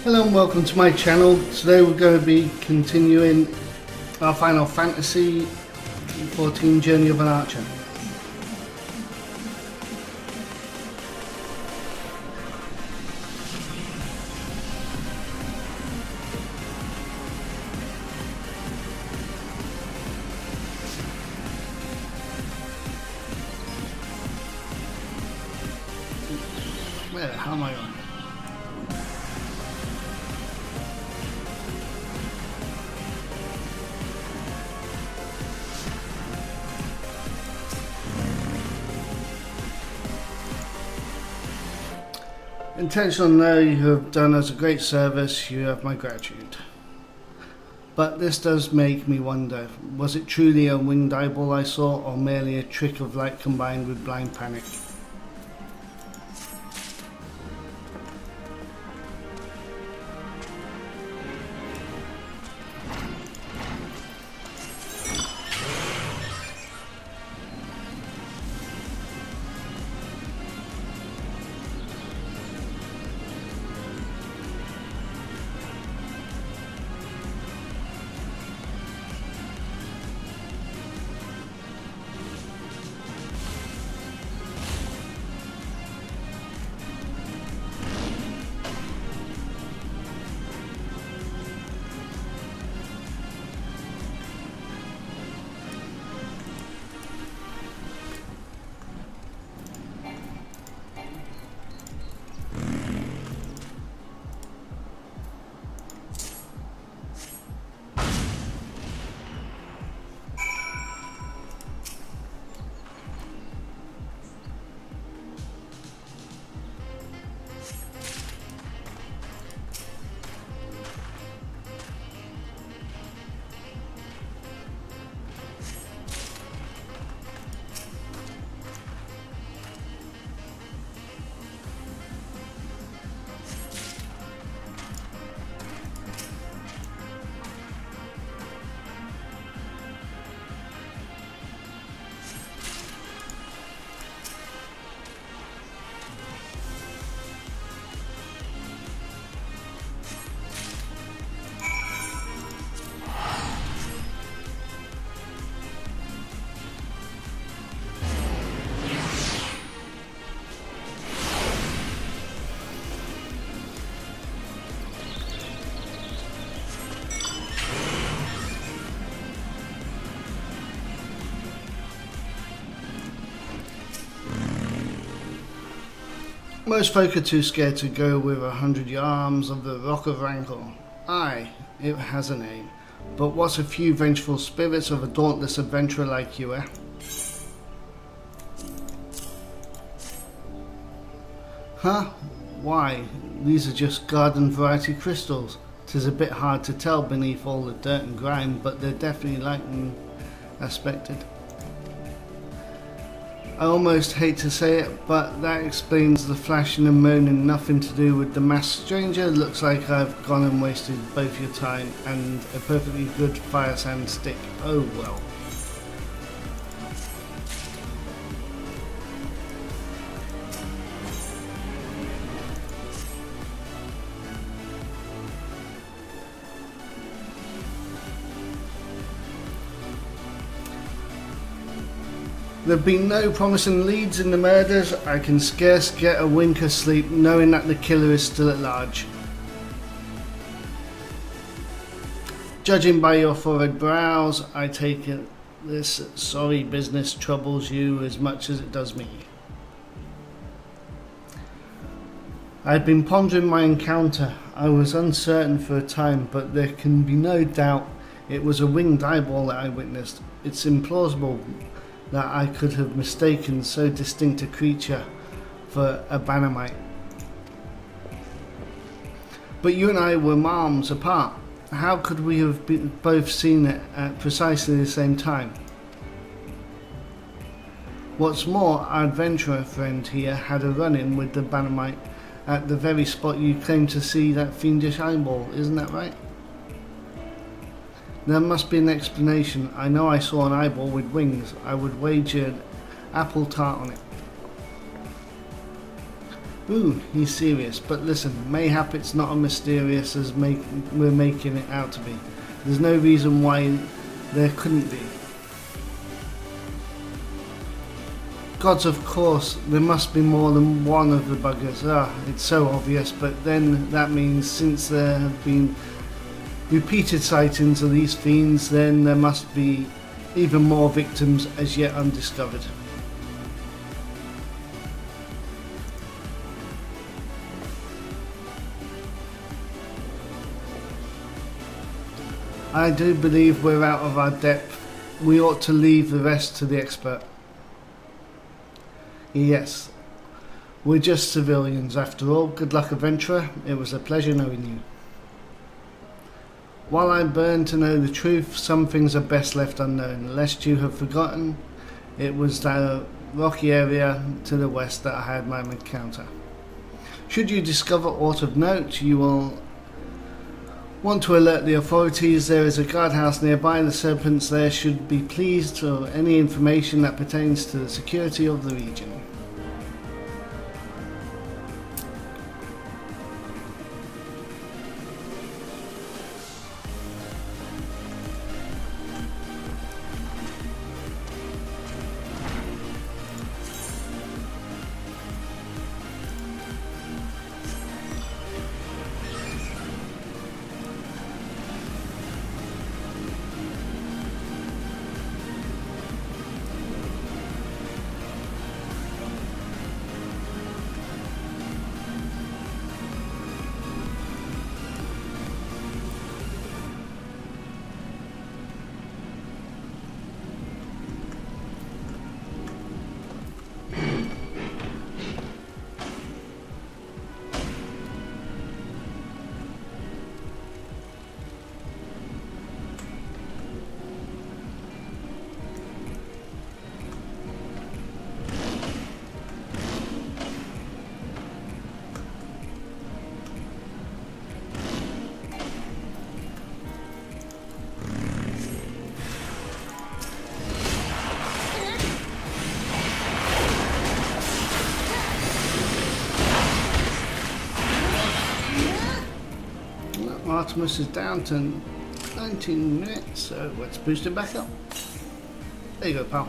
Hello and welcome to my channel. Today we're going to be continuing our Final Fantasy XIV Journey of an Archer. Where the hell am I on? Intentional, no, you have done us a great service, you have my gratitude. But this does make me wonder, was it truly a winged eyeball I saw, or merely a trick of light combined with blind panic? Most folk are too scared to go with 100 yards of the Rock of Rancor. Aye, it has a name. But what's a few vengeful spirits of a dauntless adventurer like you, eh? Huh? Why? These are just garden variety crystals. 'Tis a bit hard to tell beneath all the dirt and grime, but they're definitely lightning aspected. I almost hate to say it, but that explains the flashing and moaning. Nothing to do with the masked stranger. Looks like I've gone and wasted both your time and a perfectly good fire sand stick. Oh well. There have been no promising leads in the murders. I can scarce get a wink of sleep knowing that the killer is still at large. Judging by your furrowed brows, I take it this sorry business troubles you as much as it does me. I've been pondering my encounter. I was uncertain for a time, but there can be no doubt it was a winged eyeball that I witnessed. It's implausible that I could have mistaken so distinct a creature for a Bannermite. But you and I were miles apart. How could we have both seen it at precisely the same time? What's more, our adventurer friend here had a run-in with the Bannermite at the very spot you claim to see that fiendish eyeball, isn't that right? There must be an explanation. I know I saw an eyeball with wings. I would wager an apple tart on it. Ooh, he's serious. But listen, mayhap it's not as mysterious as we're making it out to be. There's no reason why there couldn't be. Gods, of course, there must be more than one of the buggers. It's so obvious, but then that means since there have been repeated sightings of these fiends, then there must be even more victims as yet undiscovered. I do believe we're out of our depth. We ought to leave the rest to the expert. Yes, we're just civilians after all. Good luck, adventurer. It was a pleasure knowing you. While I burn to know the truth, some things are best left unknown, lest you have forgotten. It was the rocky area to the west that I had my encounter. Should you discover aught of note, you will want to alert the authorities. There is a guardhouse nearby. The serpents there should be pleased for any information that pertains to the security of the region. Artemis is down to 19 minutes, so let's boost it back up. There you go, pal.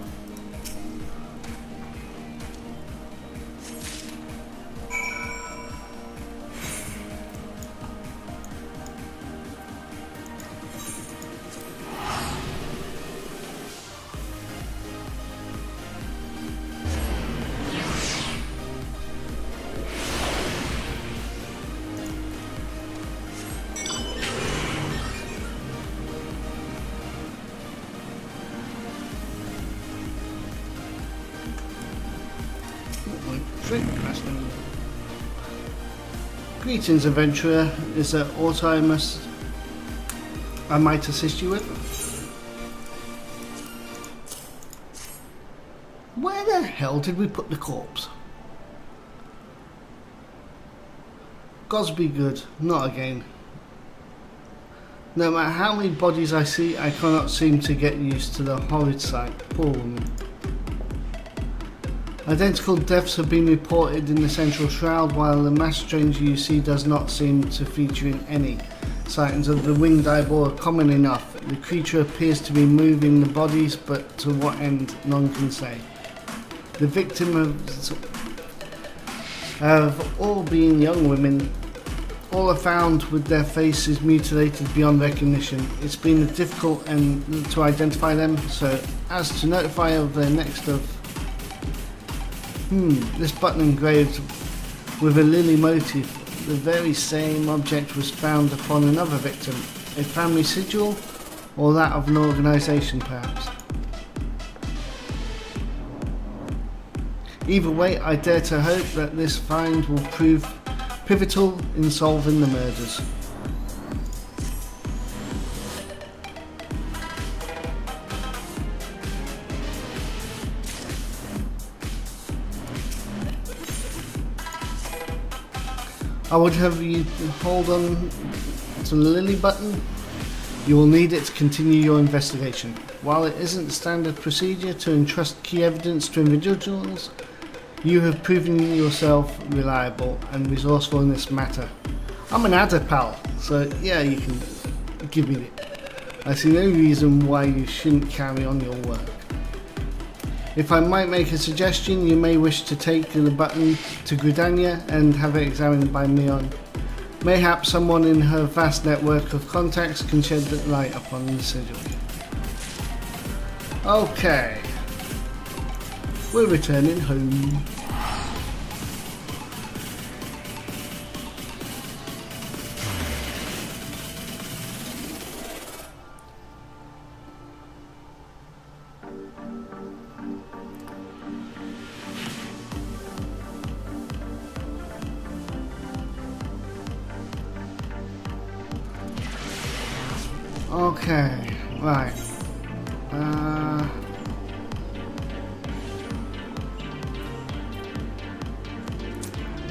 Greetings, adventurer. Is there aught I might assist you with? Where the hell did we put the corpse? Gods be good, not again. No matter how many bodies I see, I cannot seem to get used to the horrid sight. Poor woman. Identical deaths have been reported in the Central Shroud, while the mass stranger you see does not seem to feature in any. Sightings of the winged eyeball are common enough. The creature appears to be moving the bodies, but to what end, none can say. The victim have all been young women. All are found with their faces mutilated beyond recognition. It's been difficult to identify them, so as to notify of their next of this button engraved with a lily motif. The very same object was found upon another victim. A family sigil, or that of an organisation perhaps. Either way, I dare to hope that this find will prove pivotal in solving the murders. I would have you hold on to the lily button. You will need it to continue your investigation. While it isn't standard procedure to entrust key evidence to individuals, You have proven yourself reliable and resourceful in this matter. I'm an adder, pal, so yeah, you can give me it. I see no reason why you shouldn't carry on your work. If I might make a suggestion, you may wish to take the button to Gridania and have it examined by Mion. Mayhap someone in her vast network of contacts can shed light upon the sigil. Okay. We're returning home. Okay, right.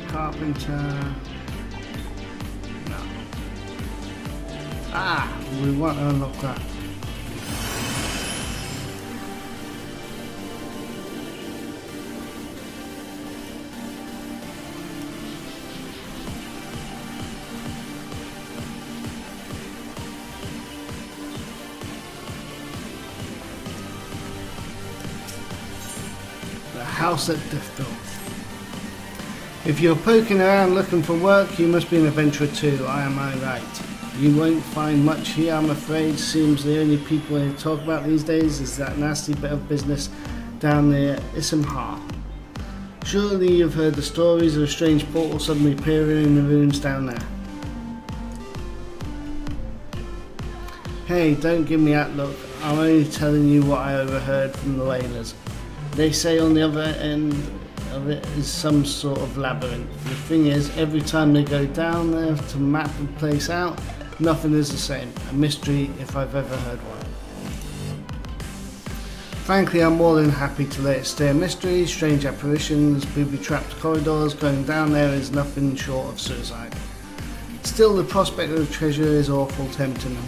Carpenter. No. We want to unlock that. House at Deathdoor. If you're poking around looking for work, you must be an adventurer too, am I right? You won't find much here, I'm afraid. Seems the only people they talk about these days is that nasty bit of business down near Issamhar. Surely you've heard the stories of a strange portal suddenly appearing in the ruins down there. Hey, don't give me that look. I'm only telling you what I overheard from the whalers. They say on the other end of it is some sort of labyrinth. The thing is, every time they go down there to map the place out, nothing is the same. A mystery if I've ever heard one. Frankly, I'm more than happy to let it stay a mystery. Strange apparitions, booby-trapped corridors, going down there is nothing short of suicide. Still, the prospect of treasure is awful tempting.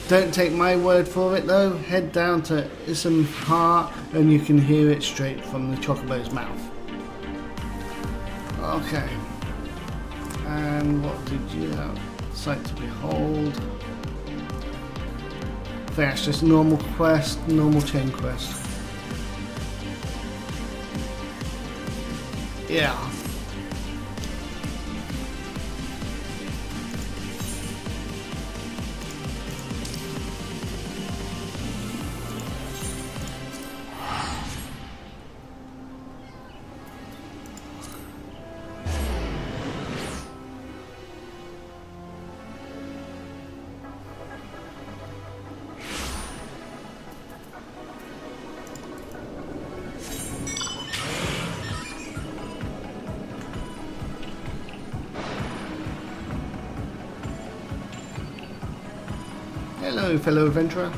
Don't take my word for it though, head down to Issamhar and you can hear it straight from the Chocobo's mouth. Okay. And what did you have? Sight to behold. I think that's just normal quest, normal chain quest. Yeah. Hello, fellow adventurer.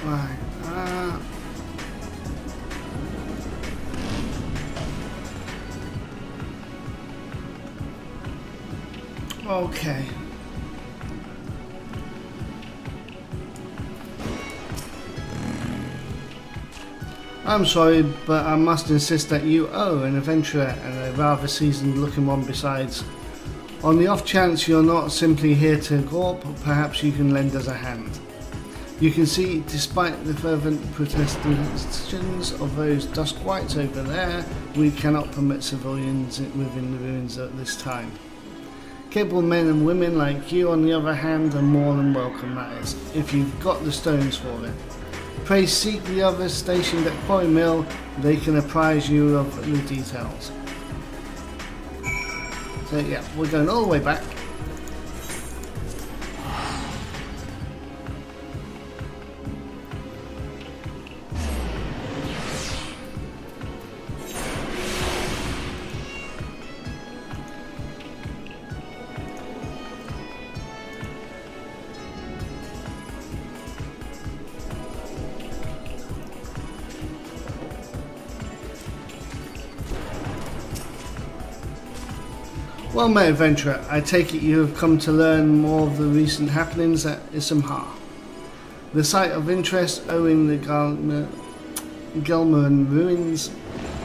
Right. Okay. I'm sorry, but I must insist that you owe an adventurer and a rather seasoned looking one besides. On the off chance you're not simply here to gawp, perhaps you can lend us a hand. You can see, despite the fervent protestations of those dusk whites over there, we cannot permit civilians within the ruins at this time. Capable men and women like you, on the other hand, are more than welcome, that is, if you've got the stones for it. Pray seek the others stationed at Quarry Mill, they can apprise you of the details. So yeah, we're going all the way back. Well, my adventurer, I take it you have come to learn more of the recent happenings at Isambard. The site of interest owing the Gelmoran ruins,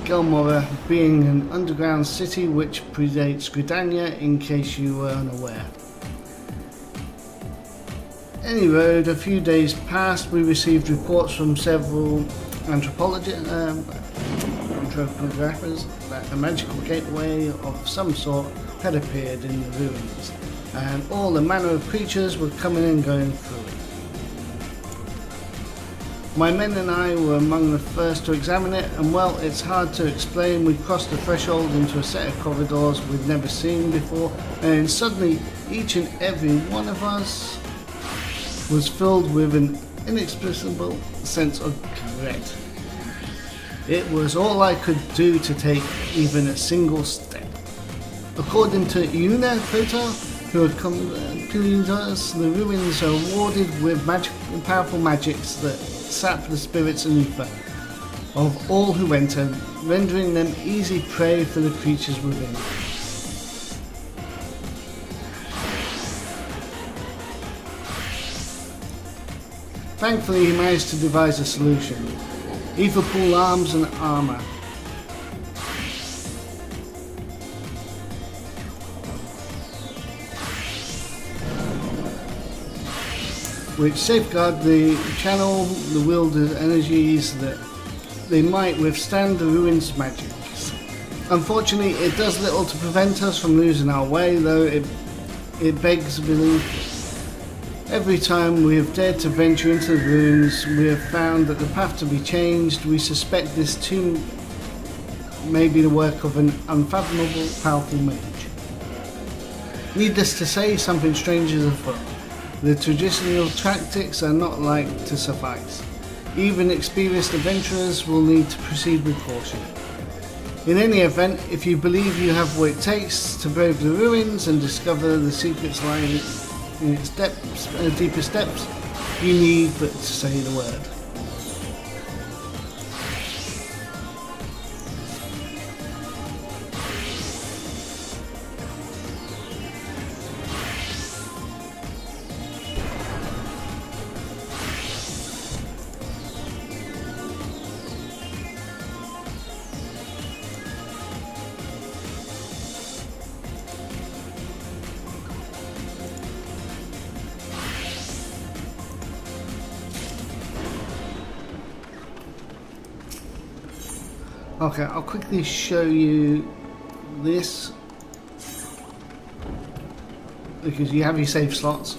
Gelmora being an underground city which predates Gridania, in case you were unaware. Any road, a few days past, we received reports from several anthropographers that a magical gateway of some sort had appeared in the ruins, and all the manner of creatures were coming and going through it. My men and I were among the first to examine it, and well, it's hard to explain. We crossed the threshold into a set of corridors we'd never seen before, and suddenly each and every one of us was filled with an inexplicable sense of dread. It was all I could do to take even a single step. According to Yuna Kotar, who had accompanied us, the ruins are warded with powerful magics that sap the spirits and ether of all who enter, rendering them easy prey for the creatures within. Thankfully, he managed to devise a solution. Ether pool arms and armour. Which safeguard the channel, the wielded energies that they might withstand the ruins' magics. Unfortunately, it does little to prevent us from losing our way, though it begs belief. Every time we have dared to venture into the ruins, we have found that the path to be changed. We suspect this too may be the work of an unfathomable, powerful mage. Needless to say, something strange is afoot. The traditional tactics are not like to suffice. Even experienced adventurers will need to proceed with caution. In any event, if you believe you have what it takes to brave the ruins and discover the secrets lying in its deepest depths, you need but to say the word. Okay, I'll quickly show you this because you have your save slots.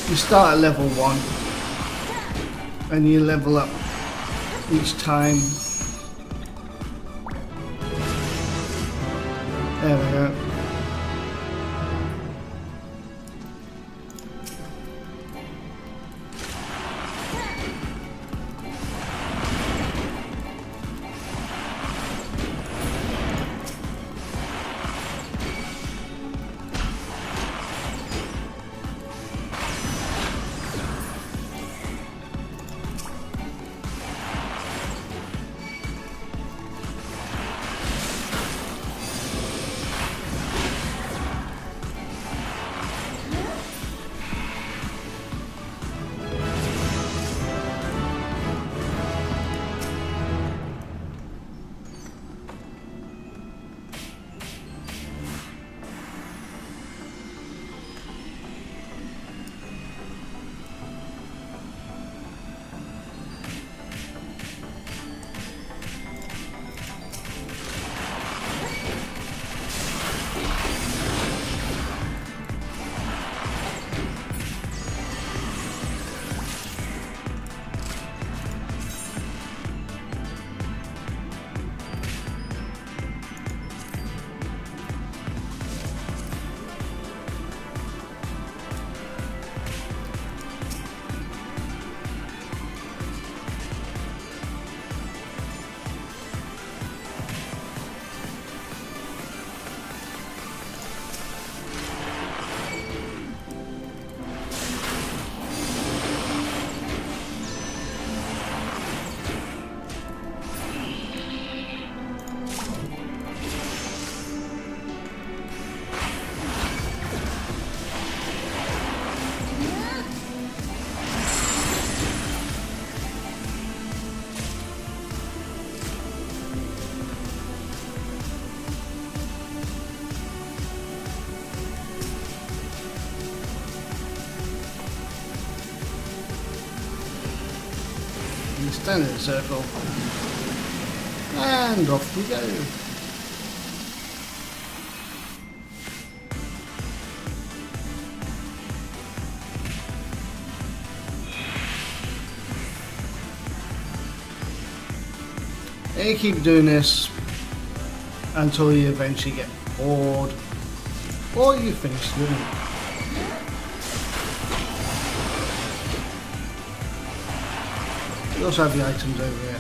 You start at level 1 and you level up each time. There we go. stand in a circle, and off we go. And you keep doing this until you eventually get bored or you finish swimming. You also have the items over here.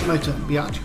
My turn, biatch.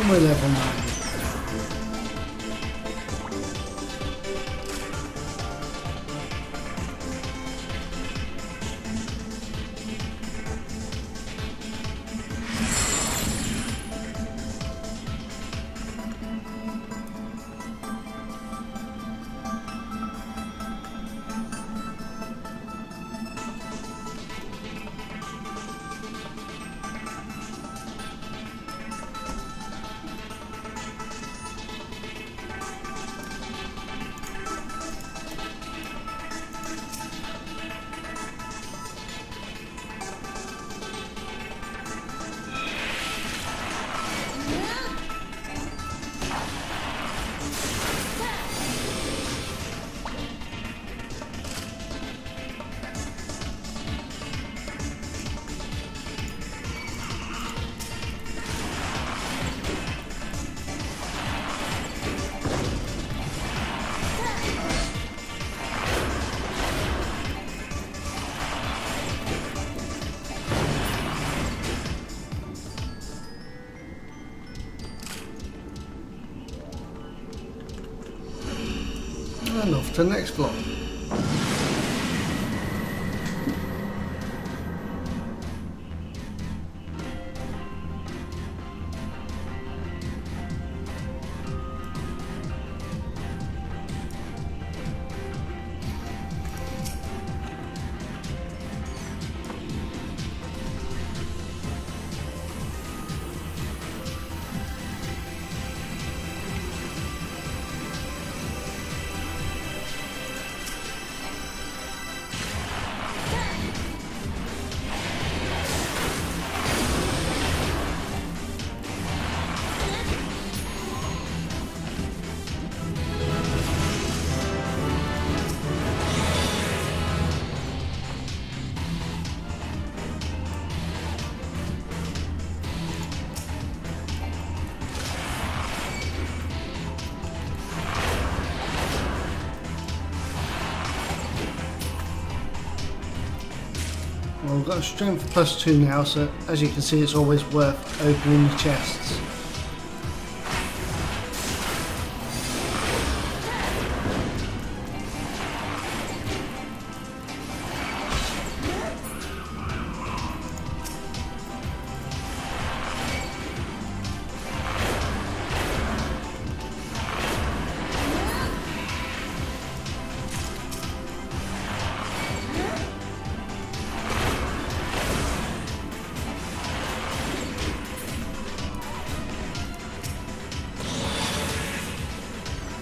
And we're level 9. And off to the next block. Well, we've got a strength +2 now, so as you can see, it's always worth opening the chests.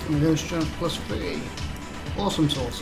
And go strength +3. Awesome sauce.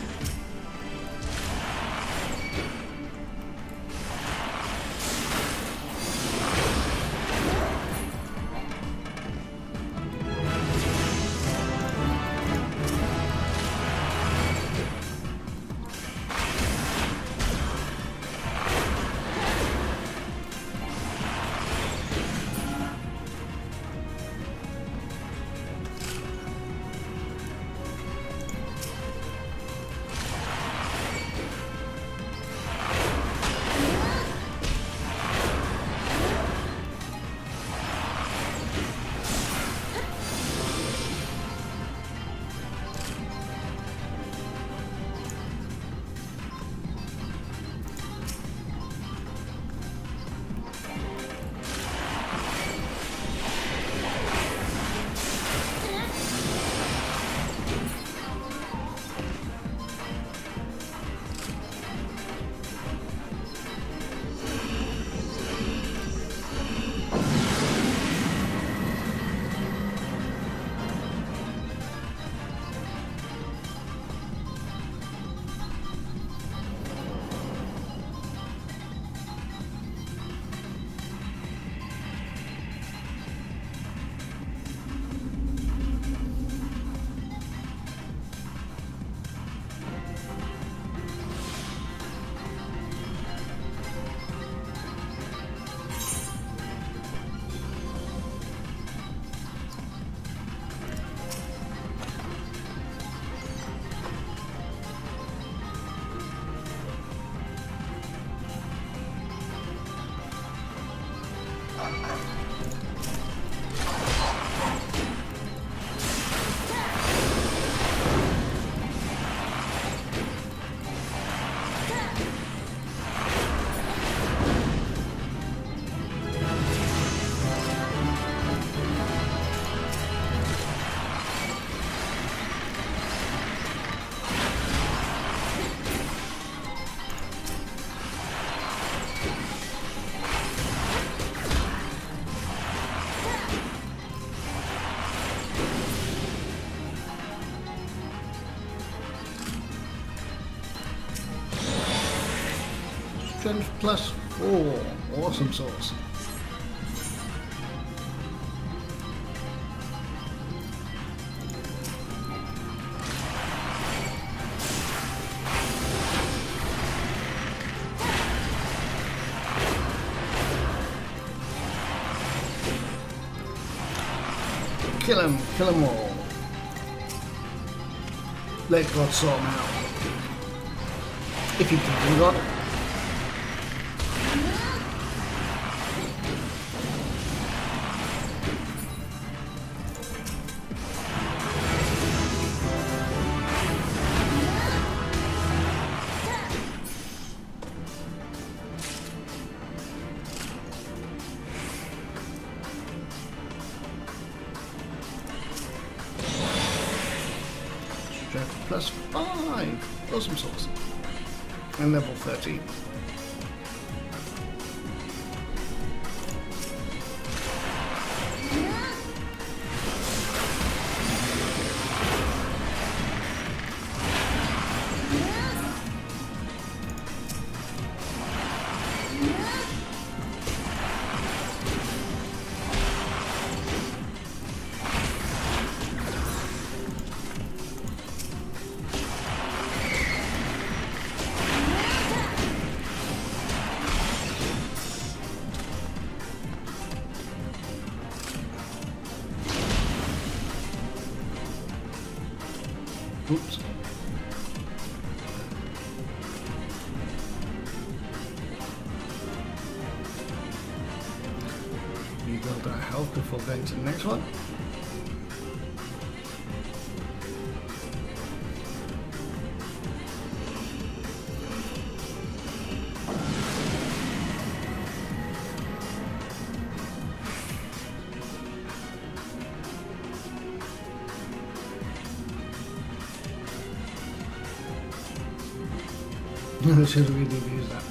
Strength plus 4. Awesome sauce. Kill them all. Let God sort them out. If you can do God. Plus 5. Awesome sauce. And level 13. Oops. You build that health before going to the next one. I should really use that.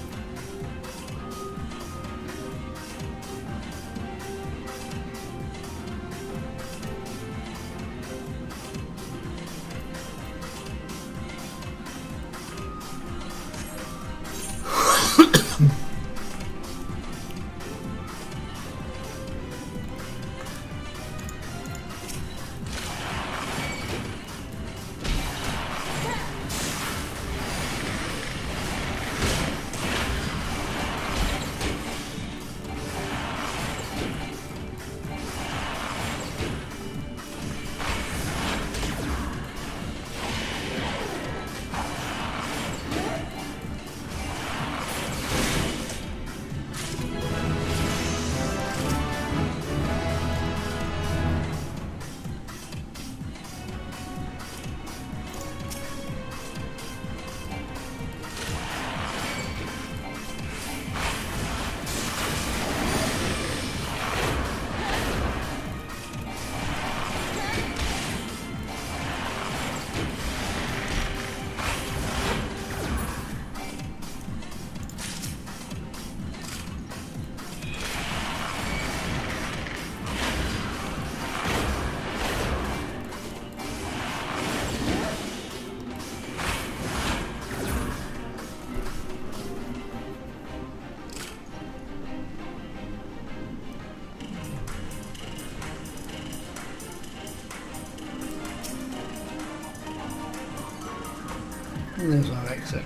And there's our exit.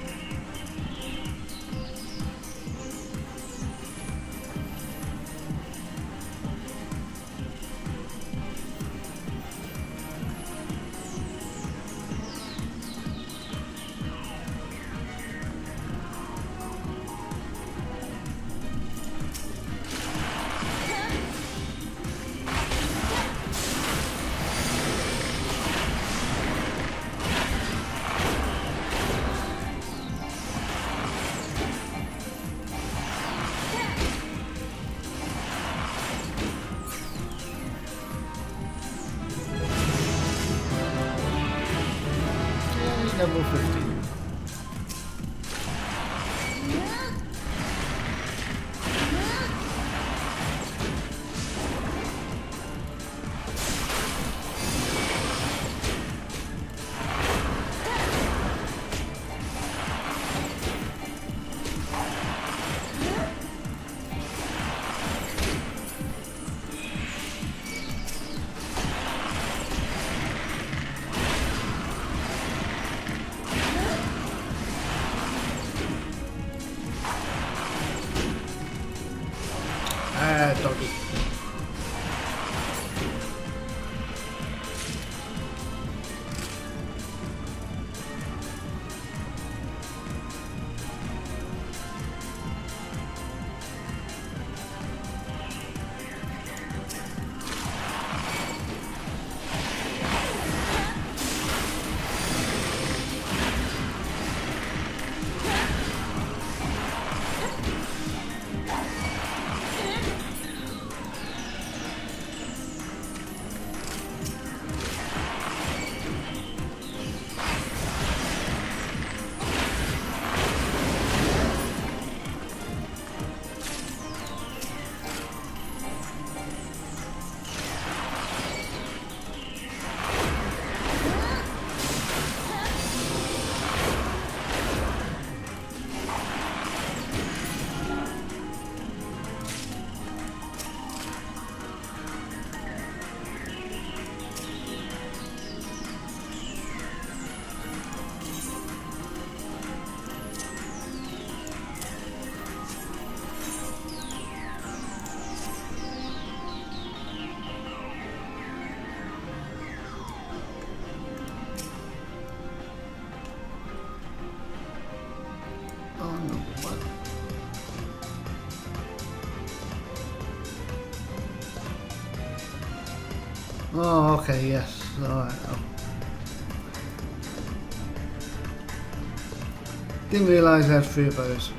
Level 15. that doggy. Oh, okay, yes. Alright. Didn't realise I had 3 of those.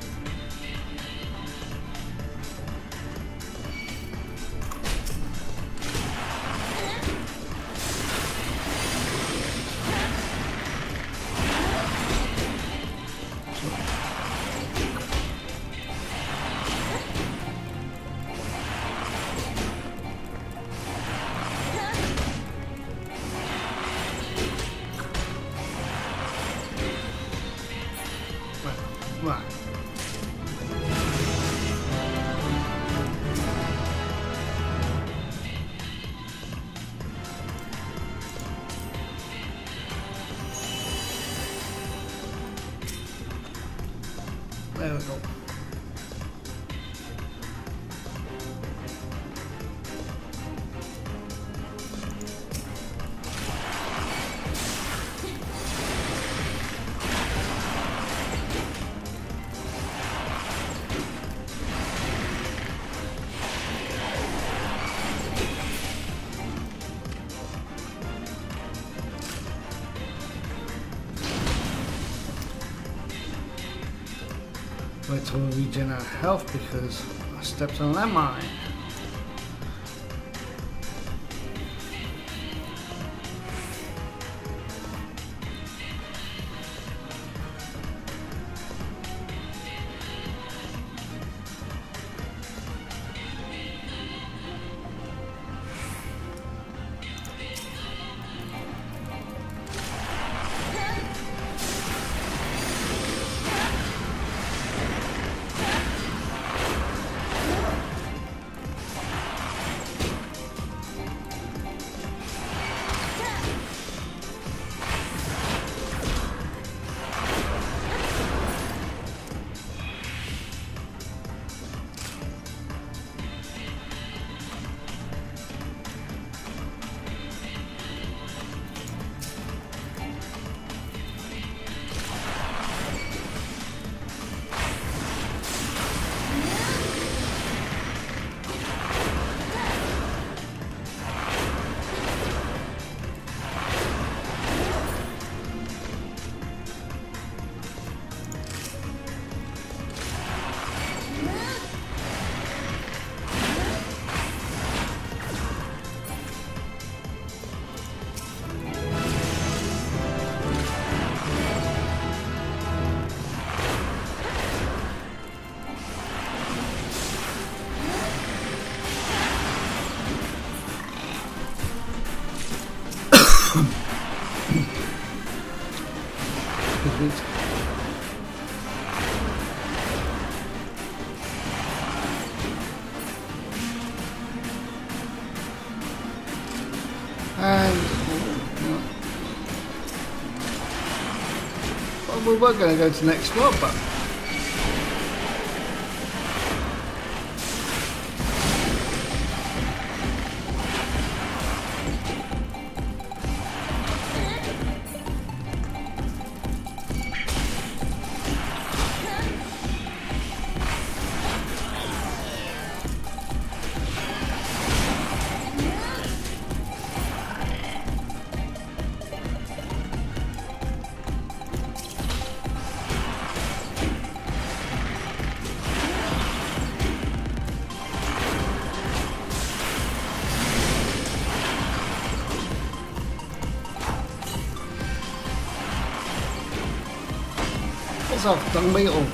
Right. There we go. Wait till we regen our health because I stepped on a landmine. And well, we were going to go to the next spot, but Piss off, dung beetle.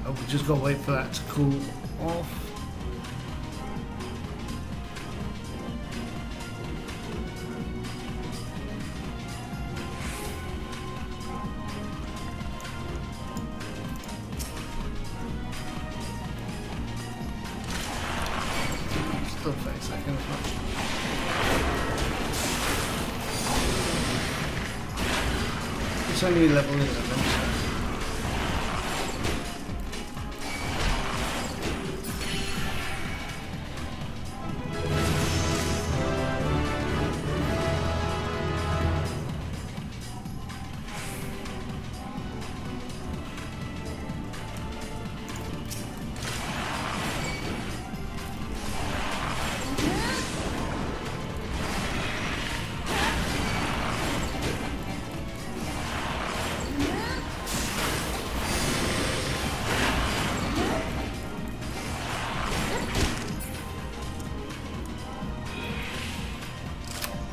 We've just got to wait for that to cool off. Still 30 seconds. It's only level 11.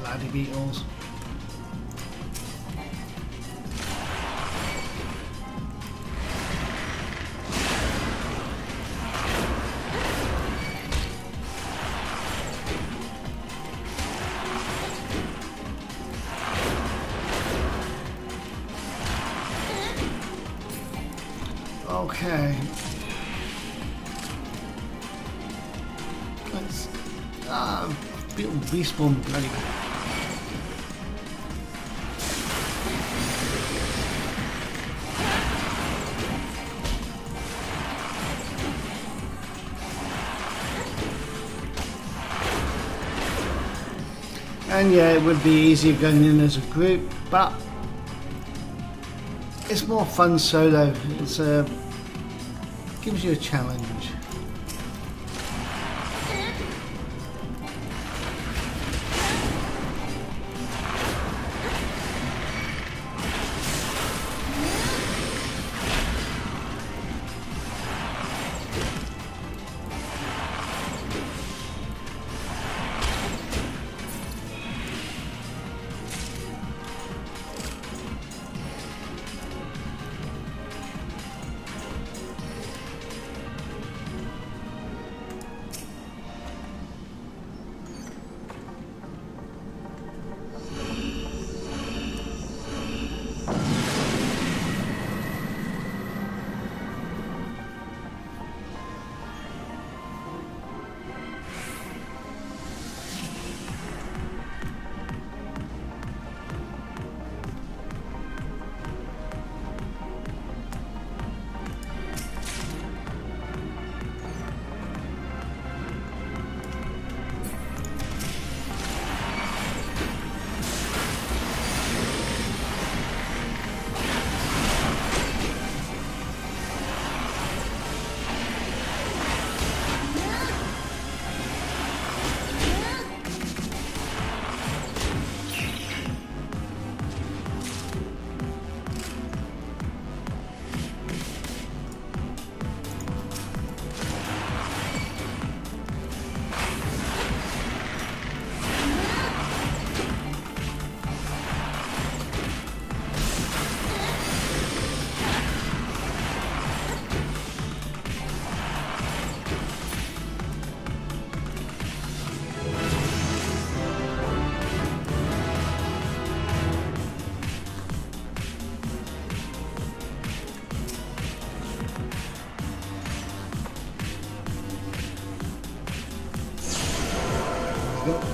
Bloody beetles. Okay. Let's respawn bloody. And yeah, it would be easier going in as a group, but it's more fun solo. It's gives you a challenge.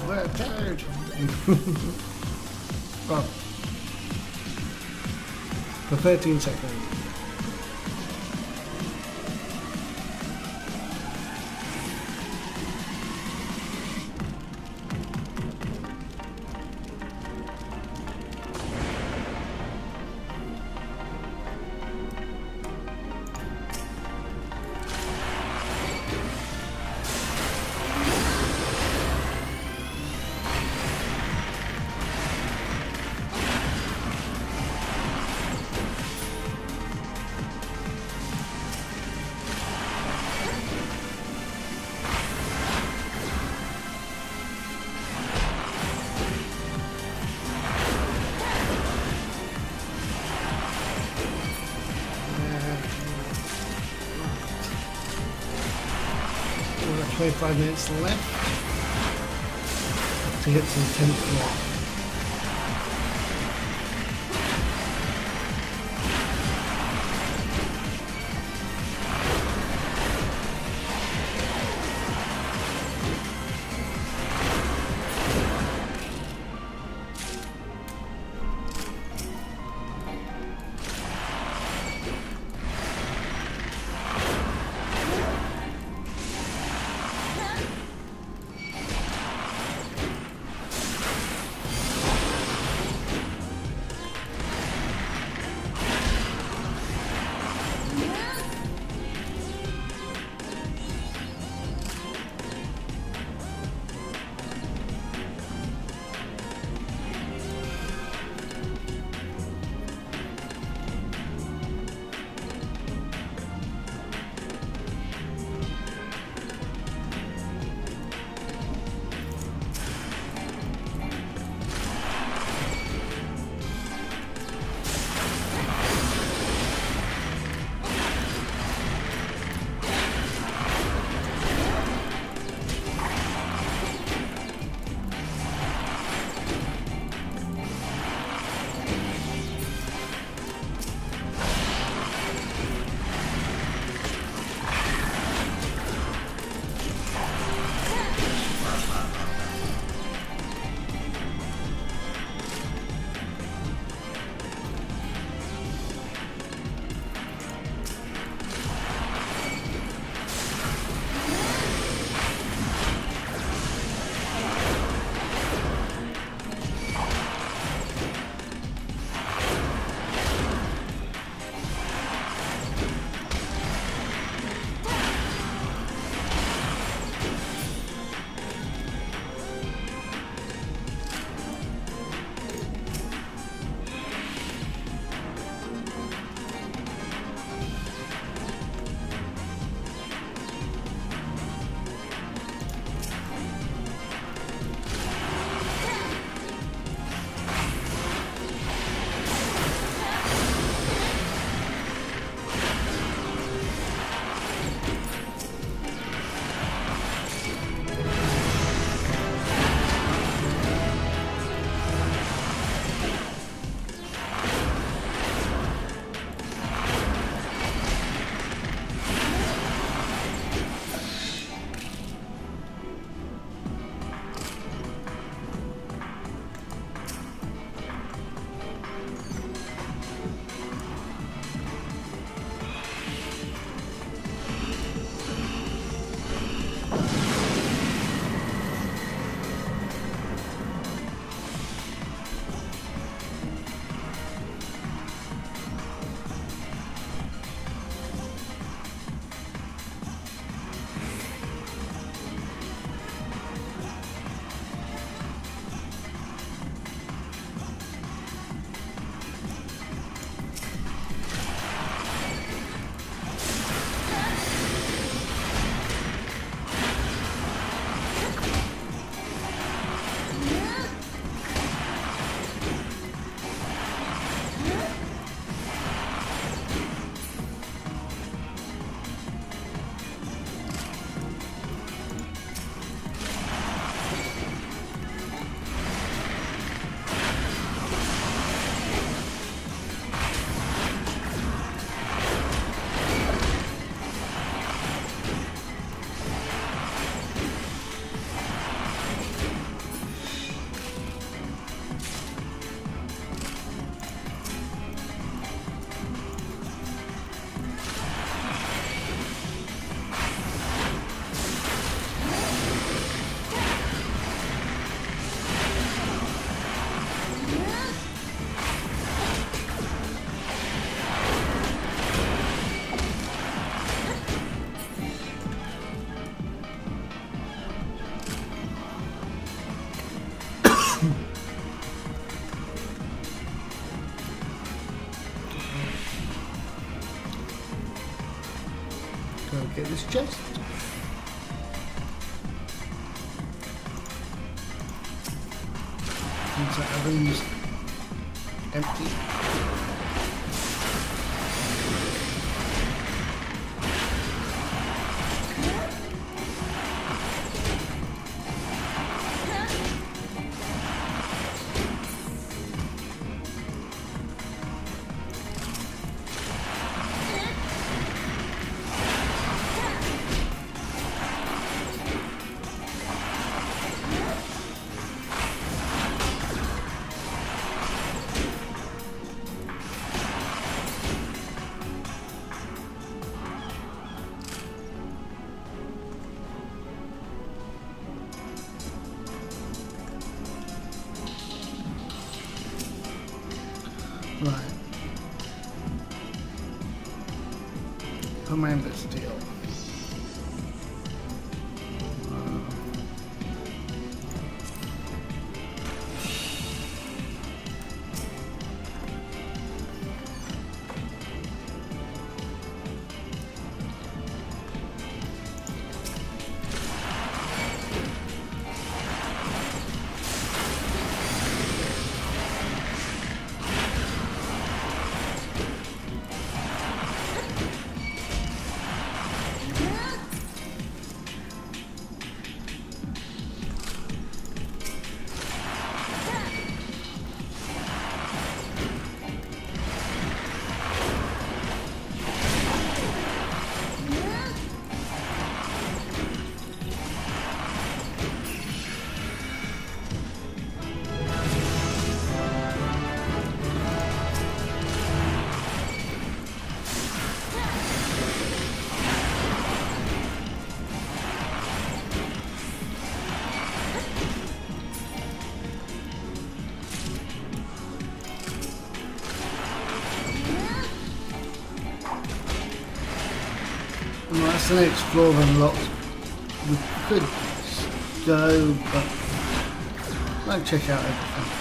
We're tired. Well, for 13 seconds. We've got 25 minutes left to get to the 10th floor. go get this chest. These ovens empty. Right. Commander Steel. Well, that's the next floor unlocked. We could go, but I'll check out everything.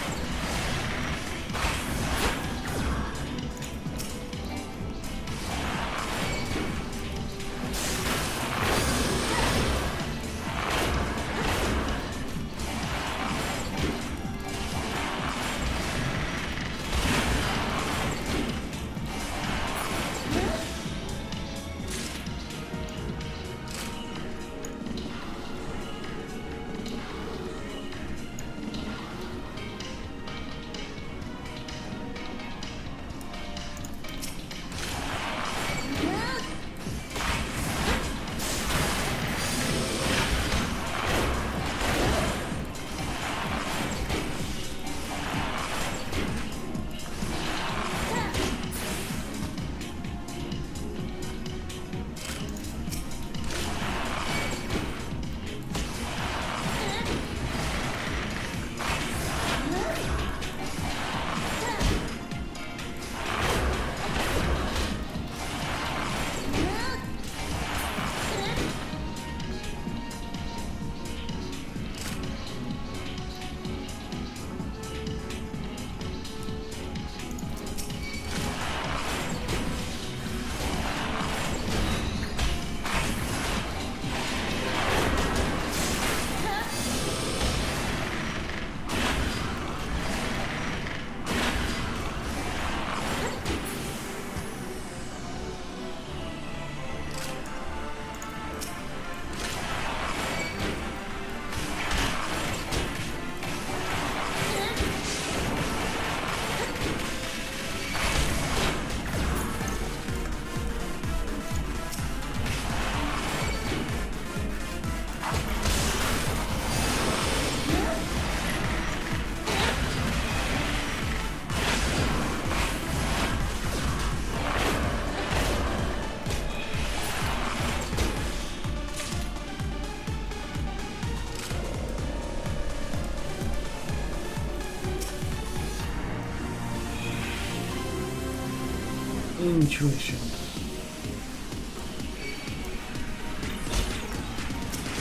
Intuition.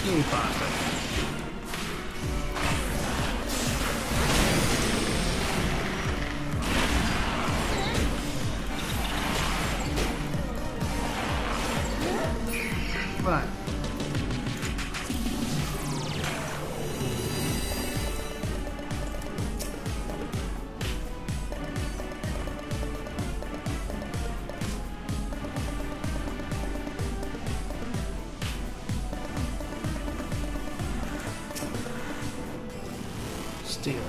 You bastard. Right. Steel.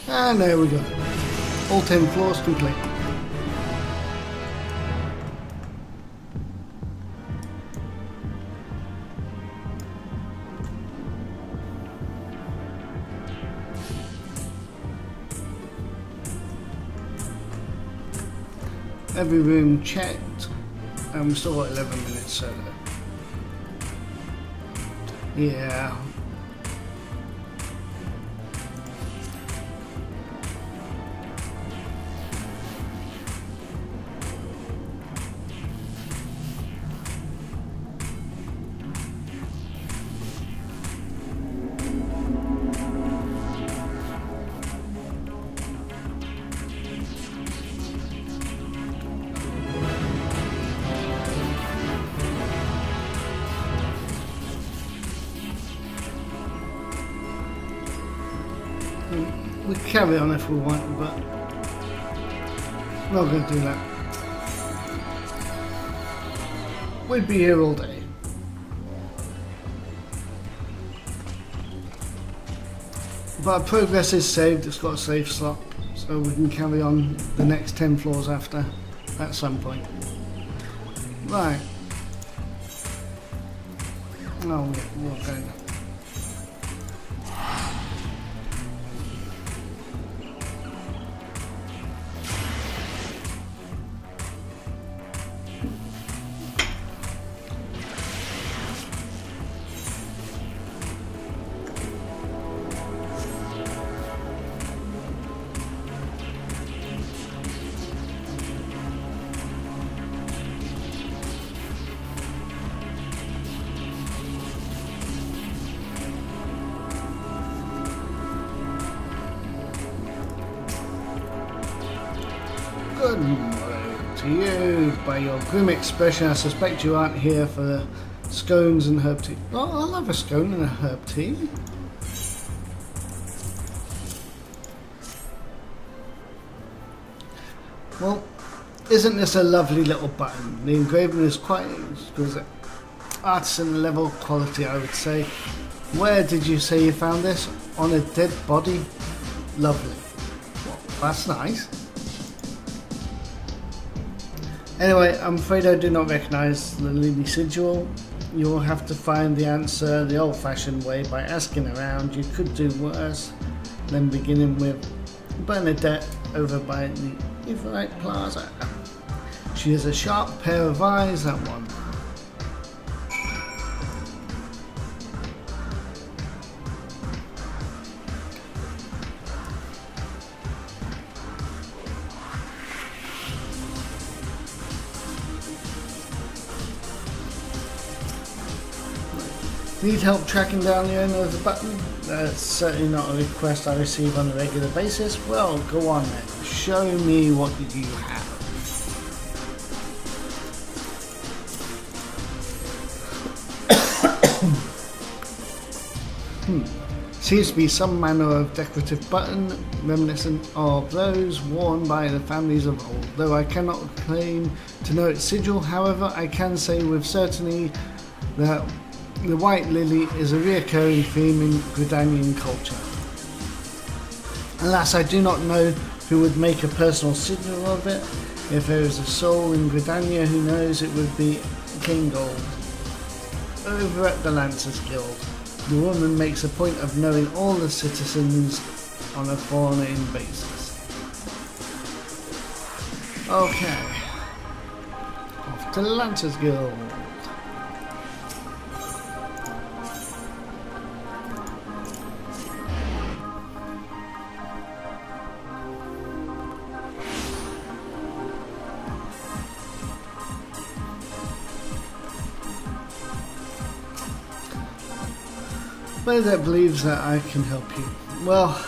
And there we go. All 10 floors complete. Every room checked, and we've still got 11 minutes, so yeah. We can carry on if we want, but we're not going to do that. We'd be here all day. But our progress is saved, it's got a save slot, so we can carry on the next 10 floors after at some point. Right. Oh, we'll go. Good morning to you. By your grim expression, I suspect you aren't here for the scones and herb tea. Oh, I'll have a scone and a herb tea. Well, isn't this a lovely little button? The engraving is quite exquisite. Artisan level quality, I would say. Where did you say you found this? On a dead body? Lovely. Well, that's nice. Anyway, I'm afraid I do not recognise the Lily sigil. You will have to find the answer the old-fashioned way by asking around. You could do worse than beginning with Bernadette over by the Everite Plaza. She has a sharp pair of eyes, that one. Need help tracking down the owner of the button? That's certainly not a request I receive on a regular basis. Well, go on then. Show me what you have. Seems to be some manner of decorative button reminiscent of those worn by the families of old. Though I cannot claim to know its sigil, however, I can say with certainty that the white lily is a recurring theme in Gridanian culture. Alas, I do not know who would make a personal sigil of it. If there is a soul in Gridania who knows, it would be King Gold. Over at the Lancers Guild, the woman makes a point of knowing all the citizens on a phone-in basis. Okay. Off to the Lancers Guild. Bernadette believes that I can help you. Well,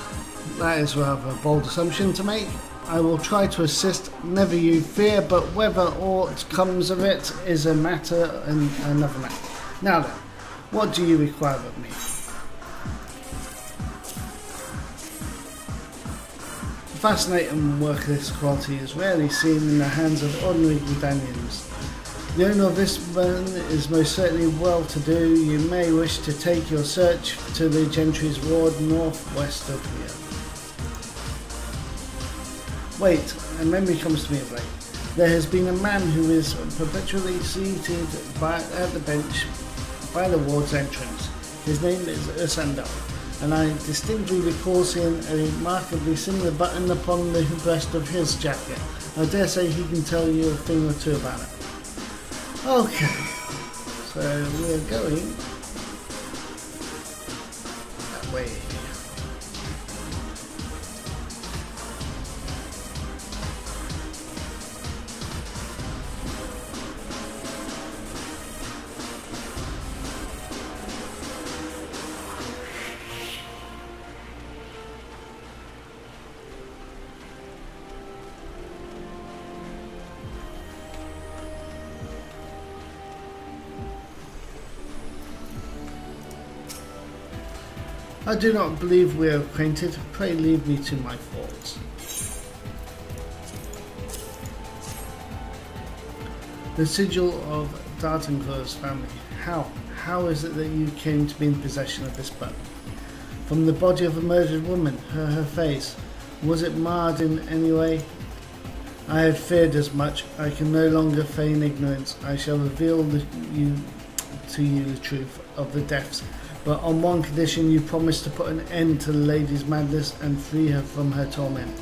that is rather a bold assumption to make. I will try to assist, never you fear, but whether aught comes of it is a matter and another matter. Now then, what do you require of me? Fascinating work of this quality is rarely seen in the hands of ordinary Gridanians. The owner of this button is most certainly well-to-do. You may wish to take your search to the Gentry's Ward northwest of here. Wait, a memory comes to me of late. There has been a man who is perpetually seated at the bench by the ward's entrance. His name is Ursandal, and I distinctly recall seeing a remarkably similar button upon the breast of his jacket. I dare say he can tell you a thing or two about it. Okay, so we're going that way. I do not believe we are acquainted. Pray leave me to my thoughts. The sigil of Dartenclaw's family. How is it that you came to be in possession of this button? from the body of a murdered woman, her face. Was it marred in any way? I had feared as much. I can no longer feign ignorance. I shall reveal to you the truth of the deaths, but on one condition: you promise to put an end to the lady's madness and free her from her torment.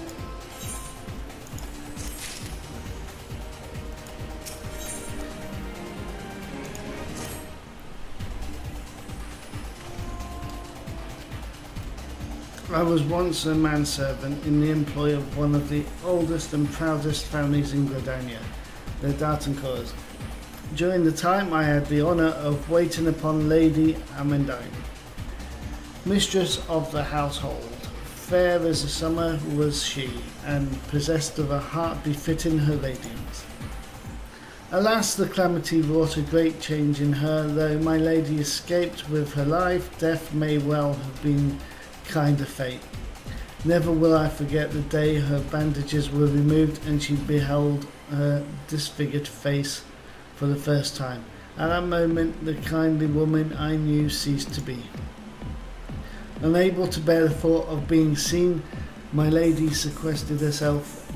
I was once a manservant in the employ of one of the oldest and proudest families in Gridania, the Dartancourts. During the time I had the honour of waiting upon Lady Amandine, mistress of the household. Fair as the summer was she, and possessed of a heart befitting her radiance. Alas, the calamity wrought a great change in her. Though my lady escaped with her life, death may well have been kind of fate. Never will I forget the day her bandages were removed and she beheld her disfigured face for the first time. At that moment, the kindly woman I knew ceased to be. Unable to bear the thought of being seen, my lady sequestered herself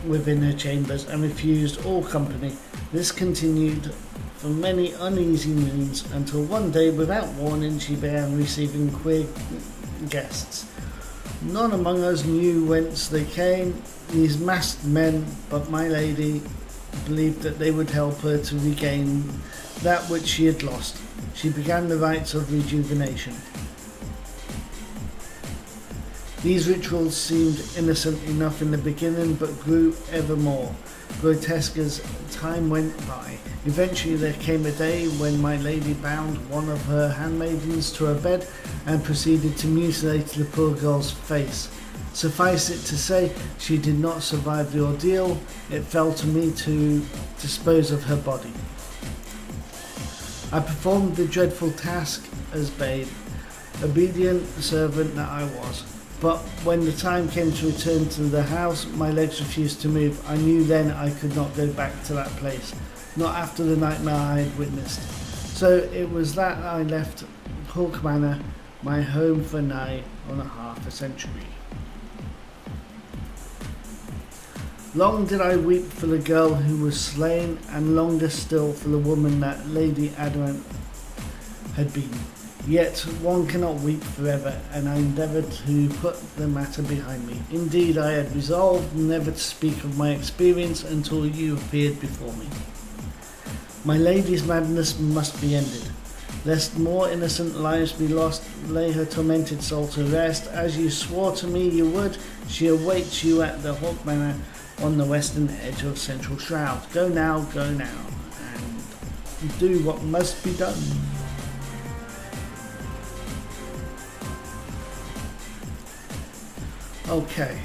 within her chambers and refused all company. This continued for many uneasy moons until one day, without warning, she began receiving queer guests. None among us knew whence they came, these masked men, but my lady believed that they would help her to regain that which she had lost. She began the rites of rejuvenation. These rituals seemed innocent enough in the beginning, but grew ever more grotesque as time went by. Eventually there came a day when my lady bound one of her handmaidens to her bed and proceeded to mutilate the poor girl's face. Suffice it to say, she did not survive the ordeal. It fell to me to dispose of her body. I performed the dreadful task as bade, obedient servant that I was. But when the time came to return to the house, my legs refused to move. I knew then I could not go back to that place, not after the nightmare I had witnessed. So it was that I left Hawk Manor, my home for nigh on a half a century. Long did I weep for the girl who was slain, and longer still for the woman that Lady Adamant had been. Yet one cannot weep forever, and I endeavoured to put the matter behind me. Indeed, I had resolved never to speak of my experience until you appeared before me. My lady's madness must be ended. Lest more innocent lives be lost, lay her tormented soul to rest. As you swore to me you would, she awaits you at the Hawk Manor on the western edge of Central Shroud. Go now, and do what must be done. Okay.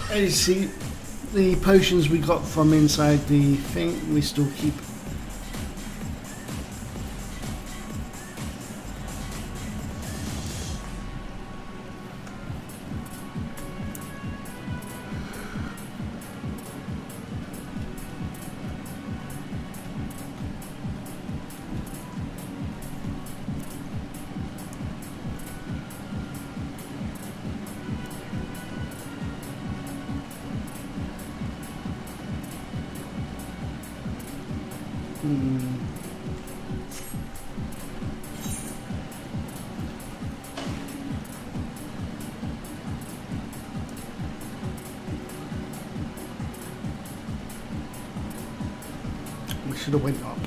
As you see, the potions we got from inside the thing, we still keep. We should have went up.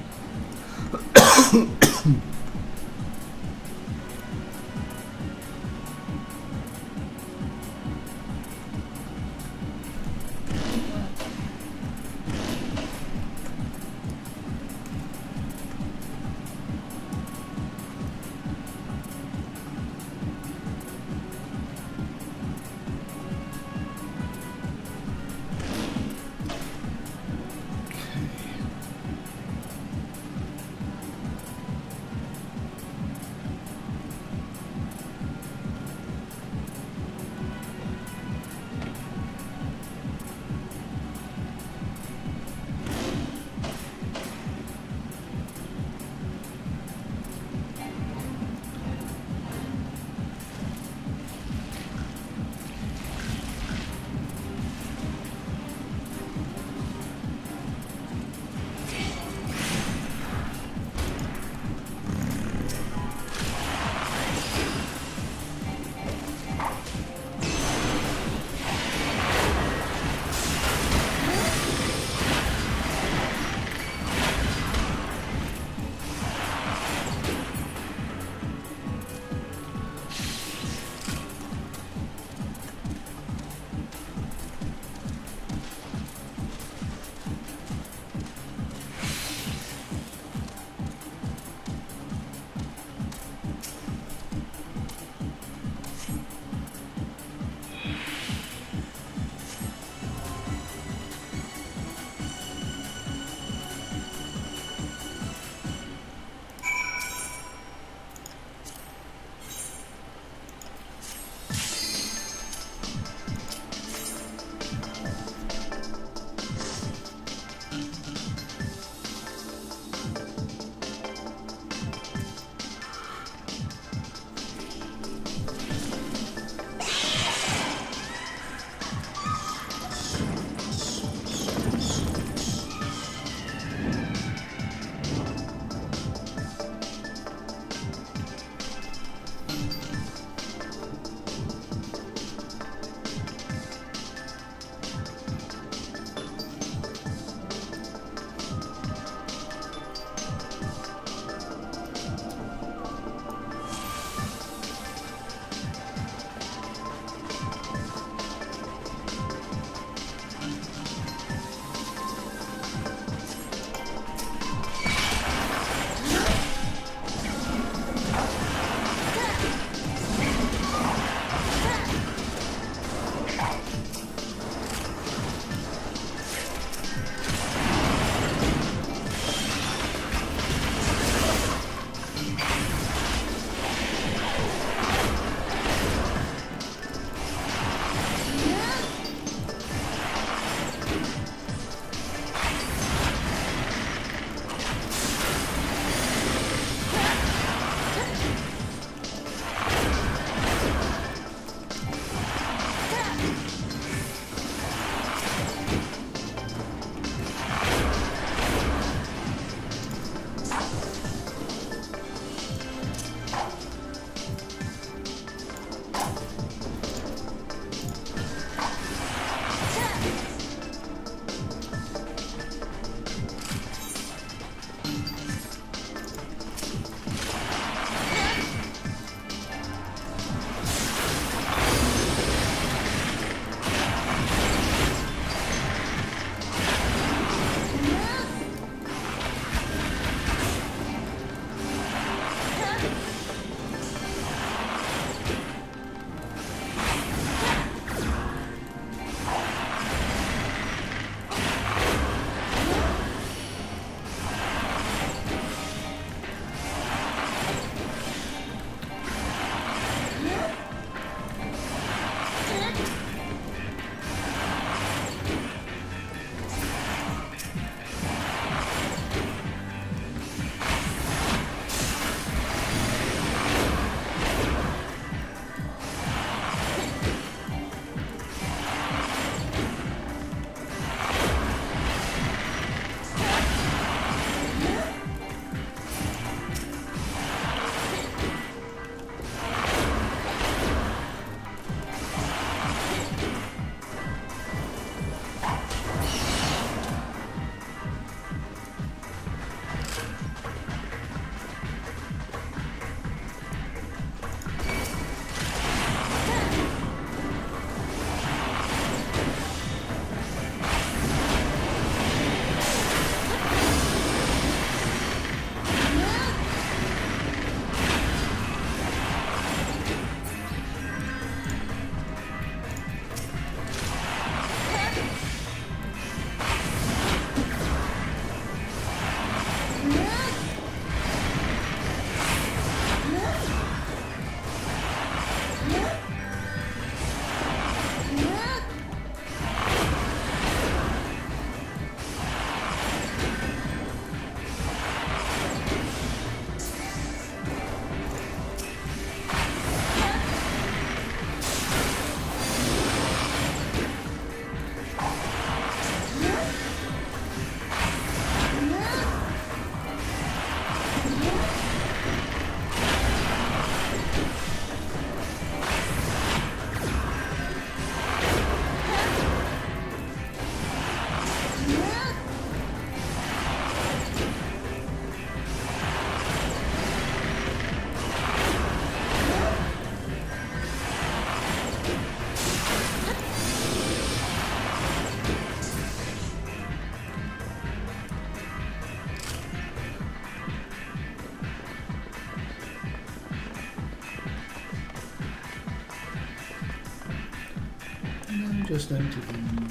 No, just empty them.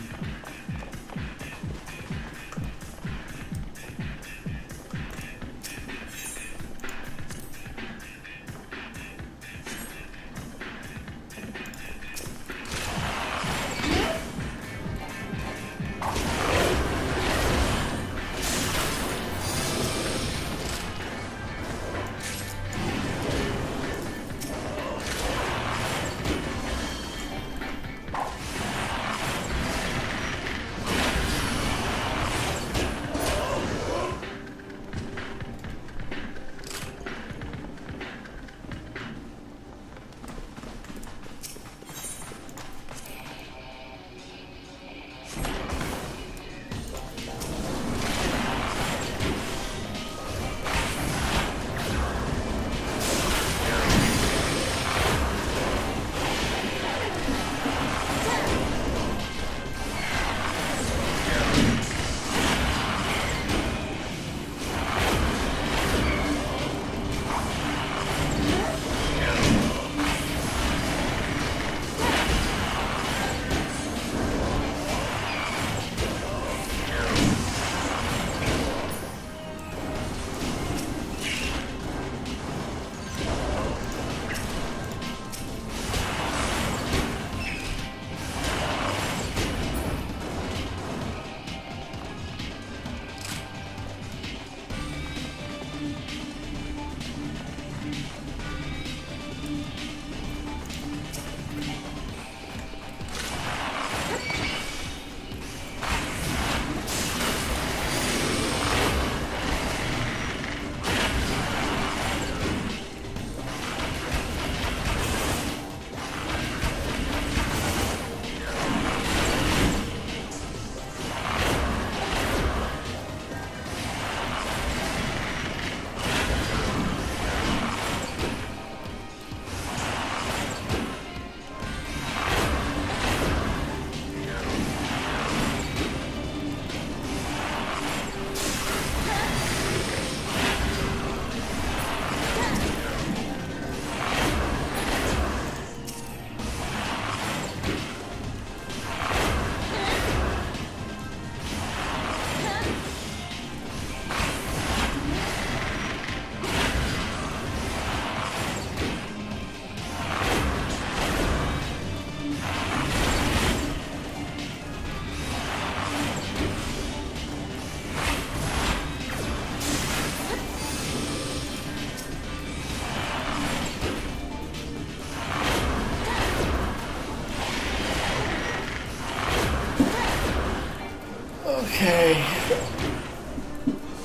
Okay.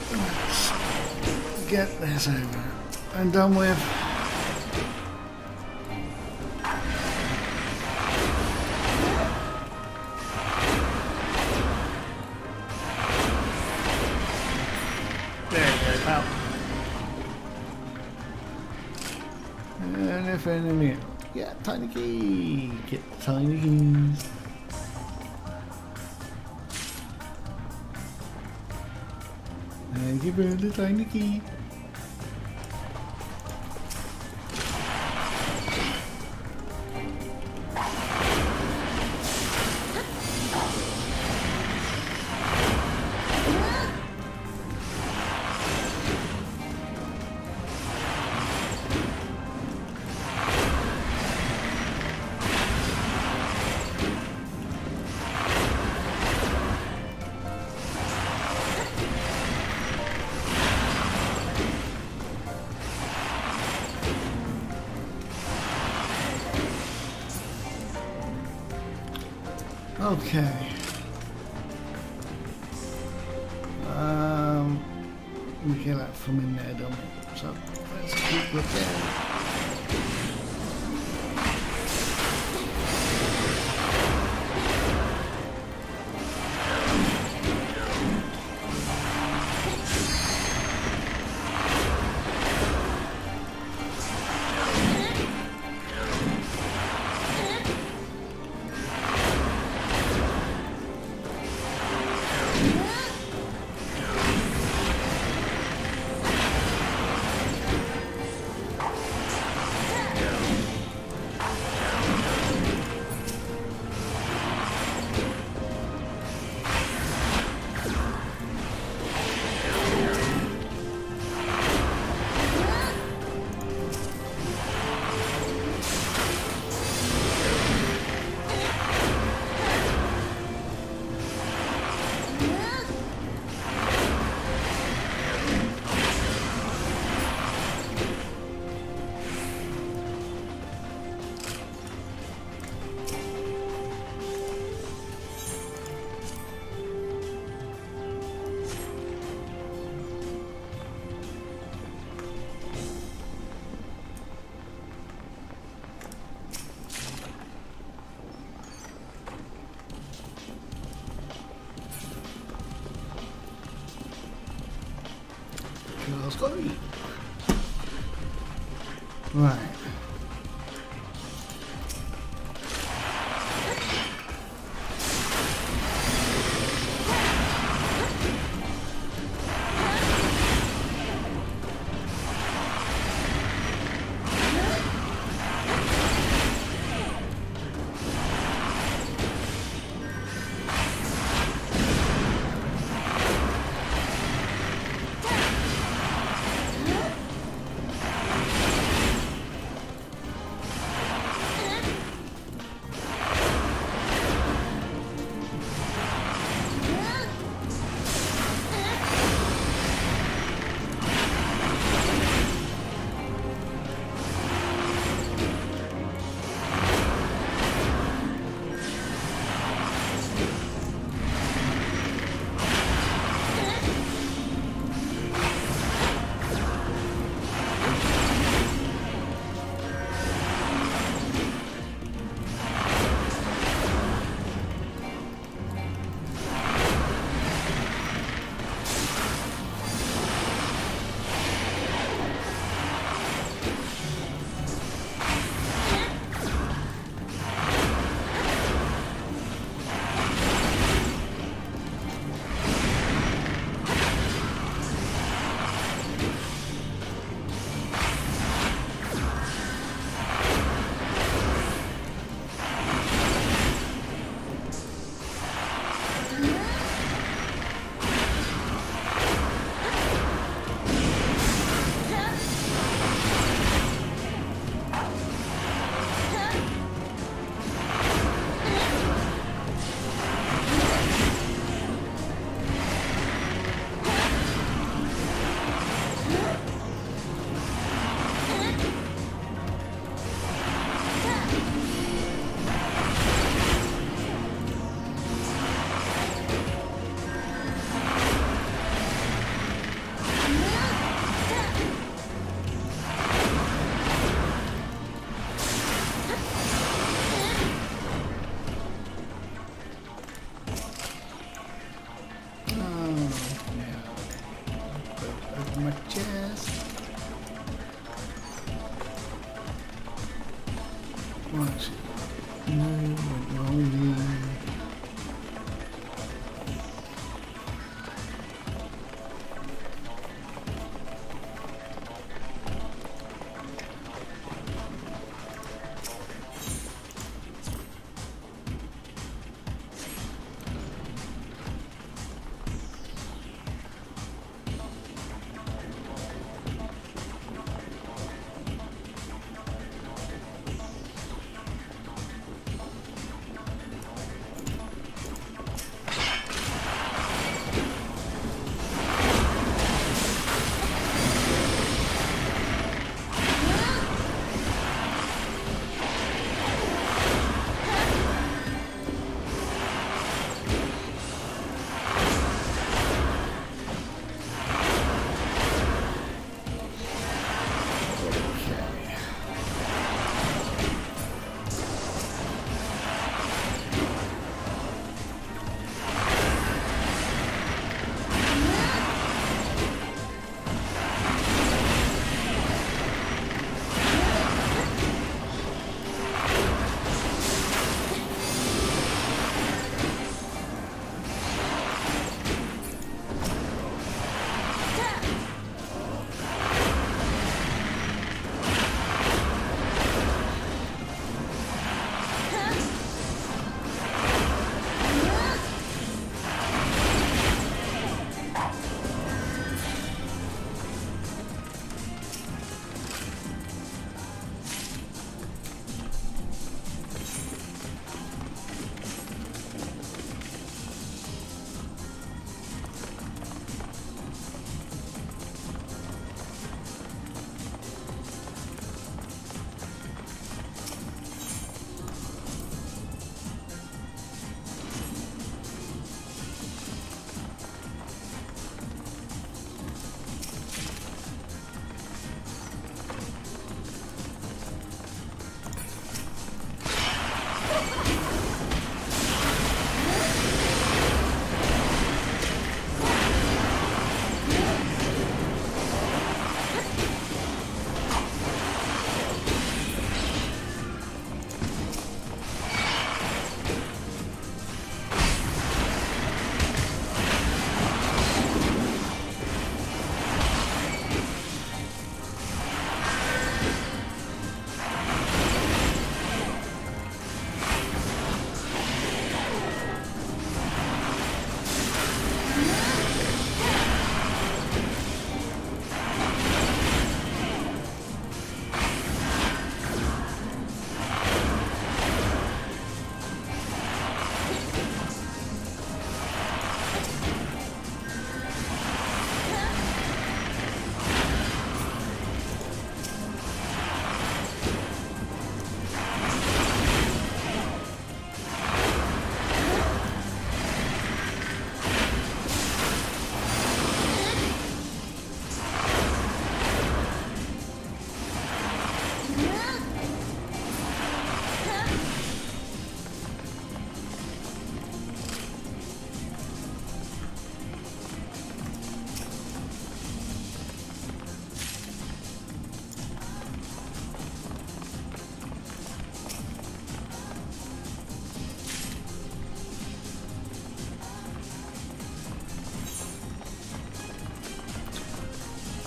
Let's get this over and done with. There you go, pal. And if enemy. Yeah, tiny key. Get the tiny keys. And give her the tiny key. Okay. We get that from in there, don't we? So let's keep looking. Let's go. Right.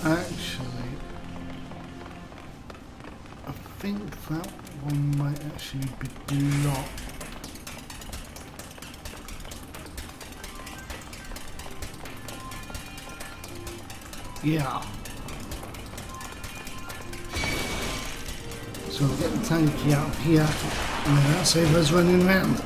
Actually, I think that one might actually be blocked. Yeah. So we'll get the tanky out here, and then that'll save us running around.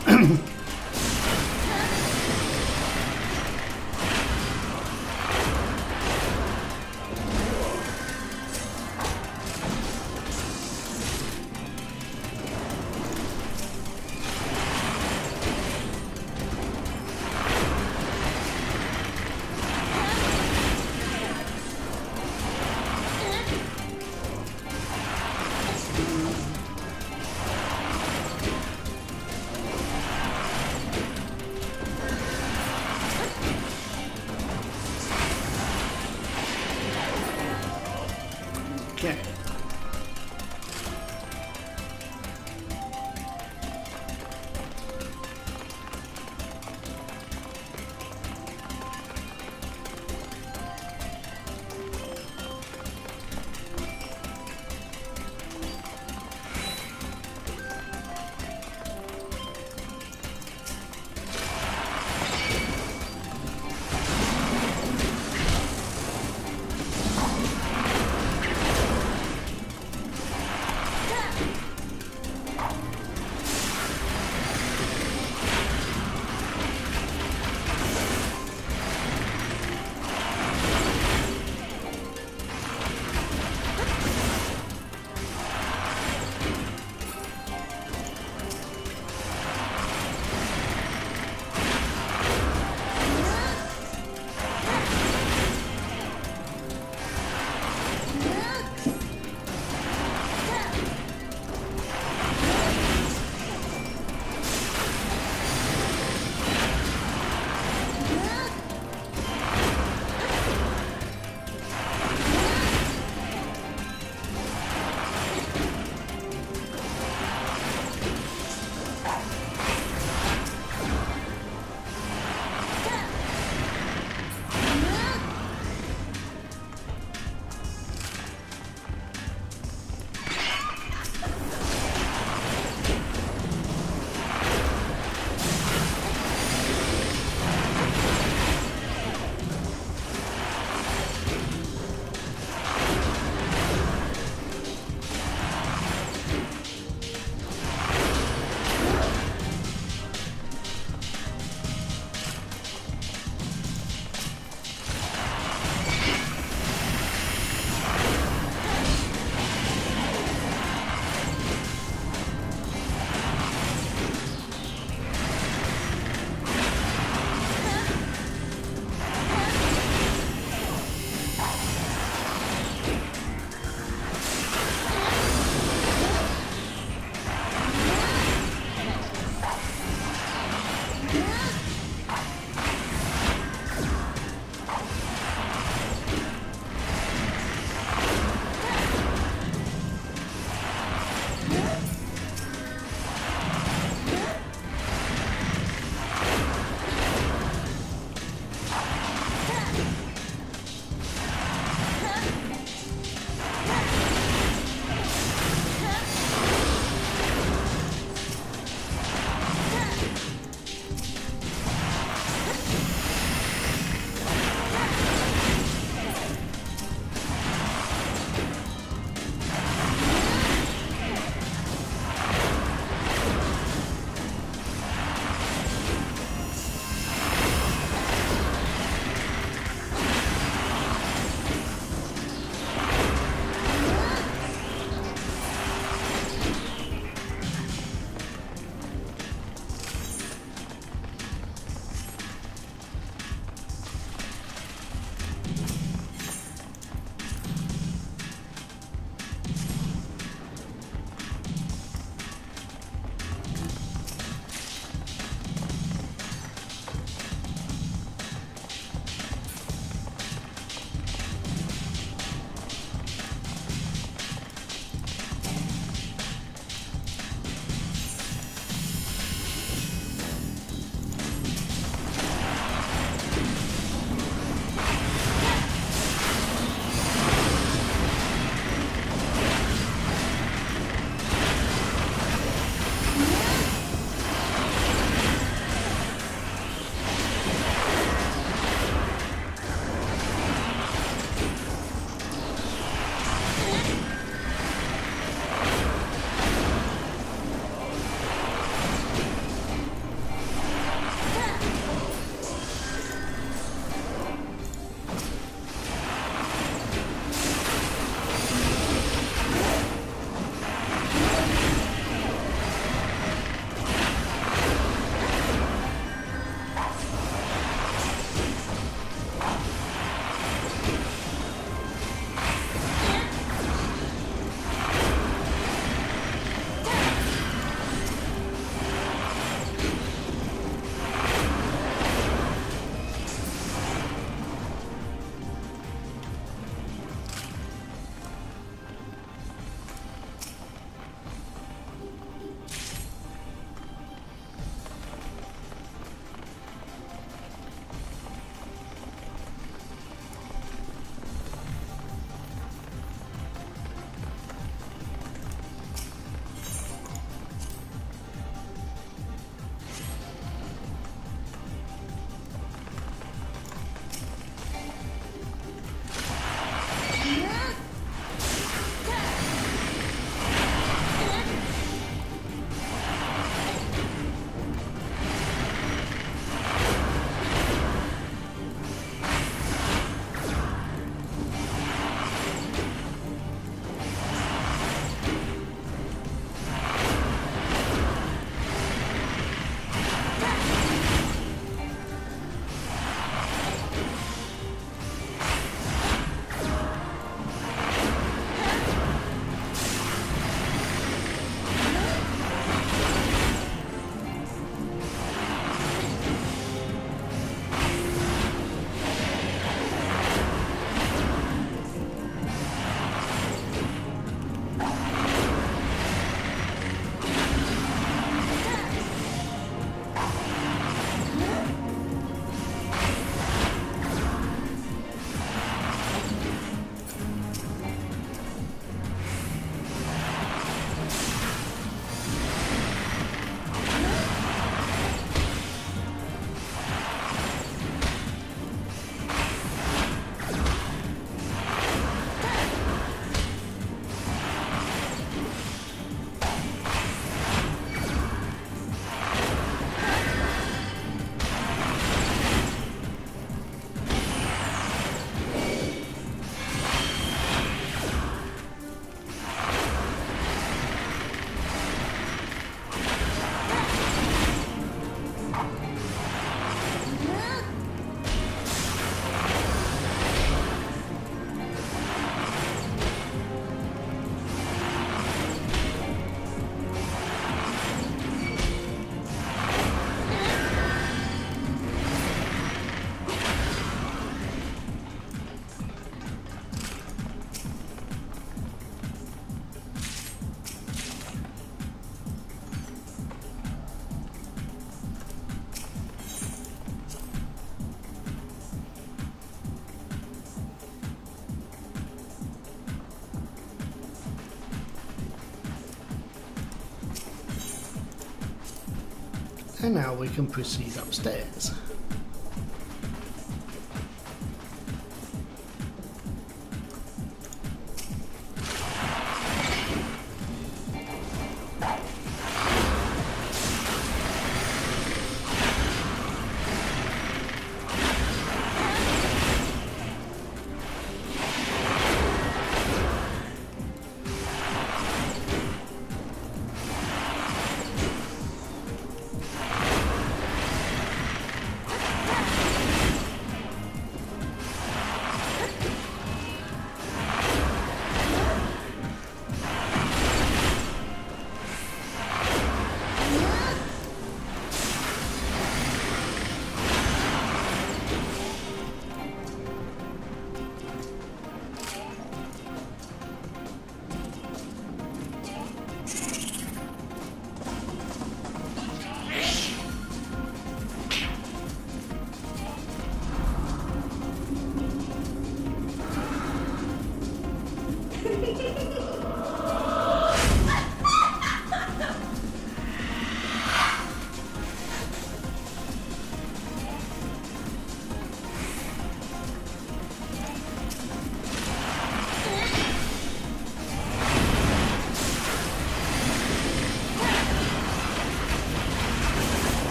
So now we can proceed upstairs.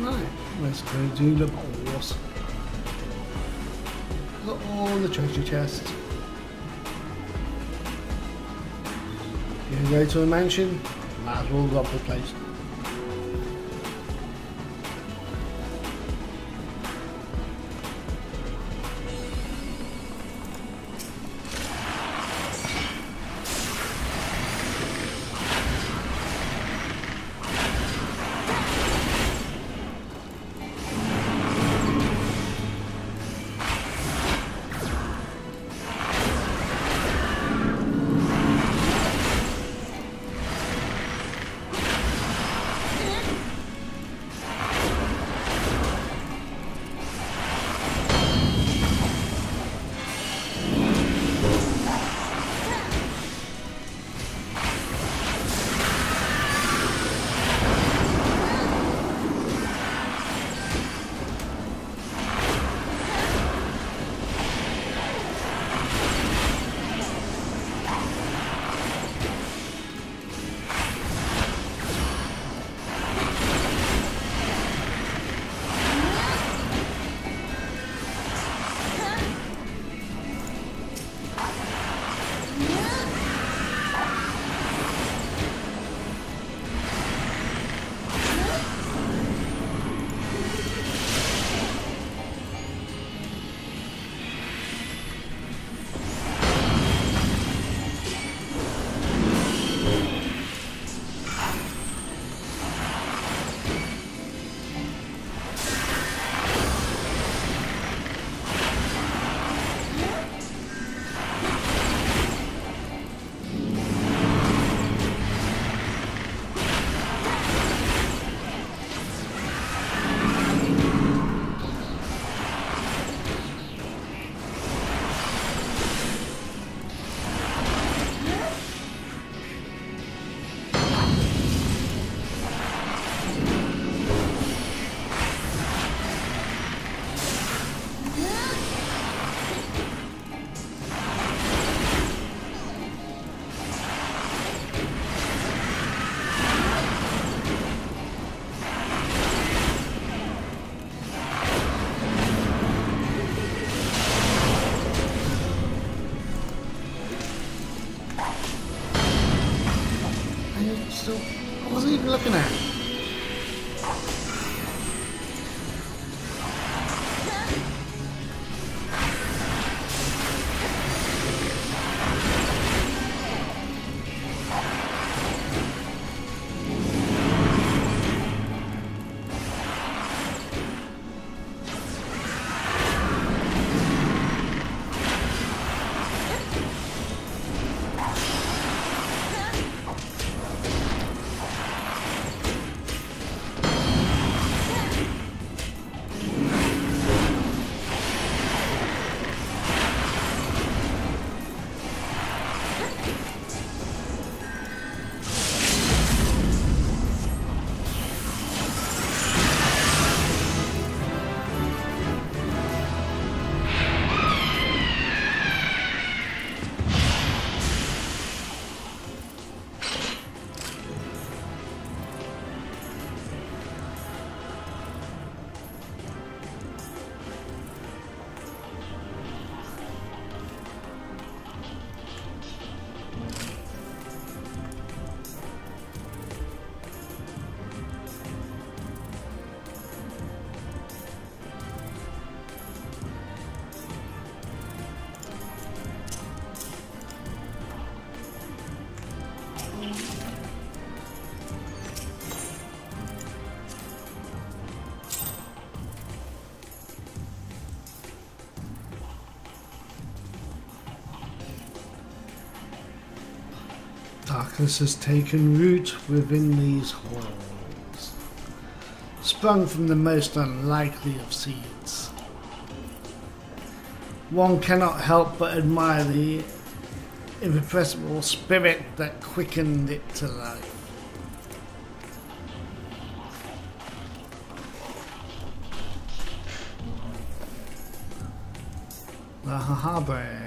Right, let's go do the boss. Got all the treasure chests. You go to a mansion, might as well rob the place. crystal I wasn't even looking at. Darkness has taken root within these halls, sprung from the most unlikely of seeds. One cannot help but admire the irrepressible spirit that quickened it to life. La Hahabre.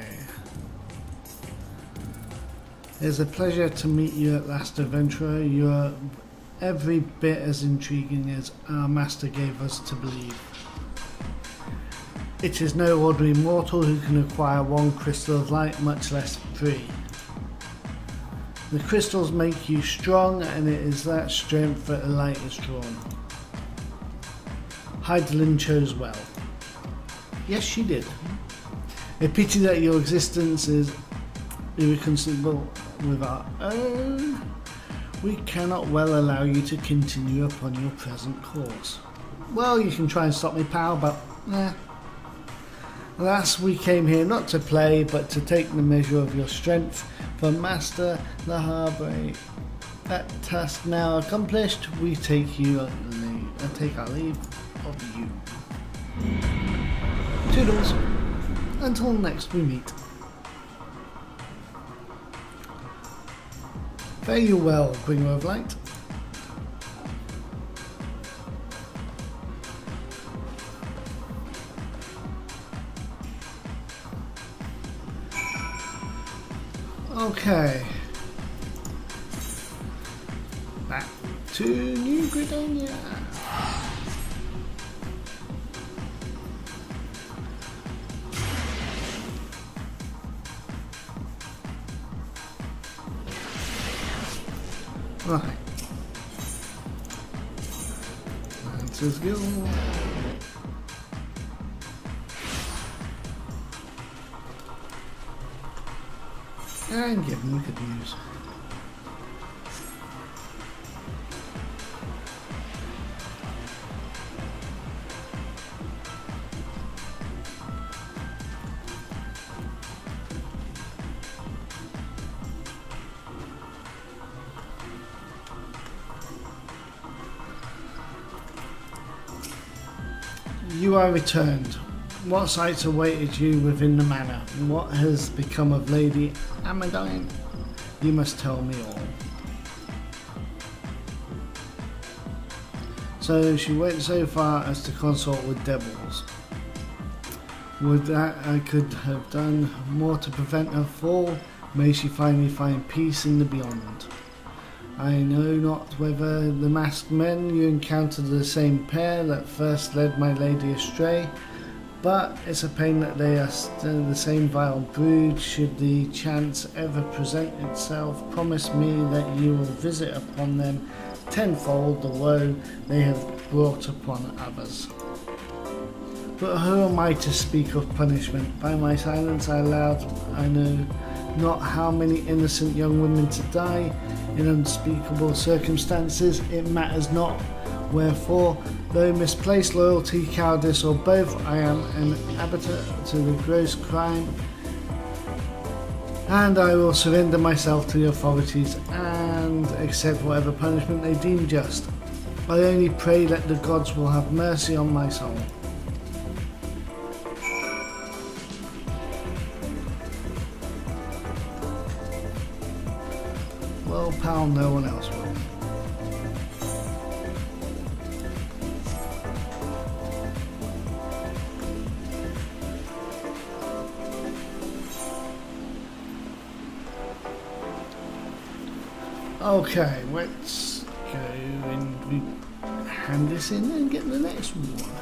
It's a pleasure to meet you at last, adventurer. You're every bit as intriguing as our master gave us to believe. It is no ordinary mortal who can acquire one crystal of light, much less 3. The crystals make you strong, and it is that strength that the light is drawn. Hydaelyn chose well. Yes, she did. A pity that your existence is irreconcilable with our own. We cannot well allow you to continue upon your present course. Well, you can try and stop me, pal, but alas, we came here not to play, but to take the measure of your strength from Master Lahabre. That task now accomplished, we take our leave of you. Toodles. Until next we meet. Fare you well, bringer of light. Okay. Back to New Gridania. Right. Lancer's Guild. And give them the good news. You are returned. What sights awaited you within the manor? What has become of Lady Amandine? You must tell me all. So she went so far as to consort with devils. Would that I could have done more to prevent her fall? May she finally find peace in the beyond. I know not whether the masked men you encountered are the same pair that first led my lady astray, But it's a pain that they are still the same vile brood. Should the chance ever present itself, promise me that you will visit upon them tenfold the woe they have brought upon others. But who am I to speak of punishment? By my silence I allowed, I know not how many innocent young women to die in unspeakable circumstances. It matters not. Wherefore, though misplaced loyalty, cowardice, or both, I am an abettor to the gross crime, and I will surrender myself to the authorities and accept whatever punishment they deem just. I only pray that the gods will have mercy on my soul. Well, pal, no one else will. Okay, let's go and hand this in and get the next one.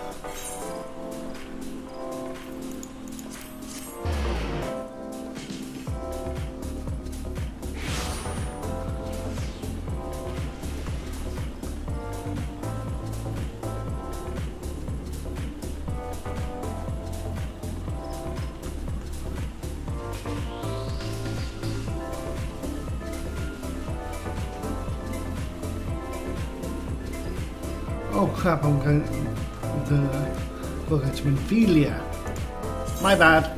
Oh crap, I'm going to Ophelia. My bad.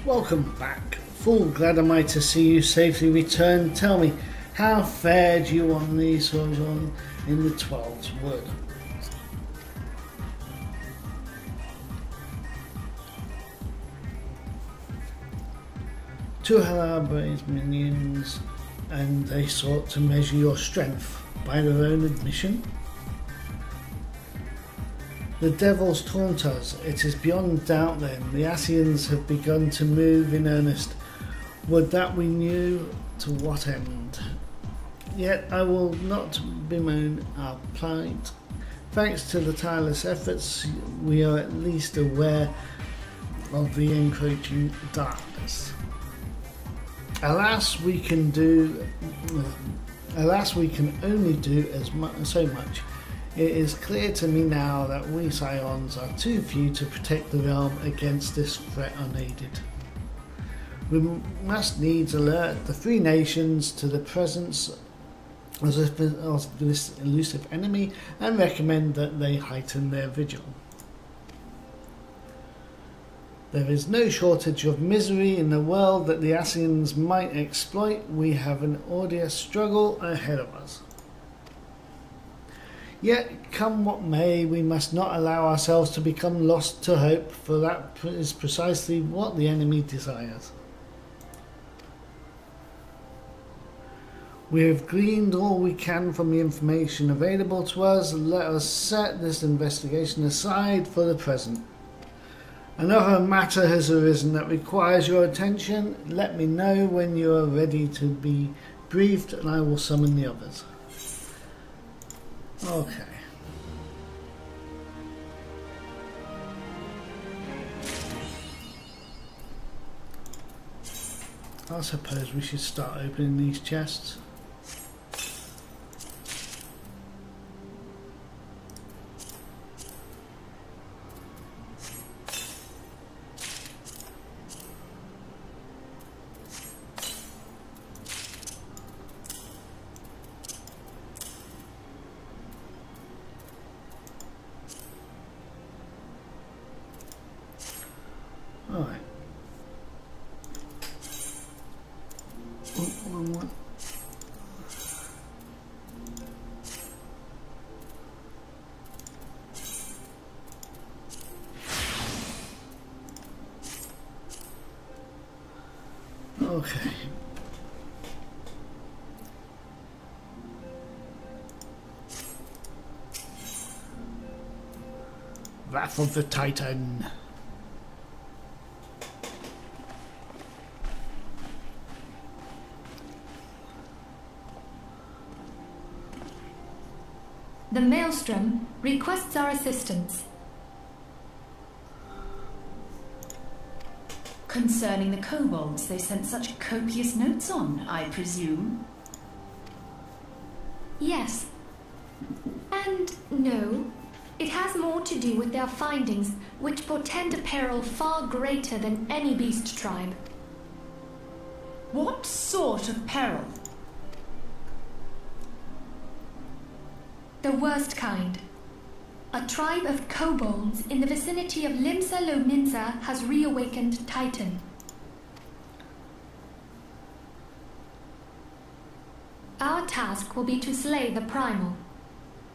Welcome back. Full glad am I to see you safely returned. Tell me, how fared you on the sojourn in the 12's Wood? Two Halabra's minions, and they sought to measure your strength by their own admission. The devils taunt us. It is beyond doubt then. The Ascians have begun to move in earnest. Would that we knew to what end. Yet I will not bemoan our plight. Thanks to the tireless efforts, we are at least aware of the encroaching darkness. Alas, we can only do so much. It is clear to me now that we Scions are too few to protect the realm against this threat unaided. We must needs alert the three nations to the presence of this elusive enemy and recommend that they heighten their vigil. There is no shortage of misery in the world that the Ascians might exploit. We have an arduous struggle ahead of us. Yet, come what may, we must not allow ourselves to become lost to hope, for that is precisely what the enemy desires. We have gleaned all we can from the information available to us. Let us set this investigation aside for the present. Another matter has arisen that requires your attention. Let me know when you are ready to be briefed, and I will summon the others. Okay. I suppose we should start opening these chests. Alright. Oh, wrong one. Okay. Wrath of the Titan. The Maelstrom requests our assistance. Concerning the kobolds they sent such copious notes on, I presume? Yes. And no. It has more to do with their findings, which portend a peril far greater than any beast tribe. What sort of peril? The worst kind. A tribe of kobolds in the vicinity of Limsa Lominsa has reawakened Titan. Our task will be to slay the Primal.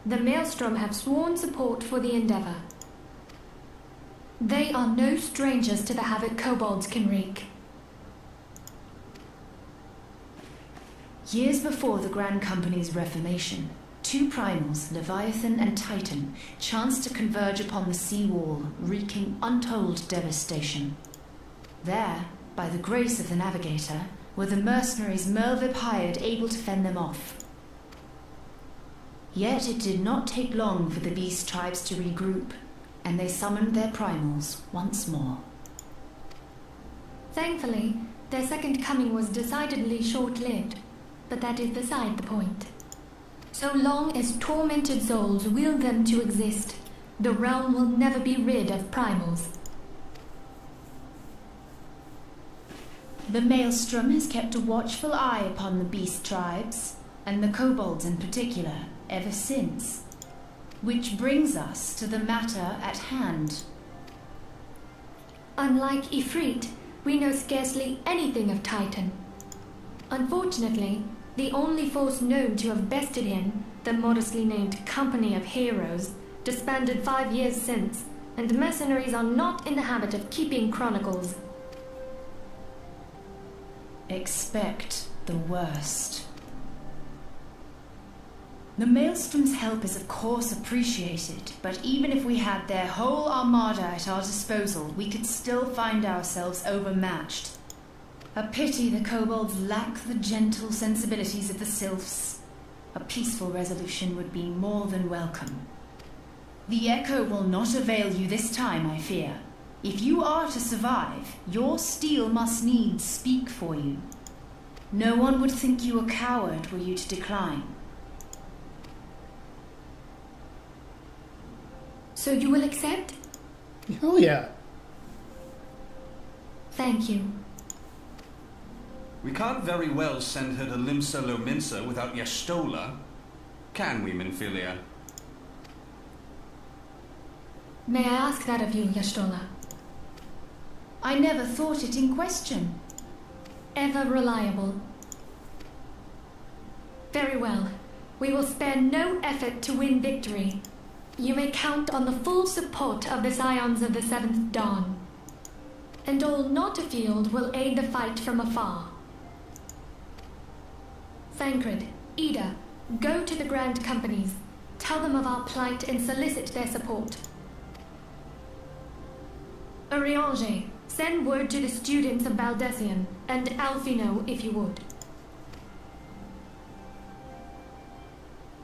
The Maelstrom have sworn support for the endeavor. They are no strangers to the havoc kobolds can wreak. Years before the Grand Company's reformation, two primals, Leviathan and Titan, chanced to converge upon the sea wall, wreaking untold devastation. There, by the grace of the Navigator, were the mercenaries Merlwyb hired able to fend them off. Yet it did not take long for the beast tribes to regroup, and they summoned their primals once more. Thankfully, their second coming was decidedly short-lived, but that is beside the point. So long as tormented souls will them to exist, the realm will never be rid of primals. The Maelstrom has kept a watchful eye upon the beast tribes, and the kobolds in particular, ever since. Which brings us to the matter at hand. Unlike Ifrit, we know scarcely anything of Titan. Unfortunately, the only force known to have bested him, the modestly named Company of Heroes, disbanded 5 years since, and mercenaries are not in the habit of keeping chronicles. Expect the worst. The Maelstrom's help is of course appreciated, but even if we had their whole armada at our disposal, we could still find ourselves overmatched. A pity the kobolds lack the gentle sensibilities of the sylphs. A peaceful resolution would be more than welcome. The echo will not avail you this time, I fear. If you are to survive, your steel must needs speak for you. No one would think you a coward were you to decline. So you will accept? Oh yeah. Thank you. We can't very well send her to Limsa Lominsa without Y'shtola, can we, Minfilia? May I ask that of you, Y'shtola? I never thought it in question. Ever reliable. Very well. We will spare no effort to win victory. You may count on the full support of the Scions of the Seventh Dawn. And all Naughterfield will aid the fight from afar. Thancred, Ida, go to the Grand Companies. Tell them of our plight and solicit their support. Urianger, send word to the students of Baldesion, and Alphino if you would.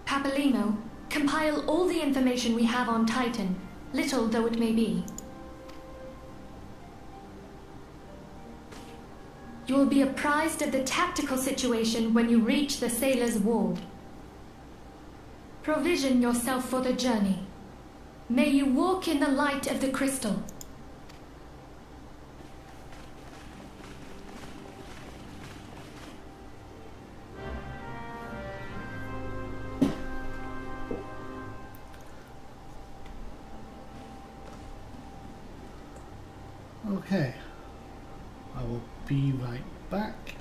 Papalymo, compile all the information we have on Titan, little though it may be. You will be apprised of the tactical situation when you reach the Sailor's Ward. Provision yourself for the journey. May you walk in the light of the crystal. Okay, I will be right back.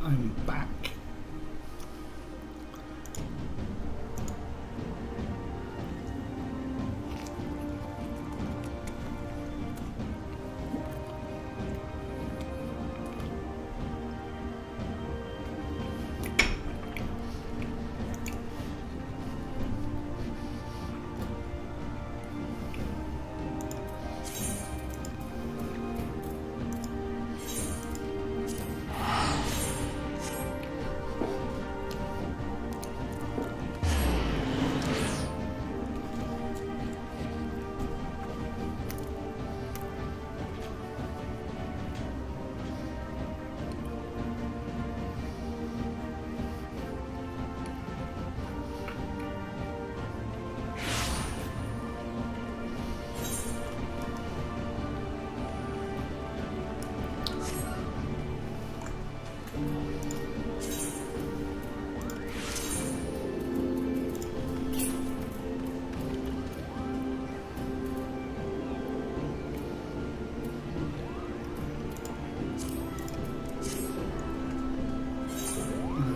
I'm back.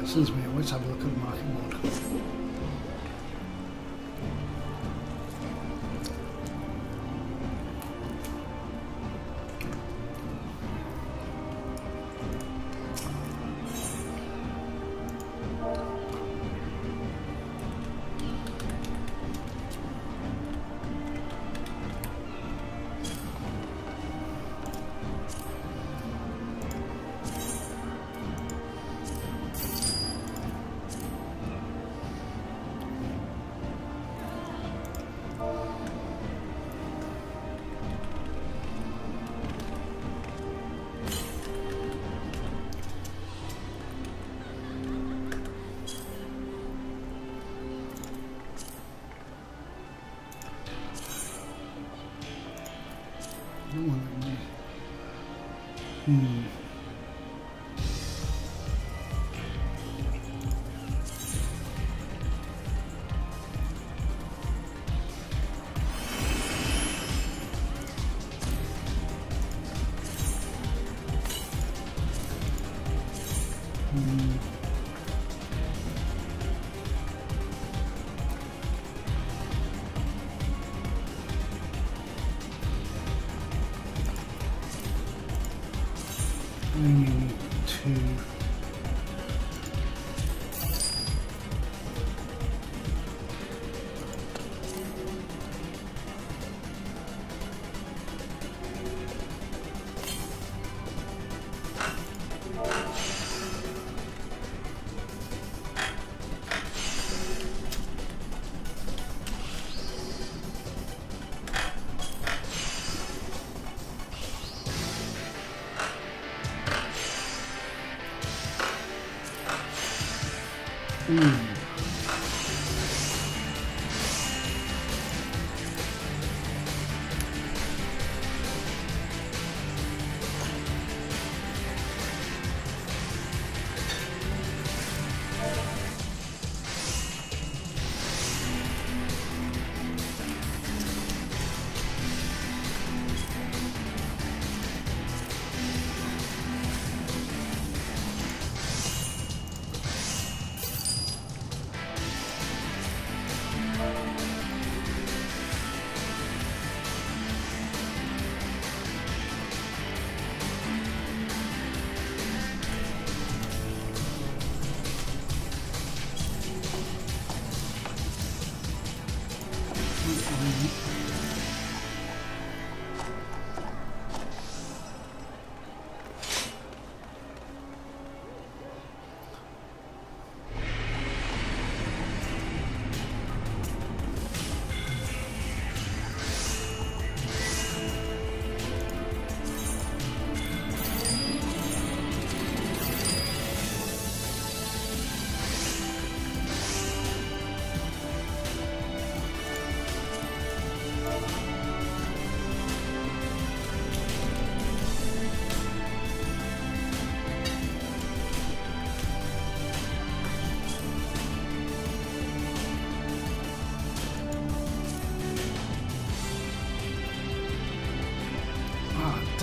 Since we always have a look at the market mode. To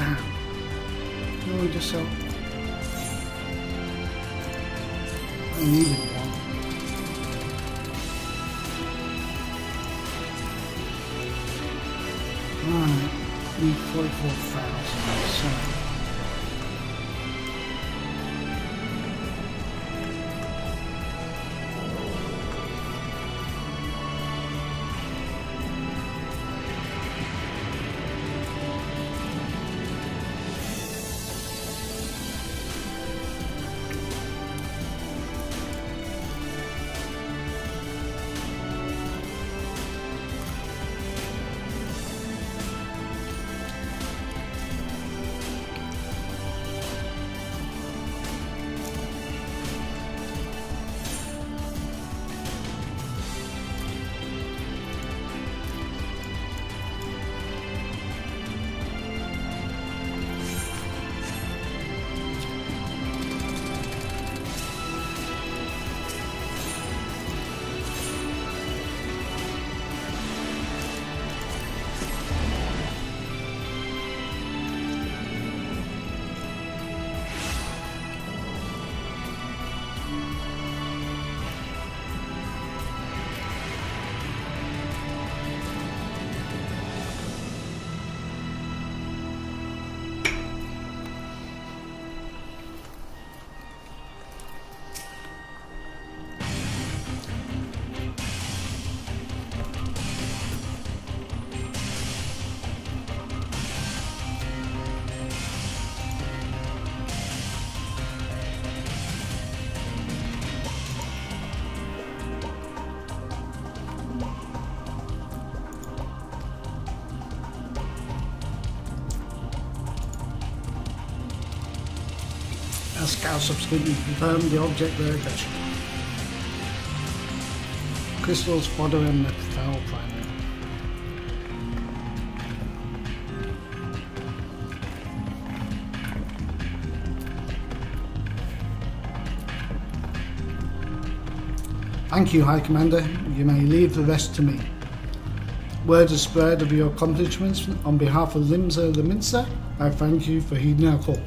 damn. No, just so. I needed one. Right, need 44,000, so... Scout subsequently confirmed the object their attention. Crystal spotter and the foul primary. Thank you, High Commander. You may leave the rest to me. Word is spread of your accomplishments. On behalf of Limsa the Mincer, I thank you for heeding our call.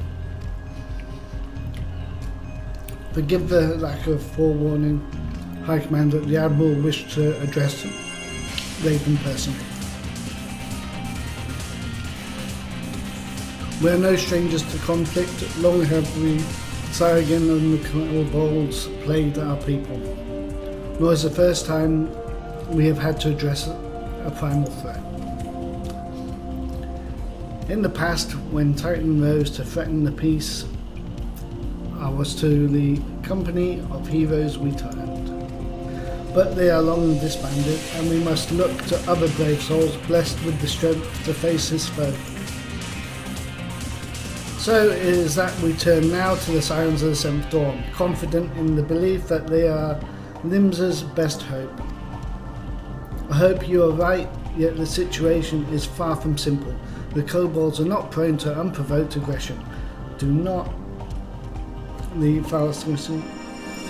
Forgive the lack of forewarning, High Commander. The Admiral wished to address Raven personally. We are no strangers to conflict. Long have we, Saragan and the Kobolds, plagued our people. Nor is the first time we have had to address a primal threat. In the past, when Titan rose to threaten the peace, I was to the company of heroes we turned. But they are long disbanded, and we must look to other brave souls blessed with the strength to face his foe. So it is that we turn now to the Scions of the Seventh Dawn, confident in the belief that they are Limsa's best hope. I hope you are right, yet the situation is far from simple. The kobolds are not prone to unprovoked aggression. Do not the Phalansmiths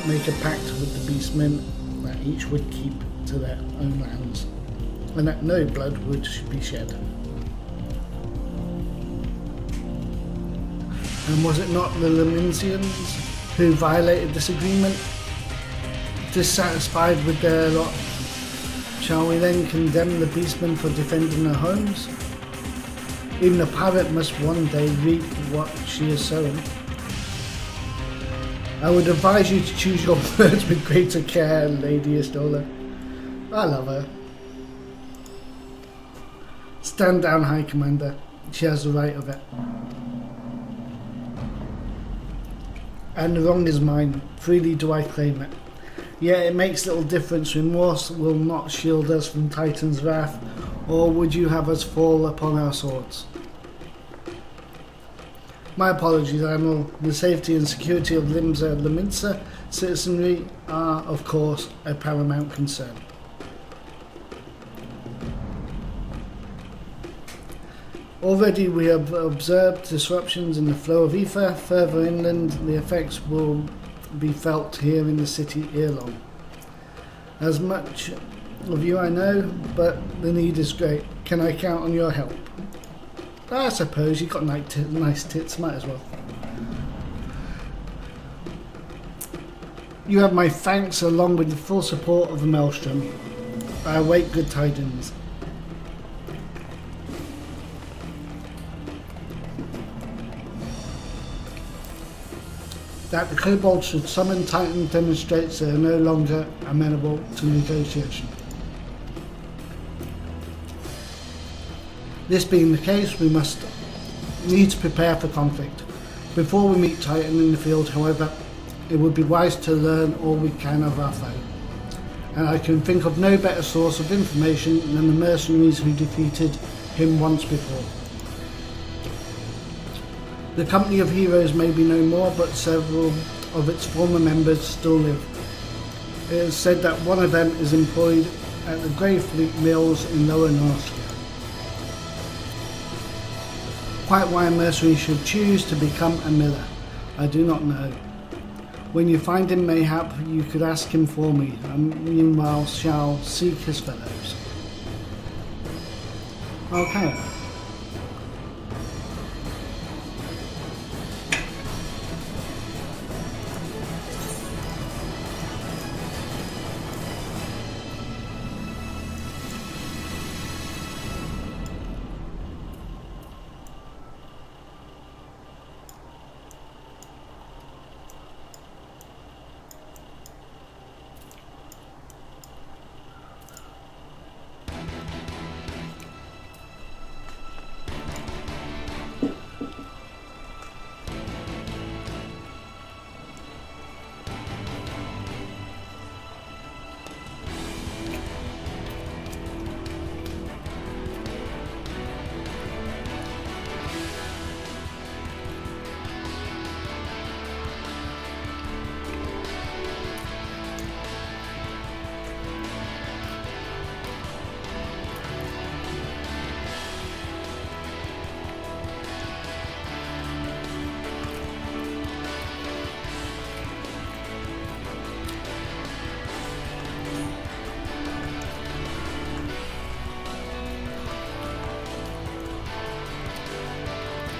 make a pact with the beastmen that each would keep to their own lands, and that no blood would be shed. And was it not the Leminsians who violated this agreement? Dissatisfied with their lot, shall we then condemn the beastmen for defending their homes? Even a pirate must one day reap what she has sown. I would advise you to choose your words with greater care, Lady Estola. I love her. Stand down, High Commander. She has the right of it. And the wrong is mine. Freely do I claim it. Yet it makes little difference. Remorse will not shield us from Titan's wrath, or would you have us fall upon our swords? My apologies, Admiral. The safety and security of Limsa the Mincer citizenry are, of course, a paramount concern. Already we have observed disruptions in the flow of ether. Further inland, the effects will be felt here in the city ere long. As much of you I know, but the need is great. Can I count on your help? I suppose you've got nice tits, might as well. You have my thanks along with the full support of the Maelstrom. I await good tidings. That the Kobolds should summon Titan demonstrates they are no longer amenable to negotiation. This being the case, we must need to prepare for conflict. Before we meet Titan in the field, however, it would be wise to learn all we can of our foe. And I can think of no better source of information than the mercenaries who defeated him once before. The Company of Heroes may be no more, but several of its former members still live. It is said that one of them is employed at the Greyfleet Mills in Lower Norskia. Quite why a mercenary should choose to become a miller, I do not know. When you find him, mayhap you could ask him for me, and meanwhile shall seek his fellows. Okay.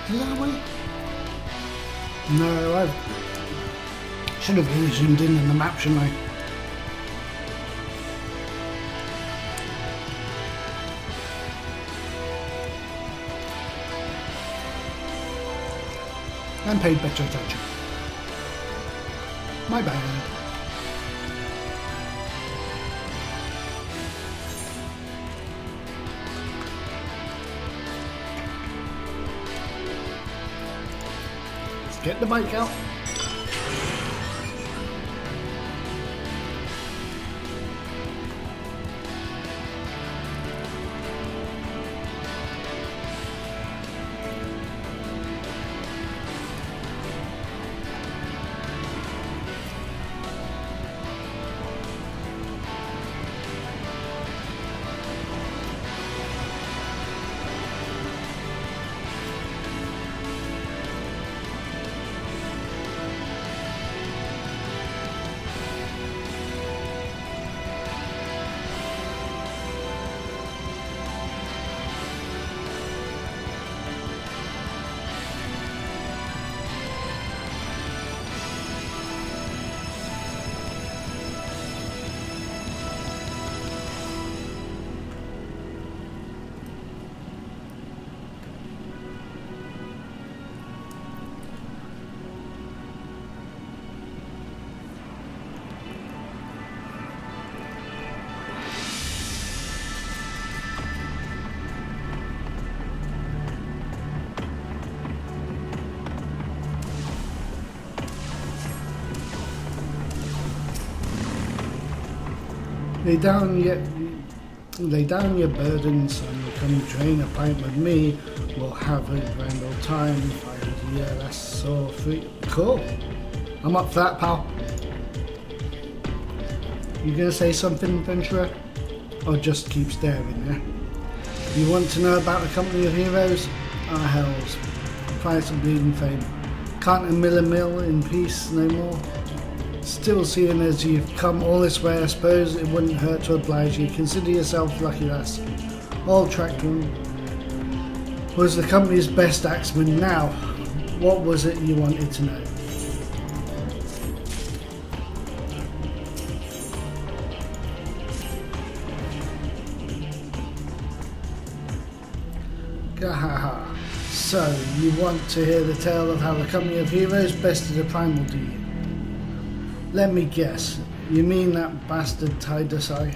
Is that way? No, I should have really zoomed in the map, shouldn't I? And paid better attention. My bad. Get the bike out. Lay down your burdens and come drain a pint with me. We'll have a grand old time. Yeah, that's so free. Cool. I'm up for that, pal. You gonna say something, adventurer? Or just keep staring, yeah? You want to know about the Company of Heroes? Ah, hells. Price of bleeding fame. Can't a miller mill in peace no more? Still, seeing as you've come all this way, I suppose it wouldn't hurt to oblige you. Consider yourself lucky, lass. Old Trackman was the company's best axeman. Now, what was it you wanted to know? Gahaha. So, you want to hear the tale of how the Company of Heroes bested a primal, do you? Let me guess. You mean that bastard Tidus I?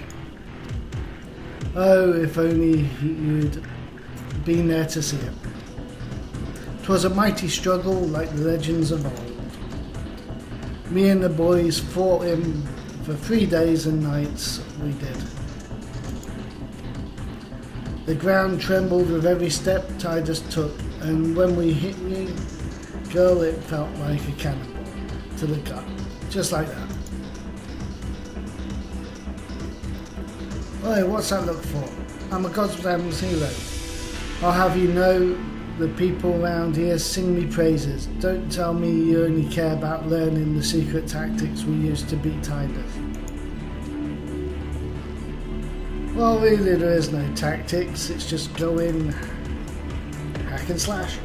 Oh, if only you'd been there to see it. 'Twas a mighty struggle like the legends of old. Me and the boys fought him for 3 days and nights, we did. The ground trembled with every step Tidus took, and when we hit you, girl, it felt like a cannonball to the gut, just like that. Oi, what's that look for? I'm a goddamn hero. I'll have you know the people around here sing me praises. Don't tell me you only care about learning the secret tactics we used to beat Tidus. Well, really there is no tactics, it's just go in, hack and slash.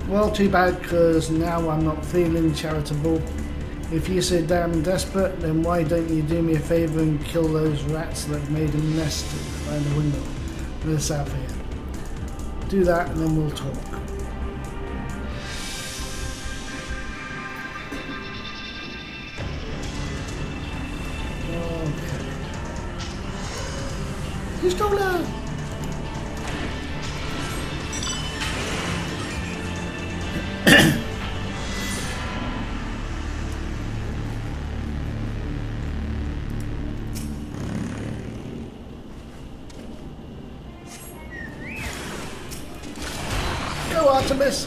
Well, too bad, because now I'm not feeling charitable. If you're so damn desperate, then why don't you do me a favour and kill those rats that made a nest by the window in the south here. Do that and then we'll talk. Okay. Pistola! Go, Artemis!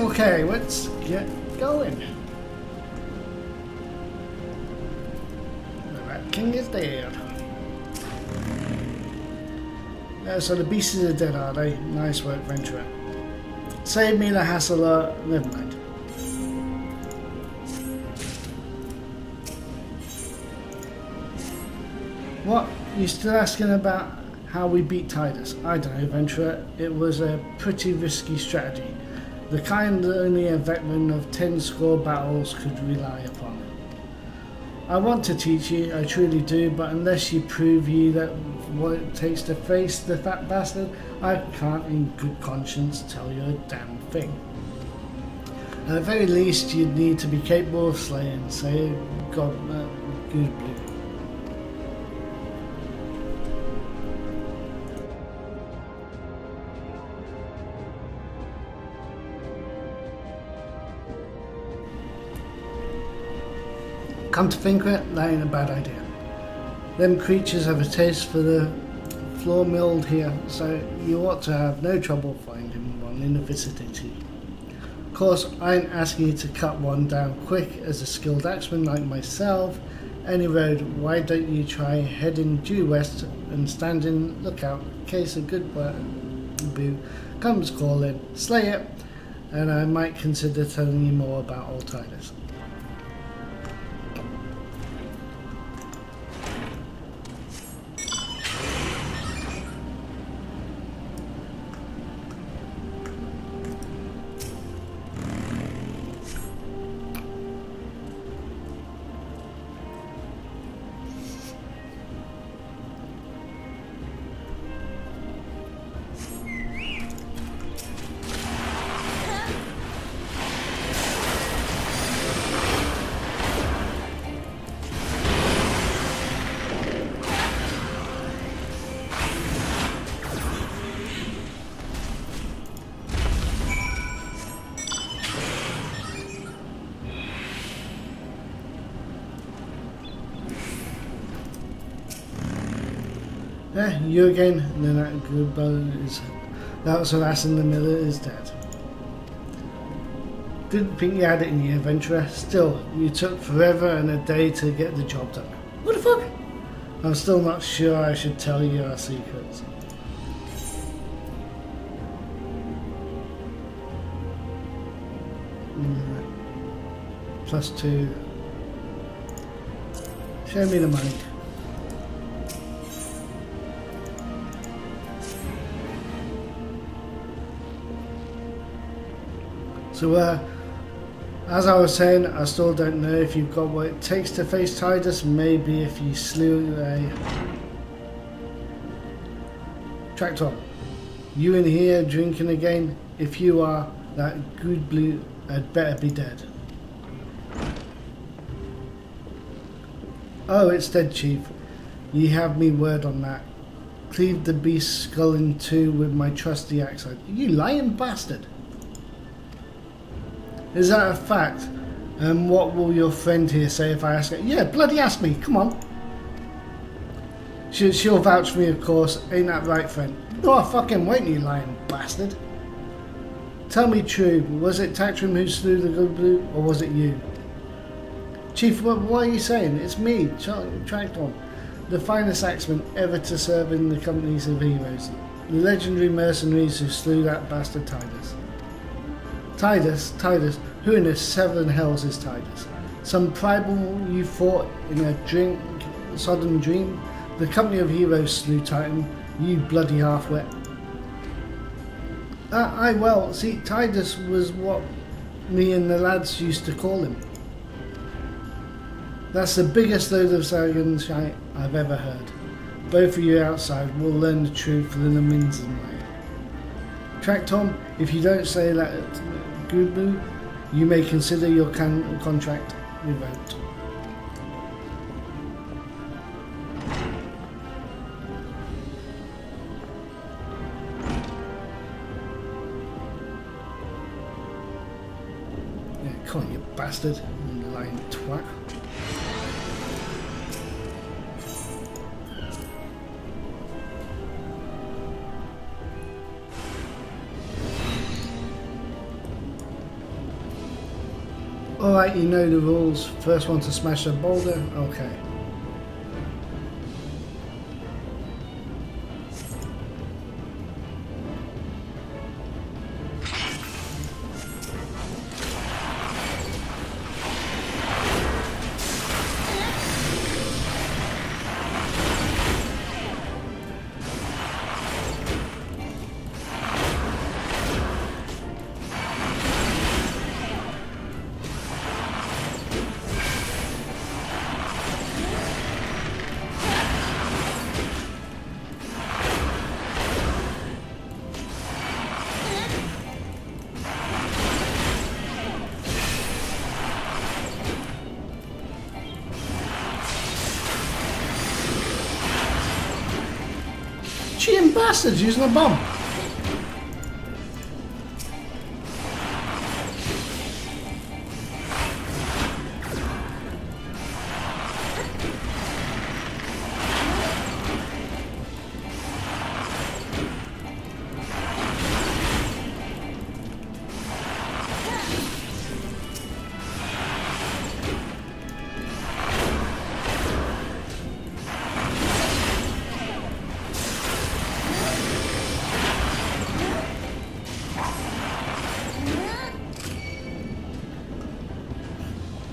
Okay, let's get going. The Rat King is dead. So the beasts are dead, are they? Nice work, Venturer. Save me the hassle, never mind. What? You still asking about how we beat Tidus? I don't know, Venturer. It was a pretty risky strategy. The kind that only a veteran of 10 score battles could rely upon. I want to teach you, I truly do, but unless you prove you that what it takes to face the fat bastard, I can't in good conscience tell you a damn thing. At the very least, you'd need to be capable of slaying, say, God, good blue. Come to think of it, that ain't a bad idea. Them creatures have a taste for the floor milled here, so you ought to have no trouble finding one in the vicinity. Of course, I ain't asking you to cut one down quick as a skilled axeman like myself. Any road, why don't you try heading due west and standing lookout in case a good boo comes calling, slay it, and I might consider telling you more about old Tidus. Yeah, you again, and then that good bow is... That was the last in the middle is dead. Didn't think you had it in you, adventurer. Still, you took forever and a day to get the job done. What the fuck? I'm still not sure I should tell you our secrets. +2. Show me the money. So, as I was saying, I still don't know if you've got what it takes to face Tidus. Maybe if you slew a... Tractor, you in here drinking again? If you are, that good blue had better be dead. Oh, it's dead, Chief. Ye have me word on that. Cleave the beast's skull in two with my trusty axe. You lying bastard! Is that a fact? And what will your friend here say if I ask her? Yeah, bloody ask me, come on. She'll vouch for me, of course. Ain't that right, friend? No, I fucking won't, you lying bastard. Tell me true, was it Tactrim who slew the good blue, or was it you? Chief, what are you saying? It's me, Tracton, the finest axeman ever to serve in the companies of heroes. The legendary mercenaries who slew that bastard Tidus. Tidus, who in the seven hells is Tidus? Some primal you fought in a sodden dream? The company of heroes slew Titan, you bloody halfwit. Well, see, Tidus was what me and the lads used to call him. That's the biggest load of Sagan shite I've ever heard. Both of you outside will learn the truth in the Minzen way. Tractom, if you don't say that Goodboo, you may consider your contract revoked. Yeah, come on, you bastard, you lying twat. Alright, you know the rules. First one to smash a boulder? Okay. Cheating bastards using a bomb.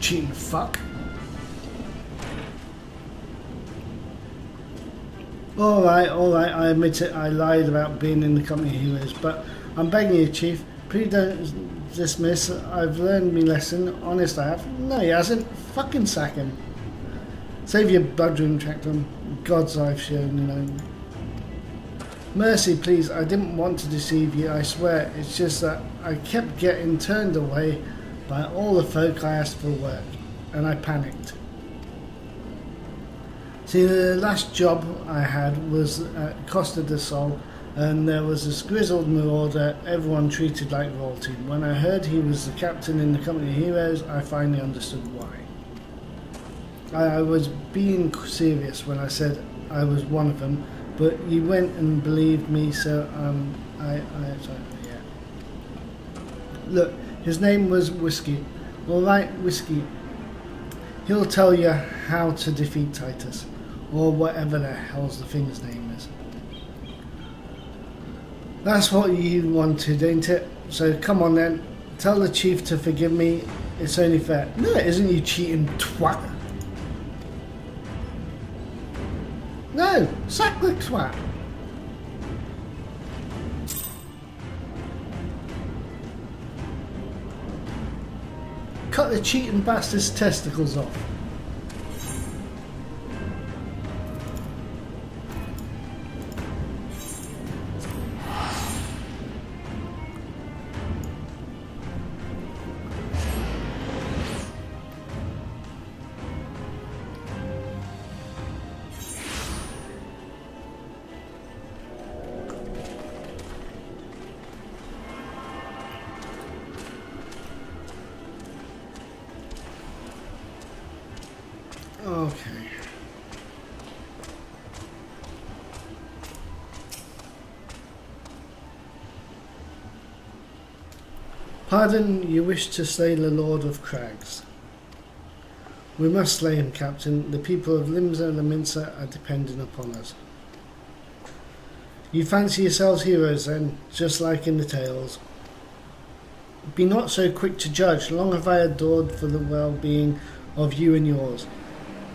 Cheating fuck. Alright, I admit it, I lied about being in the company of heroes, but I'm begging you, Chief, please don't dismiss. I've learned my lesson, honest I have. No, he hasn't. Fucking sack him. Save your bedroom, Tractor. Gods I've shown, you know. Mercy, please, I didn't want to deceive you, I swear. It's just that I kept getting turned away by all the folk I asked for work, and I panicked. See, the last job I had was at Costa del Sol, and there was this grizzled marauder everyone treated like royalty. When I heard he was the captain in the company of heroes, I finally understood why. I was being serious when I said I was one of them, but you went and believed me, so sorry, yeah. Look, His name was Whiskey. Alright, Whiskey. He'll tell you how to defeat Titus, or whatever the hell's the thing's name is. That's what you wanted, ain't it? So come on then, tell the chief to forgive me, it's only fair. No, it isn't, you cheating twat. No, sack the twat. Cut the cheating bastard's testicles off. Okay. Pardon, you wish to slay the Lord of Crags. We must slay him, Captain. The people of Limsa Lominsa are dependent upon us. You fancy yourselves heroes then, just like in the tales. Be not so quick to judge. Long have I adored for the well-being of you and yours.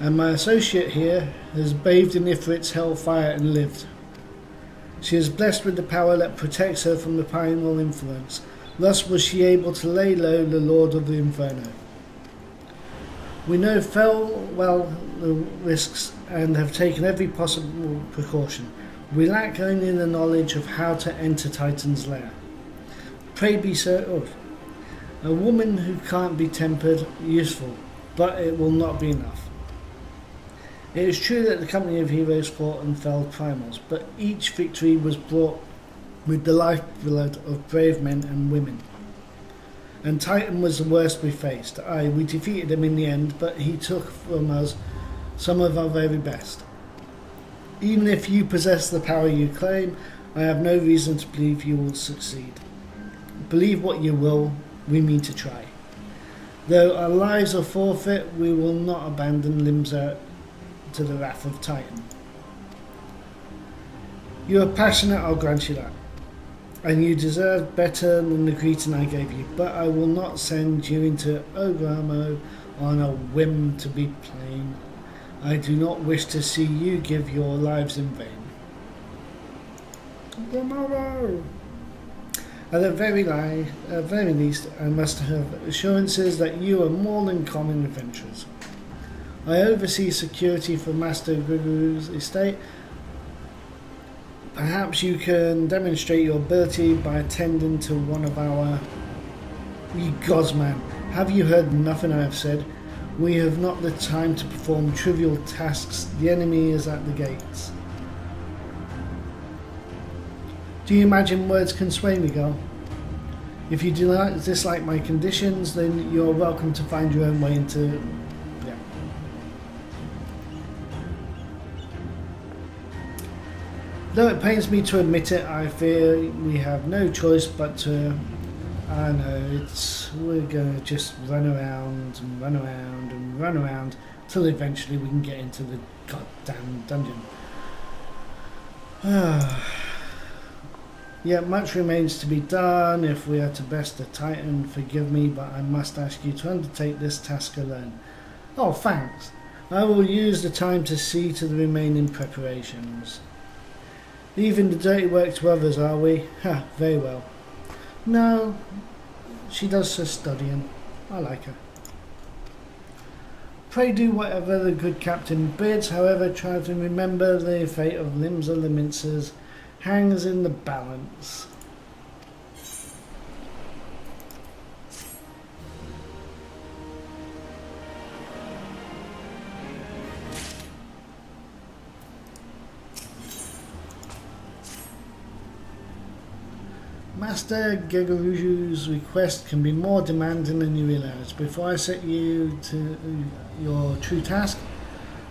And my associate here has bathed in Ifrit's hellfire and lived. She is blessed with the power that protects her from the primal influence. Thus was she able to lay low the Lord of the Inferno. We know full well the risks and have taken every possible precaution. We lack only the knowledge of how to enter Titan's lair. Pray be so. A woman who can't be tempered, useful, but it will not be enough. It is true that the company of heroes fought and felled primals, but each victory was brought with the lifeblood of brave men and women. And Titan was the worst we faced. Aye, we defeated him in the end, but he took from us some of our very best. Even if you possess the power you claim, I have no reason to believe you will succeed. Believe what you will, we mean to try. Though our lives are forfeit, we will not abandon Limsa to the wrath of Titan. You are passionate, I'll grant you that. And you deserve better than the greeting I gave you, but I will not send you into Ogramo on a whim, to be plain. I do not wish to see you give your lives in vain. Tomorrow. At the very least, I must have assurances that you are more than common adventurers. I oversee security for Master Grigory's estate. Perhaps you can demonstrate your ability by attending to one of our... Ye gods, man, have you heard nothing I have said? We have not the time to perform trivial tasks. The enemy is at the gates. Do you imagine words can sway me, girl? If you do not dislike my conditions, then you are welcome to find your own way into... Yeah. Though it pains me to admit it, I fear we have no choice but to... I know, we're going to just run around and run around and run around till eventually we can get into the goddamn dungeon. Yet much remains to be done if we are to best the Titan. Forgive me, but I must ask you to undertake this task alone. Oh, thanks. I will use the time to see to the remaining preparations. Leaving the dirty work to others, are we? Ha, very well. No, she does her studying. I like her. Pray do whatever the good captain bids. However, try to remember the fate of Limsa Lominsa hangs in the balance. Master Gegaruju's request can be more demanding than you realize. Before I set you to your true task,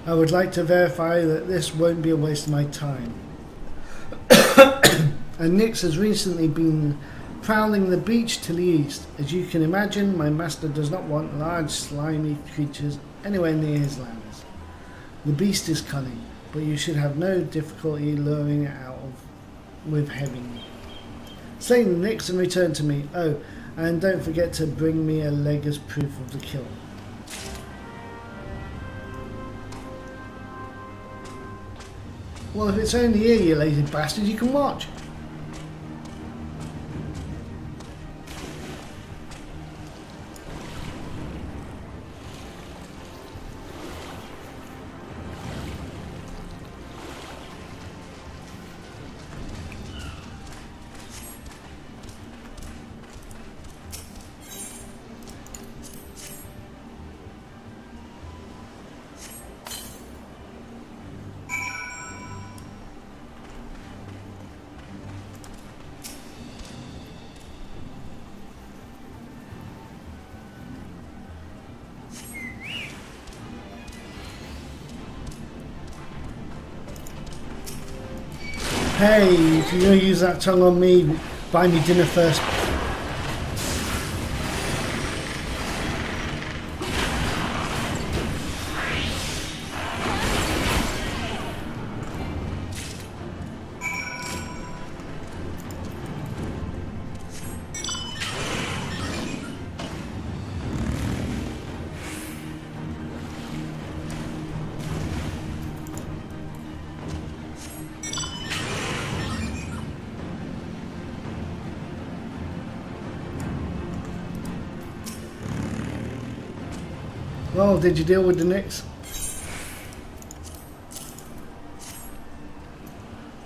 I would like to verify that this won't be a waste of my time. And Nyx has recently been prowling the beach to the east. As you can imagine, my master does not want large, slimy creatures anywhere near his lands. The beast is cunning, but you should have no difficulty luring it out with heavy. Slay the Nyx and return to me. Oh, and don't forget to bring me a leg as proof of the kill. Well, if it's only here, you lazy bastard, you can watch. Hey, if you're going to use that tongue on me, buy me dinner first. Well, did you deal with the Nyx?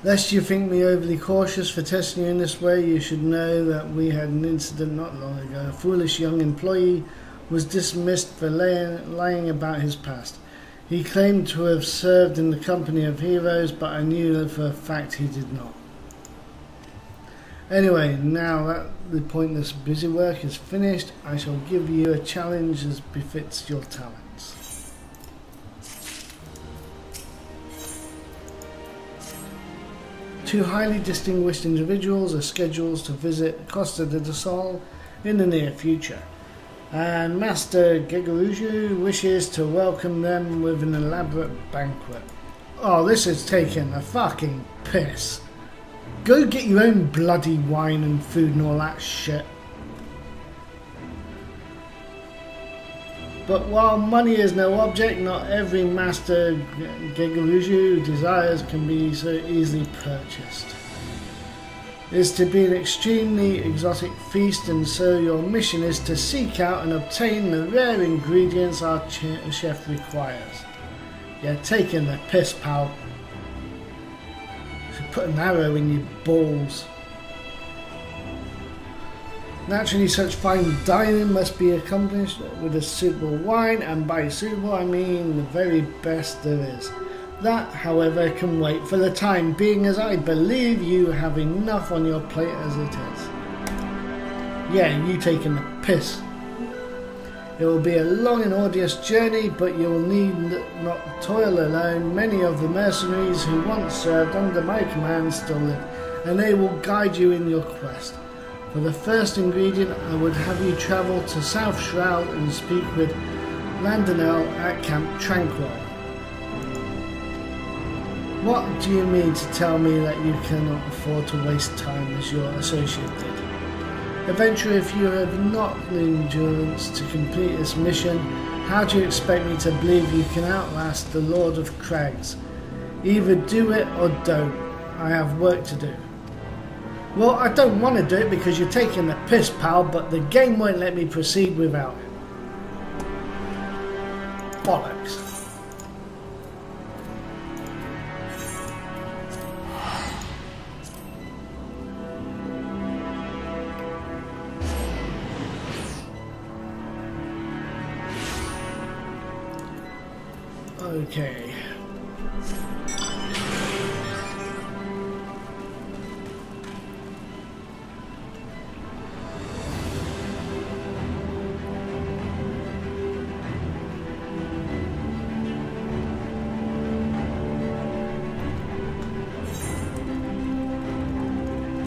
Lest you think me overly cautious for testing you in this way, you should know that we had an incident not long ago. A foolish young employee was dismissed for lying about his past. He claimed to have served in the company of heroes, but I knew for a fact he did not. Anyway, now that the pointless busy work is finished, I shall give you a challenge as befits your talents. Two highly distinguished individuals are scheduled to visit Costa del Sol in the near future, and Master Gegaruju wishes to welcome them with an elaborate banquet. Oh, this is taking a fucking piss. Go get your own bloody wine and food and all that shit. But while money is no object, not every Master Gegaruju desires can be so easily purchased. It is to be an extremely exotic feast, and so your mission is to seek out and obtain the rare ingredients our chef requires. You're taking the piss, pal. Put an arrow in your balls. Naturally, such fine dining must be accomplished with a suitable wine, and by suitable I mean the very best there is. That, however, can wait for the time being, as I believe you have enough on your plate as it is. Yeah, you taking the piss. It will be a long and arduous journey, but you will need not toil alone. Many of the mercenaries who once served under my command still live, and they will guide you in your quest. For the first ingredient, I would have you travel to South Shroud and speak with Landonel at Camp Tranquil. What do you mean to tell me that you cannot afford to waste time as your associate did? Adventurer, if you have not the endurance to complete this mission, how do you expect me to believe you can outlast the Lord of Crags? Either do it or don't. I have work to do. Well, I don't want to do it because you're taking the piss, pal, but the game won't let me proceed without it. Bollocks. Okay.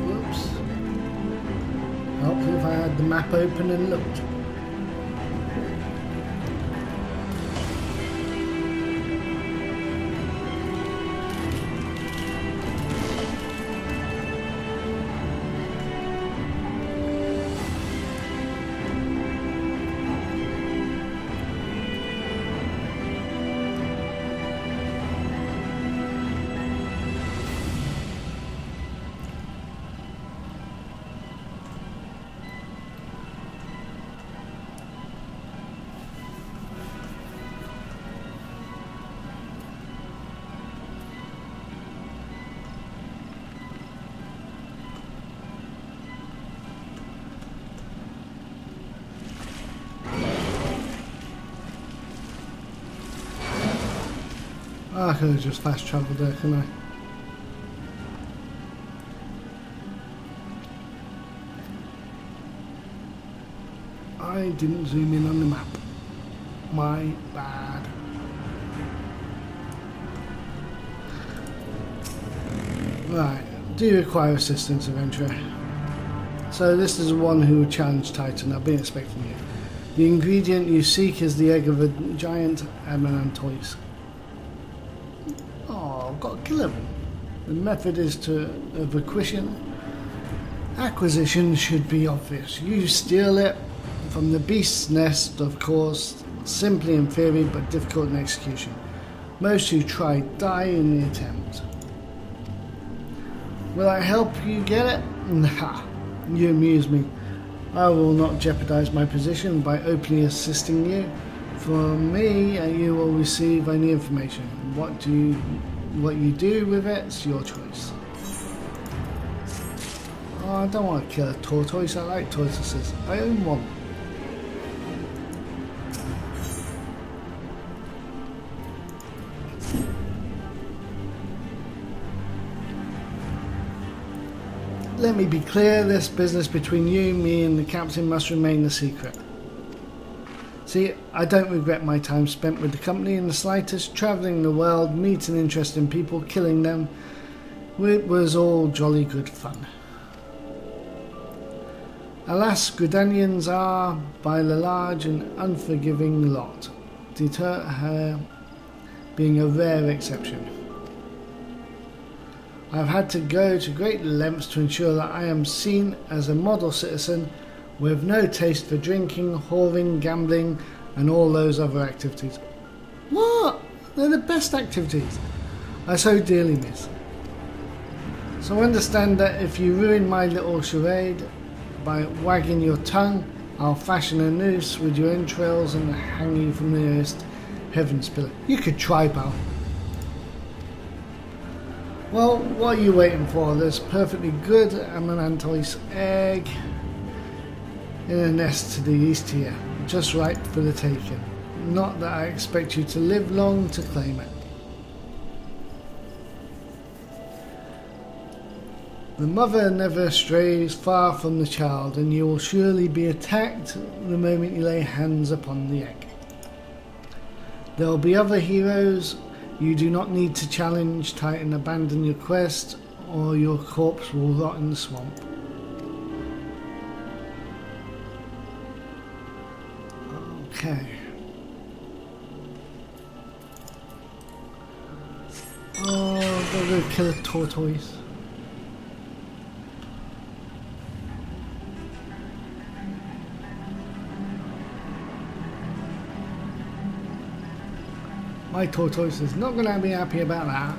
Whoops. map open and looked. I could have just fast travelled there, couldn't I didn't zoom in on the map. My bad. Right, do you require assistance, adventurer? So this is the one who would challenge Titan. I've been expecting you. The ingredient you seek is the egg of a giant Amanantois. Oh, I've got to kill him. The method is of acquisition should be obvious. You steal it from the beast's nest, of course, simply in theory but difficult in execution. Most who try die in the attempt. Will I help you get it? Nah, you amuse me. I will not jeopardize my position by openly assisting you. From me, you will receive any information. What you do with it's your choice. Oh, I don't want to kill a tortoise. I like tortoises. I own one. Let me be clear, this business between you, me and the captain must remain a secret. See, I don't regret my time spent with the company in the slightest, travelling the world, meeting interesting people, killing them. It was all jolly good fun. Alas, Gridanians are, by the large, an unforgiving lot. Deter her being a rare exception. I've had to go to great lengths to ensure that I am seen as a model citizen with no taste for drinking, whoring, gambling and all those other activities. What? They're the best activities I so dearly miss. So understand that if you ruin my little charade by wagging your tongue, I'll fashion a noose with your entrails and hang you from the nearest heaven's pillar. You could try, pal. Well, what are you waiting for? There's perfectly good Amanantois egg in a nest to the east here, just right for the taking. Not that I expect you to live long to claim it. The mother never strays far from the child, and you will surely be attacked the moment you lay hands upon the egg. There will be other heroes. You do not need to challenge Titan. Abandon your quest, or your corpse will rot in the swamp. Okay. Oh, I've got to go kill a tortoise. My tortoise is not going to be happy about that.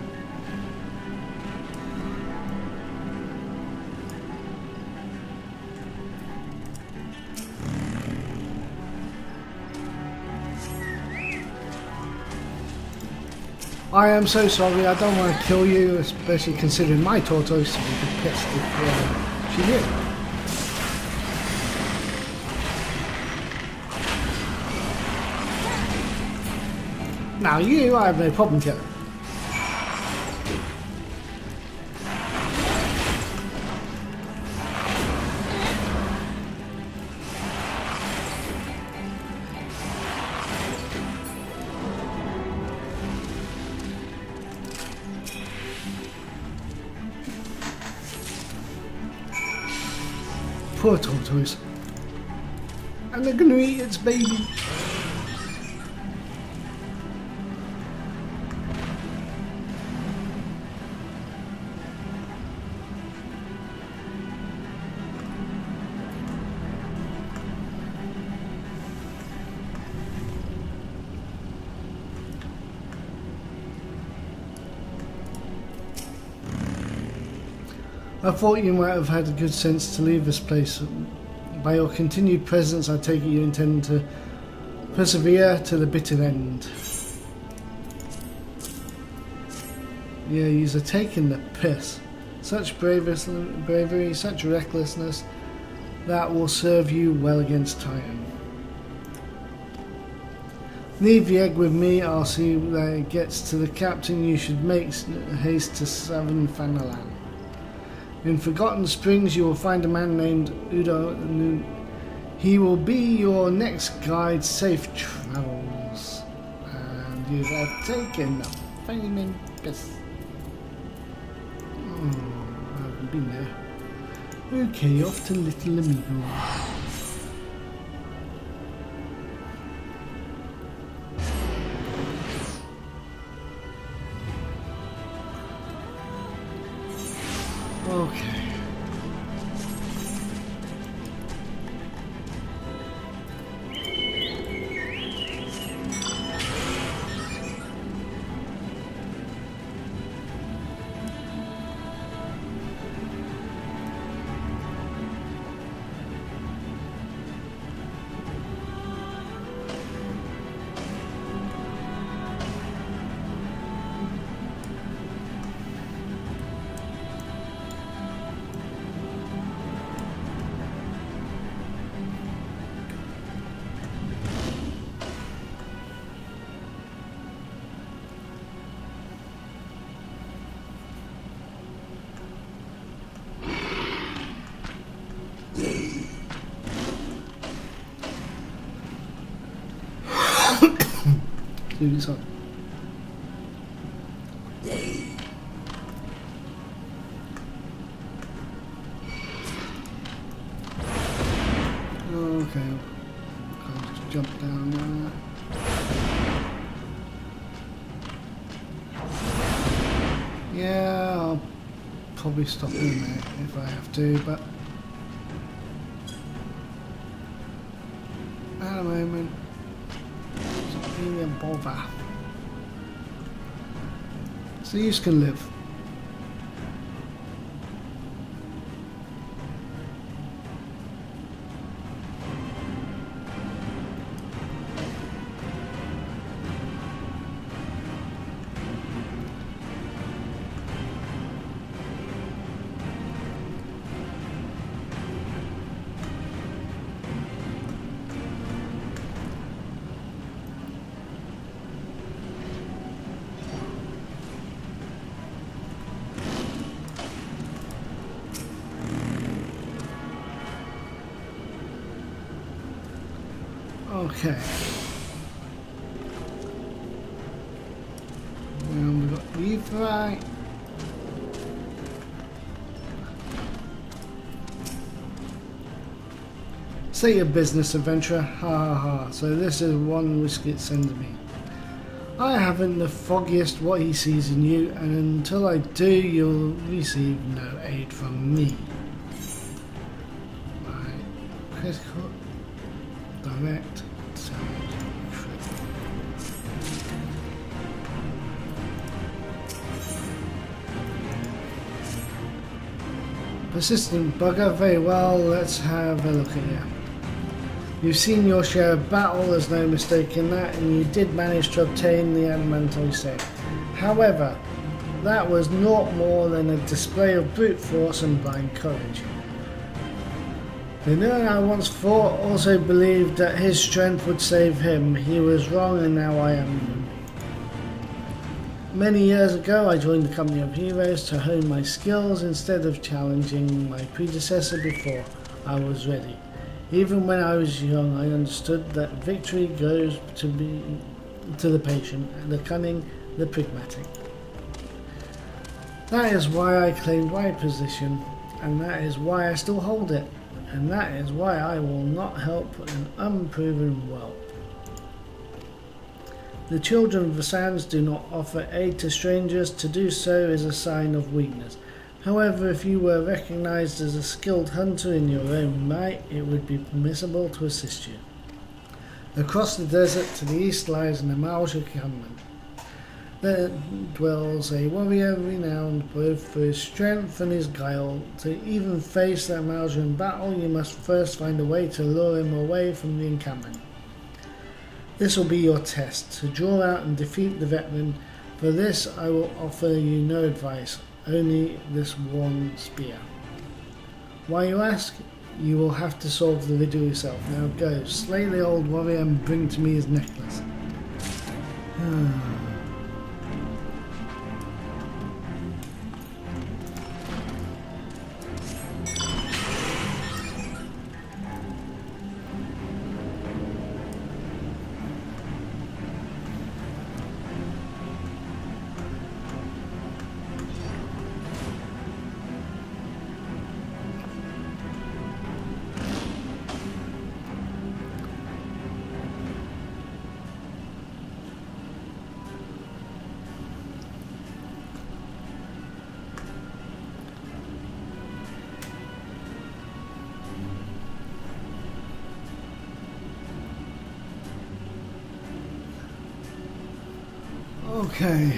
I am so sorry, I don't want to kill you, especially considering my tortoise would be pissed if she did. Now you, I have no problem killing. Poor tortoise. and they're gonna eat its baby. I thought you might have had the good sense to leave this place. By your continued presence, I take it you intend to persevere to the bitter end. Yeah, you're taking the piss. Such bravery, such recklessness, that will serve you well against Titan. Leave the egg with me, I'll see that it gets to the captain. You should make haste to Southern Fanalan. In Forgotten Springs you will find a man named Udo. He will be your next guide. Safe travels. And you have taken the flaming piss. Oh, I haven't been there. Okay, off to Little Amigo. Okay. Do this up. Okay, I'll just jump down there. Yeah, I'll probably stop in there if I have to, but at the moment, it's really a bother. So you can live. Okay. And we've got Levi. Say your business, adventurer. Ha ha ha. So this is one Whisket sends me. I haven't the foggiest what he sees in you, and until I do, you'll receive no aid from me. Right. Critical. Direct. Persistent bugger, very well, let's have a look at you. You've seen your share of battle, there's no mistake in that, and you did manage to obtain the adamantine safe. However, that was naught more than a display of brute force and blind courage. The man I once fought also believed that his strength would save him. He was wrong, and now I am. Many years ago I joined the Company of Heroes to hone my skills instead of challenging my predecessor before I was ready. Even when I was young, I understood that victory goes to the patient, the cunning, the pragmatic. That is why I claimed my position, and that is why I still hold it. and that is why I will not help an unproven whelp. The children of the sands do not offer aid to strangers. To do so is a sign of weakness. However, if you were recognized as a skilled hunter in your own right, it would be permissible to assist you. Across the desert to the east lies Namalja Cameron. There dwells a warrior renowned both for his strength and his guile. To even face that Namalja in battle, you must first find a way to lure him away from the encampment. This will be your test, to draw out and defeat the veteran. For this I will offer you no advice, only this one spear. Why, you ask? You will have to solve the riddle yourself. Now go, slay the old warrior and bring to me his necklace. Okay.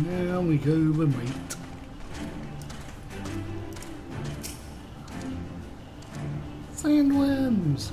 Now we go and wait. Sandworms!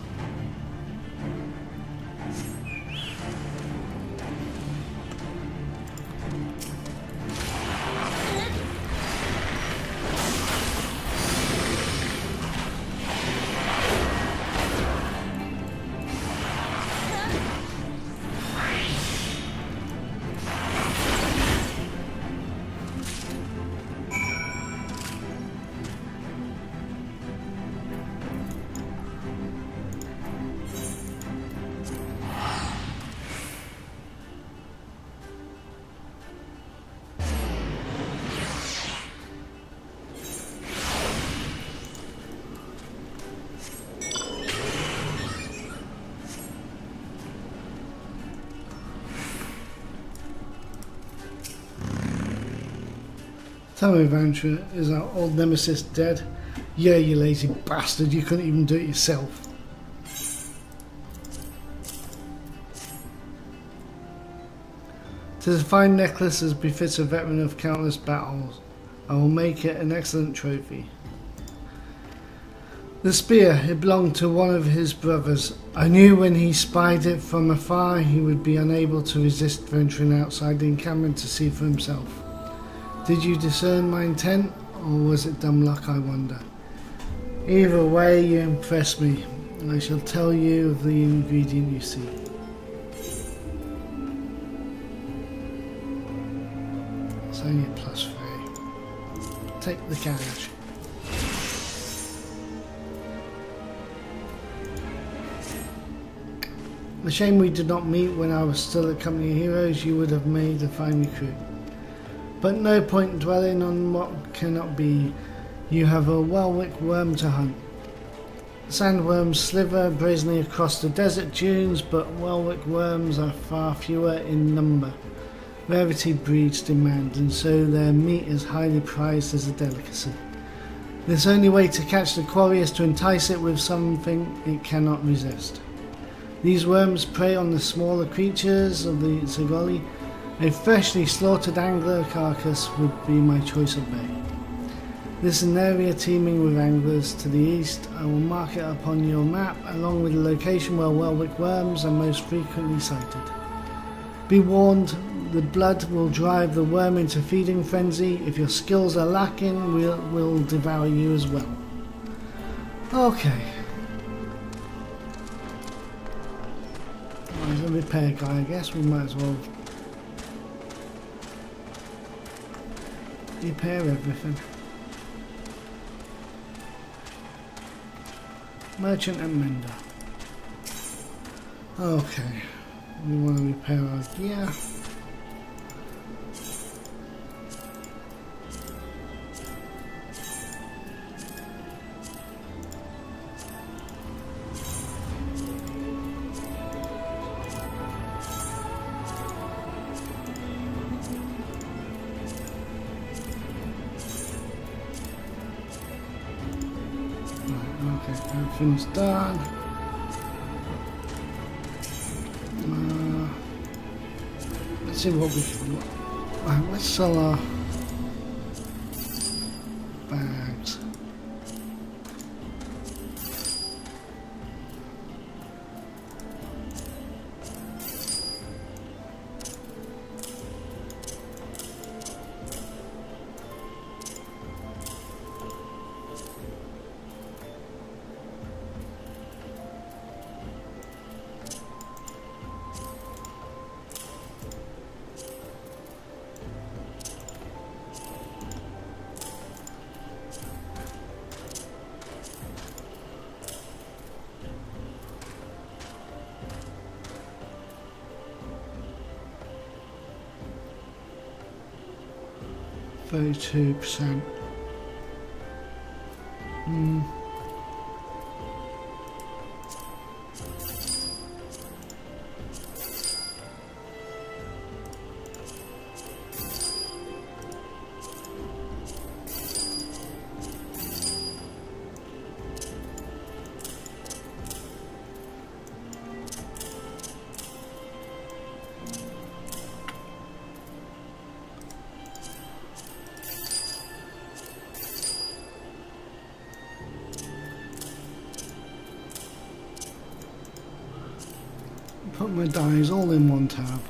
Tell me, Vantra, is our old nemesis dead? Yeah, you lazy bastard, you couldn't even do it yourself. To find necklace as befits a veteran of countless battles, I will make it an excellent trophy. The spear, it belonged to one of his brothers. I knew when he spied it from afar he would be unable to resist venturing outside the encampment to see for himself. Did you discern my intent, or was it dumb luck, I wonder? Either way, you impress me. I shall tell you of the ingredient you seek. It's only a +3. Take the cash. A shame we did not meet when I was still at Company of Heroes. You would have made a fine recruit. But no point dwelling on what cannot be. You have a Welwick worm to hunt. Sandworms slither brazenly across the desert dunes, but Welwick worms are far fewer in number. Rarity breeds demand, and so their meat is highly prized as a delicacy. This only way to catch the quarry is to entice it with something it cannot resist. These worms prey on the smaller creatures of the Zagoli. A freshly slaughtered angler carcass would be my choice of bait. This is an area teeming with anglers. To the east, I will mark it upon your map, along with the location where Welwick worms are most frequently sighted. Be warned, the blood will drive the worm into feeding frenzy. If your skills are lacking, we'll devour you as well. Okay. Well, there's a repair guy, I guess we might as well repair everything. Merchant and mender. Okay, we want to repair our gear. Okay, everything's done. Let's see what we can do. Right, let's sell our bags. %. Put my dies all in one tab.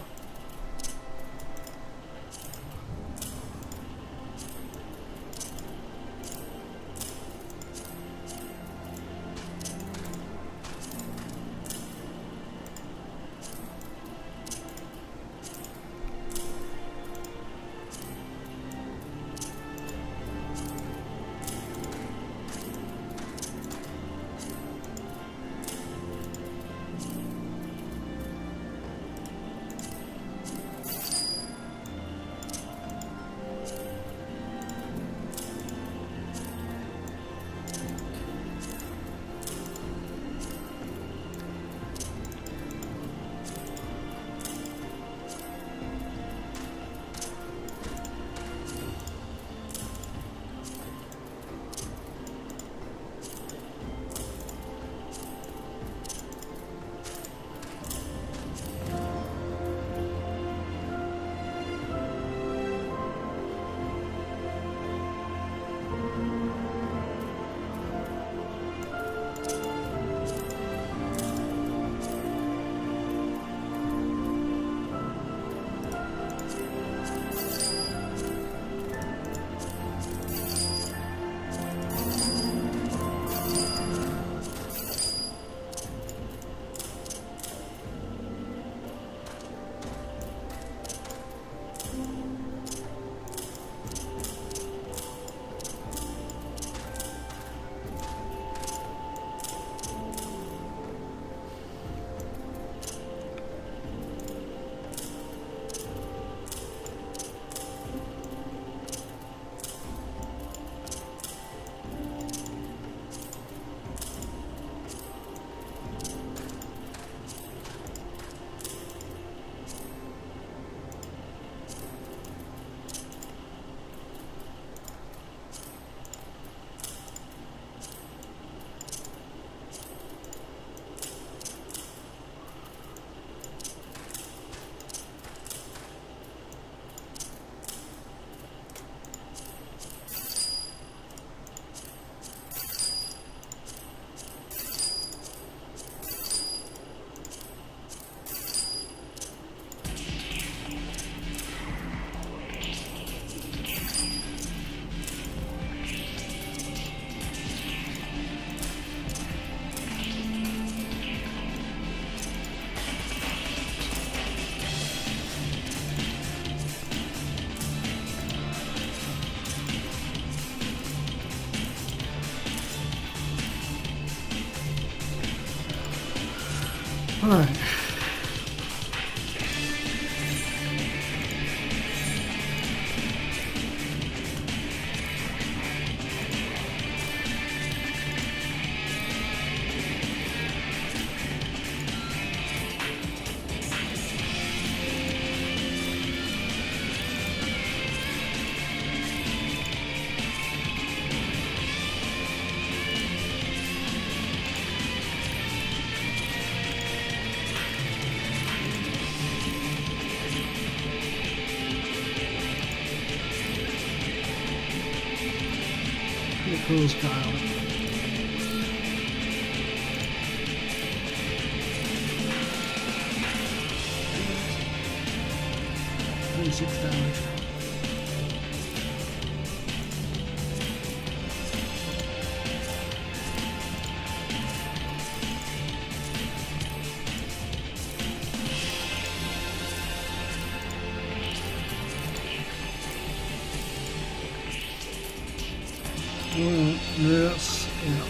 Right. Nichols Kyle. Six damage. Yes, yeah.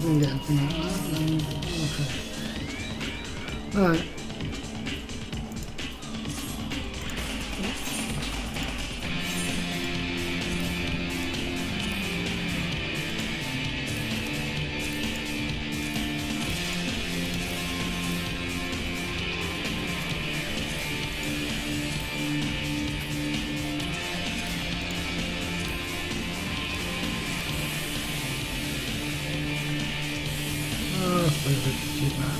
Didn't get anything like that. Okay. Right. Keep that.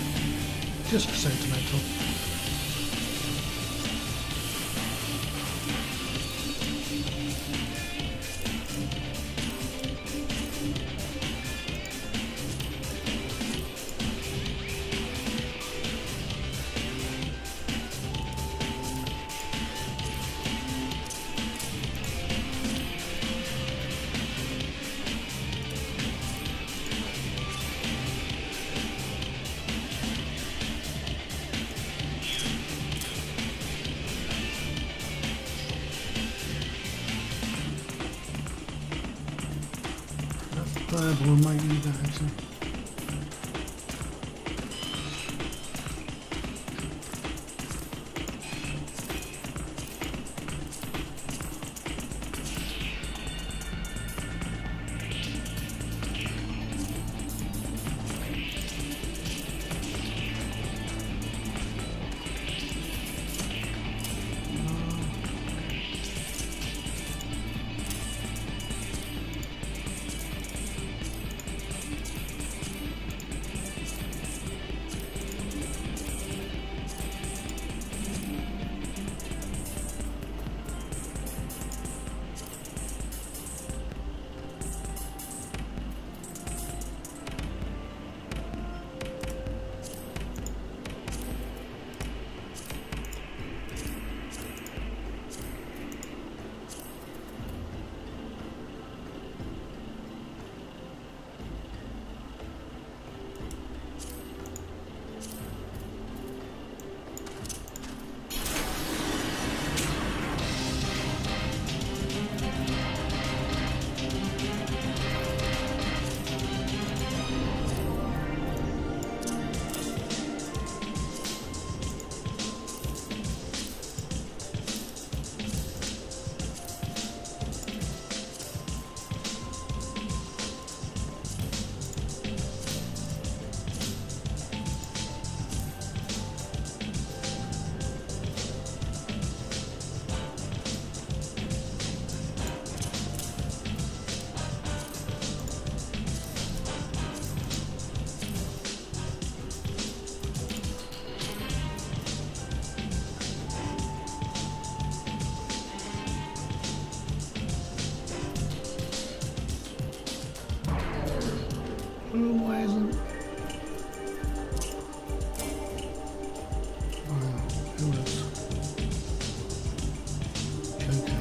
Just sentimental. Fireball might need that actually. Why isn't... Oh, who is... Coco.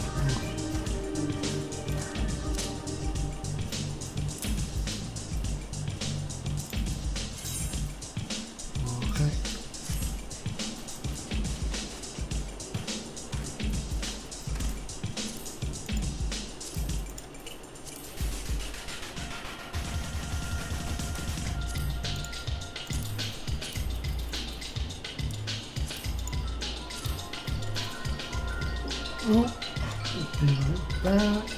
Oh. Okay. Oh, be right back.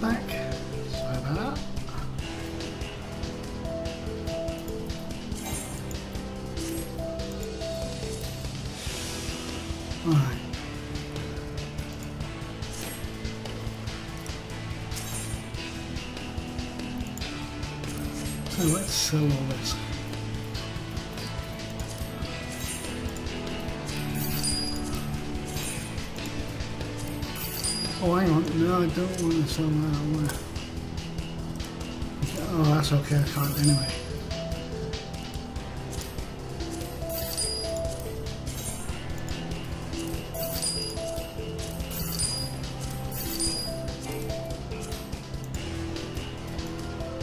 back. Sorry about that. Right. So let's sell all this. Oh, hang on. No, I don't want to sell that. Oh, that's okay. I can't anyway.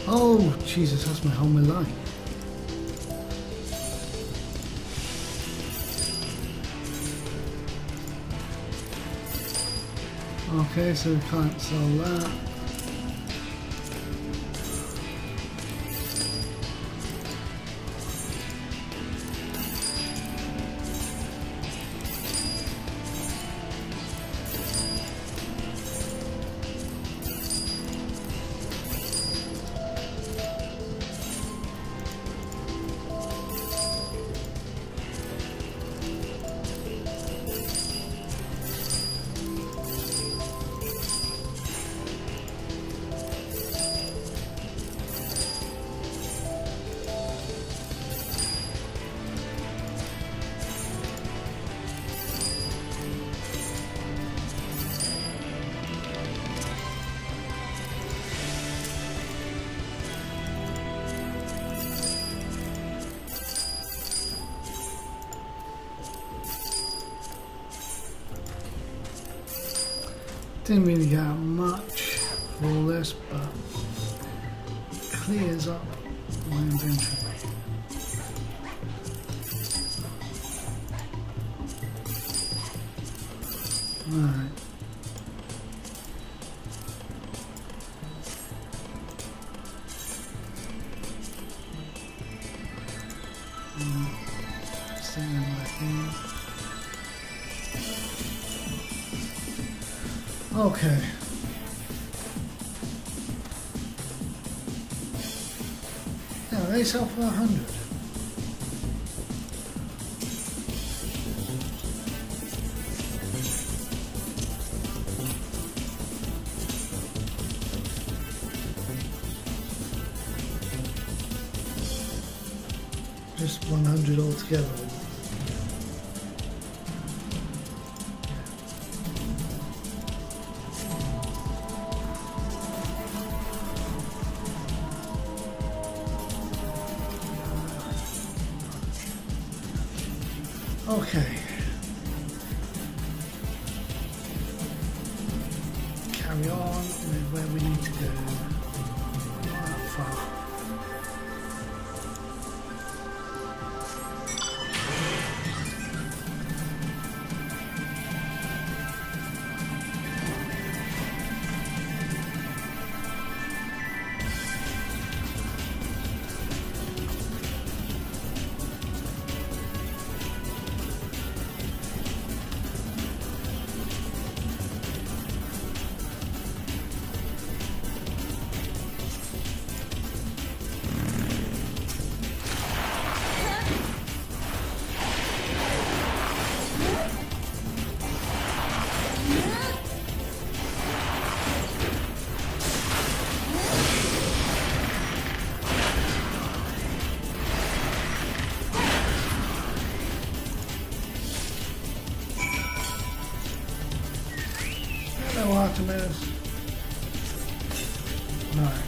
Oh, Jesus, that's my whole life. Okay, so we can't sell that. Didn't really get much for all this, but it clears up my inventory. Alright. Stick them back in. Okay. Yeah, they sell for 100. Just 100 altogether. Okay. Carry on with where we need to go. Not that far. Hello, Artemis. Right.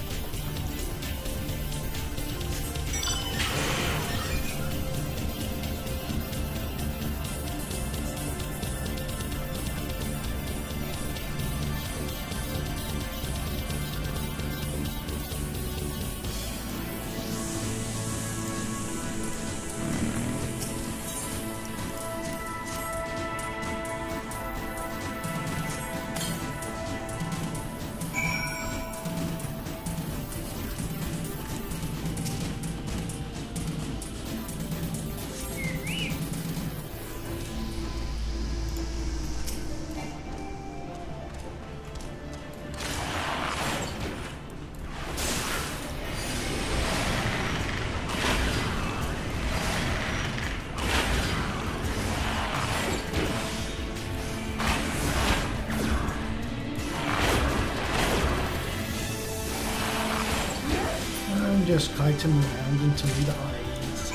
just kite him around until he dies.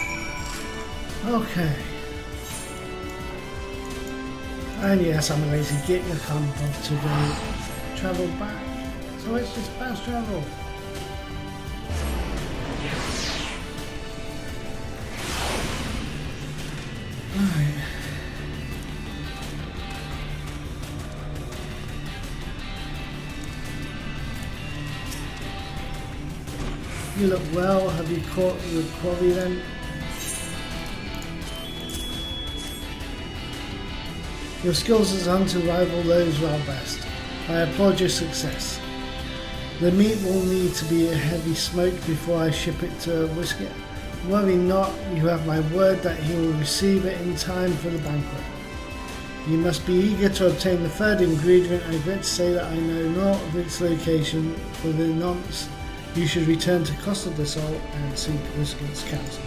Okay. And yes, I'm a lazy git, I can't bother to go travel back. So it's just fast travel. Right. You look well. Have you caught your quarry then? Your skills as a hunter rival those of our best. I applaud your success. The meat will need to be heavy smoked before I ship it to Whiskey. Worry not, you have my word that he will receive it in time for the banquet. You must be eager to obtain the third ingredient. I regret to say that I know not of its location. For the nonce, you should return to Costa del Sol and seek Whiskey's counsel.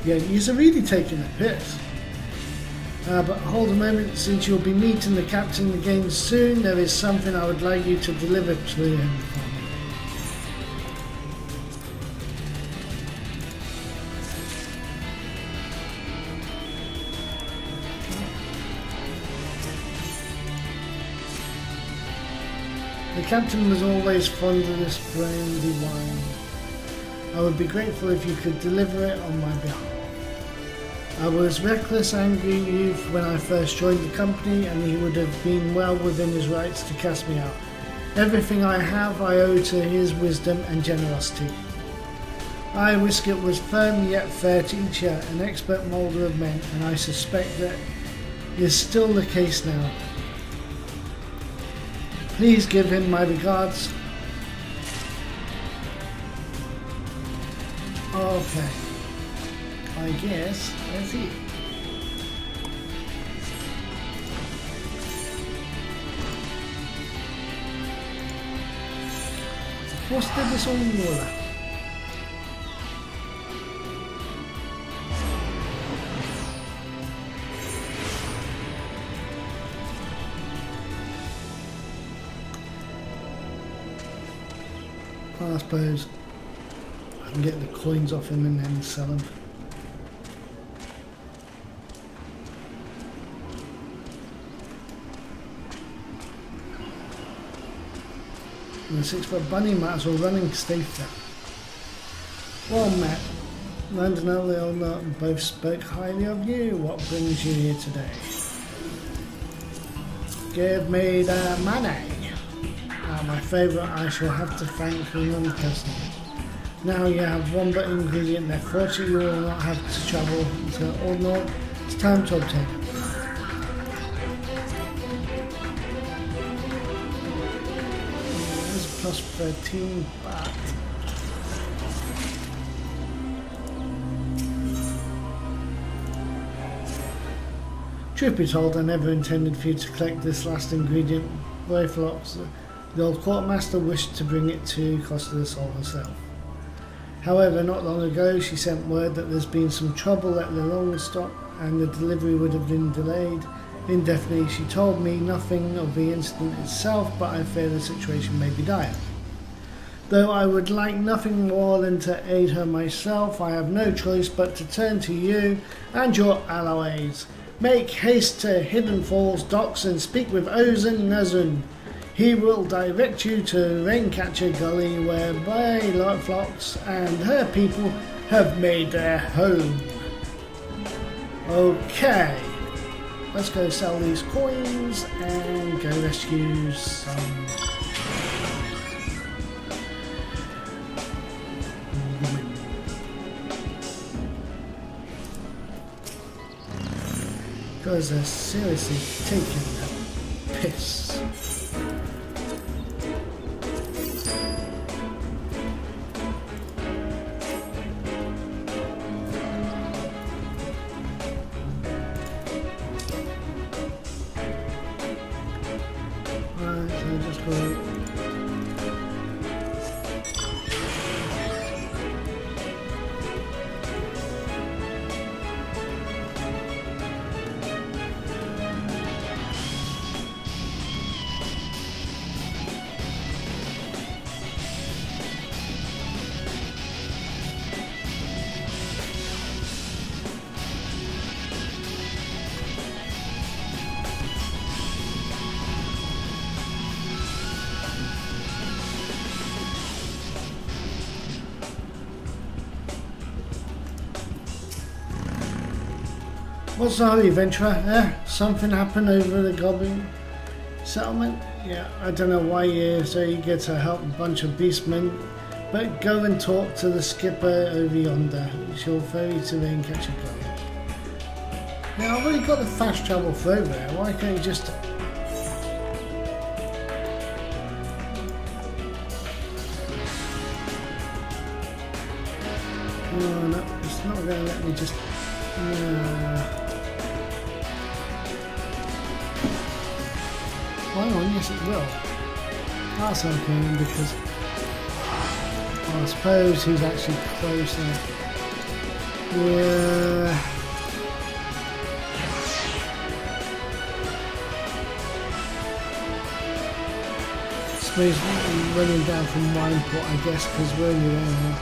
Yeah, you're really taking a piss. But hold a moment, since you'll be meeting the captain again soon, there is something I would like you to deliver to him for me. The captain was always fond of this brandy wine. I would be grateful if you could deliver it on my behalf. I was reckless, angry youth when I first joined the company, and he would have been well within his rights to cast me out. Everything I have I owe to his wisdom and generosity. I, Whisket, was firm yet fair to each other, an expert moulder of men, and I suspect that is still the case now. Please give him my regards. Okay. I guess that's it. Costa del Sol. I suppose I can get the coins off him and then sell them. And the 6-foot bunny might as well running safer. Well met, Landon and Leona both spoke highly of you. What brings you here today? Give me the money. My favourite, I shall have to thank England personally. Now you have one but ingredient left. Fortunately, you will not have to travel to Old North. It's time to obtain it. There's plus 13, but truth be told, I never intended for you to collect this last ingredient. Rifle officer. The old quartermaster wished to bring it to Costa del Sol herself. However, not long ago she sent word that there's been some trouble at the Longstop and the delivery would have been delayed indefinitely. She told me nothing of the incident itself, but I fear the situation may be dire. Though I would like nothing more than to aid her myself, I have no choice but to turn to you and your allies. Make haste to Hidden Falls docks and speak with Ozan Nazun. He will direct you to Raincatcher Gully, where Baylox and her people have made their home. Okay, let's go sell these coins and go rescue some women. Because they're seriously taking the piss. What's the hurry, Venturer? Something happened over the Goblin settlement? Yeah, I don't know why you're so eager to help a bunch of beastmen, but go and talk to the skipper over yonder. She'll ferry to there and catch a plane. Now, I've already got the fast travel for over there. Why can't you just... Oh, no, it's not going to let me just... Hang on, yes it will. That's okay, because I suppose he's actually closer. Yeah. I suppose running down from Wineport, I guess, because we're only there now.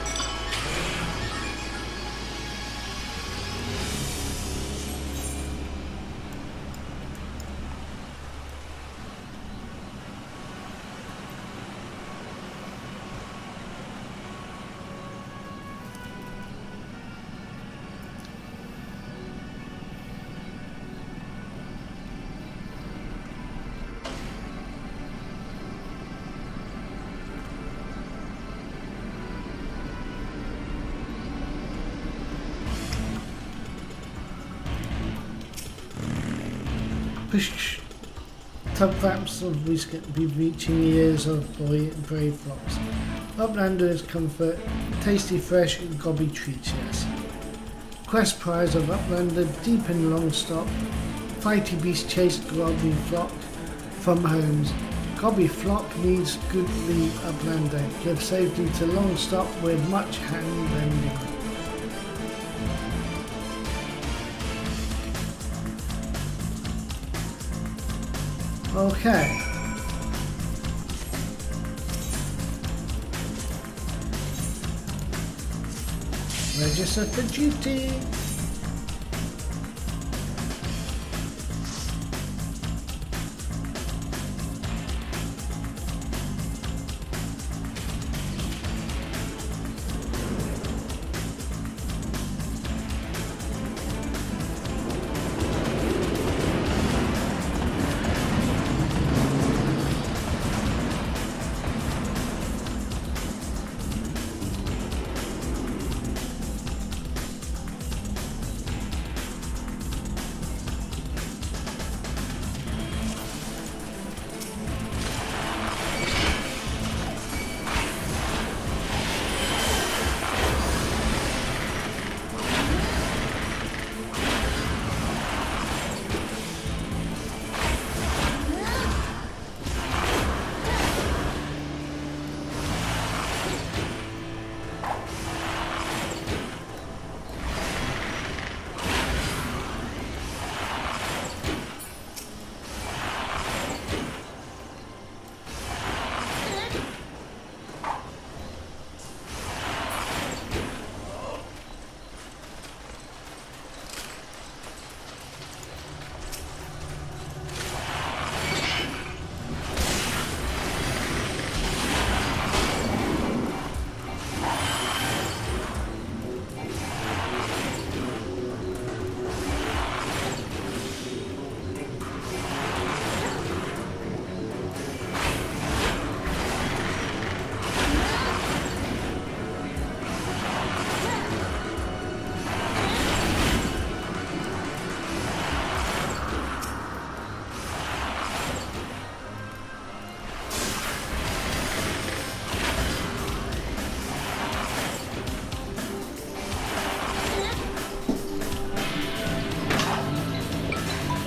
Push tugflaps of whiskey be reaching ears of brave flocks. Uplanders comfort, tasty fresh gobby treats, yes. Quest prize of Uplander deep in Longstop. Fighty beast chased gobby flock from homes. Gobby flock needs goodly Uplander. Give safety to Longstop with much hand bending. Okay. Register for duty.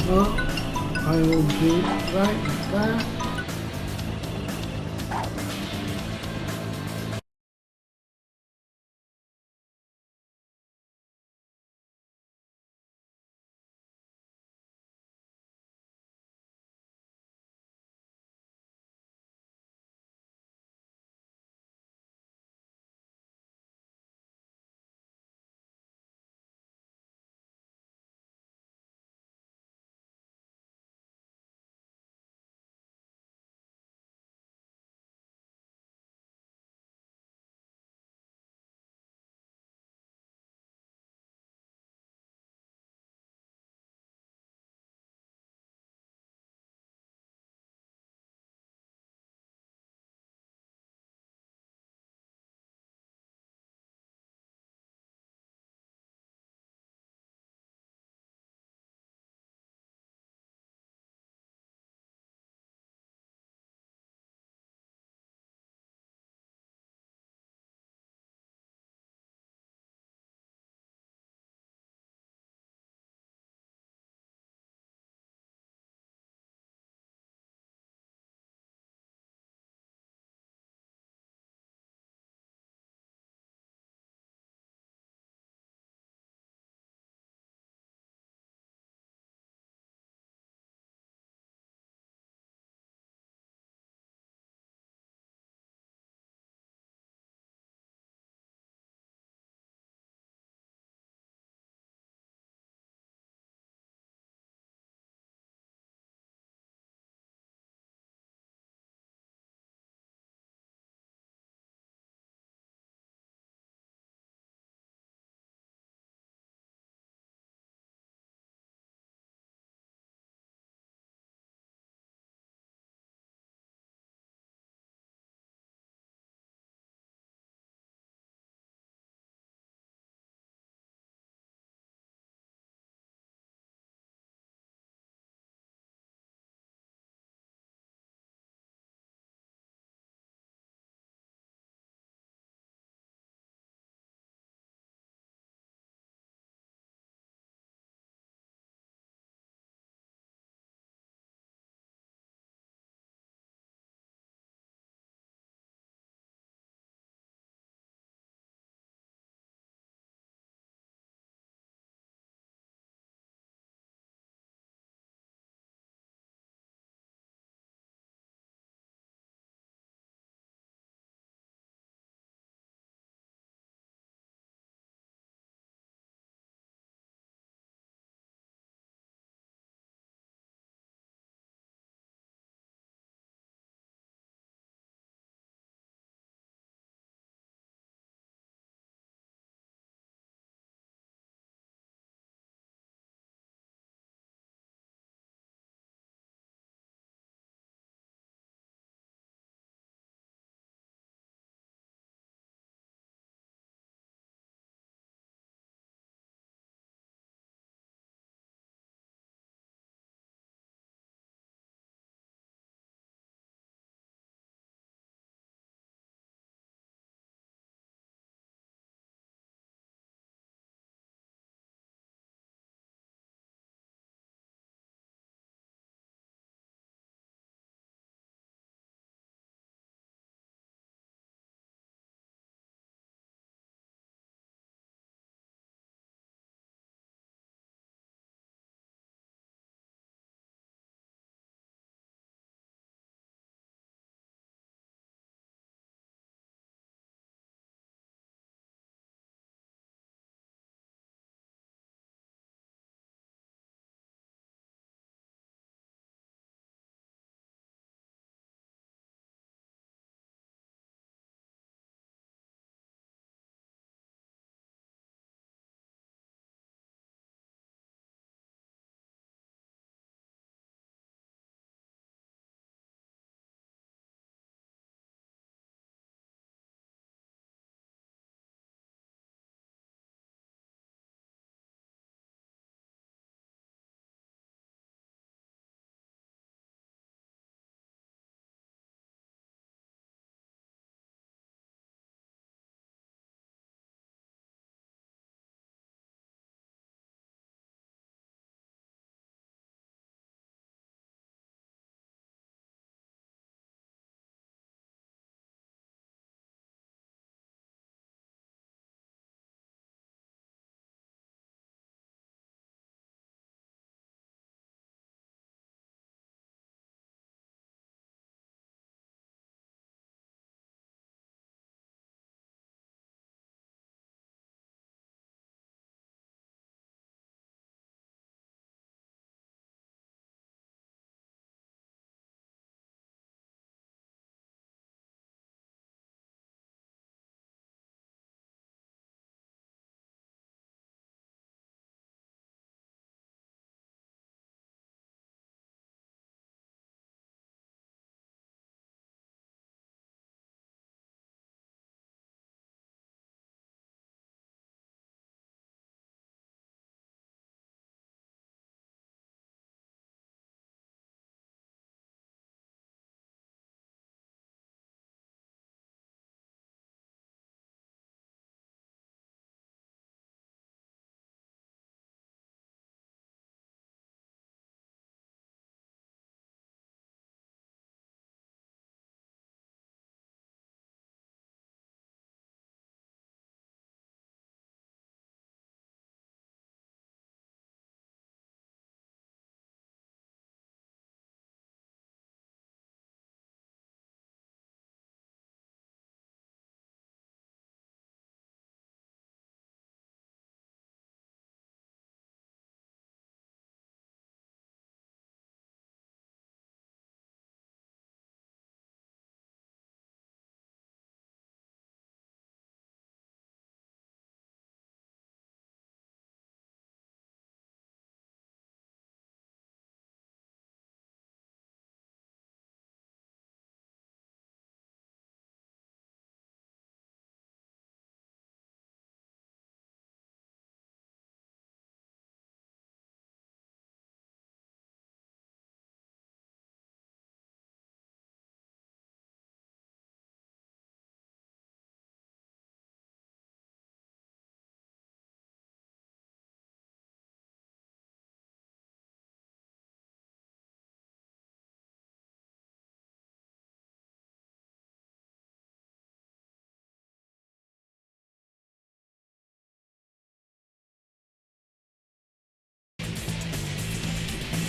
Well, I will be right back.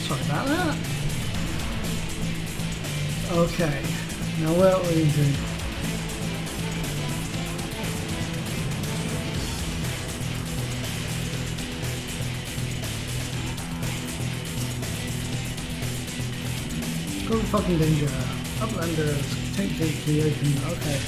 Sorry about that. Okay, now what are we doing? Go fucking danger. Uplanders, take to the open. Okay.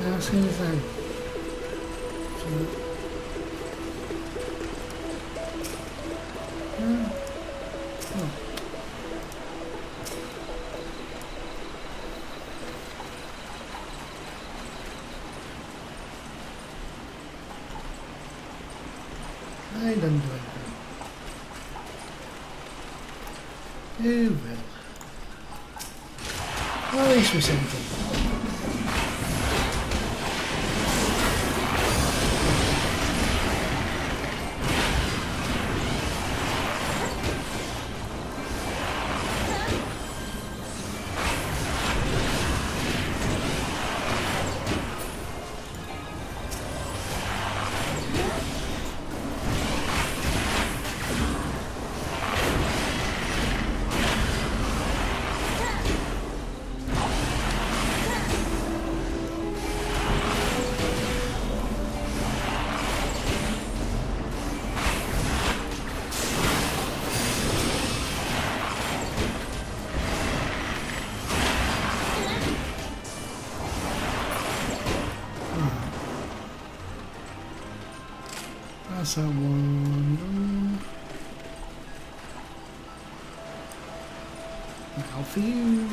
Now see then. I don't do anything. Who will? Well, at least we something. That's that one. Now for you.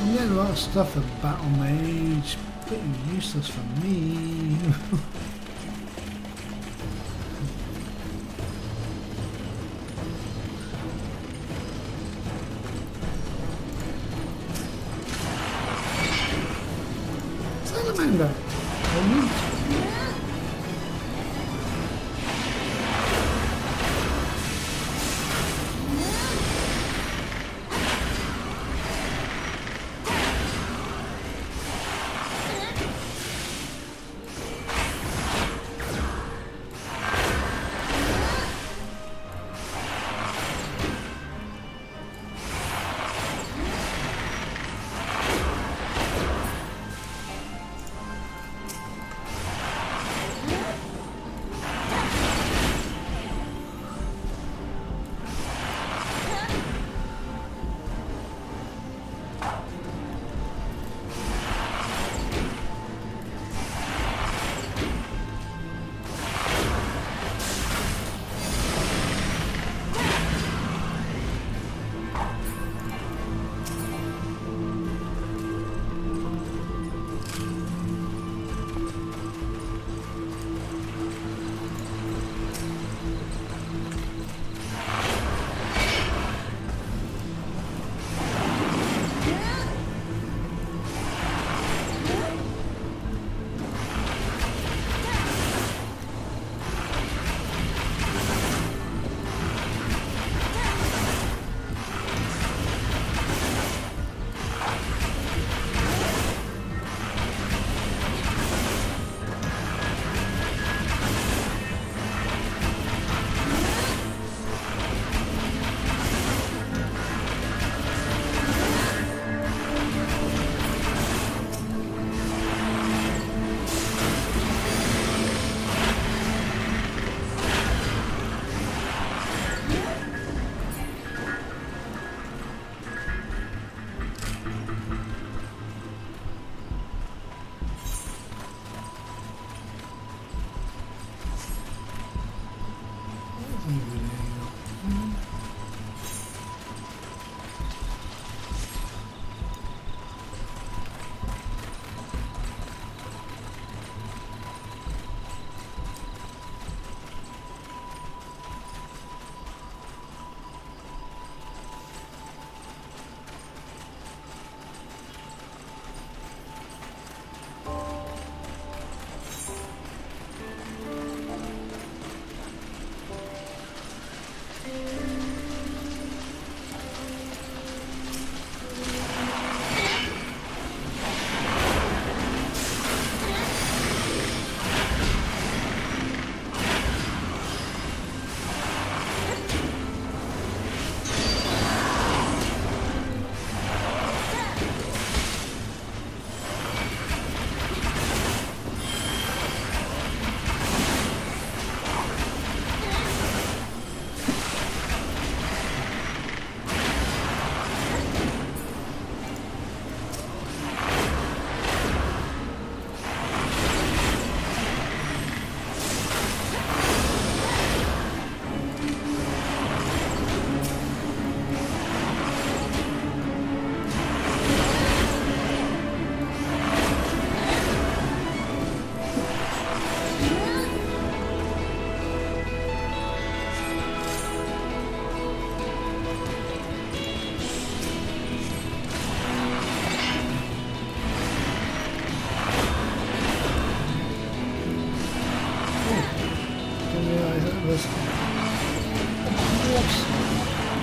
I'm getting a lot of stuff for Battle Mage. Pretty useless for me. Salamander. I need to.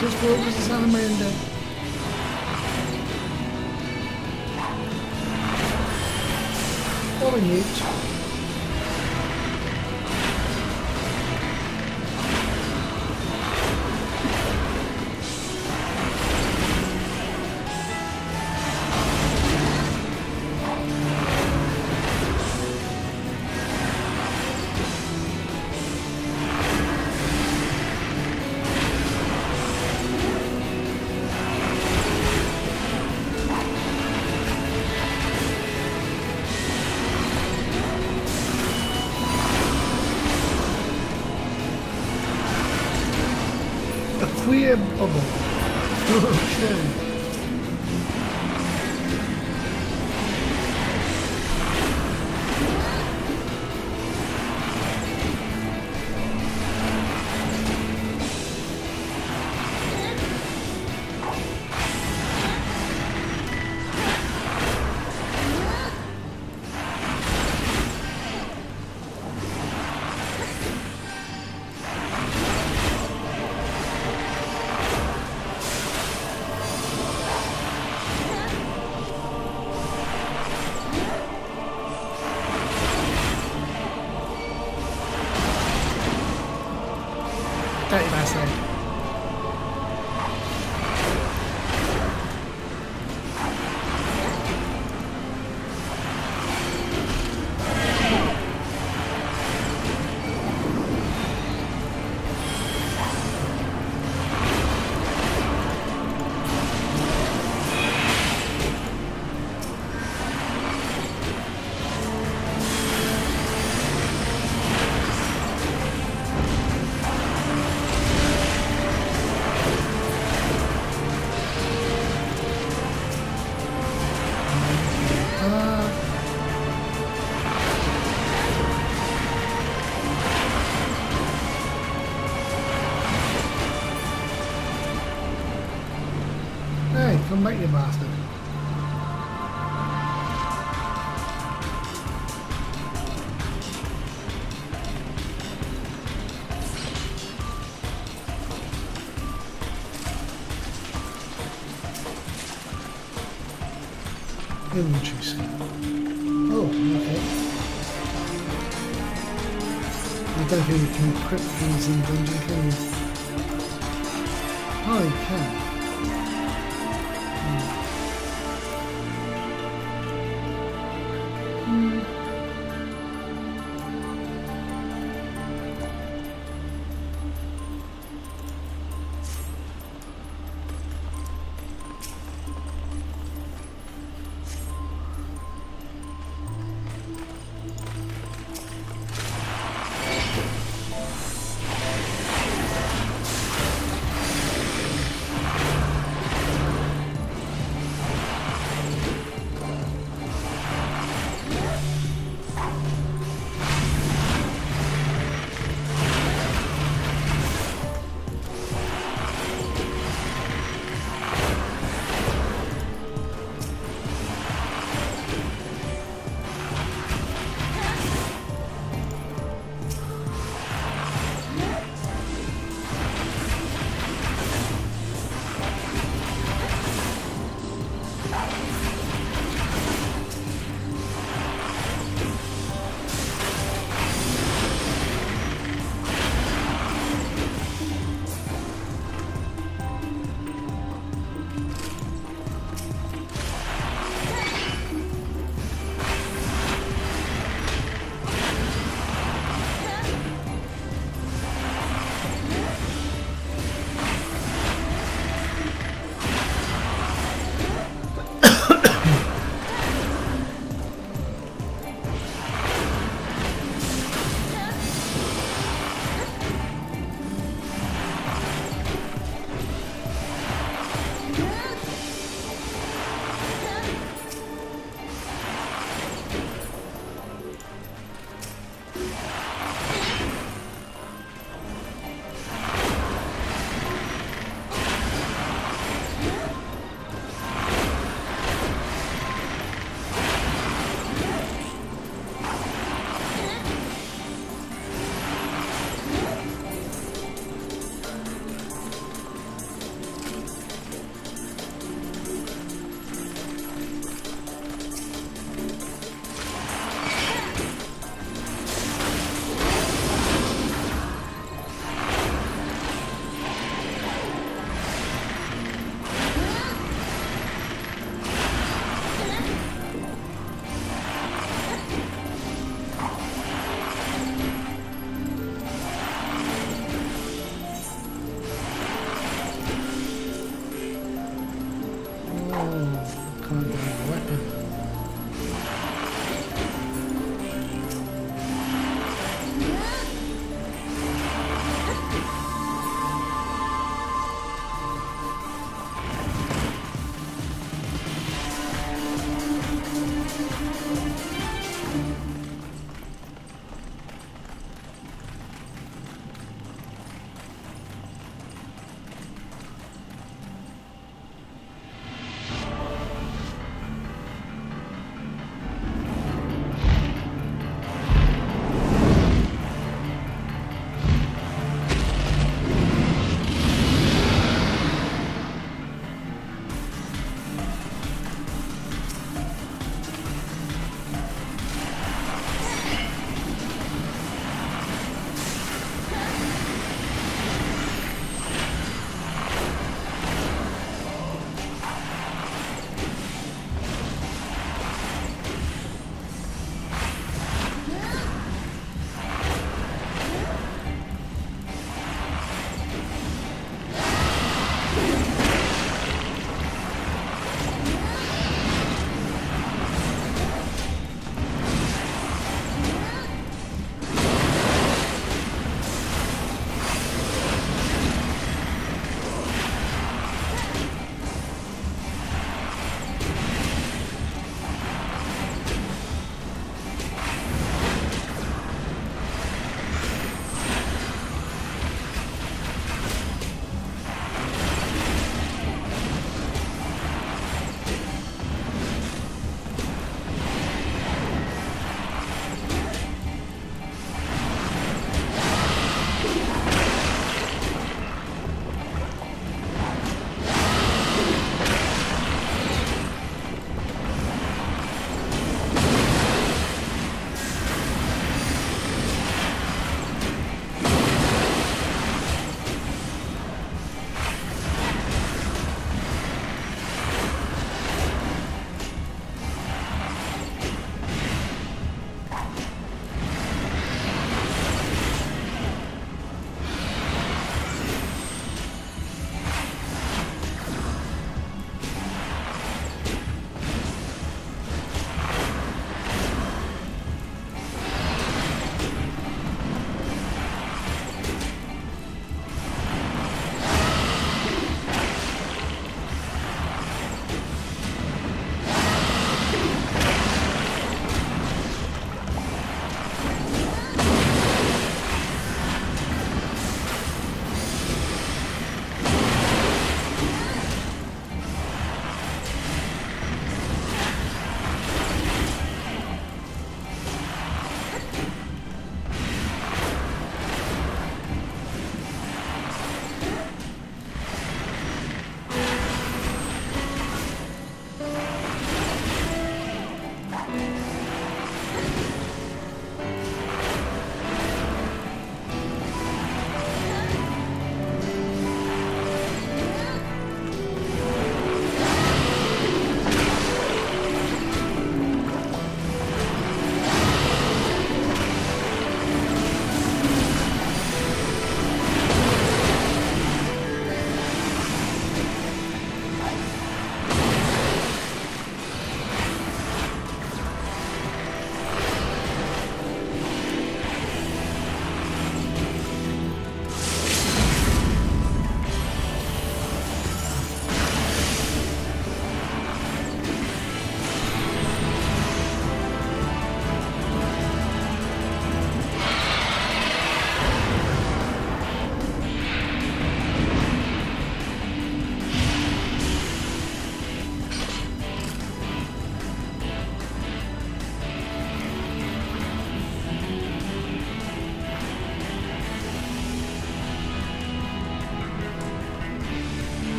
Just focus the salamander. Following it. A queer bubble. Okay. Come back, you bastard. Inventory scan. Oh, okay. I don't think you can equip things in dungeon, can you? Oh, you can.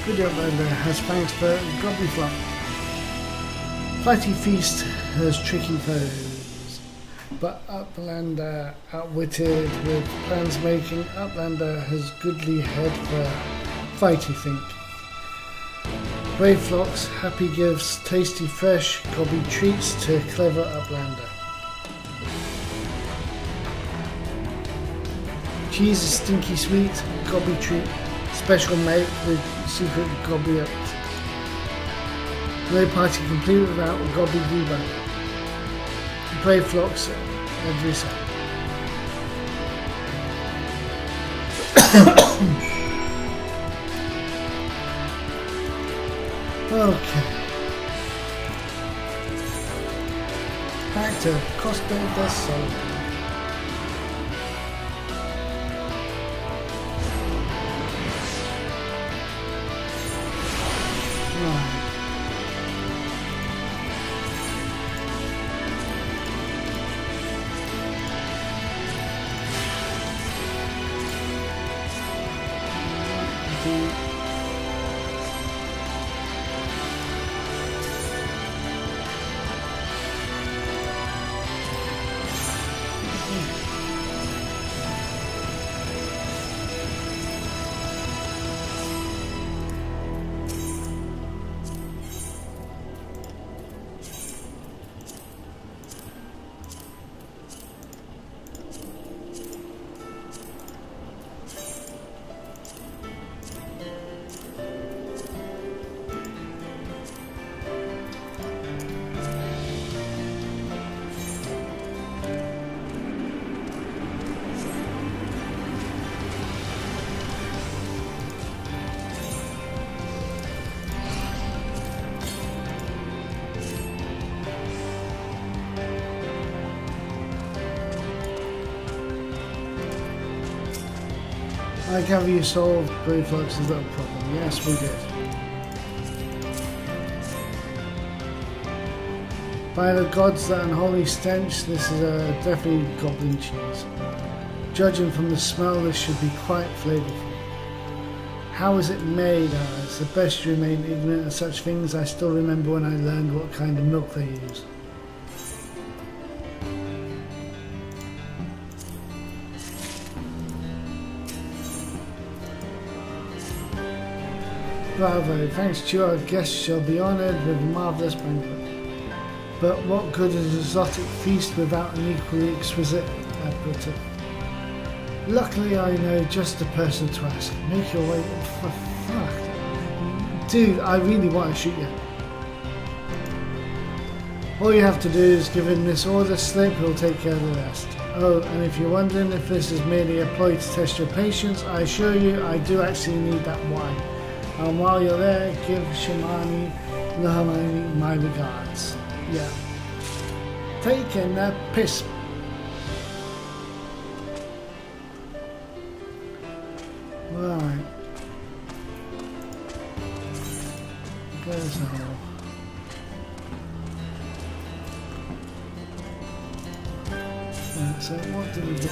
Video Uplander has thanks for Gobbyflop. Flighty Feast has tricky foes, but Uplander outwitted with plans making. Uplander has goodly head for Fighty Think. Brave Flocks, happy gives tasty fresh gobby treats to clever Uplander. Cheese is stinky sweet, gobby treat, special mate with secret gobby up. No party complete without a gobby goober. Brave Flocks every set. Okay. Back to Costa del Sol. Right. I gather you solved Brave Flocks' little problem. Yes, we did. By the gods, that unholy stench, this is definitely goblin cheese. Judging from the smell, this should be quite flavorful. How is it made? It's the best you remain ignorant of such things. I still remember when I learned what kind of milk they use. Bravo, thanks to you, our guests shall be honoured with a marvellous banquet. But what good is an exotic feast without an equally exquisite appetite? Luckily, I know just the person to ask. Make your way. For fuck. Dude, I really want to shoot you. All you have to do is give him this order slip, he'll take care of the rest. Oh, and if you're wondering if this is merely a ploy to test your patience, I assure you I do actually need that wine. And while you're there, give Shamani Lahamani my regards. Yeah. Taking the piss. Right. There's a hole. Right, so what do we do?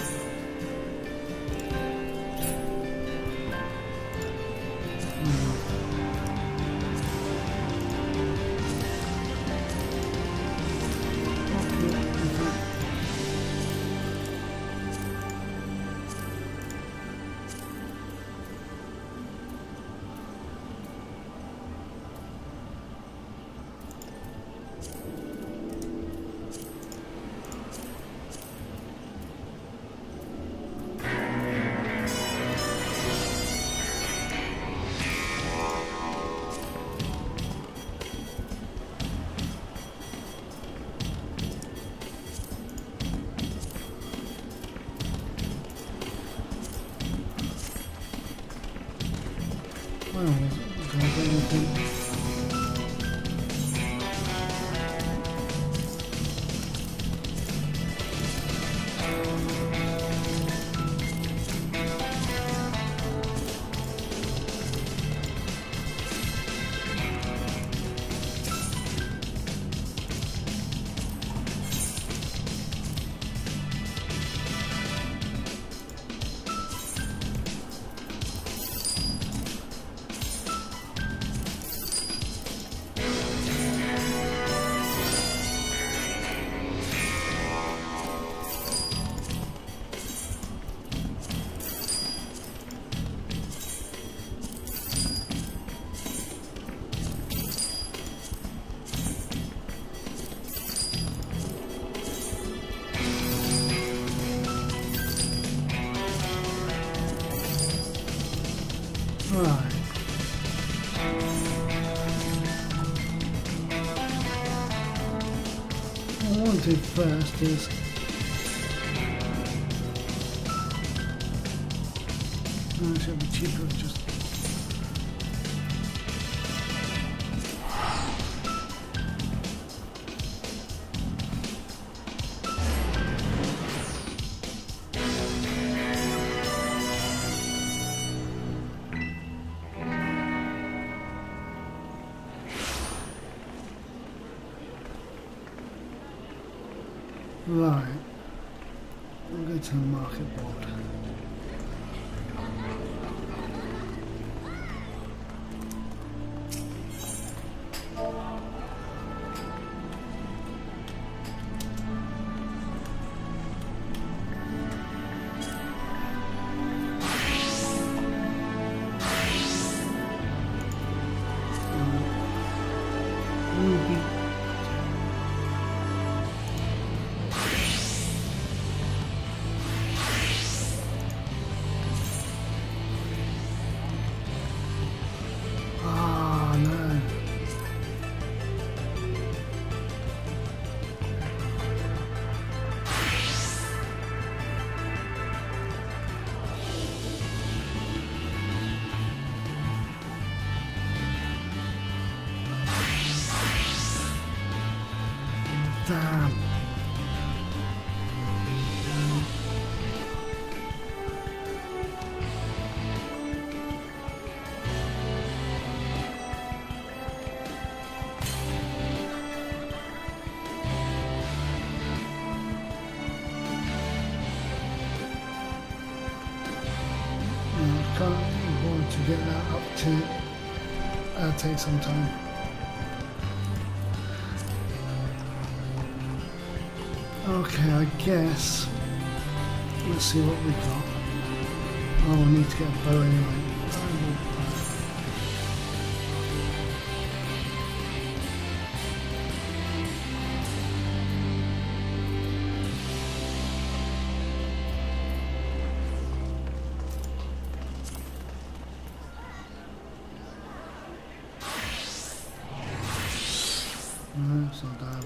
Right. What I want to do first is it should be cheaper to just right. We'll go to the market board. Ruby. Ah, no. Damn. Currently going to get that up to take some time. Okay, I guess. Let's see what we got. Oh, I need to get a bow anyway. No, it's not dialogue.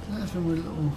Nothing with little.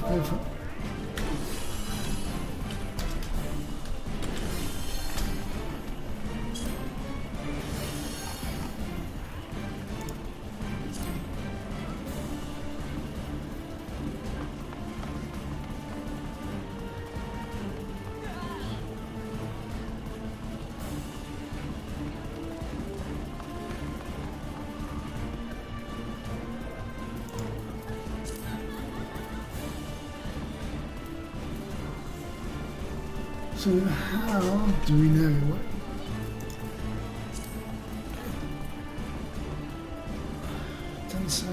Over. So how do we know what? Doesn't say.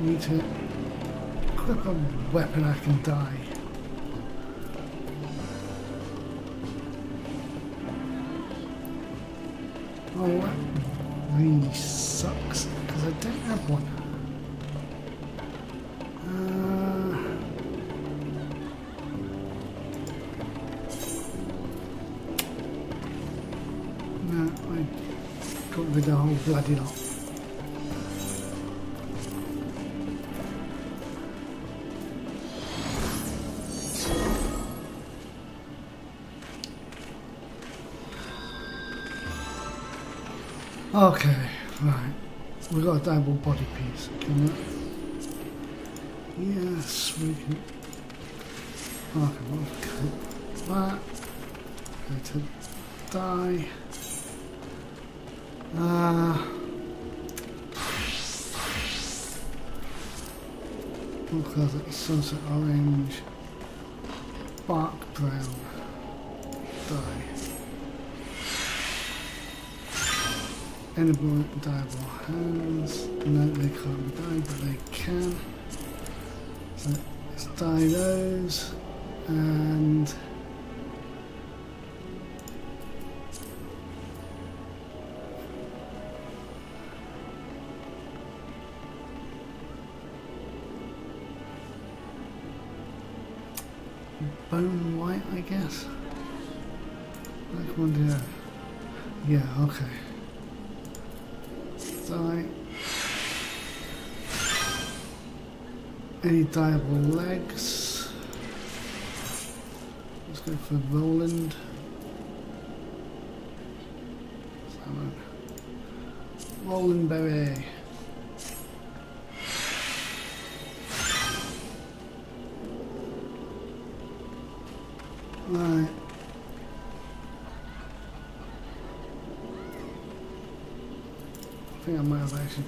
Need to equip a weapon I can die. Oh, that really sucks because I don't have one. No, I got rid of the whole bloody lot. Okay, right. We've got a double body piece. Can we? Yes, we can. Okay, we'll cut that. Go to die. We'll call it sunset orange. Bark brown. Die. Edible, dyeable hands. No, they can't be dyed, but they can. So let's dye those. And bone white, I guess. Like one do that. Yeah, okay. Dye. Any dyeable legs? Let's go for Roland. Salmon. Roland berry. Right. I think I might have actually.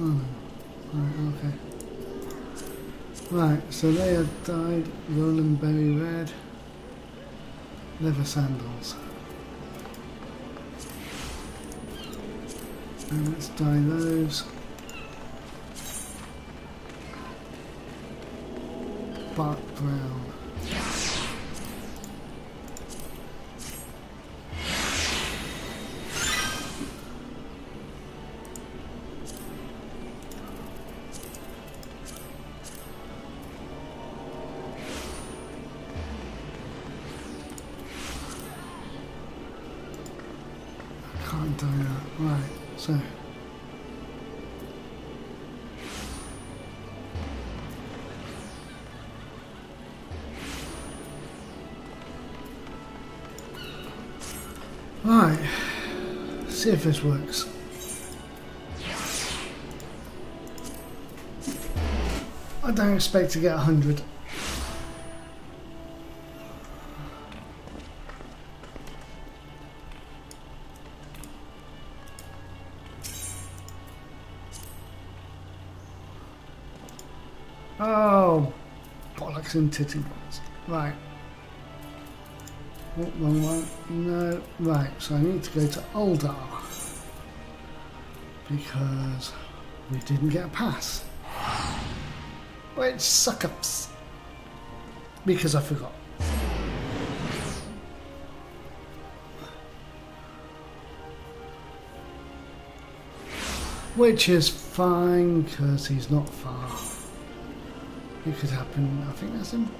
Oh, right, okay. Right, so they have dyed Roland berry red, leather sandals. And let's dye those. Bark brown. I can't dye that. Right, so. Right, see if this works. I don't expect to get 100. Oh, bollocks and titty balls. Right. Oh, wrong one. No. Right, so I need to go to Uldar because we didn't get a pass. Which suck-ups. Because I forgot. Which is fine because he's not far. It could happen. I think that's him.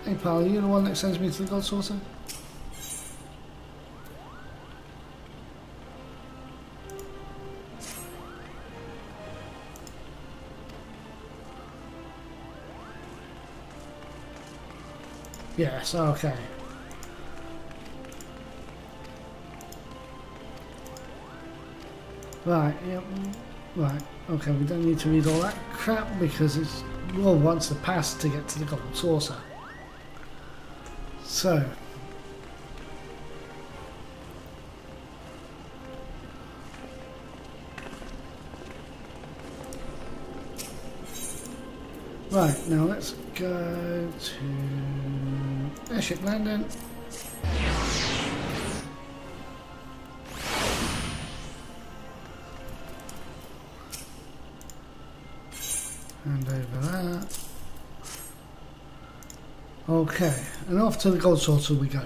Hey pal, are you the one that sends me to the God Saucer? Yes, okay. Right, yep, right, okay, we don't need to read all that crap because it's well wants the pass to get to the Golden Saucer. So Right, now let's go to airship landing. Hand over that. Okay, and off to the gold saucer we go.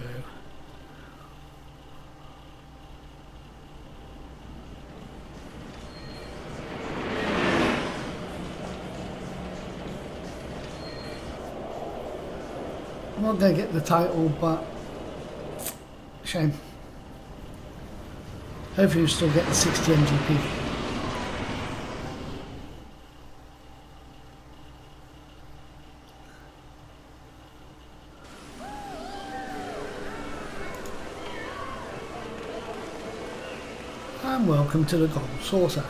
I'm not going to get the title, but shame. Hopefully you still get the 60 MGP. And welcome to the gold saucer.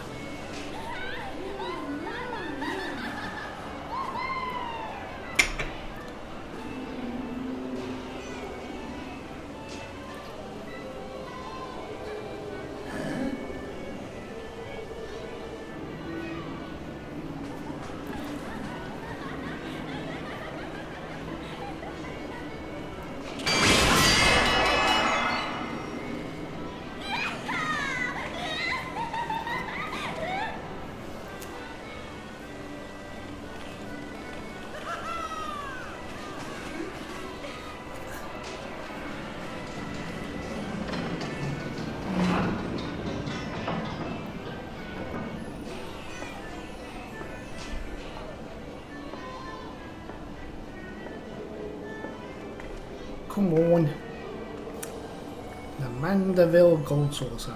Come on. The Mandeville gold saucer.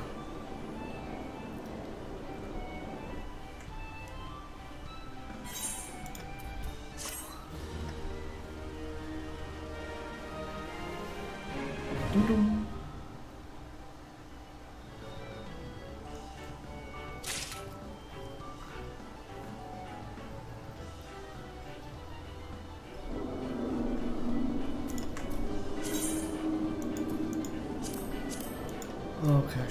Doo-doo. Okay.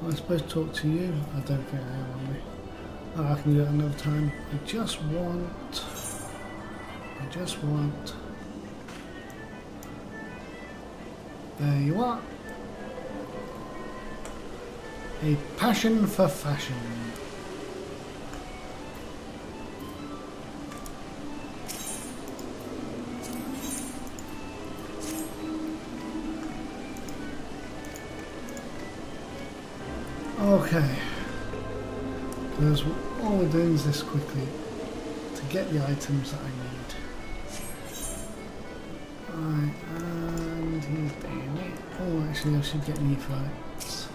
Am I supposed to talk to you? I don't think I am, am I? Oh, I can do it another time. I just want... There you are. A passion for fashion. Okay, because all we're doing is this quickly to get the items that I need. Right, and he's doing it. Oh, actually, I should get new flights.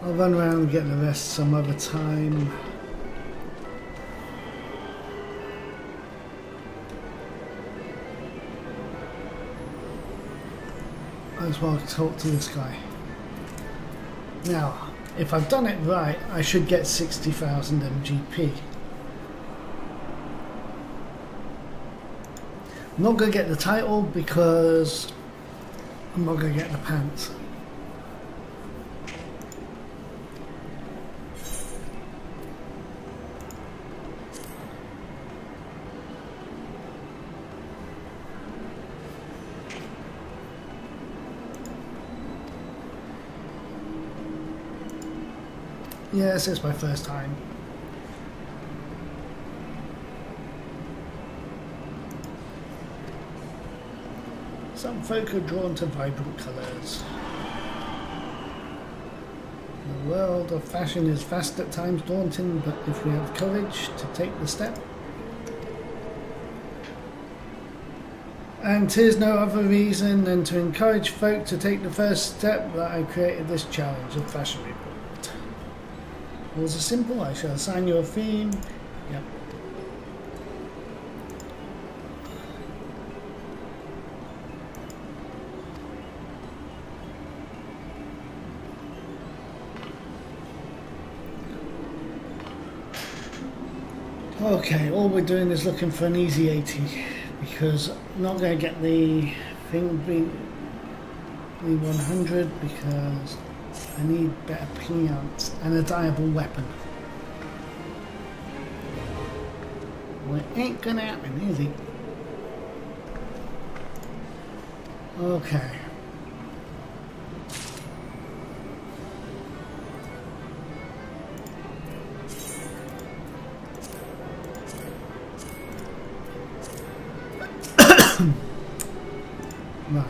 I'll run around and get the rest some other time. As well talk to this guy. Now, if I've done it right, I should get 60,000 MGP. I'm not going to get the title because I'm not going to get the pants. Yes, it's my first time. Some folk are drawn to vibrant colours. The world of fashion is fast at times daunting, but if we have courage to take the step, and 'tis no other reason than to encourage folk to take the first step that I created this challenge of Fashion Report. Rules are simple. I shall assign you a theme. Yep. Okay, all we're doing is looking for an easy 80 because I'm not going to get the thing the 100 because I need better pants and a dyeable weapon. Well, it ain't gonna happen, is it? Okay. Right.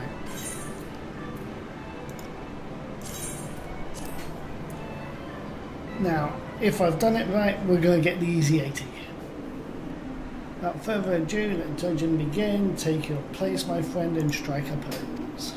Now, if I've done it right, we're going to get the easy 80. Without further ado, let the dungeon begin. Take your place, my friend, and strike a pose.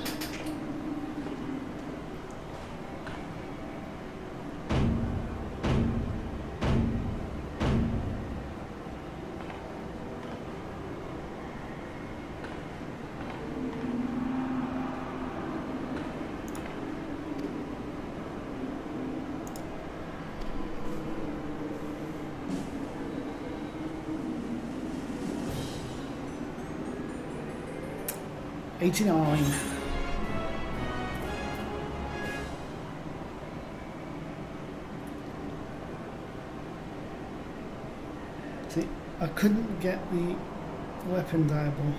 $89. See, I couldn't get the weapon dyeable.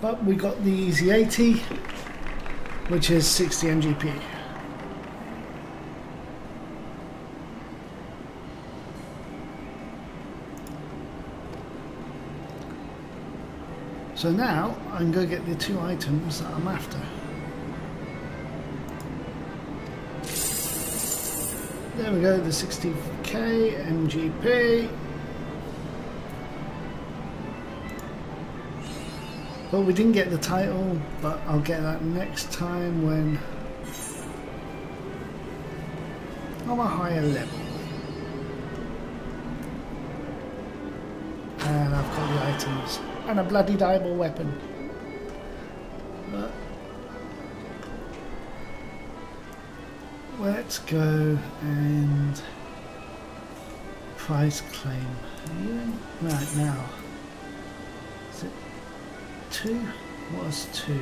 But we got the easy 80. Which is 60 MGP. So now I'm going to get the two items that I'm after. There we go, the 60k MGP. Well, we didn't get the title, but I'll get that next time when I'm a higher level. And I've got the items. And a bloody dyeable weapon. But let's go and price claim. Right now. Is it 2? What was 2?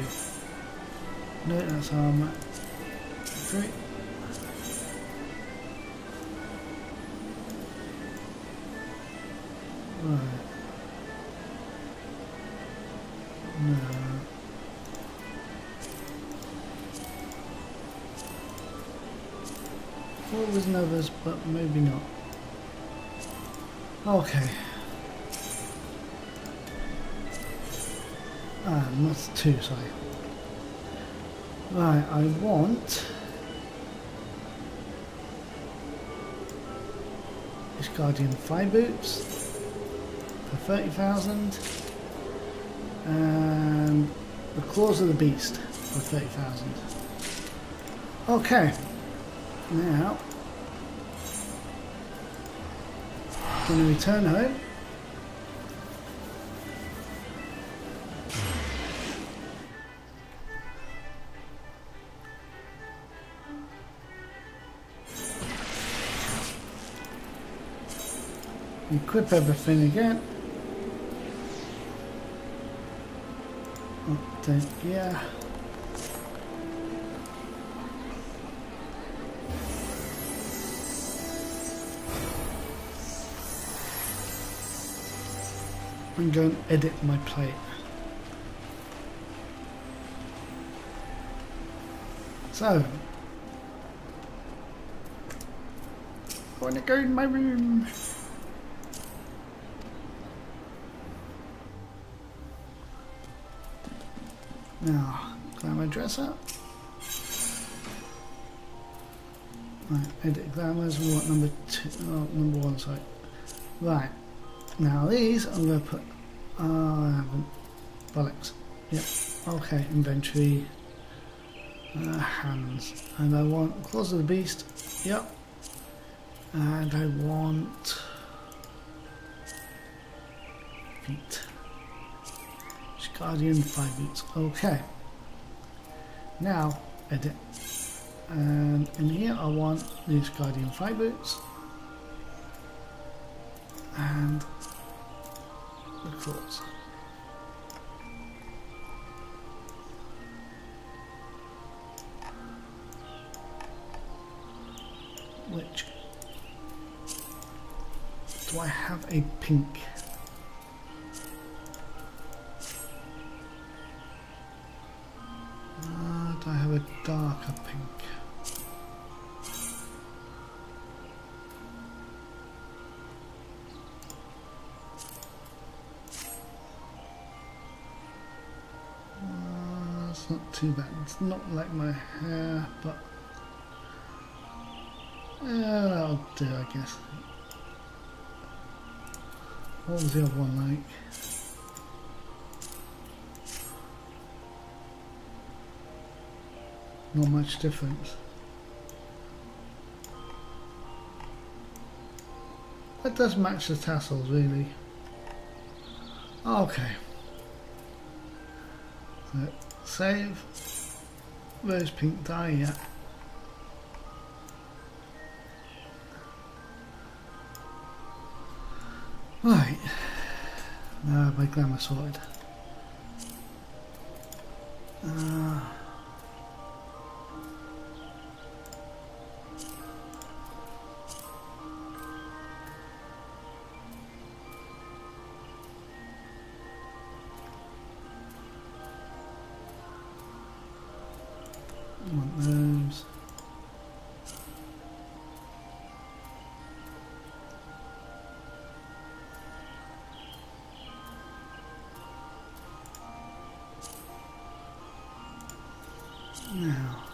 No, that's armor. 3. Right. No. Thought it was others, but maybe not. Okay. Ah, that's 2, sorry. Right, I want this Guardian Fire Boots for 30,000 and the Claws of the Beast for 30,000. Okay, now gonna return home. Equip everything again. Update, yeah. I'm going to edit my plate. So, I'm going to go in my room. Now, glamour dress up. Right, edit glamours. We want number 2. Oh, number 1. Sorry. Right. Now these I'm going to put. I haven't. Bollocks. Yep. Okay. Inventory. Hands. And I want Claws of the Beast. Yep. And I want feet. Guardian Fire Boots. Okay. Now edit. And in here I want these Guardian Fire Boots. and the quartz. Which do I have a pink? Do I have a darker pink? It's not too bad. It's not like my hair, but yeah, that'll do, I guess. What was the other one like? Not much difference. That does match the tassels, really. Okay. So, save. Rose pink dye, yeah. Right. Now my glamour sorted. Want those. Now,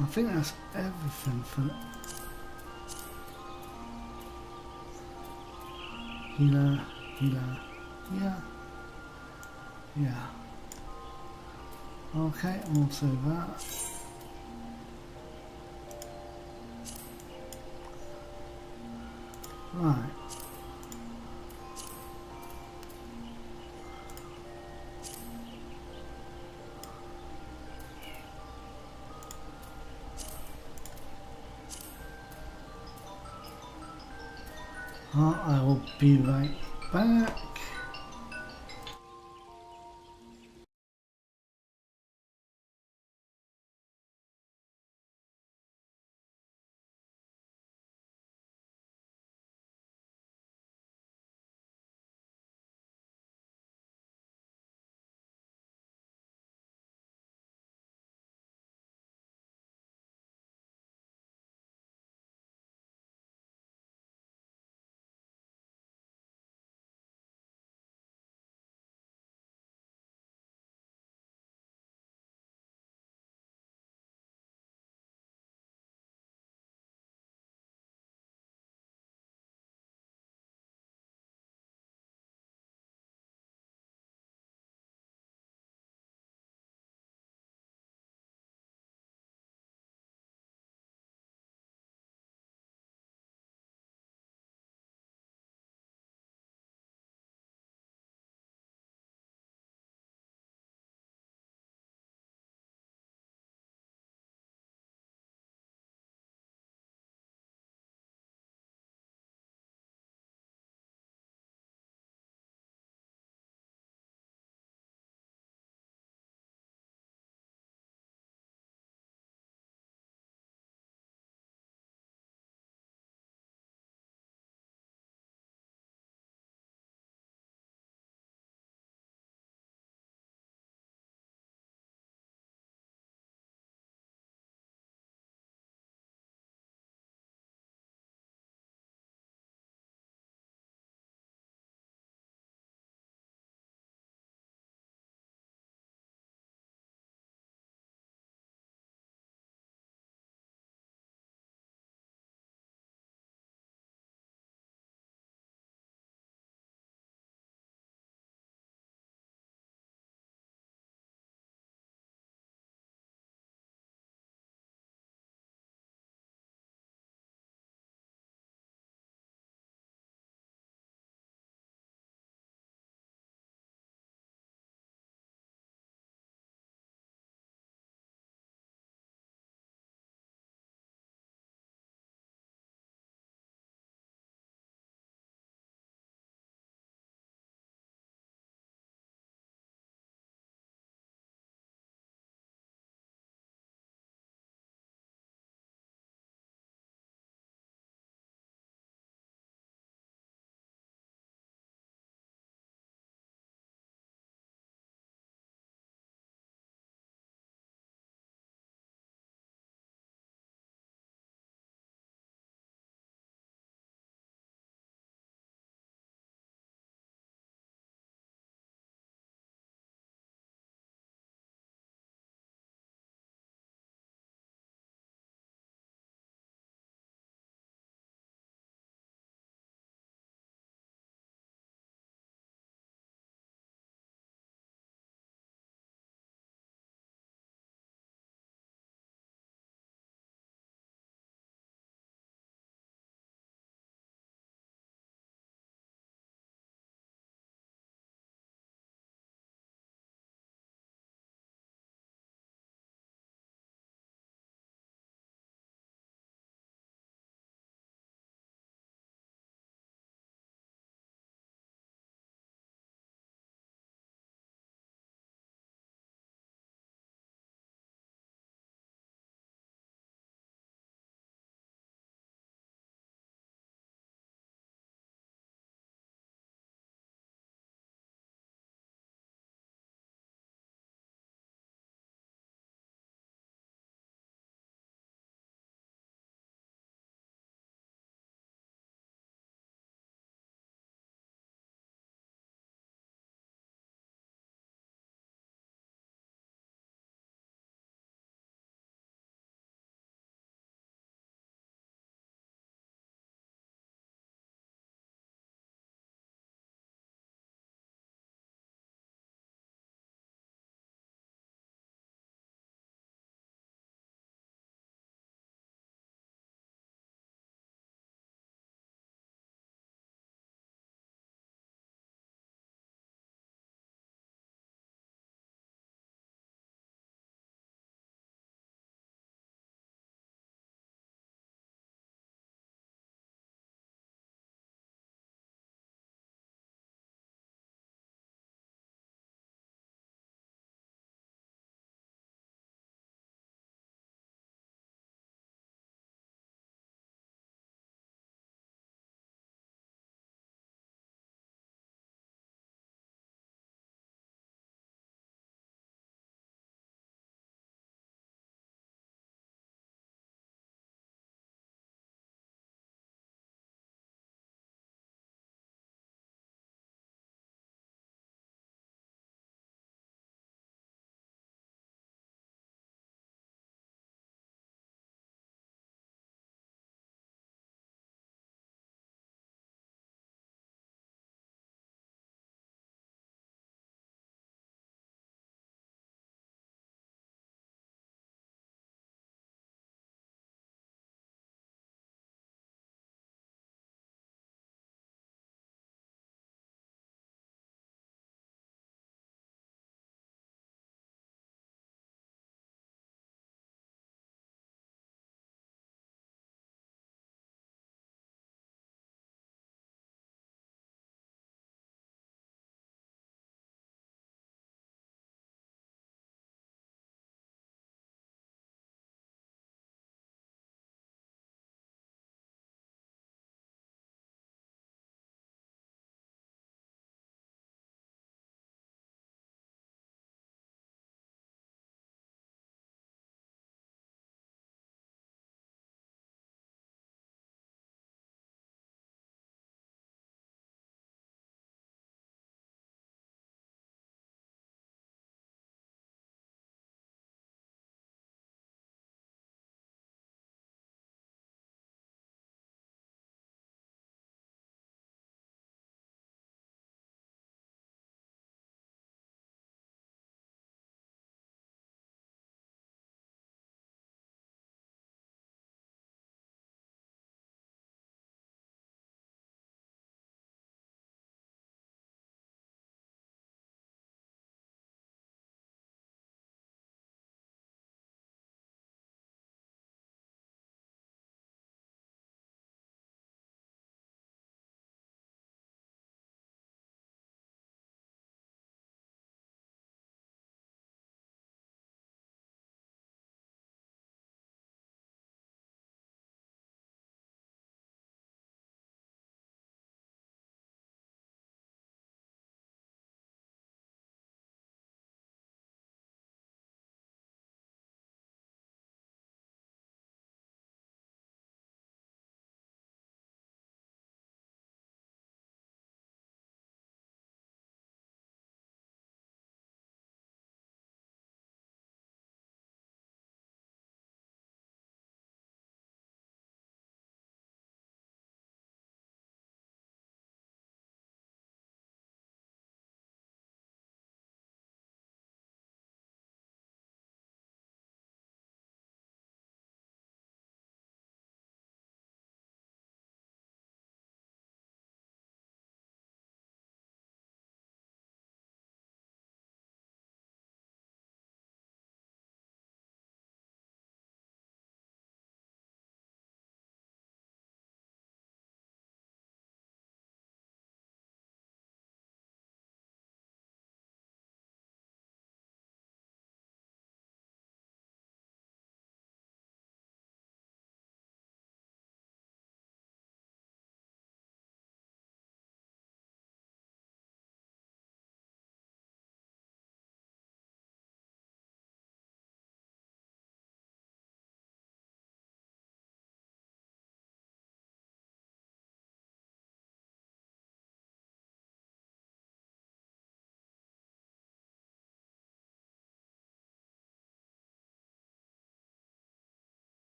I think that's everything for healer, yeah, yeah. Okay, we'll save that. Right. I will be right back.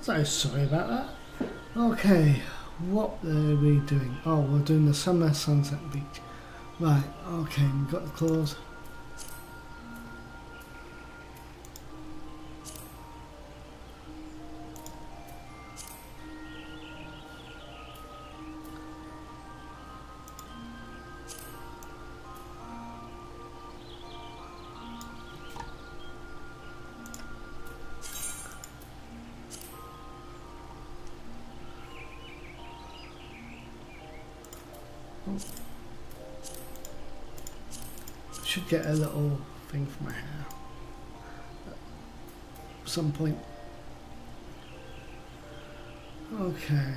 So sorry about that. Okay, what are we doing? Oh, we're doing the summer sunset beach. Right, okay, we've got the claws. Should get a little thing for my hair at some point. Okay.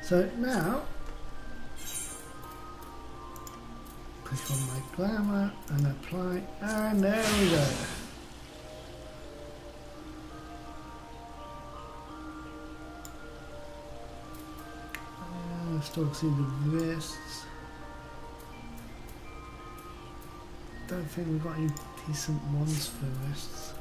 So now, click on my glamour and apply, and there we go. Still see the wrists. Don't think we've got any decent ones for wrists.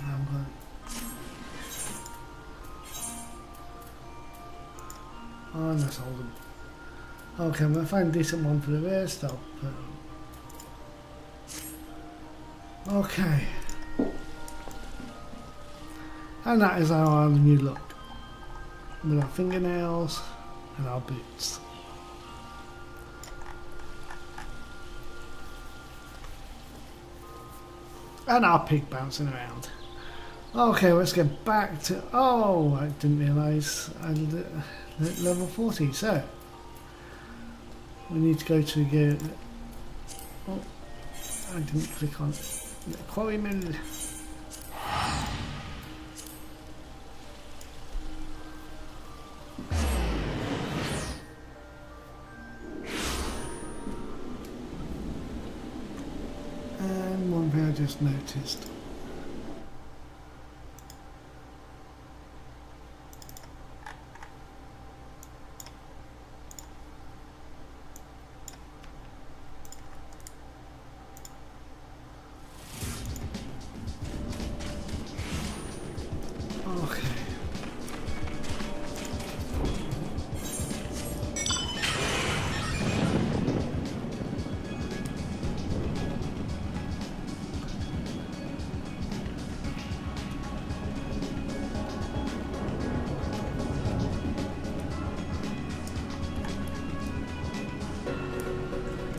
I'm going. Oh, let's hold them. Okay, I'm gonna find a decent one for the wrist. I'll put. Okay, and that is our new look, with our fingernails and our boots. And our pig bouncing around. Okay, let's get back to, oh, I didn't realise I did it at level 40, so we need to go to oh, I didn't click on the quarry mill. And one thing I just noticed.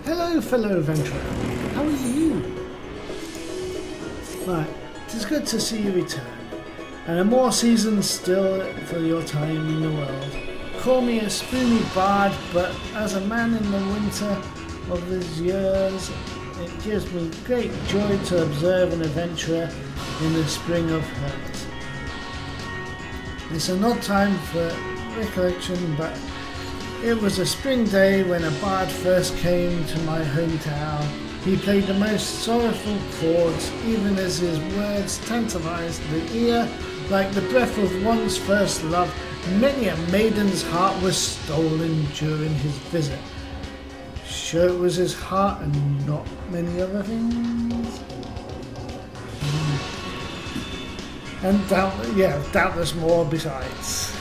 Hello, fellow adventurer. How are you? Right, it is good to see you return, and a more season still for your time in the world. Call me a spoony bard, but as a man in the winter of these years, it gives me great joy to observe an adventurer in the spring of hurt. It's an odd time for recollection, but it was a spring day when a bard first came to my hometown. He played the most sorrowful chords, even as his words tantalized the ear like the breath of one's first love. Many a maiden's heart was stolen during his visit. Sure it was his heart and not many other things? And doubtless more besides.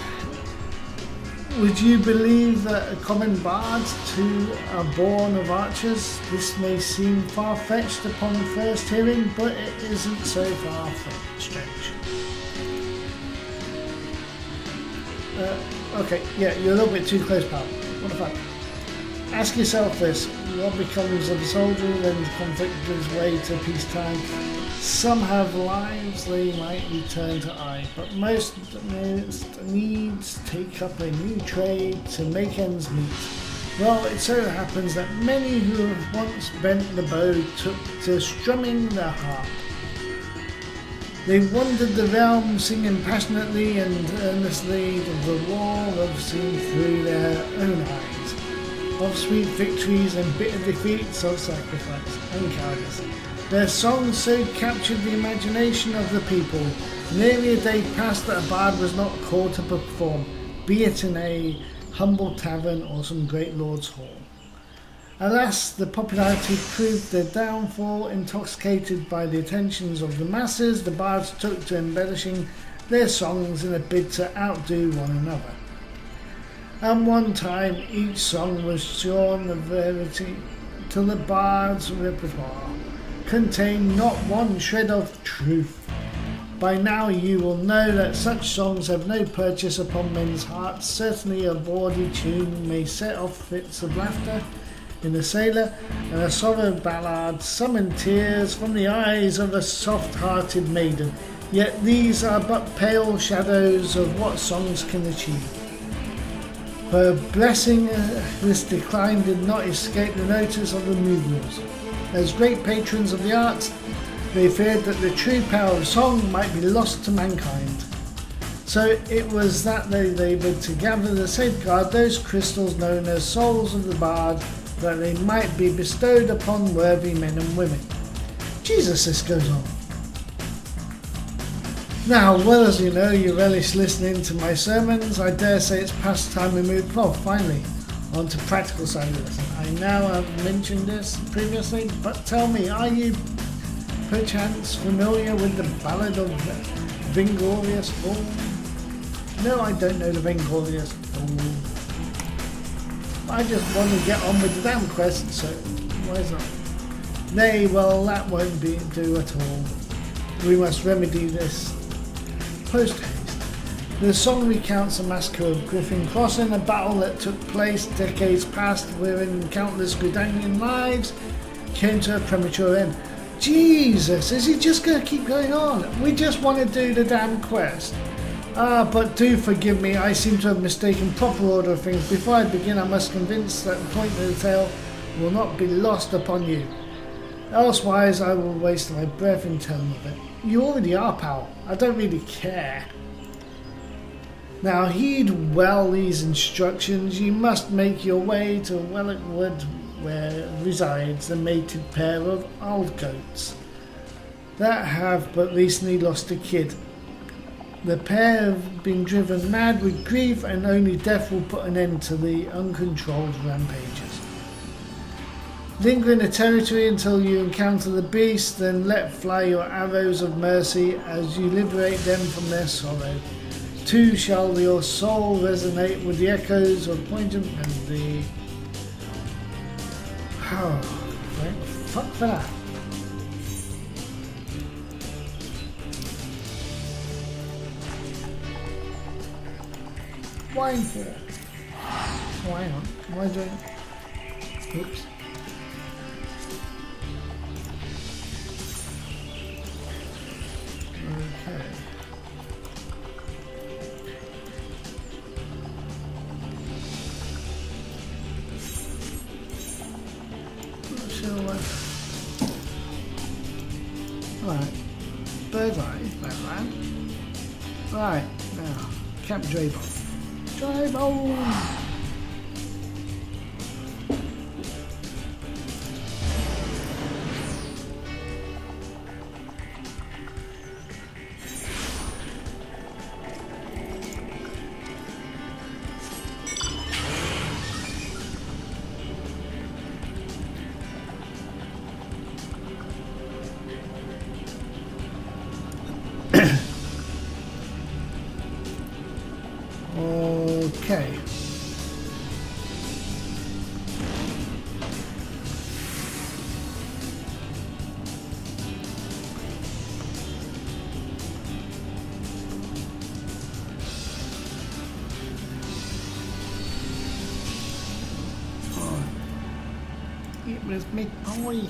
Would you believe that a common bard too are born of archers? This may seem far-fetched upon first hearing, but it isn't so far-fetched. Okay, yeah, you're a little bit too close, pal. What the fuck? Ask yourself this: what becomes of a soldier when the conflict gives way to peacetime? Some have lives they might return to eye, but most needs take up a new trade to make ends meet. Well, it so happens that many who have once bent the bow took to strumming the harp. They wandered the realm singing passionately and earnestly of the war love seen through their own eyes, of sweet victories and bitter defeats, of sacrifice and cowardice. Their songs so captured the imagination of the people. Nearly a day passed that a bard was not called to perform, be it in a humble tavern or some great lord's hall. Alas, the popularity proved their downfall. Intoxicated by the attentions of the masses, the bards took to embellishing their songs in a bid to outdo one another. At one time, each song was shorn of verity, till the bard's repertoire contained not one shred of truth. By now you will know that such songs have no purchase upon men's hearts. Certainly a bawdy tune may set off fits of laughter in a sailor, and a sorrow ballad summon tears from the eyes of a soft-hearted maiden. Yet these are but pale shadows of what songs can achieve. For blessing, this decline did not escape the notice of the Moogles. As great patrons of the arts, they feared that the true power of song might be lost to mankind. So it was that they laboured to gather to safeguard those crystals known as souls of the bard, that they might be bestowed upon worthy men and women. Jesus, this goes on. Now, well, as you know, you relish listening to my sermons. I dare say it's past time we move finally on to practical side of this. I now have mentioned this previously, but tell me, are you perchance familiar with the Ballad of Vingorious Fool? No, I don't know the Vingorious Fool. I just want to get on with the damn quest, so why is that? Nay, well, that won't do at all. We must remedy this post-haste. The song recounts the massacre of Griffin Crossing, a battle that took place decades past, wherein countless Gridanian lives came to a premature end. Jesus, is he just going to keep going on? We just want to do the damn quest. But do forgive me, I seem to have mistaken proper order of things. Before I begin, I must convince that the point of the tale will not be lost upon you. Elsewise, I will waste my breath in telling of it. You already are, pal. I don't really care. Now heed well these instructions. You must make your way to Wellock Wood, where resides the mated pair of Aldgoats that have but recently lost a kid. The pair have been driven mad with grief, and only death will put an end to the uncontrolled rampages. Linger in the territory until you encounter the beast, then let fly your arrows of mercy as you liberate them from their sorrow. Too shall your soul resonate with the echoes of poignant melody. Oh, thank fuck for that. Wine for it. Why not? Why do it? Oops. Okay. Not sure what. Right. Bird's eye, that man. Right, now, Cap Draybone. Draybone! Okay. Oh, it was me boy.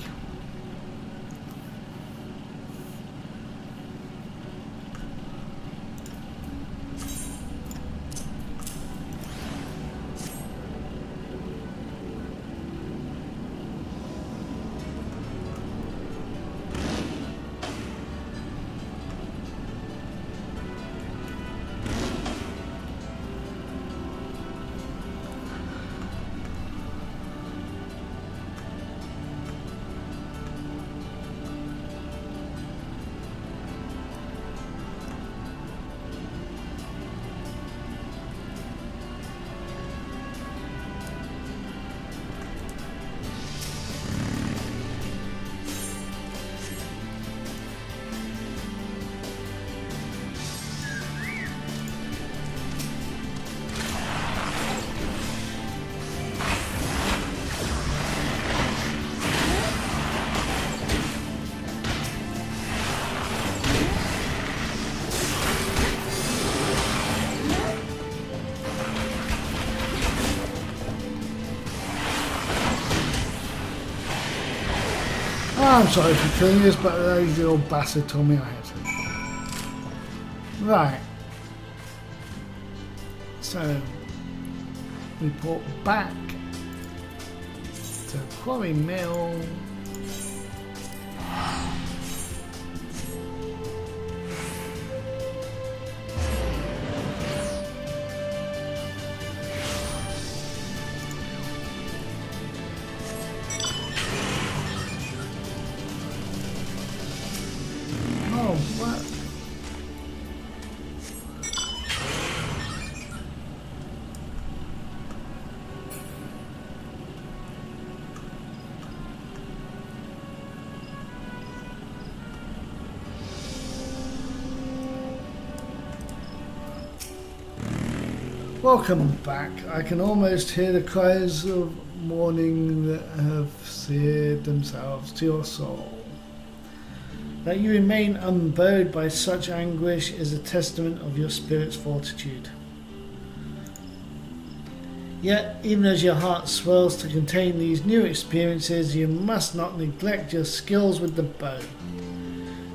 I'm sorry for killing you, but the lazy old bastard told me I had to. Right. So, report back to Quarry Mill. Oh, what? Welcome back. I can almost hear the cries of mourning that have seared themselves to your soul. That you remain unbowed by such anguish is a testament of your spirit's fortitude. Yet, even as your heart swells to contain these new experiences, you must not neglect your skills with the bow.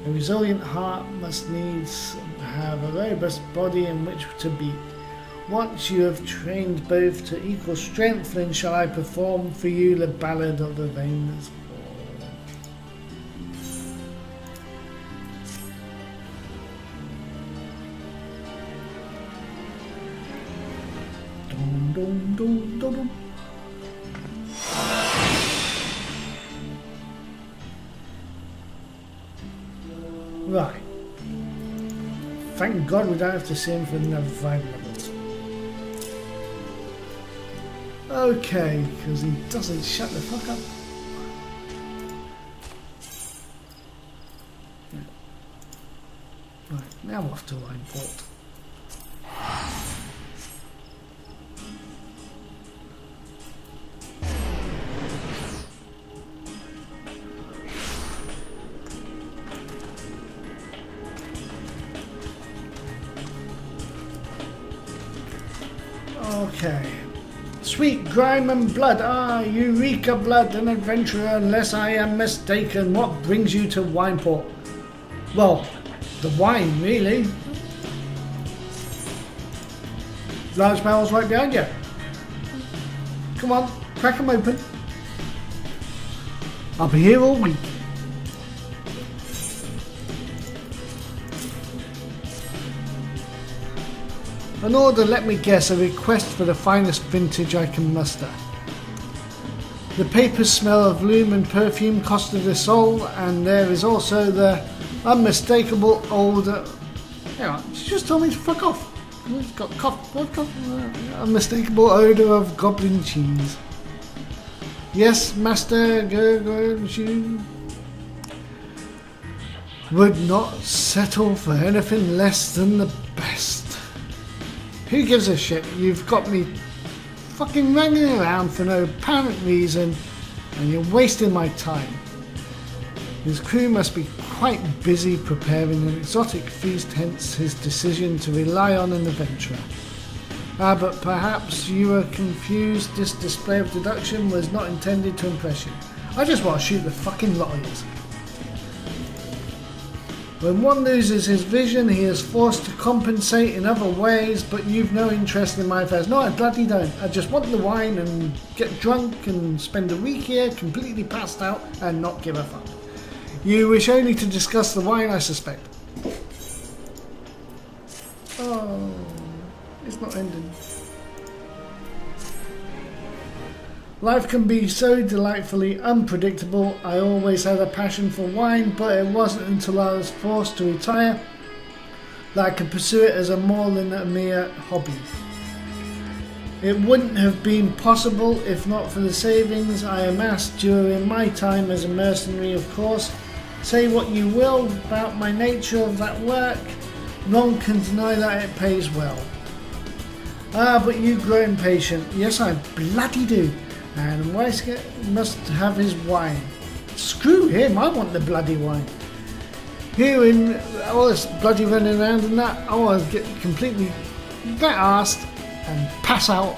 A resilient heart must needs have a robust body in which to beat. Once you have trained both to equal strength, then shall I perform for you the ballad of the Vainless Fall. Dum, dum, dum, dum, dum. Right. Thank God we don't have to see him for another 5 levels. Okay, because he doesn't shut the fuck up. Right, now off to Wineport. Okay. Sweet grime and blood, Eureka blood, an adventurer, unless I am mistaken. What brings you to Wineport? Well, the wine, really. Large barrels right behind you. Come on, crack them open. I'll be here all week. An order, let me guess, a request for the finest vintage I can muster. The papers smell of loom and perfume, Costa del Sol, and there is also the unmistakable old... hang on, she just told me to fuck off. It's got cough, what cough? Unmistakable odour of goblin cheese. Yes, Master Gergoshu would not settle for anything less than the best. Who gives a shit? You've got me fucking running around for no apparent reason and you're wasting my time. His crew must be quite busy preparing an exotic feast, hence his decision to rely on an adventurer. But perhaps you were confused. This display of deduction was not intended to impress you. I just want to shoot the fucking lot of you. When one loses his vision, he is forced to compensate in other ways, but you've no interest in my affairs. No, I bloody don't. I just want the wine and get drunk and spend a week here completely passed out and not give a fuck. You wish only to discuss the wine, I suspect. Oh, it's not ending. Life can be so delightfully unpredictable. I always had a passion for wine, but it wasn't until I was forced to retire that I could pursue it as a more than a mere hobby. It wouldn't have been possible if not for the savings I amassed during my time as a mercenary, of course. Say what you will about my nature of that work, none can deny that it pays well. But you grow impatient. Yes, I bloody do. And Weisger must have his wine. Screw him, I want the bloody wine. Hearing all this bloody running around and that, I want to get completely get arsed and pass out.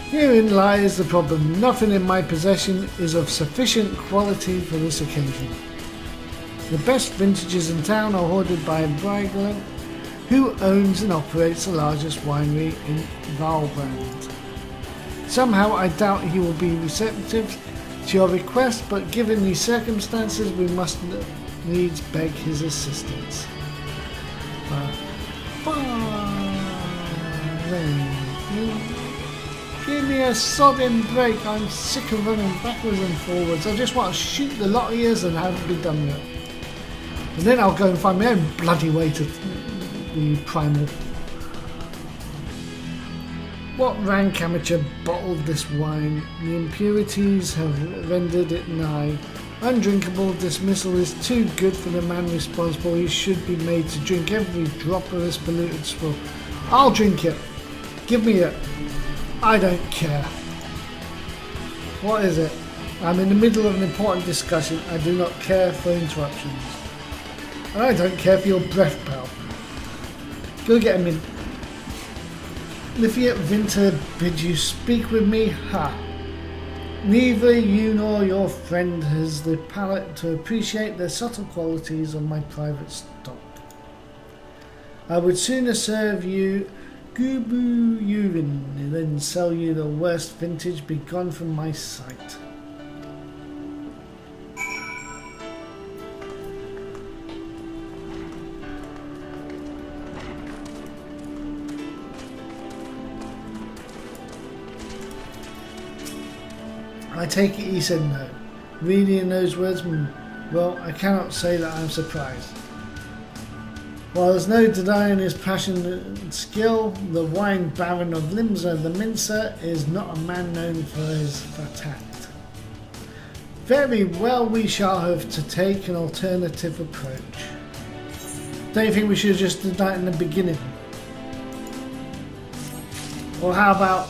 Herein lies the problem. Nothing in my possession is of sufficient quality for this occasion. The best vintages in town are hoarded by Brigler, who owns and operates the largest winery in Valbrand. Somehow I doubt he will be receptive to your request, but given these circumstances we must needs beg his assistance. Give me a sodding break. I'm sick of running backwards and forwards. I just want to shoot the lot of years and haven't been done yet. And then I'll go and find my own bloody way to the primal. What rank amateur bottled this wine? The impurities have rendered it nigh undrinkable. Dismissal is too good for the man responsible. He should be made to drink every drop of this polluted swill. I'll drink it. Give me it. I don't care. What is it? I'm in the middle of an important discussion. I do not care for interruptions. And I don't care for your breath, pal. Go get him in. Lithiat Winter bids you speak with me? Ha! Neither you nor your friend has the palate to appreciate the subtle qualities of my private stock. I would sooner serve you Gubu urine than sell you the worst vintage. Be gone from my sight. I take it he said no. Reading those words, well, I cannot say that I am surprised. While there's no denying his passion and skill, the wine baron of Limsa the Mincer is not a man known for his tact. Very well, we shall have to take an alternative approach. Don't you think we should have just done that in the beginning? Or how about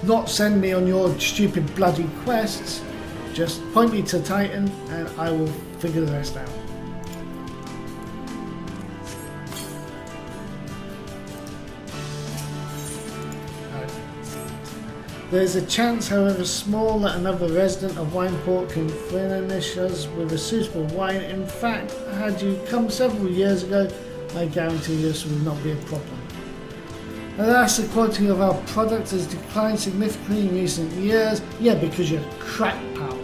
not send me on your stupid bloody quests, just point me to Titan and I will figure the rest out. There's a chance, however small, that another resident of Wineport can furnish us with a suitable wine. In fact, had you come several years ago, I guarantee this would not be a problem. Alas, the quality of our product has declined significantly in recent years. Yeah, because you're crap, pal.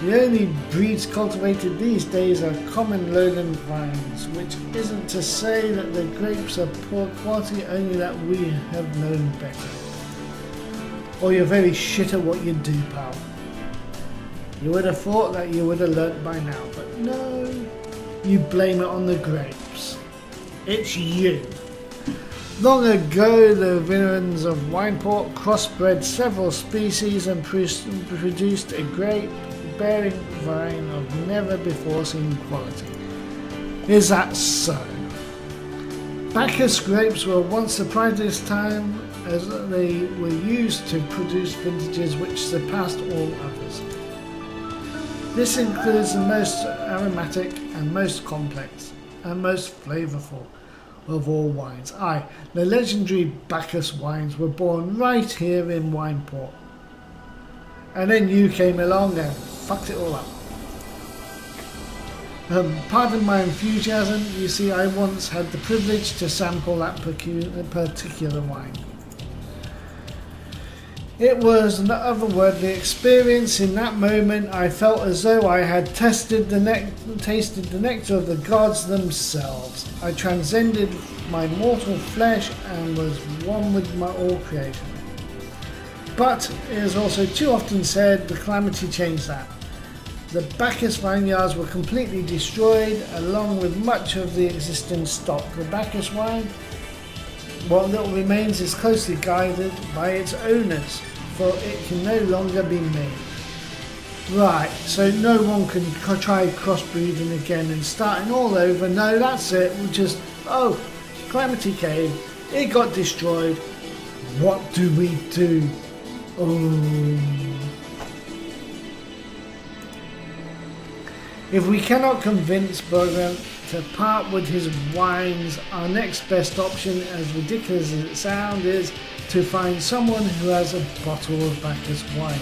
The only breeds cultivated these days are common lowland vines, which isn't to say that the grapes are poor quality, only that we have known better. Or you're very shit at what you do, pal. You would have thought that you would have learnt by now, but no. You blame it on the grapes. It's you. Long ago, the vineyards of Wineport crossbred several species and produced a grape-bearing vine of never before seen quality. Is that so? Bacchus grapes were once the pride of this time, as they were used to produce vintages which surpassed all others. This includes the most aromatic and most complex and most flavourful of all wines. Aye, the legendary Bacchus wines were born right here in Wineport. And then you came along and fucked it all up. Pardon my enthusiasm, you see I once had the privilege to sample that particular wine. It was an otherworldly experience. In that moment I felt as though I had tasted the nectar of the gods themselves. I transcended my mortal flesh and was one with my all creation. But it is also too often said the calamity changed that. The Bacchus vineyards were completely destroyed along with much of the existing stock. The Bacchus wine, what little remains, is closely guided by its owners, for it can no longer be made. Right, so no one can try crossbreeding again and starting all over. No, that's it. We'll just, calamity came, it got destroyed. What do we do? If we cannot convince Bergman to part with his wines, our next best option, as ridiculous as it sounds, is to find someone who has a bottle of Bacchus wine,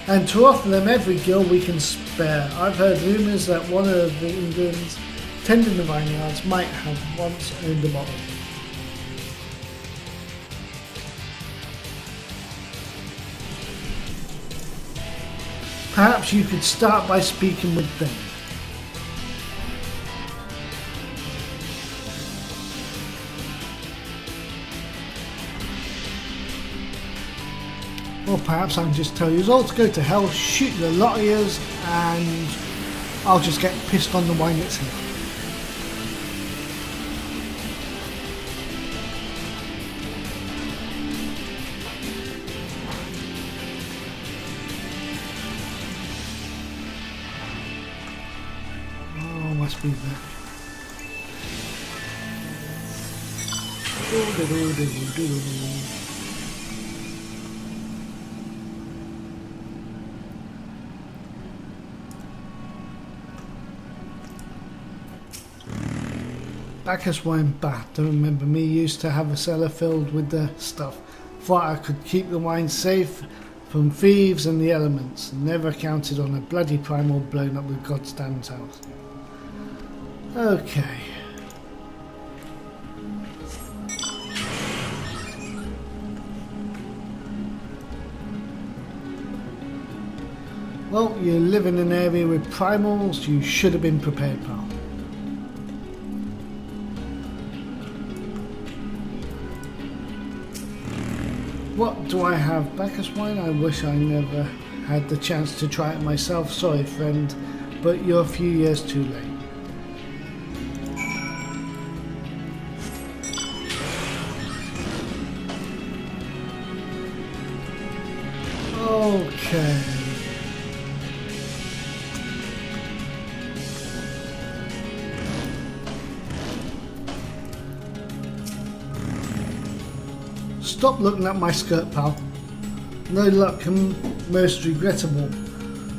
and to offer them every gill we can spare. I've heard rumours that one of the England's tending the vineyards might have once owned a bottle. Perhaps you could start by speaking with them. Or perhaps I can just tell you all to go to hell, shoot the lot of yous, and I'll just get pissed on the wine that's here. Oh, must be there. Bacchus wine bath. Don't remember me used to have a cellar filled with the stuff. Thought I could keep the wine safe from thieves and the elements. Never counted on a bloody primal blown up with Godstan's house. Okay. Well, you live in an area with primals, you should have been prepared, pal. What do I have? Bacchus wine? I wish I never had the chance to try it myself. Sorry, friend, but you're a few years too late. Okay. Stop looking at my skirt, pal. No luck and most regrettable,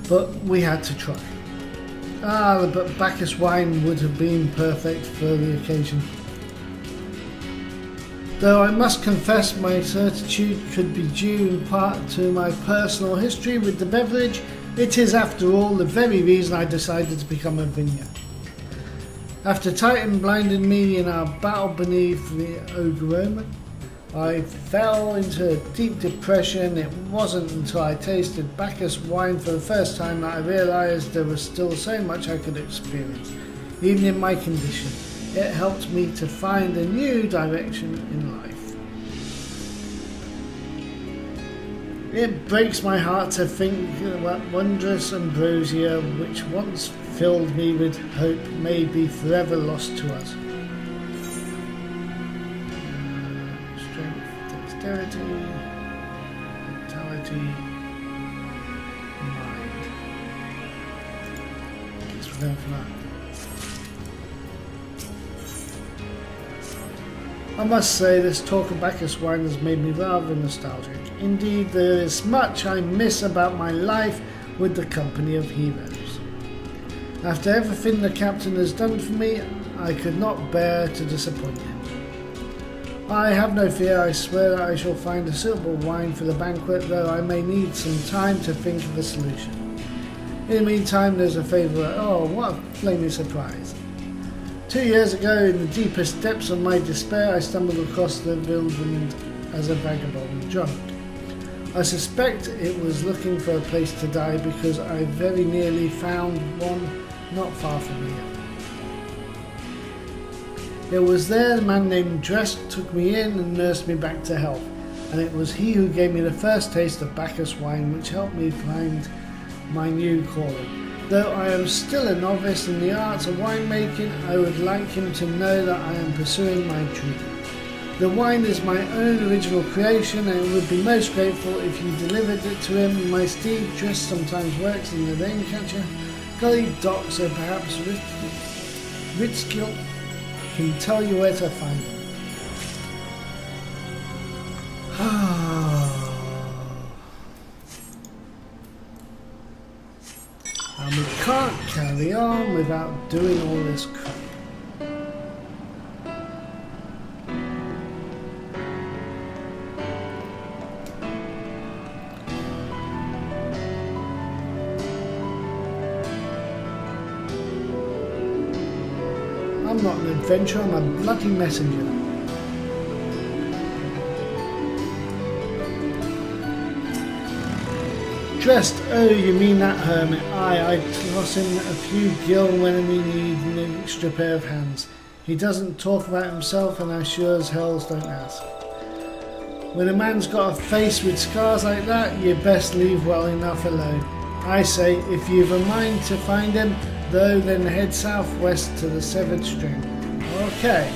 but we had to try. But Bacchus wine would have been perfect for the occasion. Though I must confess my certitude could be due in part to my personal history with the beverage, it is after all the very reason I decided to become a vineyard. After Titan blinded me in our battle beneath the Ogroma, I fell into a deep depression. It wasn't until I tasted Bacchus wine for the first time that I realised there was still so much I could experience, even in my condition. It helped me to find a new direction in life. It breaks my heart to think that wondrous ambrosia, which once filled me with hope, may be forever lost to us. Dexterity, vitality, mind. Guess we're going for that. I must say this talk of Bacchus wine has made me rather nostalgic. Indeed, there is much I miss about my life with the company of heroes. After everything the captain has done for me, I could not bear to disappoint him. I have no fear. I swear that I shall find a suitable wine for the banquet, though I may need some time to think of a solution. In the meantime, there's a favour. Oh, what a flaming surprise. 2 years ago, in the deepest depths of my despair, I stumbled across the Wildwind as a vagabond drunk. I suspect it was looking for a place to die because I very nearly found one not far from here. It was there the man named Dresk took me in and nursed me back to health, and it was he who gave me the first taste of Bacchus wine, which helped me find my new calling. Though I am still a novice in the arts of winemaking, I would like him to know that I am pursuing my dream. The wine is my own original creation, and it would be most grateful if you delivered it to him. My steed Dresk sometimes works in the Raincatcher Gully dock, so perhaps Ritskill can tell you where to find him. And we can't carry on without doing all this crap. adventure, I'm a bloody messenger. Dressed, oh you mean that hermit? Aye, I toss him a few gil when we need an extra pair of hands. He doesn't talk about himself and I sure as hells don't ask. When a man's got a face with scars like that, you best leave well enough alone. I say, if you've a mind to find him, though, then head southwest to the Severed String. Okay.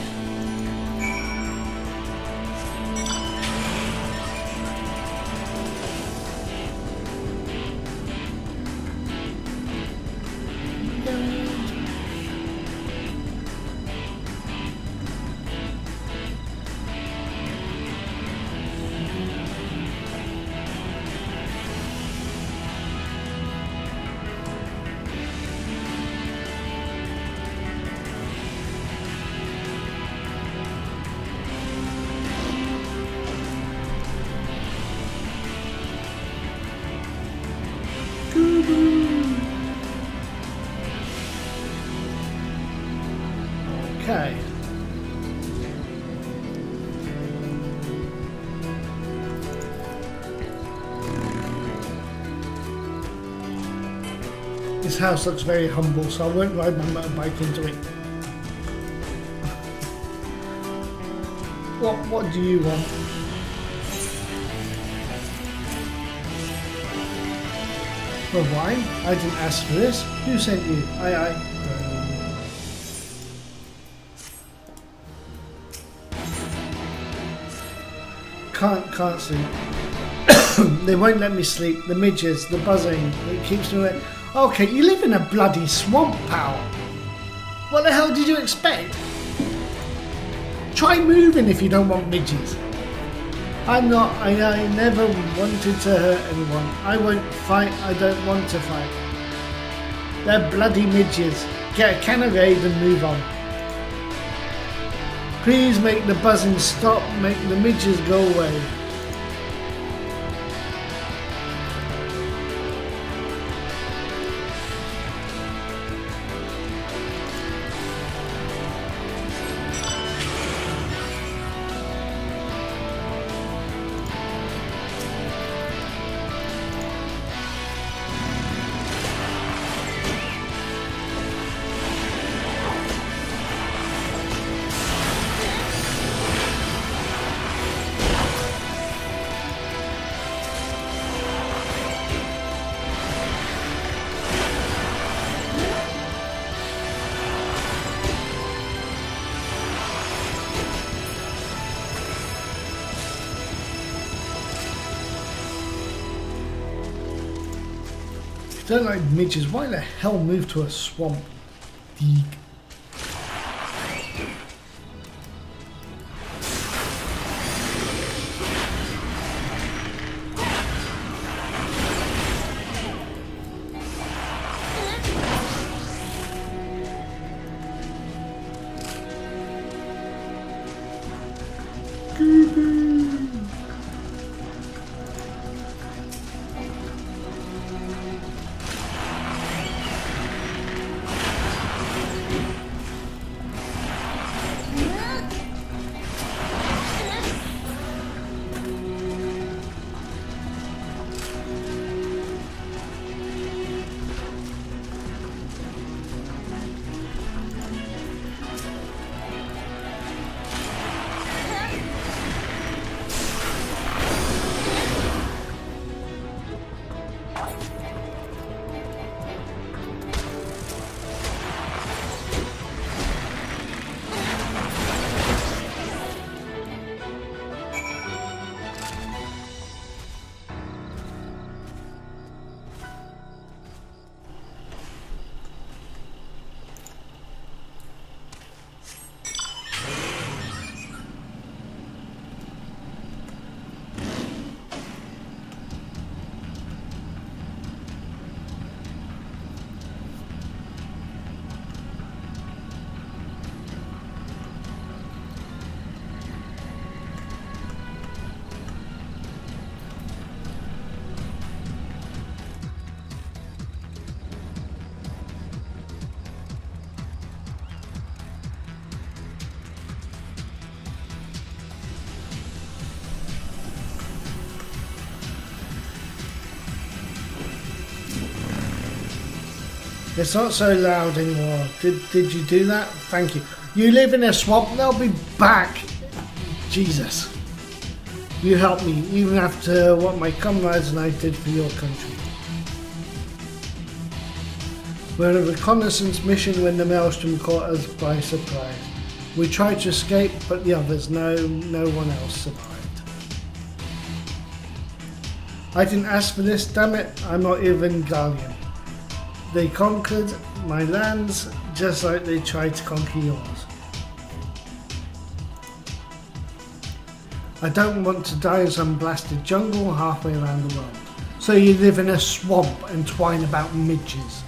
Okay. This house looks very humble, so I won't ride my motorbike into it. What do you want? For wine? I didn't ask for this. Who sent you? Aye. Can't sleep. They won't let me sleep. The midges, the buzzing, it keeps me awake. Okay, you live in a bloody swamp, pal. What the hell did you expect? Try moving if you don't want midges. I never wanted to hurt anyone. I won't fight, I don't want to fight. They're bloody midges. Get a can of aid and move on. Please make the buzzing stop, make the midges go away. Don't like midges. Why the hell move to a swamp? Deeg. It's not so loud anymore. Did you do that? Thank you. You live in a swamp, they'll be back. Jesus. You helped me, even after what my comrades and I did for your country. We're on a reconnaissance mission when the Maelstrom caught us by surprise. We tried to escape, but the others, no one else survived. I didn't ask for this, damn it, I'm not even Garlean. They conquered my lands just like they tried to conquer yours. I don't want to die in some blasted jungle halfway around the world. So you live in a swamp and twine about midges.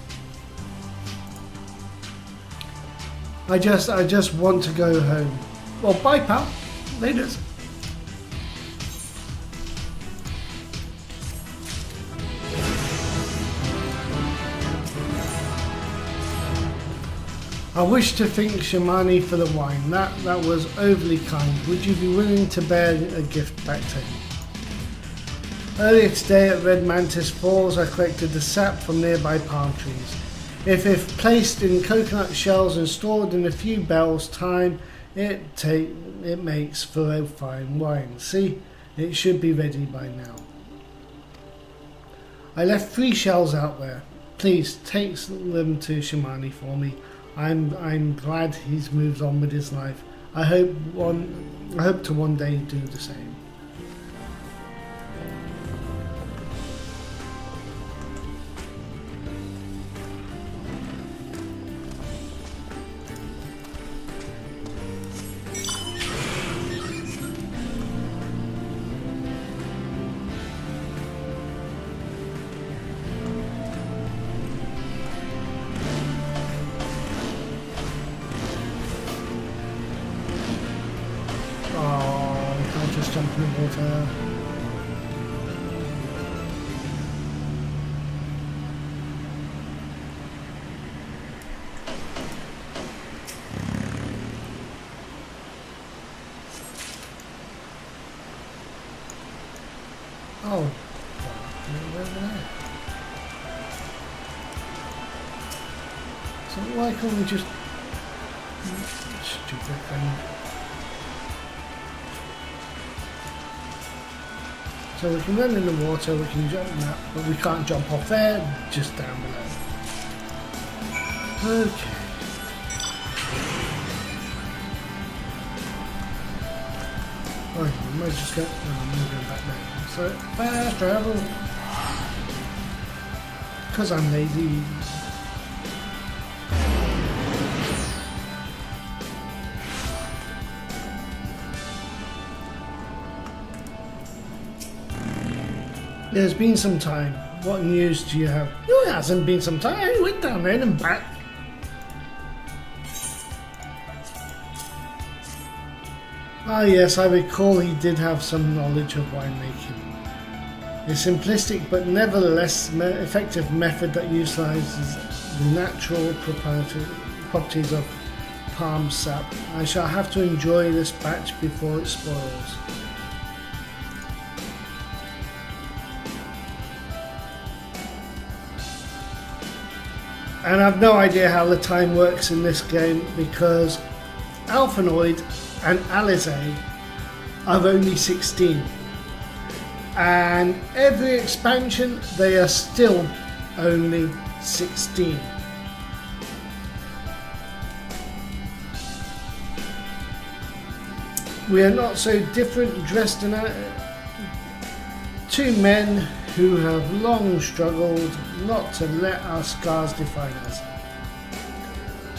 I just want to go home. Well, bye pal. Laters. I wish to thank Shamani for the wine. That was overly kind. Would you be willing to bear a gift back to him? Earlier today at Red Mantis Falls, I collected the sap from nearby palm trees. If placed in coconut shells and stored in a few bells' time, it makes for a fine wine. See, it should be ready by now. I left 3 shells out there. Please take them to Shamani for me. I'm glad he's moved on with his life. I hope to one day do the same. Jump in the water. Oh, over there. So why can't we just stupid thing? So we can run in the water, we can jump that, but we can't jump off there, just down below. Okay. Oh, we might just go. No, I'm going to go back there. So, fast travel. Because I'm lazy. There's been some time. What news do you have? No, it hasn't been some time. I went down there and back. Ah yes, I recall he did have some knowledge of winemaking. A simplistic but nevertheless effective method that utilizes the natural properties of palm sap. I shall have to enjoy this batch before it spoils. And I've no idea how the time works in this game because Alphanoid and Alize are only 16. And every expansion they are still only 16. We are not so different, dressed in two men who have long struggled not to let our scars define us.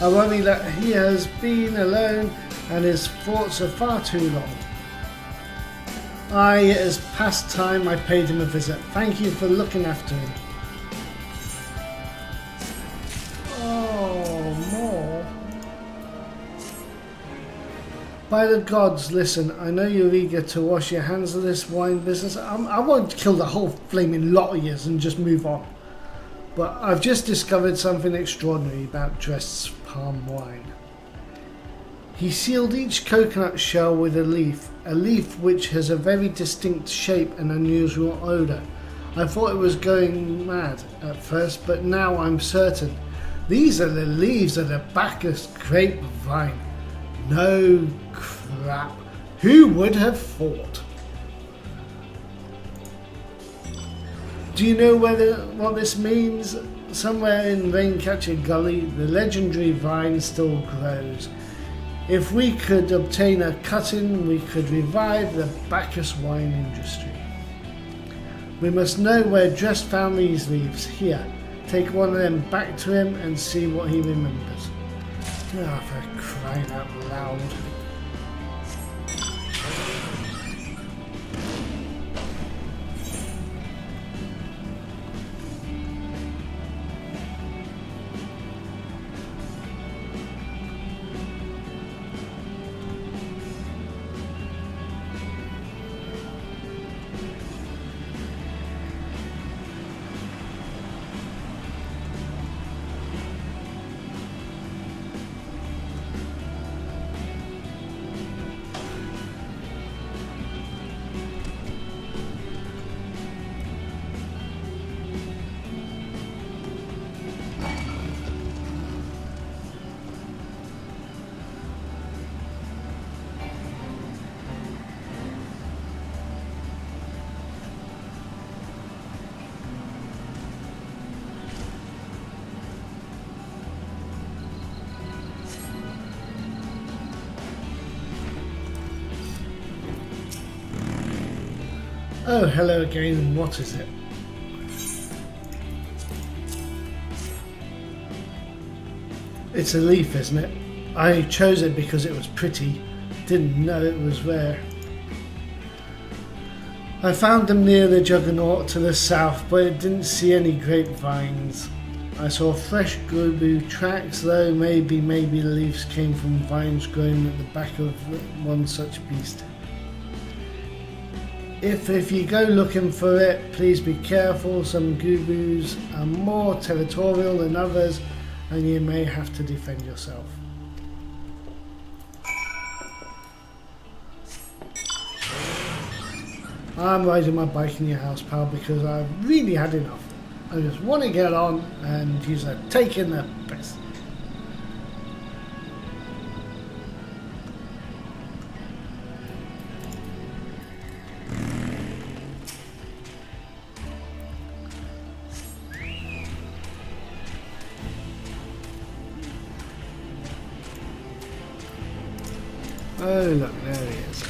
I worry that he has been alone and his thoughts are far too long. It is past time I paid him a visit. Thank you for looking after him. Oh, more. By the gods, listen, I know you're eager to wash your hands of this wine business. I won't kill the whole flaming lot of yous and just move on. But I've just discovered something extraordinary about Drest's palm wine. He sealed each coconut shell with a leaf which has a very distinct shape and unusual odour. I thought it was going mad at first, but now I'm certain. These are the leaves of the Bacchus grapevine. No crap. Who would have thought? Do you know what this means? Somewhere in Raincatcher Gully, the legendary vine still grows. If we could obtain a cut-in, we could revive the Bacchus wine industry. We must know where Drest found these leaves. Here, take one of them back to him and see what he remembers. Ah, for crying out loud. Oh, hello again. What is it? It's a leaf, isn't it? I chose it because it was pretty. Didn't know it was rare. I found them near the Juggernaut to the south, but it didn't see any grapevines. I saw fresh gubu tracks, though maybe the leaves came from vines growing at the back of one such beast. If you go looking for it, please be careful. Some gubus are more territorial than others, and you may have to defend yourself. I'm riding my bike in your house, pal, because I've really had enough. I just want to get on, and you're taking the piss. Oh look, there he is.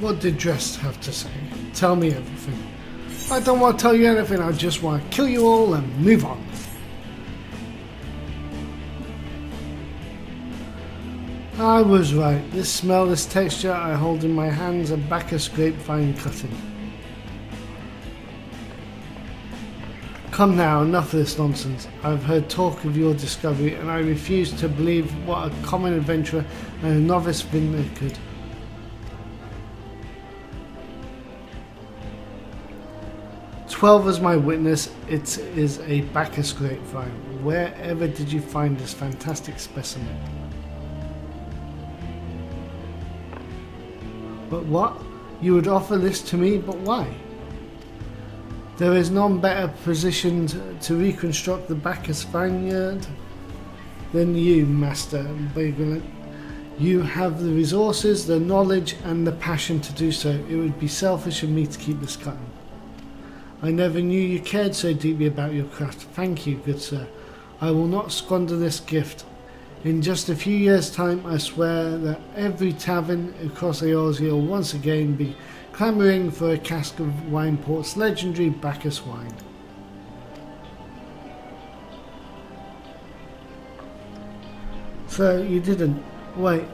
What did Drest have to say? Tell me everything. I don't want to tell you anything, I just want to kill you all and move on. I was right. This smell, this texture I hold in my hands, a Bacchus grapevine cutting. Come now, enough of this nonsense. I've heard talk of your discovery, and I refuse to believe what a common adventurer and a novice vintner could. "12 as my witness, it is a Bacchus grapevine. Wherever did you find this fantastic specimen?" "But what? You would offer this to me, but why?" "There is none better positioned to reconstruct the Bacchus vineyard than you, Master Bagulin. You have the resources, the knowledge, and the passion to do so. It would be selfish of me to keep this cutting. I never knew you cared so deeply about your craft. Thank you, good sir. I will not squander this gift. In just a few years' time, I swear that every tavern across Eorzea will once again be clamouring for a cask of Wineport's legendary Bacchus wine." So you didn't. Wait.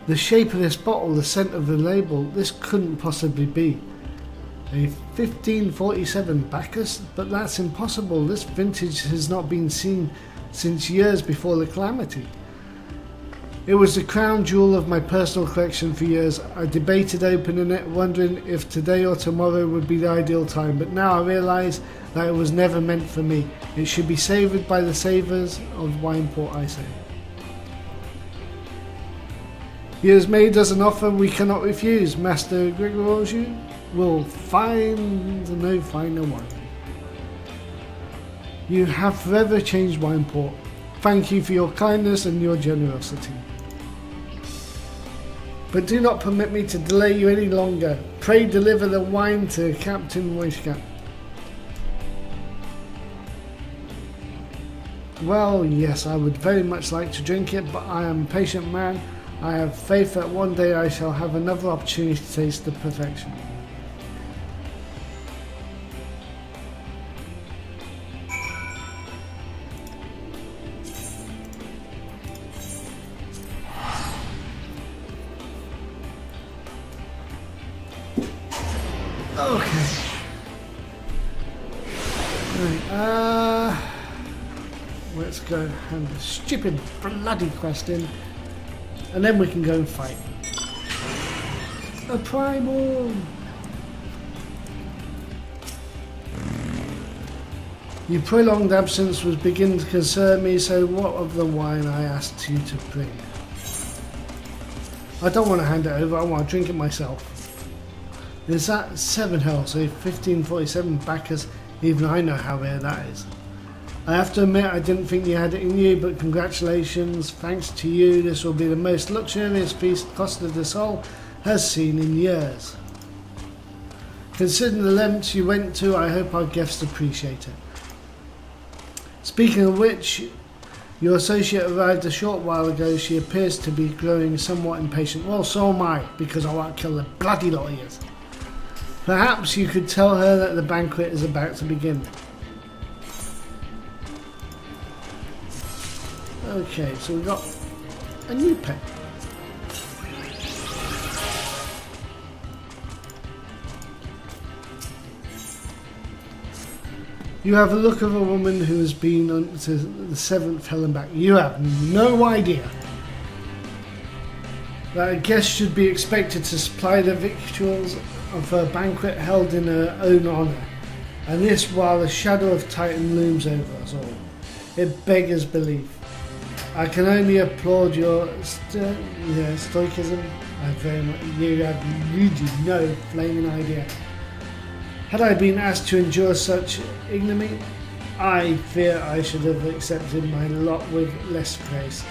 The shape of this bottle, the scent of the label, this couldn't possibly be. A 1547 Bacchus? But that's impossible. This vintage has not been seen since years before the calamity. It was the crown jewel of my personal collection for years. I debated opening it, wondering if today or tomorrow would be the ideal time, but now I realise that it was never meant for me. It should be savoured by the savours of wine port, I say. He has made us an offer we cannot refuse. Master Grigorju will find no finer wine. You have forever changed Wineport. Thank you for your kindness and your generosity. But do not permit me to delay you any longer. Pray deliver the wine to Captain Weishkat. Well, yes, I would very much like to drink it, but I am a patient man. I have faith that one day I shall have another opportunity to taste the perfection. Okay. Right, let's go hand the stupid bloody quest in, and then we can go and fight. A primal! Your prolonged absence was beginning to concern me, so what of the wine I asked you to bring? I don't want to hand it over, I want to drink it myself. Is that 7 Hells, a 1547 Bacchus? Even I know how rare that is. I have to admit I didn't think you had it in you, but congratulations. Thanks to you, this will be the most luxurious feast Costa del Sol has seen in years. Considering the lengths you went to, I hope our guests appreciate it. Speaking of which, your associate arrived a short while ago. She appears to be growing somewhat impatient. Well, so am I, because I want to kill the bloody lot of yous. Perhaps you could tell her that the banquet is about to begin. Okay, so we've got a new pet. You have a look of a woman who has been on to the 7th hell and back. You have no idea that a guest should be expected to supply the victuals of her banquet held in her own honour, and this while the shadow of Titan looms over us all. It beggars belief. I can only applaud your stoicism. You have really no flaming idea. Had I been asked to endure such ignominy, I fear I should have accepted my lot with less grace.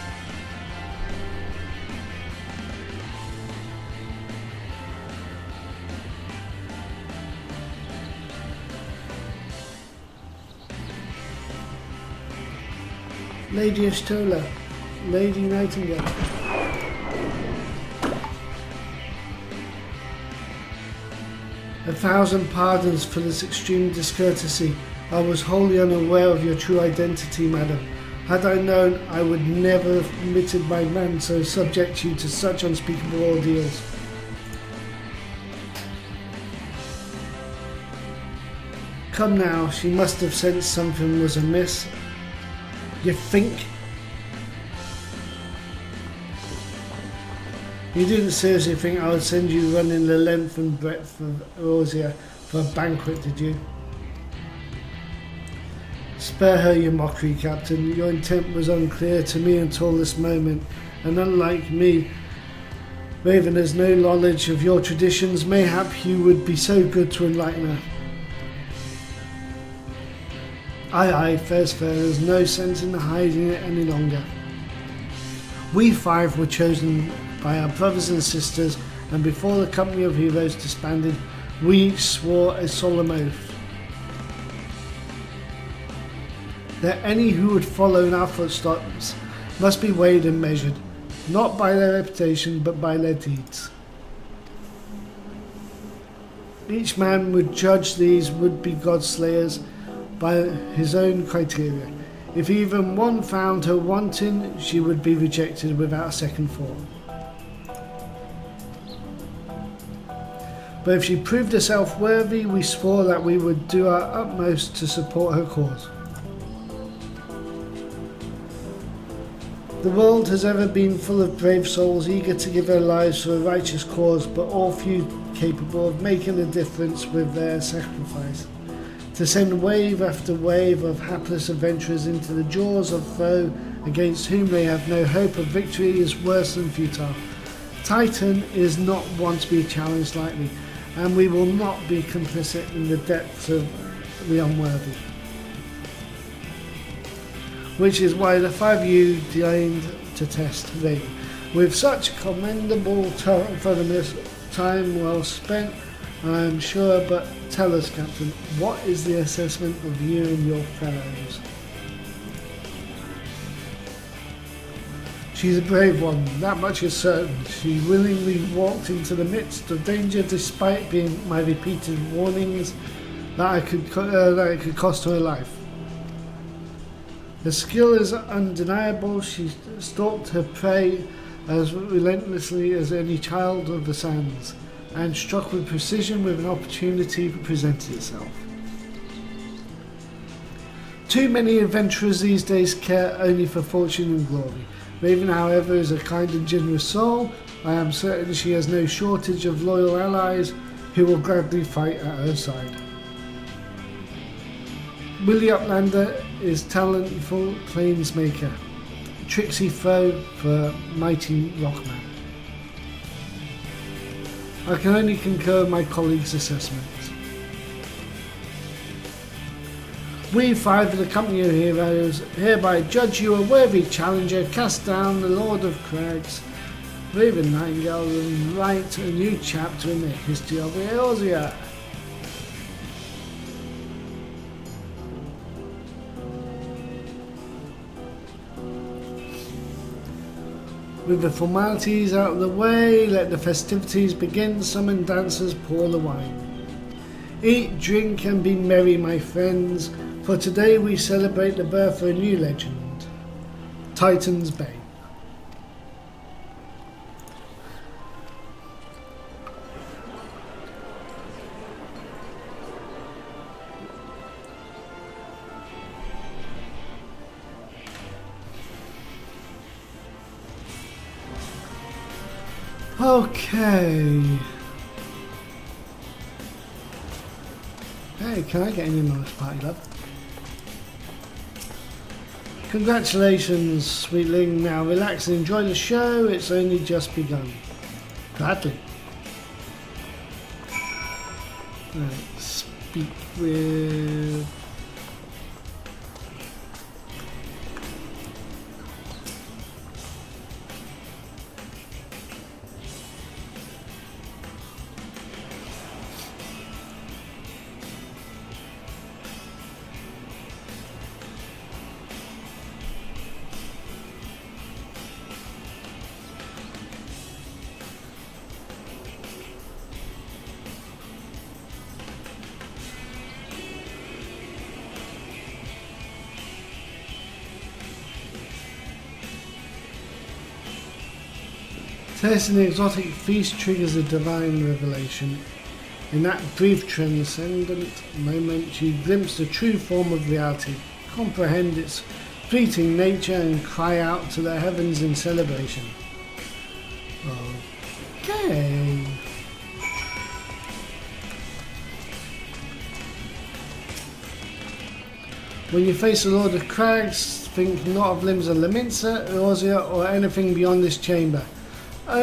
Lady Ashtola, Lady Nightingale. A thousand pardons for this extreme discourtesy. I was wholly unaware of your true identity, madam. Had I known, I would never have permitted my man so subject you to such unspeakable ordeals. Come now, she must have sensed something was amiss. You think? You didn't seriously think I would send you running the length and breadth of Eorzea for a banquet, did you? Spare her your mockery, Captain. Your intent was unclear to me until this moment, and unlike me, Raven has no knowledge of your traditions. Mayhap you would be so good to enlighten her. Aye, fair's fair. There's no sense in hiding it any longer. We 5 were chosen by our brothers and sisters, and before the company of heroes disbanded, we each swore a solemn oath that any who would follow in our footsteps must be weighed and measured, not by their reputation but by their deeds. Each man would judge these would-be God-slayers by his own criteria. If even one found her wanting, she would be rejected without a second thought. But if she proved herself worthy, we swore that we would do our utmost to support her cause. The world has ever been full of brave souls eager to give their lives for a righteous cause, but all few capable of making a difference with their sacrifice. To send wave after wave of hapless adventurers into the jaws of foe against whom they have no hope of victory is worse than futile. Titan is not one to be challenged lightly, and we will not be complicit in the depths of the unworthy. Which is why the 5 of you deigned to test Raven. With such commendable thoroughness, time well spent, I am sure, but tell us, Captain, what is the assessment of you and your fellows? She's a brave one, that much is certain. She willingly walked into the midst of danger despite my repeated warnings that it could cost her life. Her skill is undeniable. She stalked her prey as relentlessly as any child of the sands, and struck with precision with an opportunity presented itself. Too many adventurers these days care only for fortune and glory. Raven, however, is a kind and generous soul. I am certain she has no shortage of loyal allies who will gladly fight at her side. Willie Uplander is talentful plainsmaker, tricksy foe for mighty rockman. I can only concur with my colleagues' assessments. We 5 of the Company of Heroes hereby judge you a worthy challenger, cast down the Lord of Crags, Raven Nightingale, and write a new chapter in the history of Eorzea. With the formalities out of the way, let the festivities begin. Summon dancers, pour the wine. Eat, drink, and be merry, my friends, for today we celebrate the birth of a new legend, Titan's Bane. Okay. Hey, can I get any more party, love? Congratulations, sweetling. Now relax and enjoy the show. It's only just begun. Gladly. Right, speak with... Tasting the exotic feast triggers a divine revelation. In that brief transcendent moment, you glimpse the true form of reality, comprehend its fleeting nature, and cry out to the heavens in celebration. Okay. When you face the Lord of Crags, think not of limbs of Leminsa, Eorzea, or anything beyond this chamber.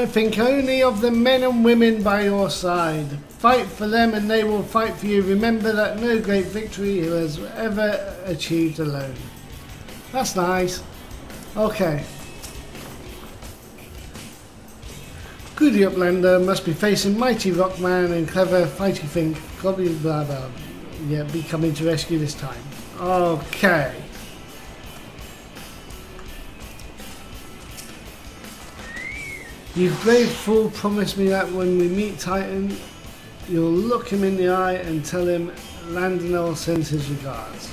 Think only of the men and women by your side. Fight for them and they will fight for you. Remember that no great victory was ever achieved alone. That's nice. Okay. Goody Uplander must be facing mighty Rockman and clever fighty think. Probably blah blah. Yeah, be coming to rescue this time. Okay. You brave fool, promise me that when we meet Titan, you'll look him in the eye and tell him Landonell sends his regards.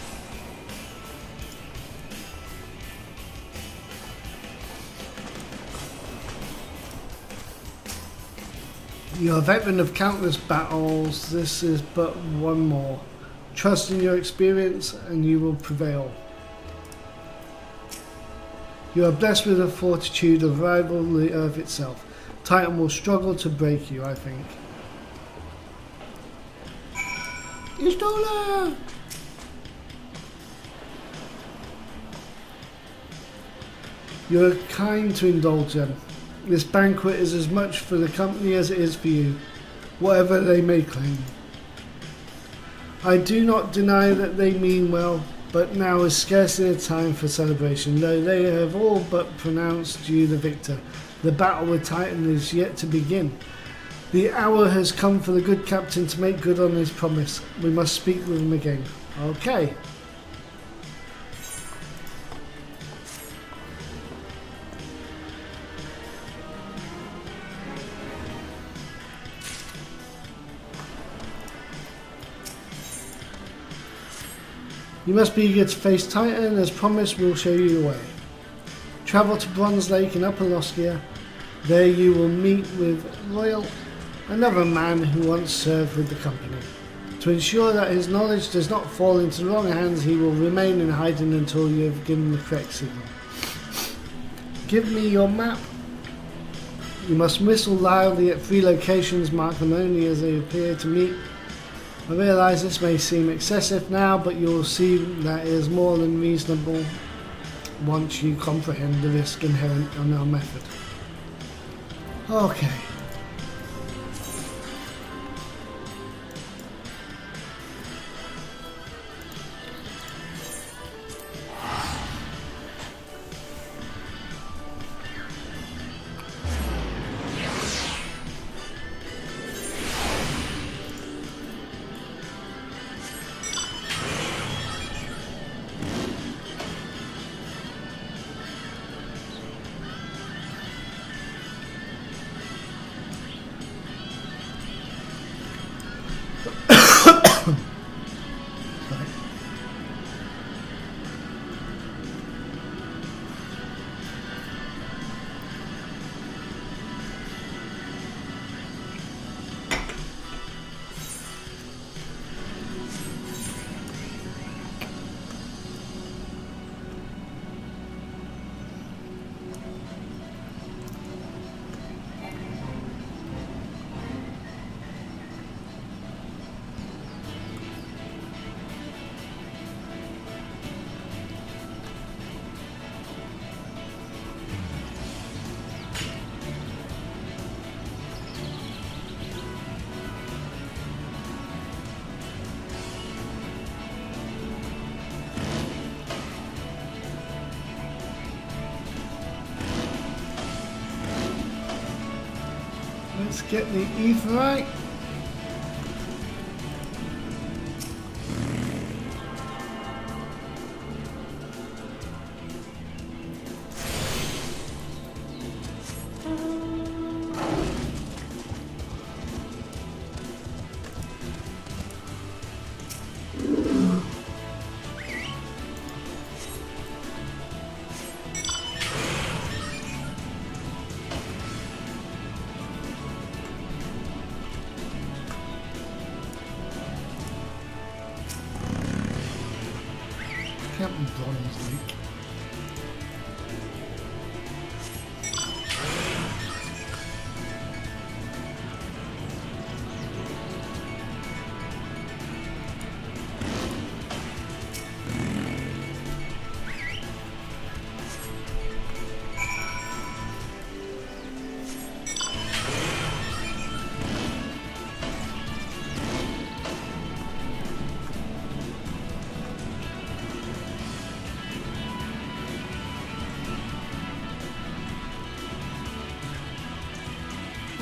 You're a veteran of countless battles. This is but one more. Trust in your experience and you will prevail. You are blessed with a fortitude of rival the earth itself. Titan will struggle to break you, I think. Y'shtola! You're kind to indulge them. This banquet is as much for the company as it is for you, whatever they may claim. I do not deny that they mean well, but now is scarcely a time for celebration, though they have all but pronounced you the victor. The battle with Titan is yet to begin. The hour has come for the good captain to make good on his promise. We must speak with him again. Okay. You must be eager to face Titan. As promised, we'll show you the way. Travel to Bronze Lake in Upper Loskia. There you will meet with Royal, another man who once served with the company. To ensure that his knowledge does not fall into the wrong hands, he will remain in hiding until you have given the correct signal. Give me your map. You must whistle loudly at 3 locations, mark them only as they appear to meet. I realise this may seem excessive now, but you will see that it is more than reasonable once you comprehend the risk inherent in our method. Okay. Let's get the Aetheryte. Captain Bronze Lake.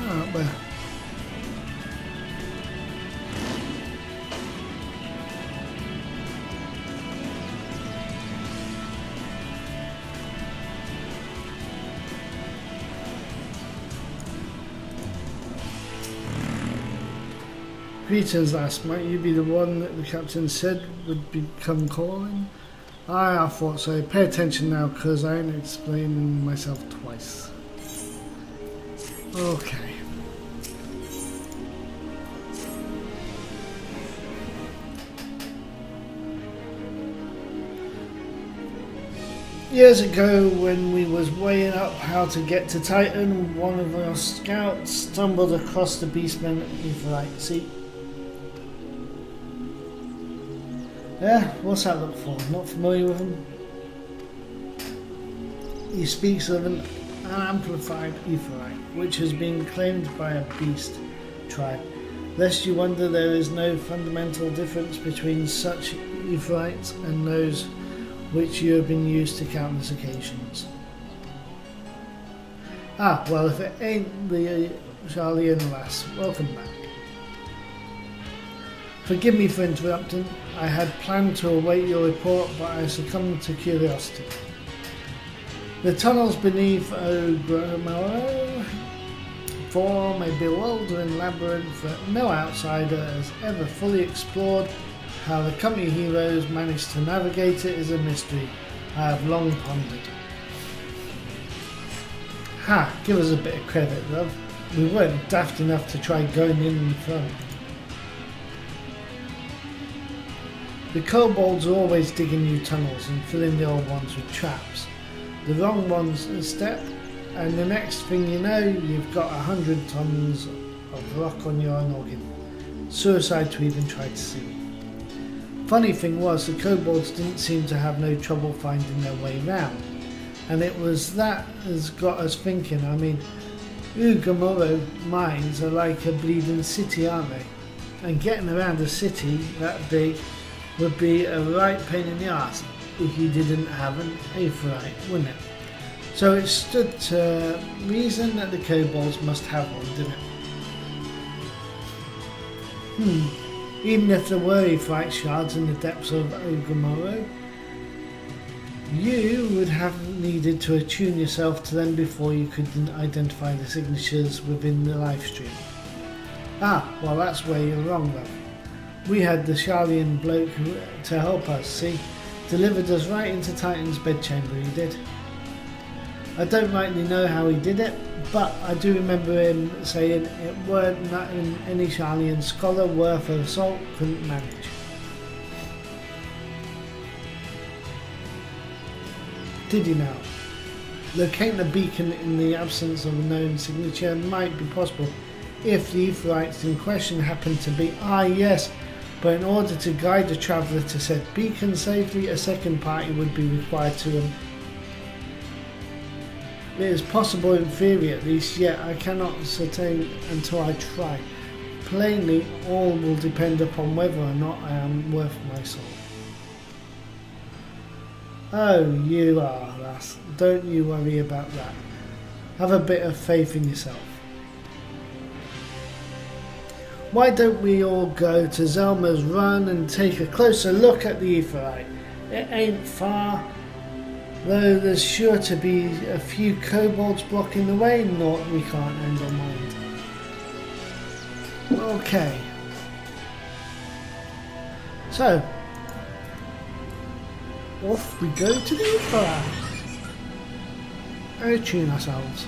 Up there. Greetings, lass. Might you be the one that the captain said would become calling? Aye, I thought so. Pay attention now, cause I ain't explaining myself twice. Okay. Years ago, when we was weighing up how to get to Titan, one of our scouts stumbled across the Beastmen Aetheryte. See? Yeah, what's that look for? Not familiar with him? He speaks of an unamplified Aetheryte, which has been claimed by a beast tribe. Lest you wonder, there is no fundamental difference between such Aetherites and those which you have been used to countless occasions. Ah, well, if it ain't the Charlie and lass, welcome back. Forgive me for interrupting. I had planned to await your report, but I succumbed to curiosity. The tunnels beneath Ogromaro form a bewildering labyrinth that no outsider has ever fully explored. How the company heroes managed to navigate it is a mystery I have long pondered. Ha! Give us a bit of credit, love. We weren't daft enough to try going in front. The kobolds are always digging new tunnels and filling the old ones with traps. The wrong ones a step, and the next thing you know, you've got 100 tons of rock on your noggin. Suicide to even try to see. Funny thing was, the kobolds didn't seem to have no trouble finding their way round, and it was that has got us thinking. I mean, Ugomoro mines are like a bleeding city, aren't they? And getting around a city that big would be a right pain in the arse if you didn't have an Aetheryte, wouldn't it? So it stood to reason that the kobolds must have one, didn't it? Even if there were Aetheryte shards in the depths of Ogromaro, you would have needed to attune yourself to them before you could identify the signatures within the live stream. Ah, well, that's where you're wrong, though. We had the Sharlayan bloke to help us, see? Delivered us right into Titan's bedchamber, he did. I don't rightly know how he did it, but I do remember him saying it weren't nothing any Sharlayan scholar worth a salt couldn't manage. Did he now? Locating a beacon in the absence of a known signature might be possible if the Aetherites in question happen to be yes, but in order to guide the traveller to said beacon safely, a second party would be required to them. It is possible in theory at least, yet I cannot ascertain until I try. Plainly, all will depend upon whether or not I am worth my soul. Oh, you are, lass. Don't you worry about that. Have a bit of faith in yourself. Why don't we all go to Zelma's Run and take a closer look at the Aetheryte? It ain't far, though there's sure to be a few kobolds blocking the way, naught we can't handle mind. Okay. So, off we go to the Aetheryte and attune ourselves.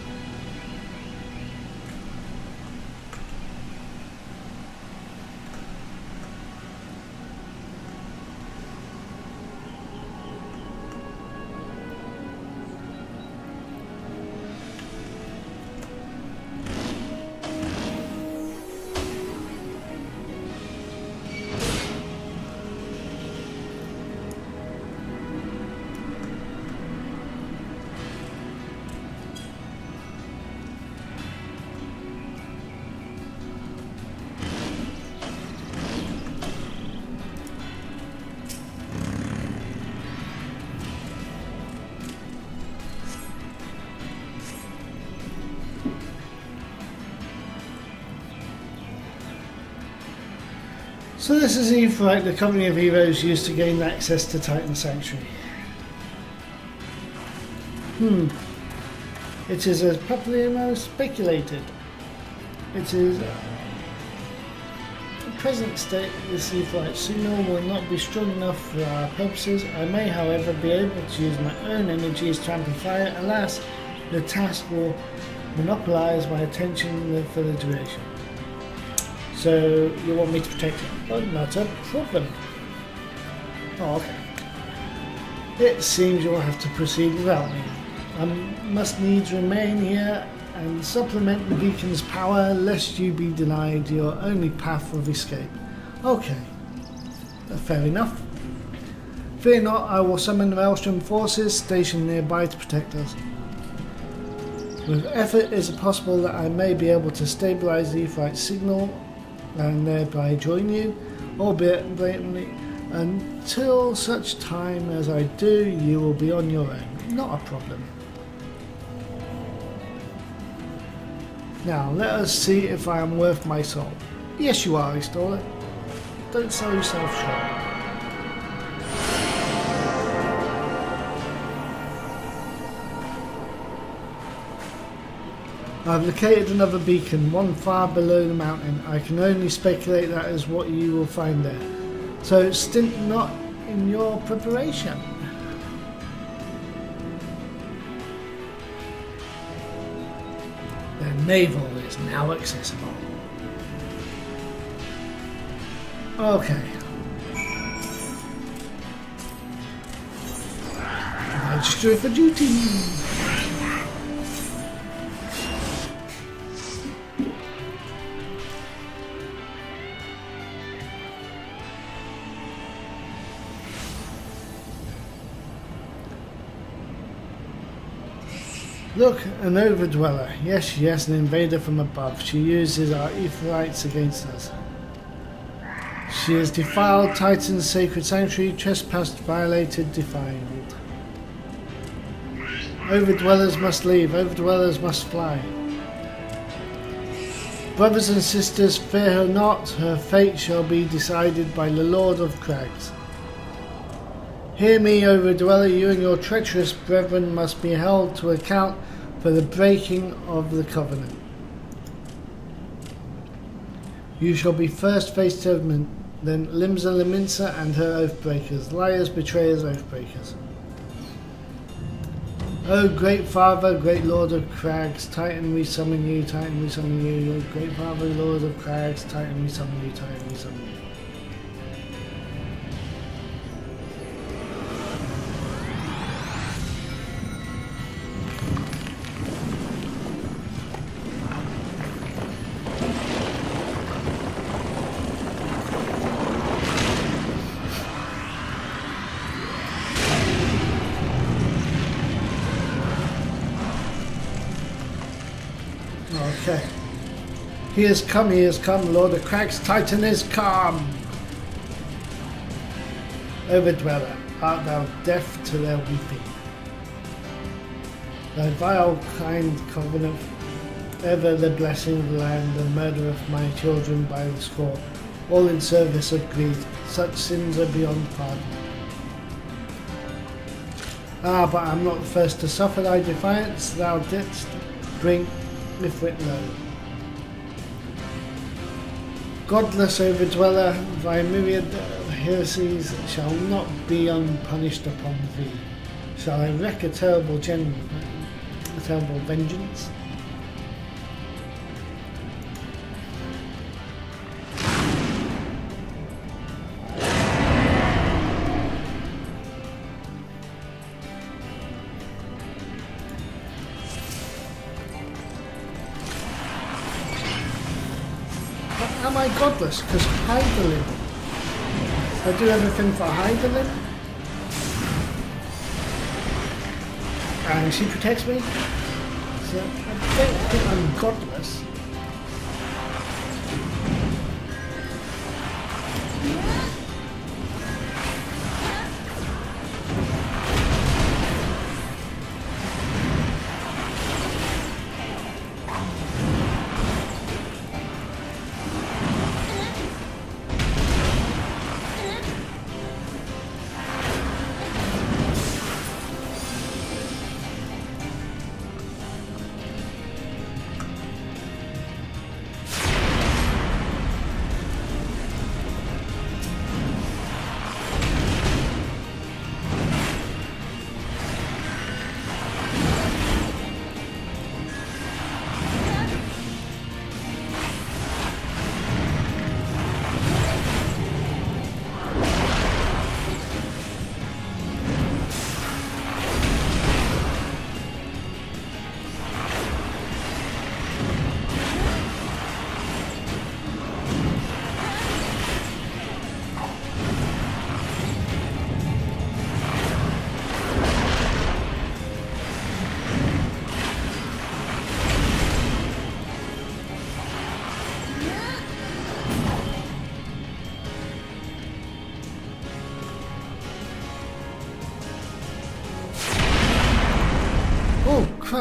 So this is Aetheryte, the company of heroes used to gain access to Titan Sanctuary. It is as popularly speculated. It is the present state this Aetheryte signal will not be strong enough for our purposes. I may, however, be able to use my own energies to amplify it. Alas, the task will monopolize my attention for the duration. So, you want me to protect it? Oh, not a problem. Oh, okay. It seems you'll have to proceed without me. I must needs remain here and supplement the beacon's power lest you be denied your only path of escape. Okay, fair enough. Fear not, I will summon the Maelstrom forces stationed nearby to protect us. With effort is it possible that I may be able to stabilize the Aetheryte signal and thereby join you, albeit blatantly. Until such time as I do, you will be on your own. Not a problem. Now, let us see if I am worth my soul. Yes, you are, Y'shtola. Don't sell yourself short. I've located another beacon, one far below the mountain. I can only speculate that is what you will find there. So stint not in your preparation. The navel is now accessible. Okay. Register for duty. Look, an overdweller. Yes, an invader from above. She uses our Aetherites against us. She has defiled Titan's sacred sanctuary, trespassed, violated, defiled. Overdwellers must leave. Overdwellers must fly. Brothers and sisters, fear her not. Her fate shall be decided by the Lord of Crags. Hear me, Overdweller, you and your treacherous brethren must be held to account for the breaking of the covenant. You shall be first faced judgment, then Limsa Lominsa and her oathbreakers, liars, betrayers, oathbreakers. O great Father, great Lord of Crags, Titan we summon you, Titan we summon you, O great Father, Lord of Crags, Titan we summon you, Titan we summon you. Okay. He has come, Lord of Crags, Titan is come! Overdweller, art thou deaf to their weeping? Thy vile kind covenant, ever the blessing of the land, and murder of my children by the score, all in service of greed, such sins are beyond pardon. Ah, but I'm not the first to suffer thy defiance, thou didst bring Ifrit low. Godless Overdweller, thy myriad heresies shall not be unpunished upon thee. Shall I wreak a terrible vengeance? Am I godless? Because Hydaelyn. I do everything for Hydaelyn. And she protects me. So I don't think I'm godless.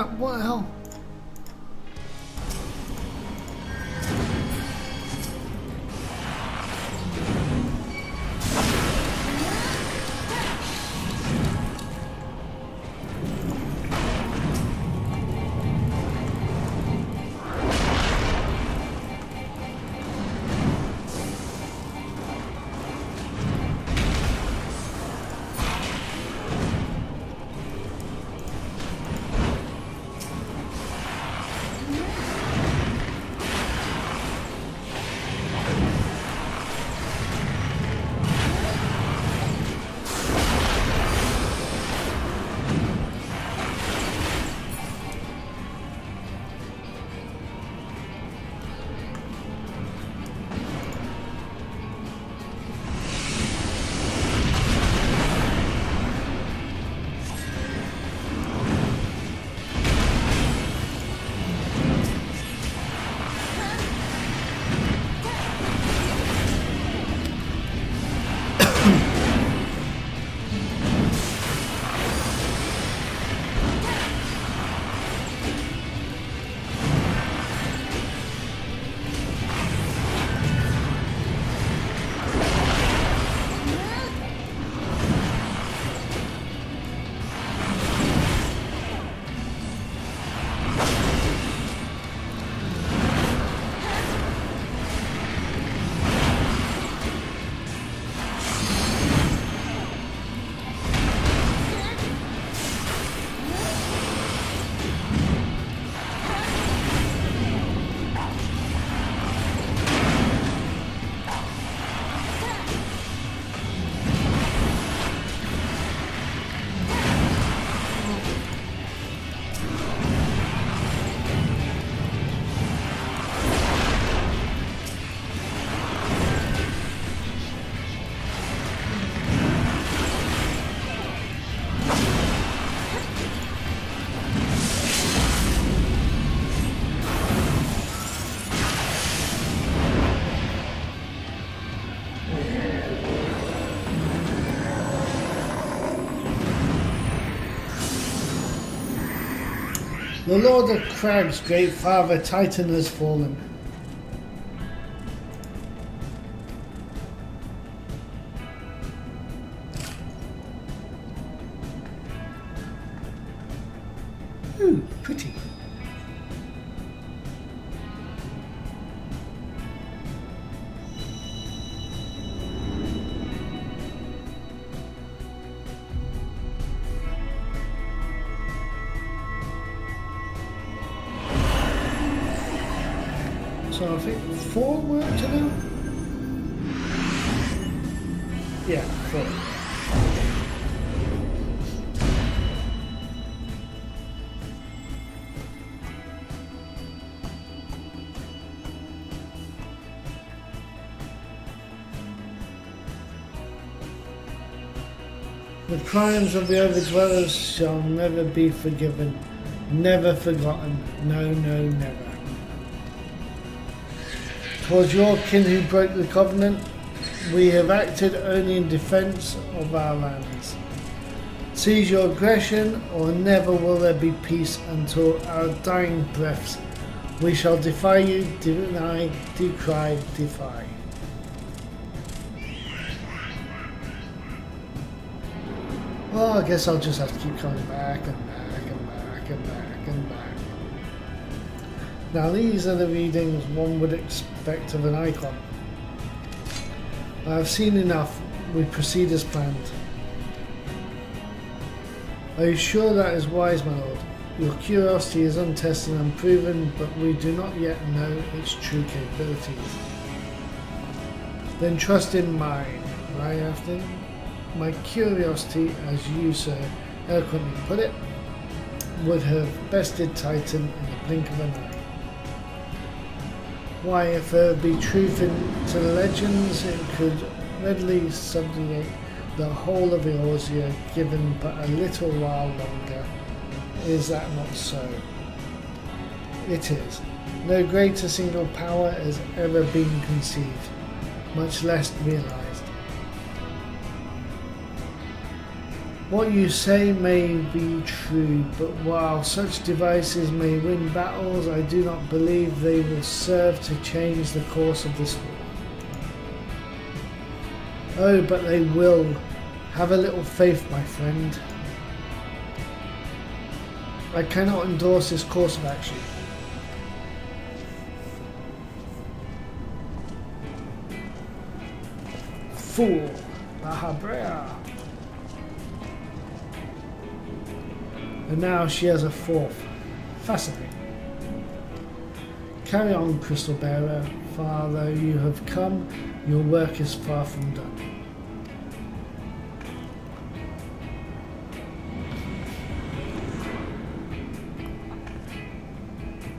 crap, what the hell? The Lord of Crag's great father Titan has fallen. Ooh, pretty. So I think 4 work to do? Yeah, 4. The crimes of the Overdwellers shall never be forgiven, never forgotten, no, no, never. Towards your kin who broke the covenant, we have acted only in defence of our lands. Cease your aggression, or never will there be peace until our dying breaths. We shall defy you, deny, decry, defy. Well, I guess I'll just have to keep coming back and back and back and back and back. Now these are the readings one would expect of an icon. I have seen enough. We proceed as planned. Are you sure that is wise, my lord? Your curiosity is untested and unproven, but we do not yet know its true capabilities. Then trust in mine, right after? My curiosity, as you so eloquently put it, would have bested Titan in the blink of an eye. Why, if there be truth to the legends, it could readily subjugate the whole of Eorzea given but a little while longer. Is that not so? It is. No greater single power has ever been conceived, much less realized. What you say may be true, but while such devices may win battles, I do not believe they will serve to change the course of this war. Oh, but they will. Have a little faith, my friend. I cannot endorse this course of action. Fool. La Habrea. And now she has a fourth. Fascinating. Carry on, Crystal Bearer. Far though you have come, your work is far from done.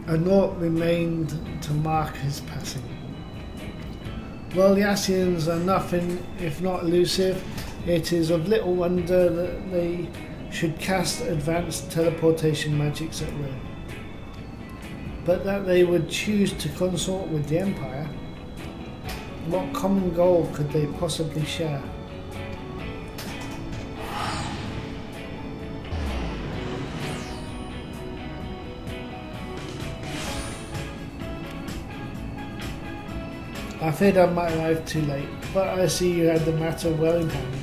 A naught remained to mark his passing. While the Ascians are nothing if not elusive, it is of little wonder that they should cast advanced teleportation magics at will. But that they would choose to consort with the Empire, what common goal could they possibly share? I feared I might arrive too late, but I see you had the matter well in hand.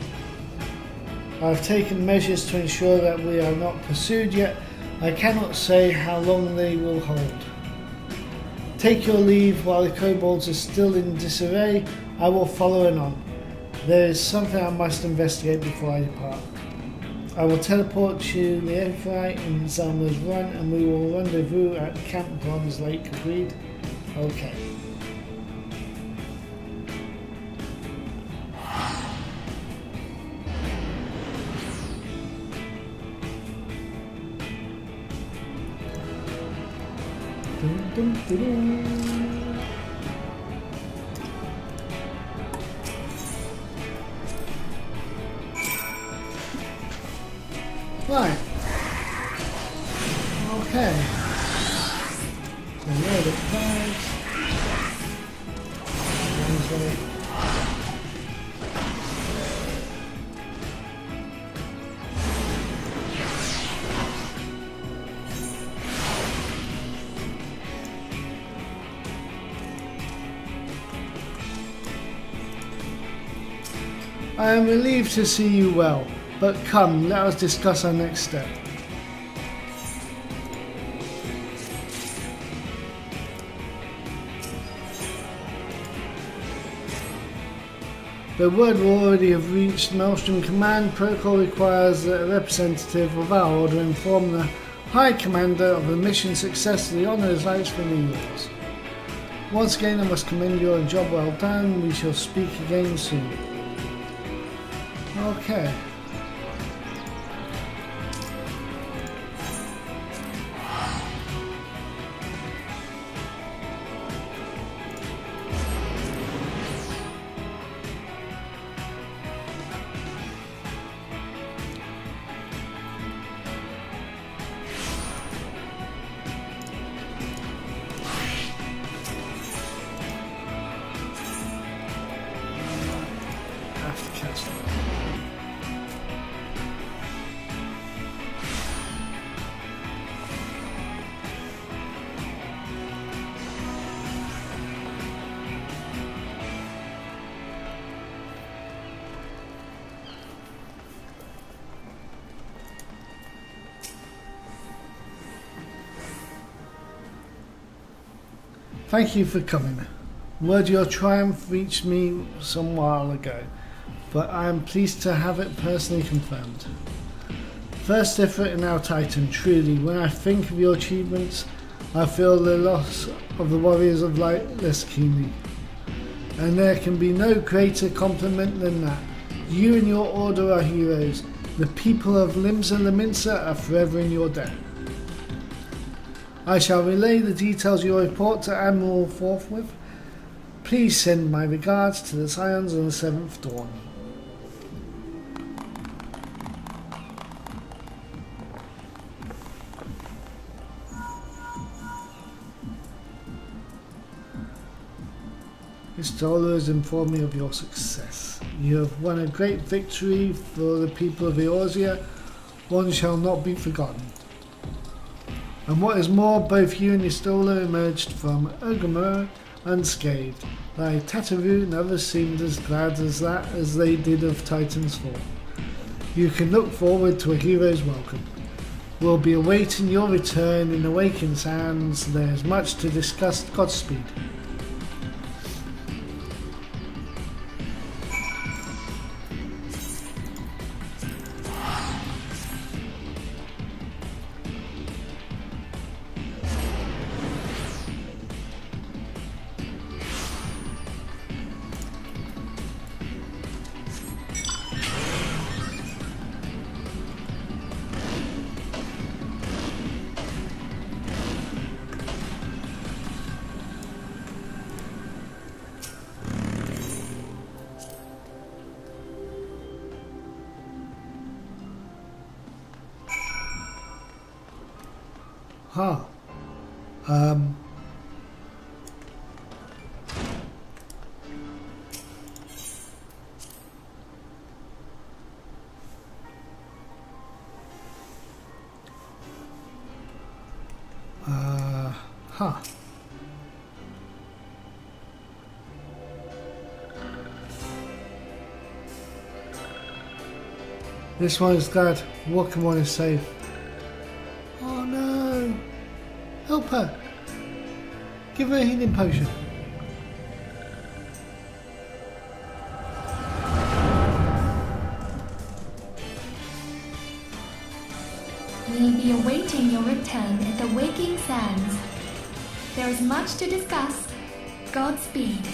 I have taken measures to ensure that we are not pursued, yet I cannot say how long they will hold. Take your leave while the kobolds are still in disarray. I will follow on. There is something I must investigate before I depart. I will teleport to the Aetheryte in Zalma's Run and we will rendezvous at Camp Bronze Lake. Agreed? Okay. Dun, dun, dun, dun. Right. Okay. So load of flags. I am relieved to see you well, but come, let us discuss our next step. The word will already have reached Maelstrom Command. Protocol requires that a representative of our order inform the High Commander of the mission success to the honours lights for New Year's. Once again, I must commend you on a job well done. We shall speak again soon. Okay. After casting. Thank you for coming. Word of your triumph reached me some while ago, but I am pleased to have it personally confirmed. First effort in our Titan, truly, when I think of your achievements, I feel the loss of the warriors of light less keenly. And there can be no greater compliment than that. You and your order are heroes. The people of Limsa Lominsa are forever in your debt. I shall relay the details of your report to Admiral forthwith. Please send my regards to the Scions on the 7th Dawn. Istola has informed me of your success. You have won a great victory for the people of Eorzea, one shall not be forgotten. And what is more, both you and Istola emerged from Orgrimmar unscathed. Thy Tataru never seemed as glad as that as they did of Titan's fall. You can look forward to a hero's welcome. We'll be awaiting your return in Awakened Sands. There's much to discuss. Godspeed. Huh. Huh. This one is glad. Walkamon is safe. Oh no! Help her! Give her a healing potion. We'll be awaiting your return at the Waking Sands. There is much to discuss. Godspeed.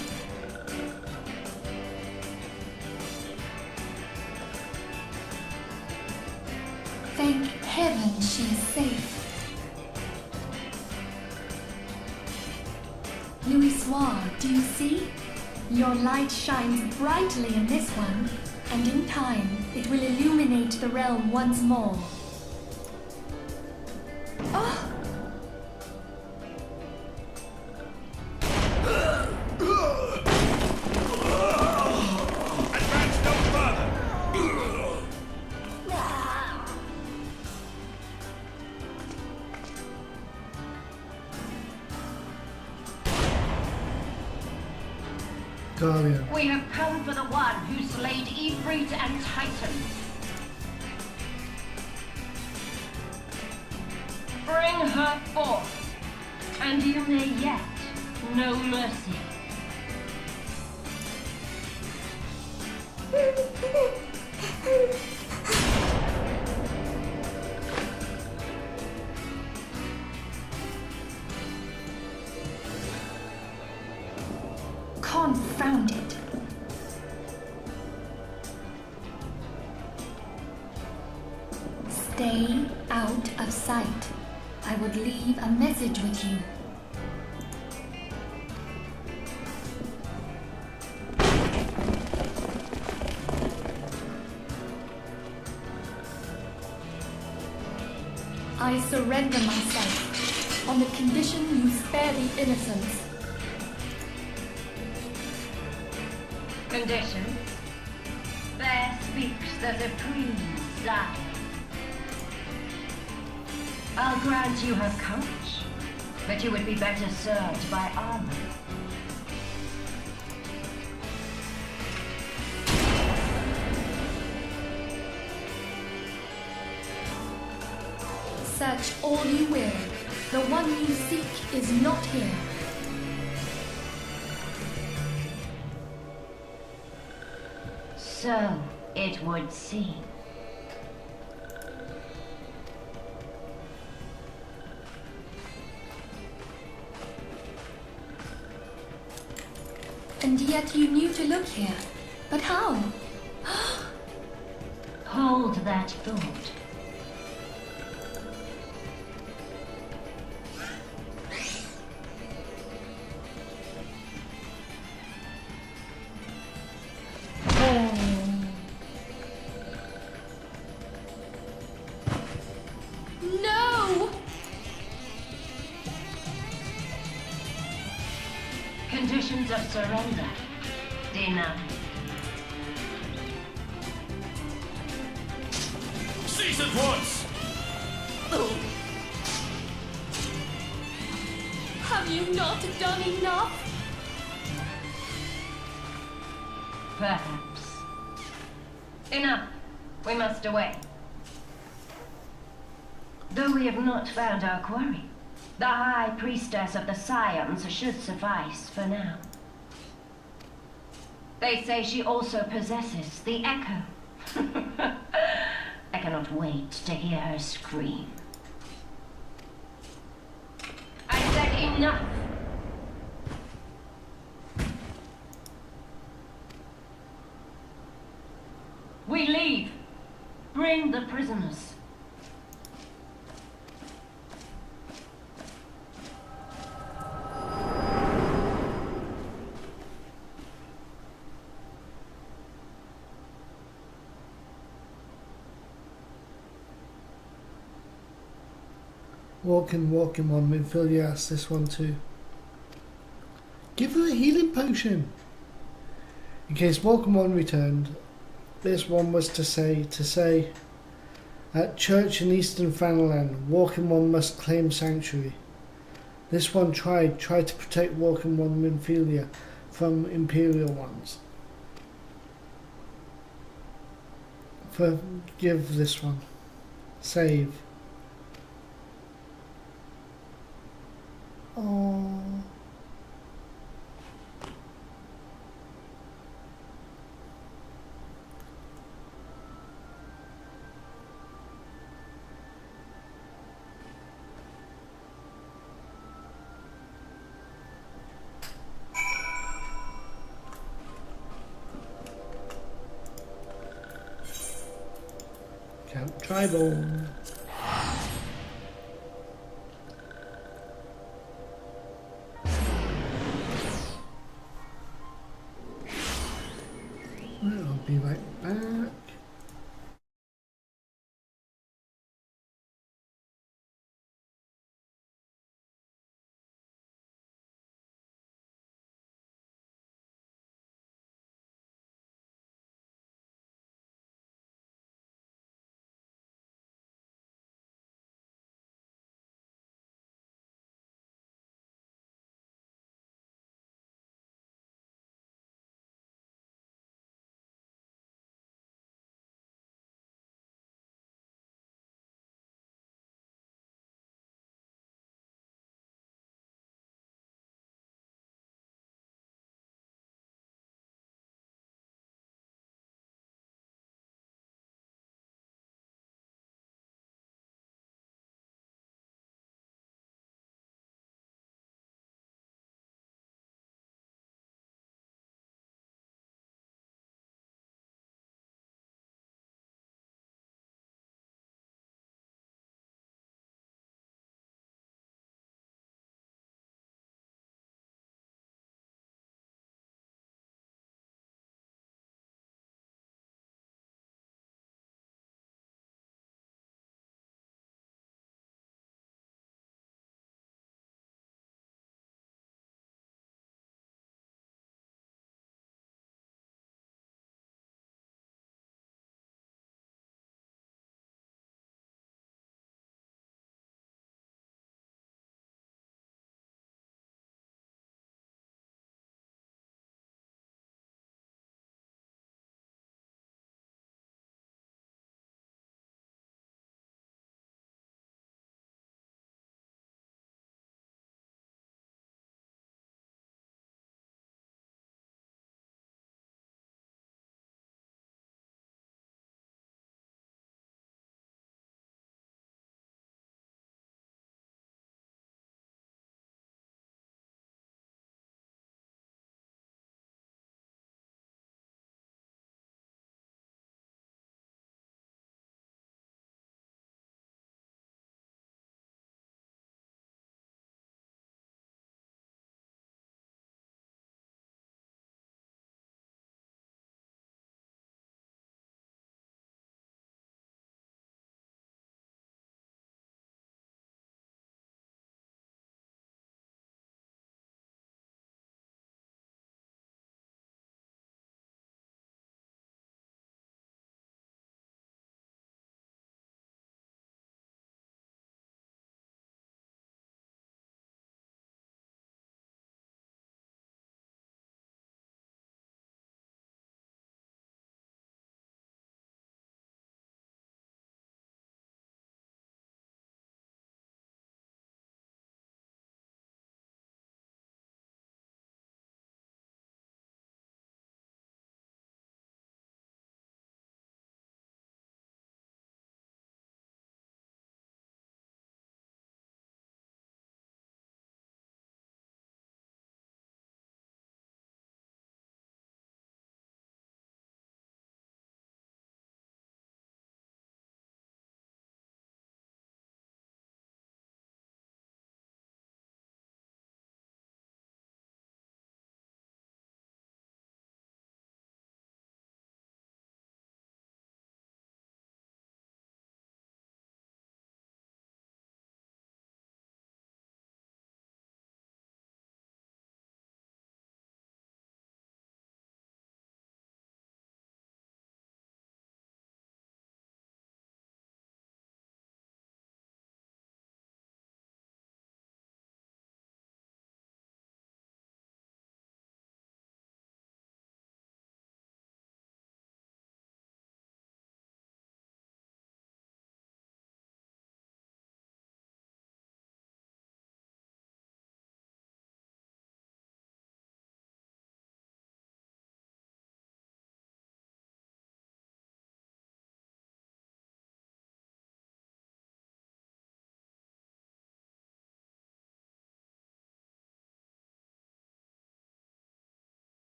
Thank heaven she is safe. Louisoire, do you see? Your light shines brightly in this one, and in time it will illuminate the realm once more. Oh! Advance no further! Guardian. We have come for the one who slayed Ifrit and Titan. Bring her forth, and you may yet know mercy. Confound it. Stay out of sight. I would leave a message with you. I surrender myself on the condition you spare the innocents. Condition? There speaks the supreme Zion. I'll grant you her courage, but you would be better served by armor. Search all you will. The one you seek is not here. So it would seem. And yet you knew to look here. But how? Hold that thought. No! Conditions of surrender. Denied. Cease at once! Have you not done enough? Perhaps. Enough. We must away. Though we have not found our quarry, the High Priestess of the Scions should suffice for now. They say she also possesses the Echo. I cannot wait to hear her scream. I said enough! We leave. Bring the prisoners. Walking on, Minfilia asked this one too. Give her a healing potion. In case Walking One returned, this one was to say, at church in Eastern Fanaland, Walking One must claim sanctuary. This one tried to protect Walking One Minfilia from Imperial ones. Forgive this one. Save. Oh. Camp Tribal. I'll be right back.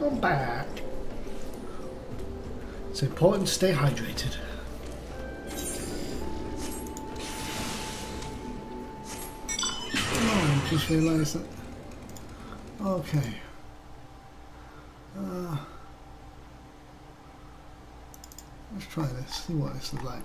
Come back. It's important to stay hydrated. Oh, I just realised that. Okay. Let's try this, see what this is like.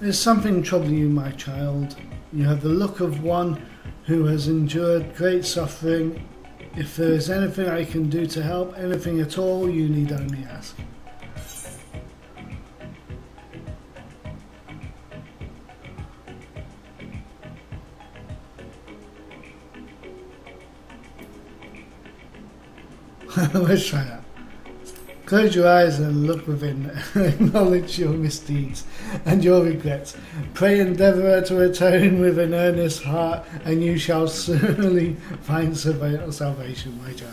There's something troubling you, my child. You have the look of one who has endured great suffering. If there is anything I can do to help, anything at all, you need only ask. Let's try that. Close your eyes and look within. Acknowledge your misdeeds and your regrets. Pray, endeavour to atone with an earnest heart, and you shall certainly find salvation, my child.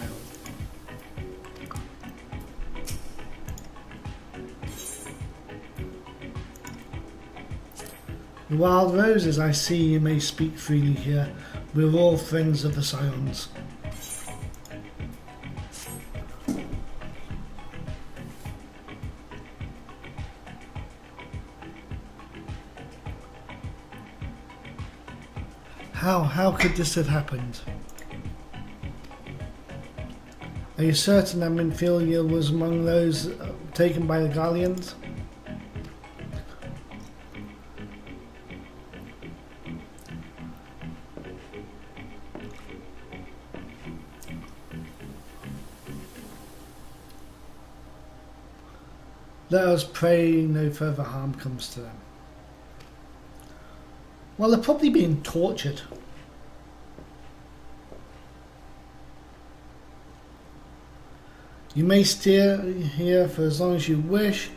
The wild roses, I see you may speak freely here. We're all friends of the Scions. How could this have happened? Are you certain that Minfilia was among those taken by the Gallians? Let us pray no further harm comes to them. Well, they're probably being tortured. You may stay here for as long as you wish.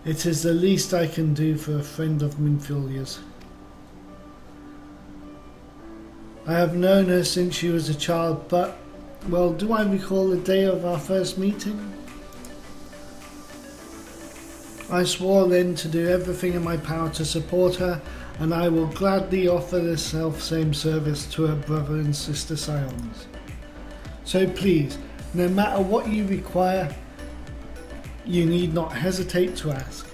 It is the least I can do for a friend of Minfilia's. I have known her since she was a child, but, well, do I recall the day of our first meeting? I swore then to do everything in my power to support her, and I will gladly offer the self-same service to her brother and sister Scions. So please, no matter what you require, you need not hesitate to ask.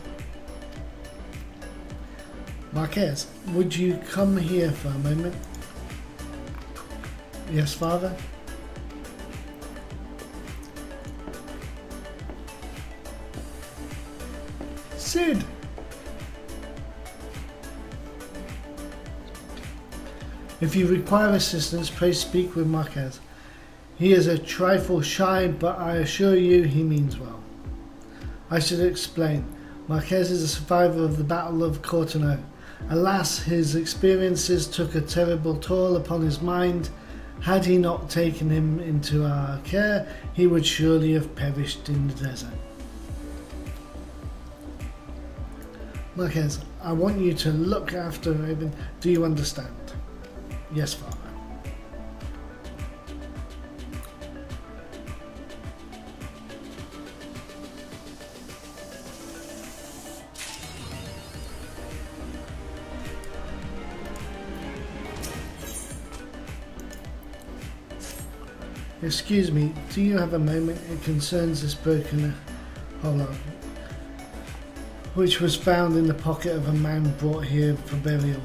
Marquez, would you come here for a moment? Yes, Father? Sid! If you require assistance, pray speak with Marquez. He is a trifle shy, but I assure you he means well. I should explain. Marquez is a survivor of the Battle of Courtenay. Alas, his experiences took a terrible toll upon his mind. Had he not taken him into our care, he would surely have perished in the desert. Marquez, I want you to look after Raven. Do you understand? Yes, Father. Excuse me, do you have a moment? It concerns this broken hollow, which was found in the pocket of a man brought here for burial.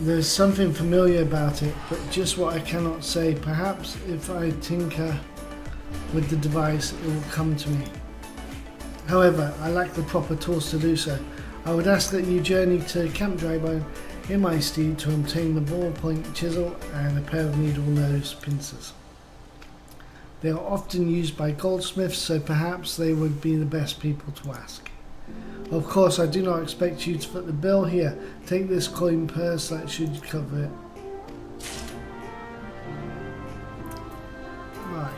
There's something familiar about it, but just what I cannot say. Perhaps if I tinker with the device, it will come to me. However, I lack the proper tools to do so. I would ask that you journey to Camp Drybone in my stead to obtain the ballpoint chisel and a pair of needle nose pincers. They are often used by goldsmiths, so perhaps they would be the best people to ask. Of course, I do not expect you to foot the bill here. Take this coin purse, that should cover it. Right.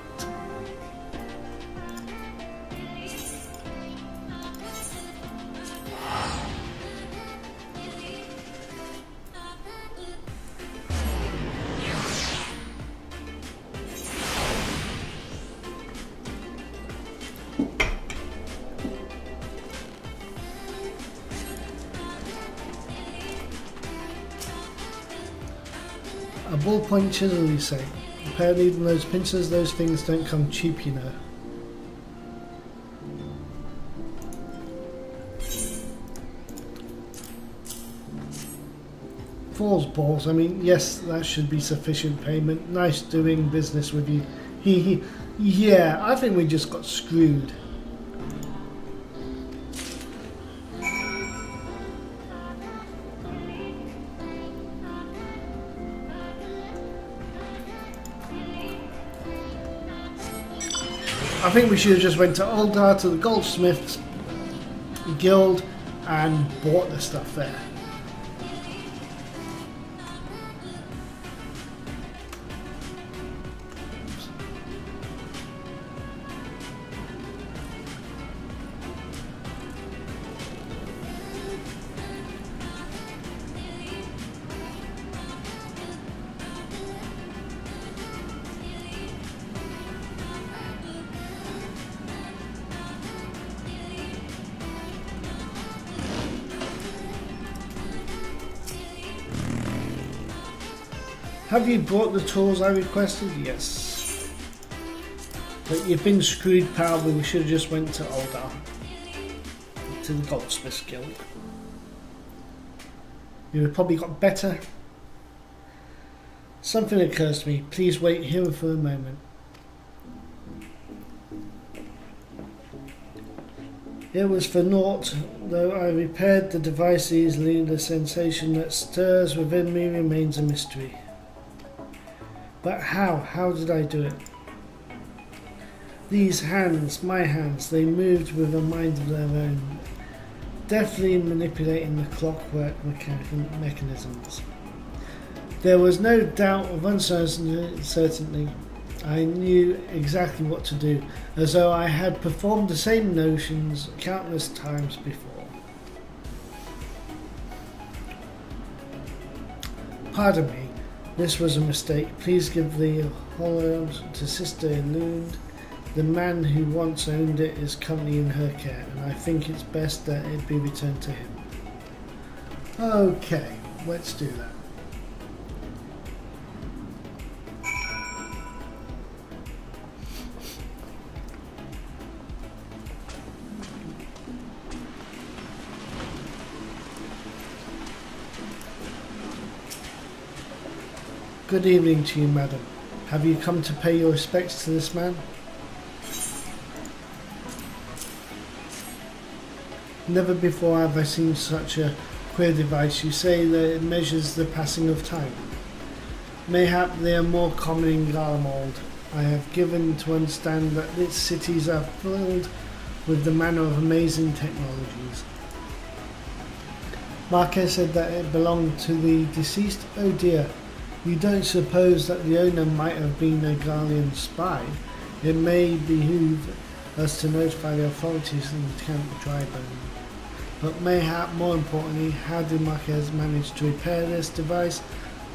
A ballpoint chisel, you say? Apparently even those pincers, those things don't come cheap, you know. Fool's balls, I mean, yes, that should be sufficient payment. Nice doing business with you. Hee. Yeah, I think we just got screwed. I think we should have just went to Uldar, to the Goldsmiths Guild, and bought the stuff there. Have you brought the tools I requested? Yes. But you've been screwed, pal, but we should have just went to Uldar. To the Goldsmiths Guild. You would have probably got better. Something occurs to me. Please wait here for a moment. It was for naught, though I repaired the device easily. The sensation that stirs within me remains a mystery. But how? How did I do it? These hands, my hands, they moved with a mind of their own, deftly manipulating the clockwork mechanisms. There was no doubt of uncertainty. I knew exactly what to do, as though I had performed the same notions countless times before. Pardon me. This was a mistake. Please give the hollows to Sister Elund. The man who once owned it is currently in her care, and I think it's best that it be returned to him. Okay, let's do that. Good evening to you, madam. Have you come to pay your respects to this man? Never before have I seen such a queer device. You say that it measures the passing of time. Mayhap they are more common in Garlemald. I have given to understand that its cities are filled with the manner of amazing technologies. Marquez said that it belonged to the deceased? Oh dear. You don't suppose that the owner might have been a Garlean spy? It may behoove us to notify the authorities in Camp Drybone. But mayhap more importantly, how did Marquez manage to repair this device?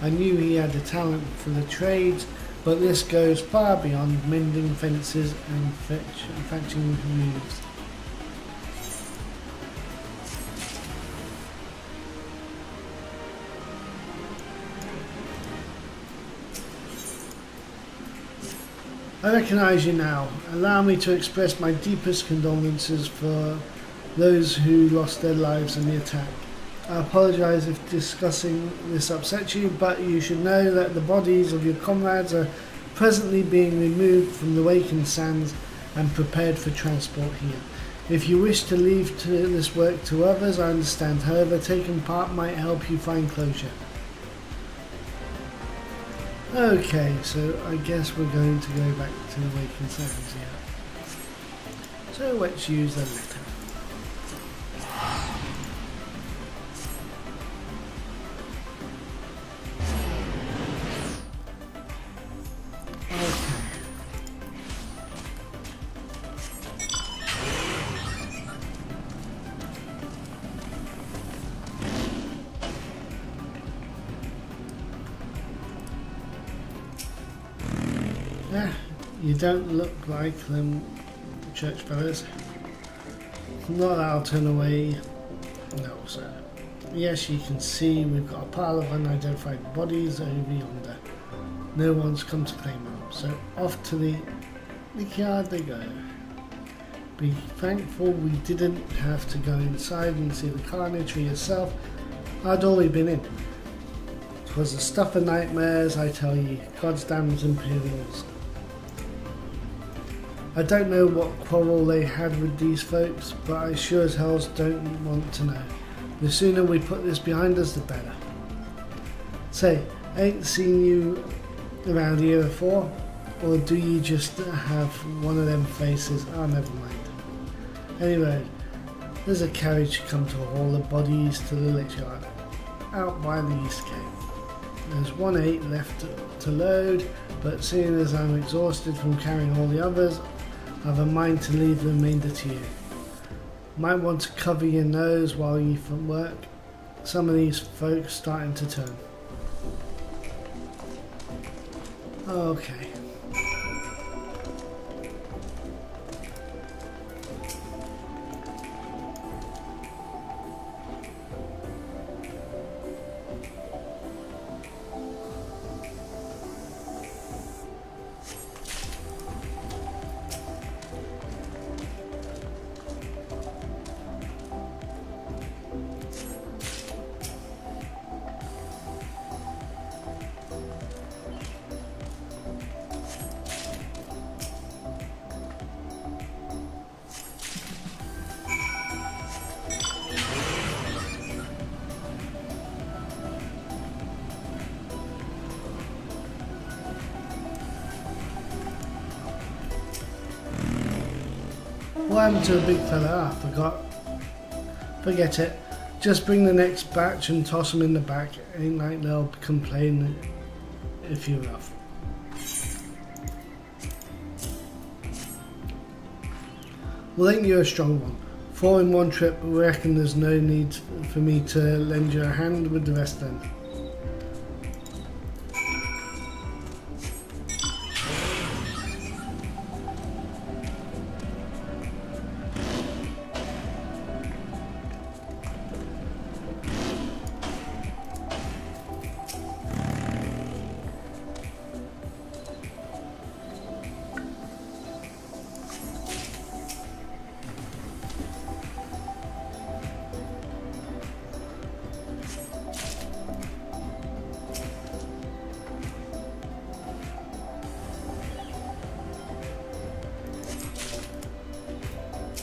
I knew he had a talent for the trades, but this goes far beyond mending fences and fetching roofs. I recognise you now. Allow me to express my deepest condolences for those who lost their lives in the attack. I apologise if discussing this upsets you, but you should know that the bodies of your comrades are presently being removed from the Wakened Sands and prepared for transport here. If you wish to leave this work to others, I understand. However, taking part might help you find closure. Okay, so I guess we're going to go back to the Wakened Sands here. So let's use the letter. You don't look like them church fellows. Not that I'll turn away. No, sir. Yes, you can see we've got a pile of unidentified bodies over yonder. No one's come to claim them, so off to the yard they go. Be thankful we didn't have to go inside and see the carnage for yourself. I'd already been in. 'Twas the stuff of nightmares, I tell ye. God's damned Imperials. I don't know what quarrel they had with these folks, but I sure as hell don't want to know. The sooner we put this behind us, the better. Say, ain't seen you around here before, or do you just have one of them faces? Oh, never mind. Anyway, there's a carriage come to haul the bodies to the lich yard, out by the east gate. There's 1/8 left to load, but seeing as I'm exhausted from carrying all the others, I've a mind to leave the remainder to you. Might want to cover your nose while you from work. Some of these folks starting to turn. Okay. What happened to a big fella? I forgot. Forget it. Just bring the next batch and toss them in the back. Ain't like they'll complain if you're rough. Well, ain't you a strong one? 4 in one trip, I reckon there's no need for me to lend you a hand with the rest then.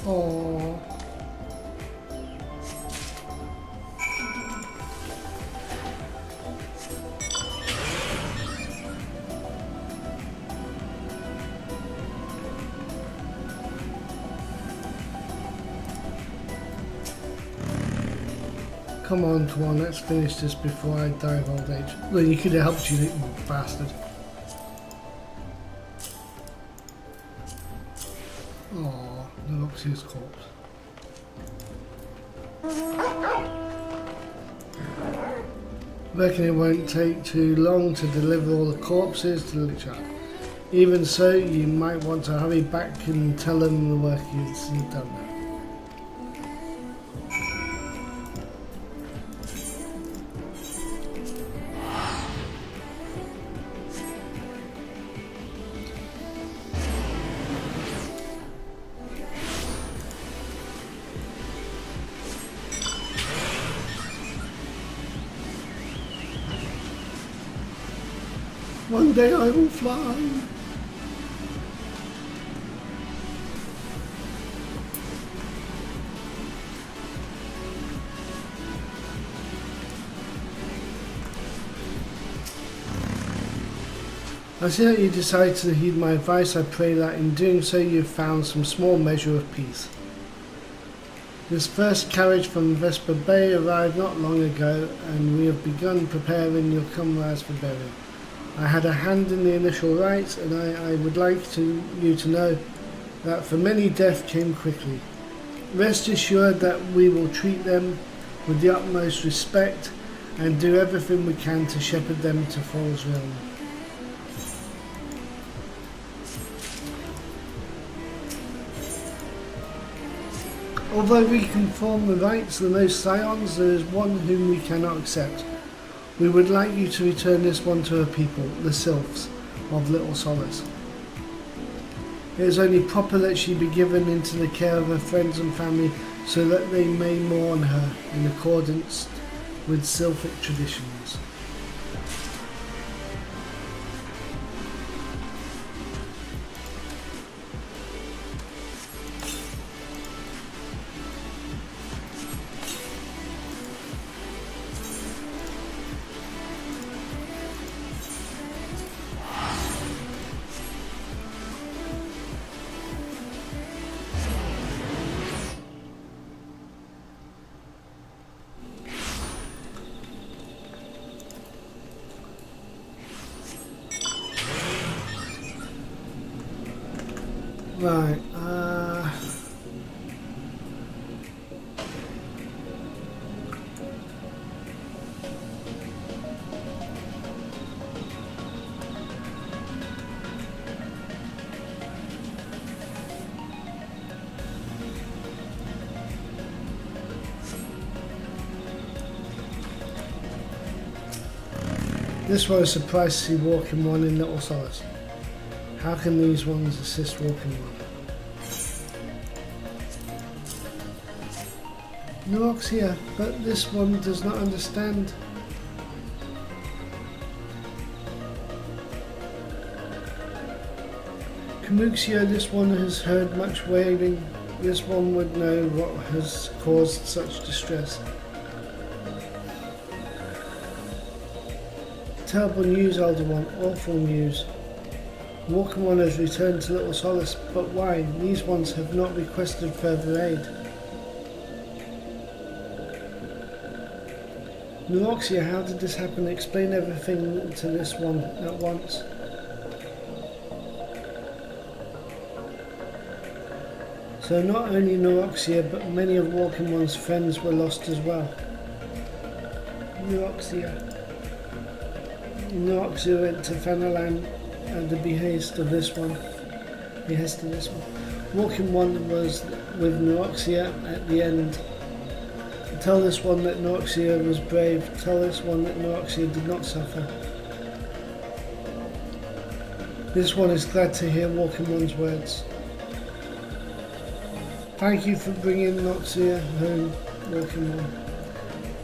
Oh. Come on, Tuan, let's finish this before I die of old age. Well, you could have helped you, you bastard. Oh, the Noxious corpse. Reckon it won't take too long to deliver all the corpses to the lich yard. Even so, you might want to hurry back and tell them the work you've done. One day I will fly. I see that you decided to heed my advice. I pray that in doing so you've found some small measure of peace. This first carriage from Vesper Bay arrived not long ago, and we have begun preparing your comrades for burial. I had a hand in the initial rites, and I would like you to know that for many death came quickly. Rest assured that we will treat them with the utmost respect and do everything we can to shepherd them to Falls Realm. Although we conform the rights of the most scions, there is one whom we cannot accept. We would like you to return this one to her people, the Sylphs of Little Solace. It is only proper that she be given into the care of her friends and family so that they may mourn her in accordance with Sylphic traditions. Right, this one is surprised to see Walking One in Little Solace. How can these ones assist Walking One? Neuroxia, but this one does not understand. Kamuxia, this one has heard much wailing. This one would know what has caused such distress. Terrible news, Elder One, awful news. Walking One has returned to Little Solace, but why? These ones have not requested further aid. Neuroxia, how did this happen? Explain everything to this one at once. So not only Neuroxia, but many of Walking One's friends were lost as well. Neuroxia went to Fanalan at the behest of this one. Walking One was with Neuroxia at the end. Tell this one that Neuroxia was brave. Tell this one that Neuroxia did not suffer. This one is glad to hear Walking One's words. Thank you for bringing Neuroxia home, Walking One.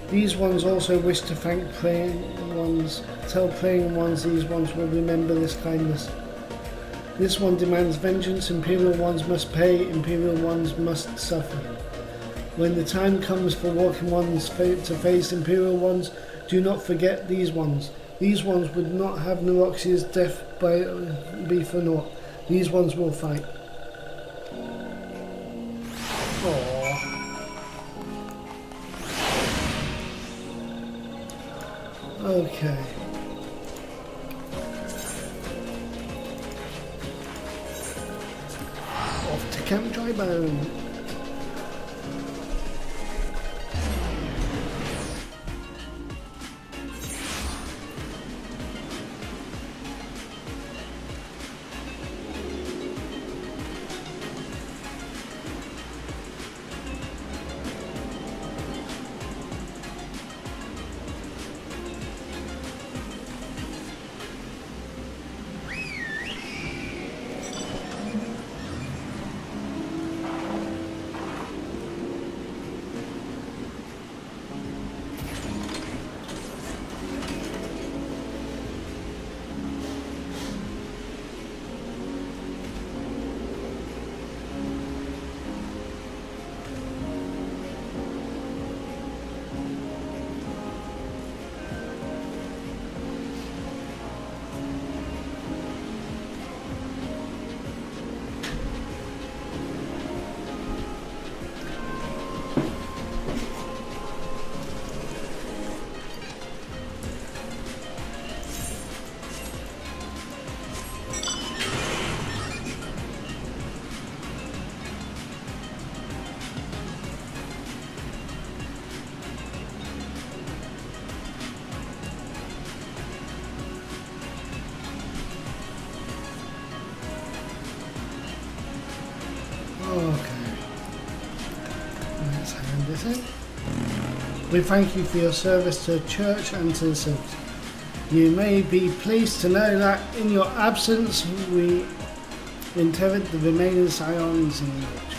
These ones also wish to thank Praying Ones. Tell Praying Ones these ones will remember this kindness. This one demands vengeance. Imperial Ones must pay. Imperial Ones must suffer. When the time comes for Walking Ones to face Imperial Ones, do not forget these ones. These ones would not have Neuroxia's death be for naught. These ones will fight. Okay. Off to Camp Drybone. Let's hand this in. We thank you for your service to the church and to the city. You may be pleased to know that in your absence we interred the remaining scions in the village.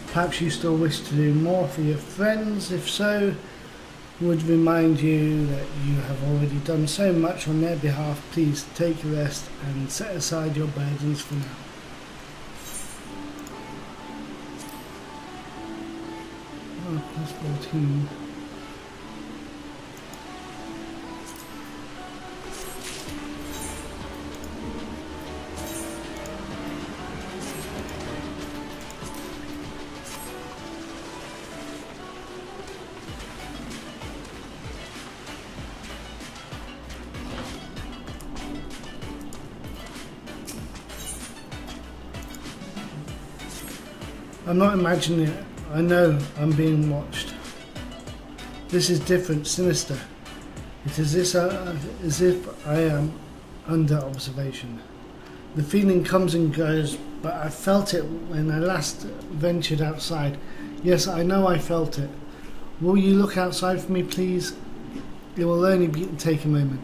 Perhaps you still wish to do more for your friends. If so, would remind you that you have already done so much on their behalf. Please take a rest and set aside your burdens for now. Oh, plus 14. I'm not imagining it. I know I'm being watched. This is different, sinister. It is as if I am under observation. The feeling comes and goes, but I felt it when I last ventured outside. Yes, I know I felt it. Will you look outside for me, please? It will only take a moment.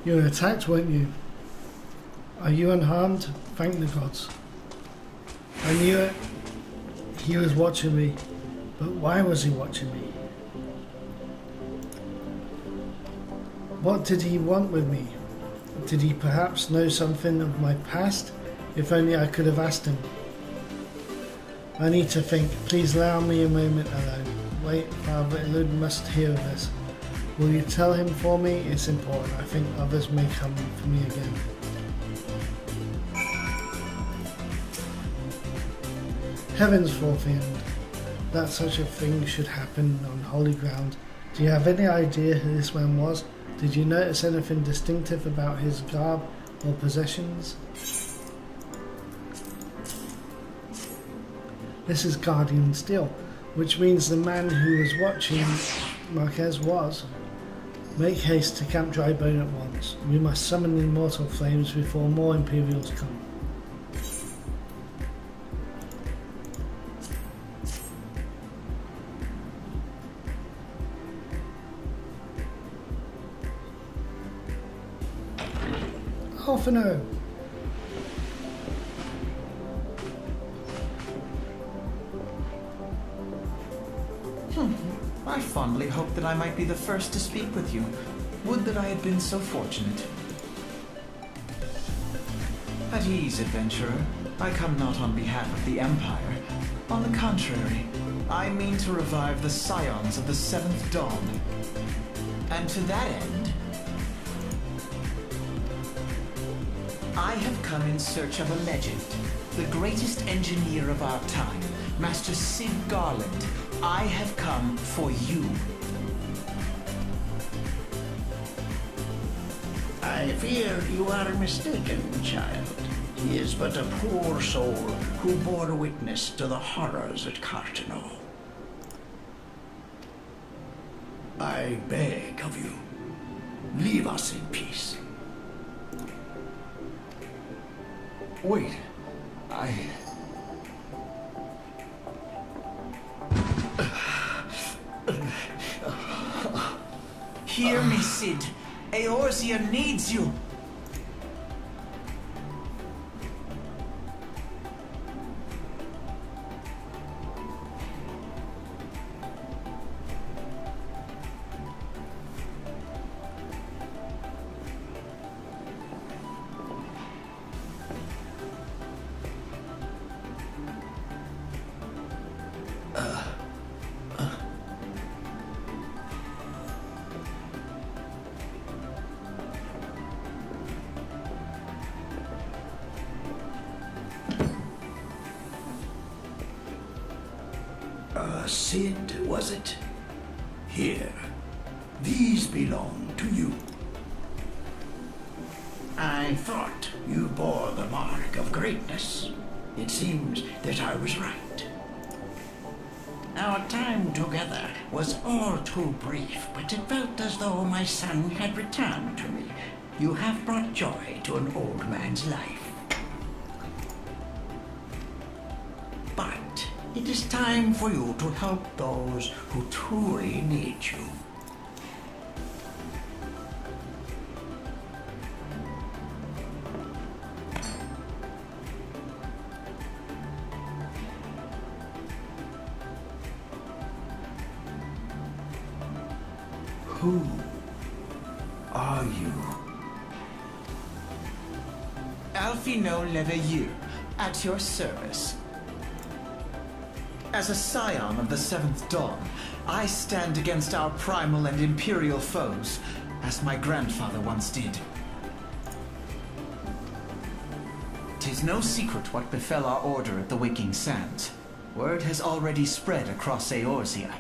You were attacked, weren't you? Are you unharmed? Thank the gods. I knew it. He was watching me. But why was he watching me? What did he want with me? Did he perhaps know something of my past? If only I could have asked him. I need to think. Please allow me a moment alone. Wait, Father Illud must hear of this. Will you tell him for me? It's important. I think others may come for me again. Heavens forfend that such a thing should happen on holy ground. Do you have any idea who this man was? Did you notice anything distinctive about his garb or possessions? This is Guardian Steel, which means the man who was watching Marquez was. Make haste to Camp Drybone at once. We must summon the immortal flames before more Imperials come. Half an hour. I fondly hoped that I might be the first to speak with you. Would that I had been so fortunate. At ease, adventurer. I come not on behalf of the Empire. On the contrary, I mean to revive the scions of the Seventh Dawn. And to that end, I have come in search of a legend. The greatest engineer of our time, Master Sid Garland. I have come for you. I fear you are mistaken, child. He is but a poor soul who bore witness to the horrors at Cartano. I beg of you, leave us in peace. Wait, Hear me, Sid. Eorzea needs you. Sid, was it? Here. These belong to you. I thought you bore the mark of greatness. It seems that I was right. Our time together was all too brief, but it felt as though my son had returned to me. You have brought joy to an old man's life. But it is time for you to help those who truly need you. Who are you? Alphino Leveilleur, at your service. As a scion of the Seventh Dawn, I stand against our primal and imperial foes, as my grandfather once did. 'Tis no secret what befell our order at the Waking Sands. Word has already spread across Eorzea.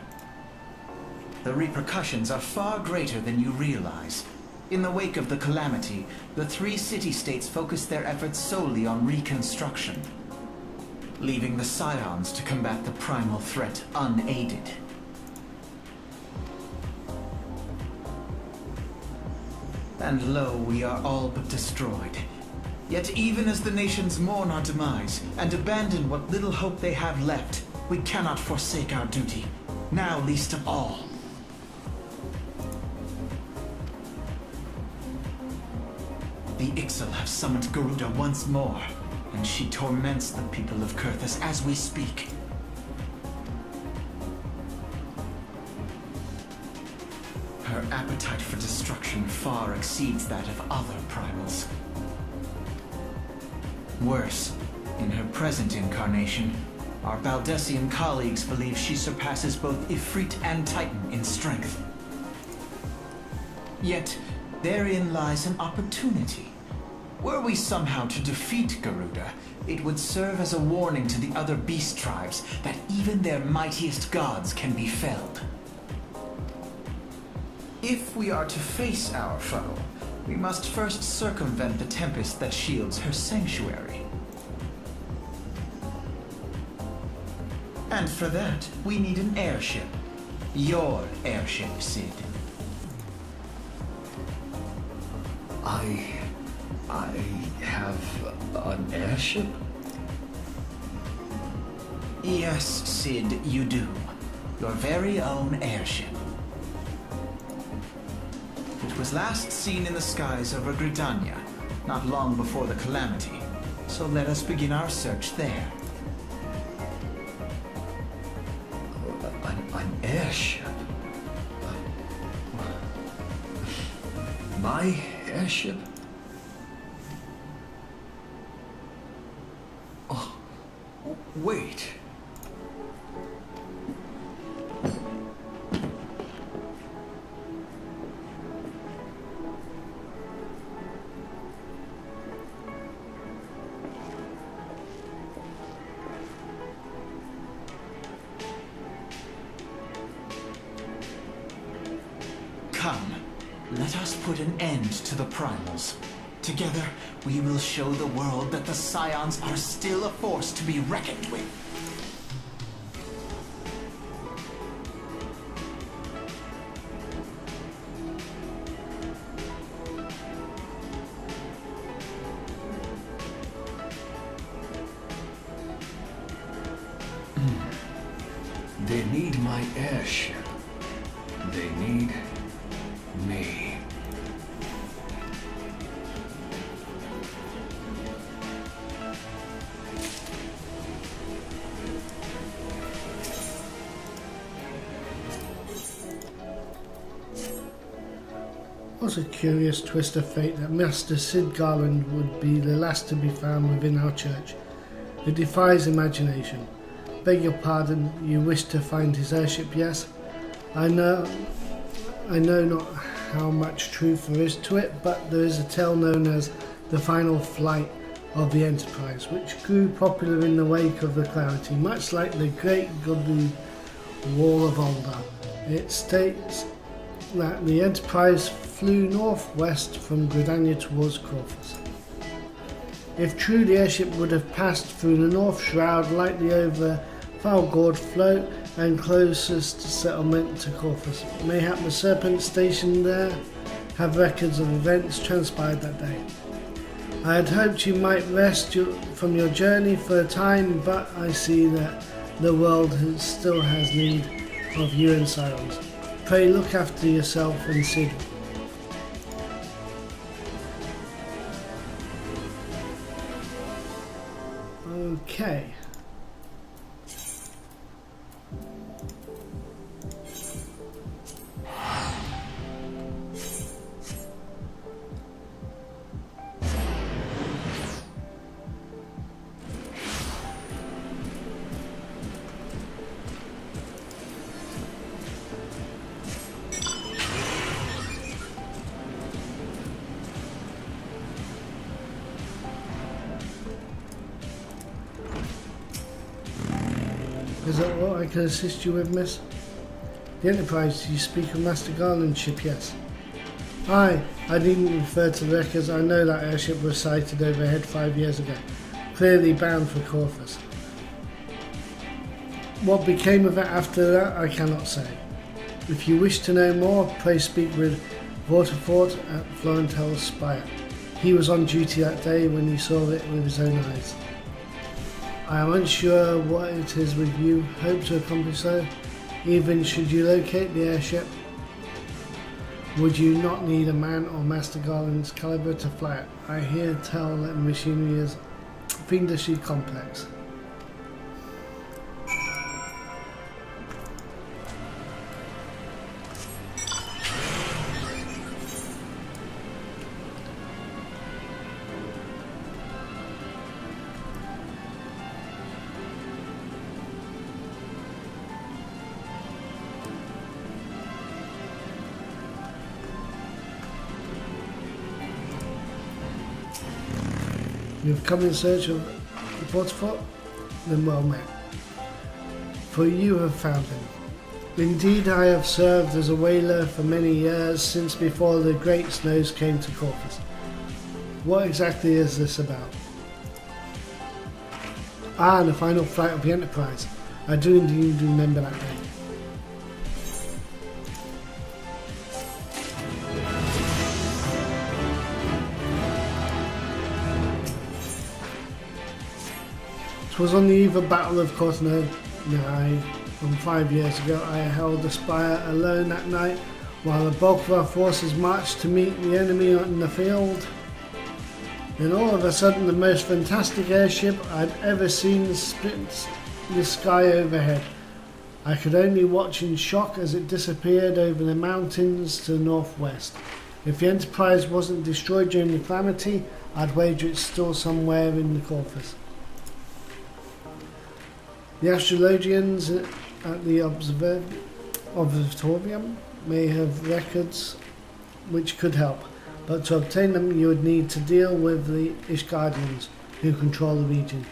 The repercussions are far greater than you realize. In the wake of the calamity, the 3 city-states focused their efforts solely on reconstruction, leaving the Scions to combat the primal threat unaided. And lo, we are all but destroyed. Yet even as the nations mourn our demise and abandon what little hope they have left, we cannot forsake our duty, now least of all. The Ixal have summoned Garuda once more, and she torments the people of Kurthus as we speak. Her appetite for destruction far exceeds that of other primals. Worse, in her present incarnation, our Baldessian colleagues believe she surpasses both Ifrit and Titan in strength. Yet, therein lies an opportunity. Were we somehow to defeat Garuda, it would serve as a warning to the other beast tribes that even their mightiest gods can be felled. If we are to face our foe, we must first circumvent the tempest that shields her sanctuary. And for that, we need an airship. Your airship, Sid. I have an airship? Yes, Sid, you do. Your very own airship. It was last seen in the skies over Gridania, not long before the calamity. So let us begin our search there. An airship? My airship? Oh, wait. Come, let us put an end to the primals. Together, we will show the world that the Scions are still a force to be reckoned with. They need my airship. They need me. What a curious twist of fate that Master Sid Garland would be the last to be found within our church. It defies imagination. Beg your pardon, you wish to find his airship, yes? I know not how much truth there is to it, but there is a tale known as the final flight of the Enterprise, which grew popular in the wake of the Clarity, much like the Great Godly Wall of Ulda. It states that the Enterprise flew northwest from Gridania towards Corvus. If true, the airship would have passed through the North Shroud, likely over Falgord Float and closest settlement to Corvus. Mayhap the Serpent stationed there have records of events transpired that day. I had hoped you might rest from your journey for a time, but I see that the world still has need of you and Sirens. Pray look after yourself and Sid. Okay. Is that what I can assist you with, miss? The Enterprise, you speak of Master Garland's ship, yes? Aye, I needn't refer to the records. I know that airship was sighted overhead 5 years ago, clearly bound for Corvus. What became of it after that, I cannot say. If you wish to know more, pray speak with Vortifort at Florentel's Spire. He was on duty that day when he saw it with his own eyes. I am unsure what it is with you. Hope to accomplish so. Even should you locate the airship, would you not need a man or Master Garland's caliber to fly it? I hear tell that the machinery is fiendishly complex. You've come in search of the Vortifort? Then well met. For you have found him. Indeed, I have served as a whaler for many years, since before the Great Snows came to Corvus. What exactly is this about? Ah, the final flight of the Enterprise. I do indeed remember that day. It was on the eve of Battle of Cortana. From 5 years ago, I held the Spire alone that night while the bulk of our forces marched to meet the enemy in the field. Then all of a sudden, the most fantastic airship I'd ever seen split the sky overhead. I could only watch in shock as it disappeared over the mountains to the northwest. If the Enterprise wasn't destroyed during the calamity, I'd wager it's still somewhere in the Corvus. The astrologians at the observatorium may have records which could help, but to obtain them you would need to deal with the Ishgardians, who control the region.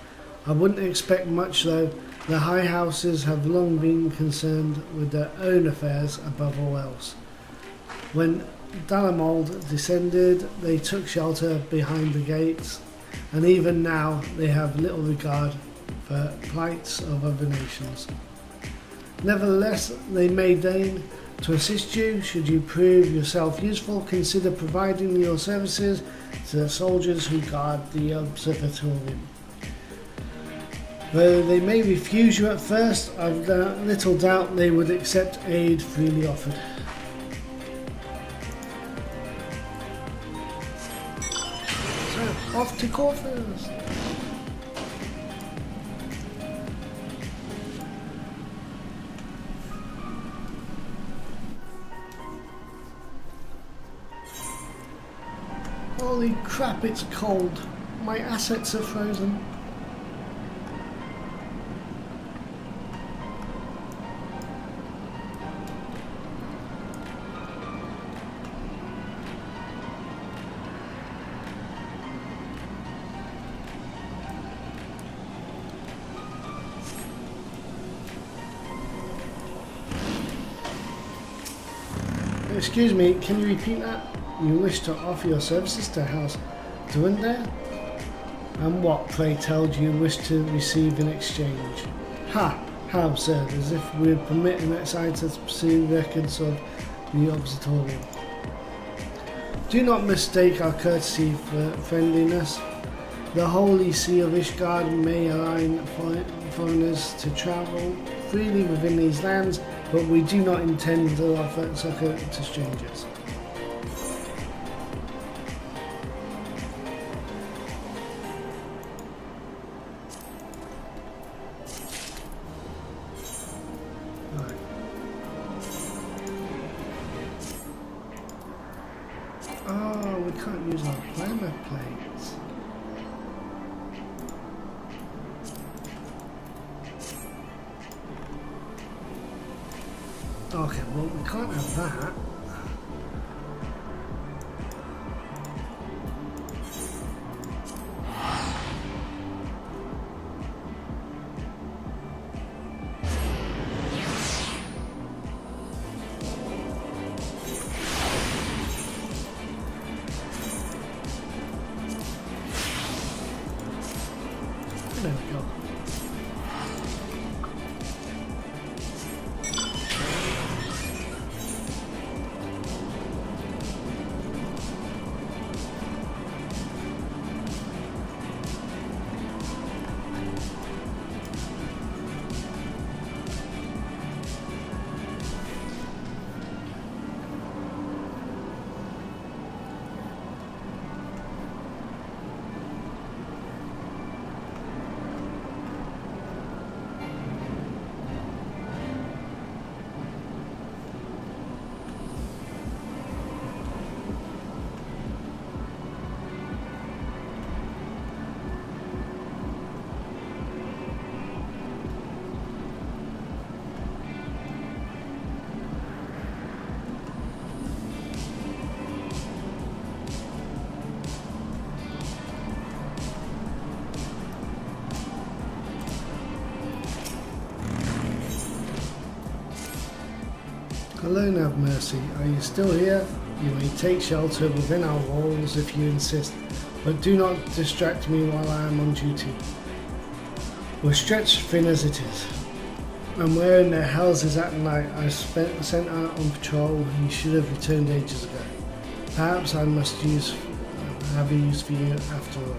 I wouldn't expect much though. The high houses have long been concerned with their own affairs above all else. When Dalamold descended, they took shelter behind the gates, and even now they have little regard for plights of other nations. Nevertheless, they may deign to assist you should you prove yourself useful. Consider providing your services to the soldiers who guard the observatorium. Though they may refuse you at first, I've little doubt they would accept aid freely offered. to Corvus. Holy crap, it's cold. My assets are frozen. Excuse me, can you repeat that? You wish to offer your services to House Duendare? And what, pray tell, do you wish to receive in exchange? Ha! How absurd, as if we would permit an outsider to pursue records of the Observatorium. Do not mistake our courtesy for friendliness. The Holy See of Ishgard may allow foreigners to travel freely within these lands, but we do not intend to offer succor to strangers. Right. Oh, we can't use our glamour plates. Okay, well, we can't have that. There we go. Alone have mercy. Are you still here? You may take shelter within our walls if you insist, but do not distract me while I am on duty. We're stretched thin as it is. And where in the hells is at night? I sent out on patrol. You should have returned ages ago. Perhaps I must have a use for you after all.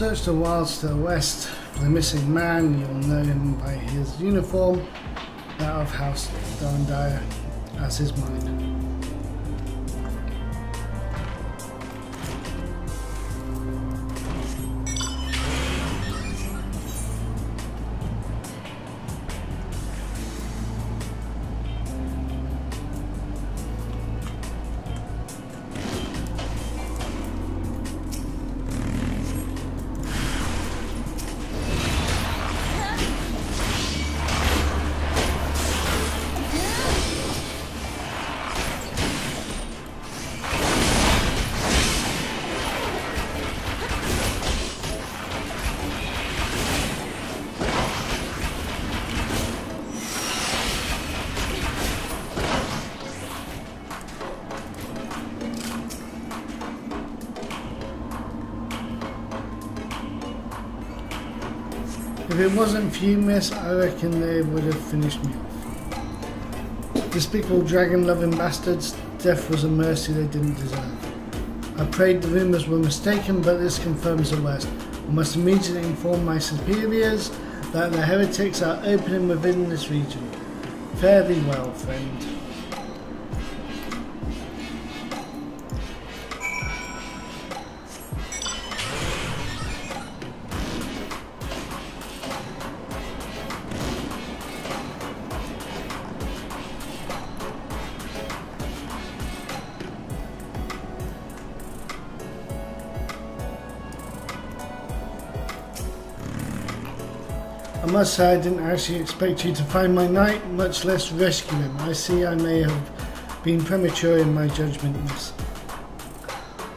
Search the wilds to the west for the missing man. You'll know him by his uniform, that of House Darndire, as is mine. If it wasn't for you, miss, I reckon they would have finished me off. Despicable dragon-loving bastards, death was a mercy they didn't deserve. I prayed the rumours were mistaken, but this confirms the worst. I must immediately inform my superiors that the heretics are opening within this region. Fare thee well, friend. I must say I didn't actually expect you to find my knight, much less rescue him. I see I may have been premature in my judgment, miss.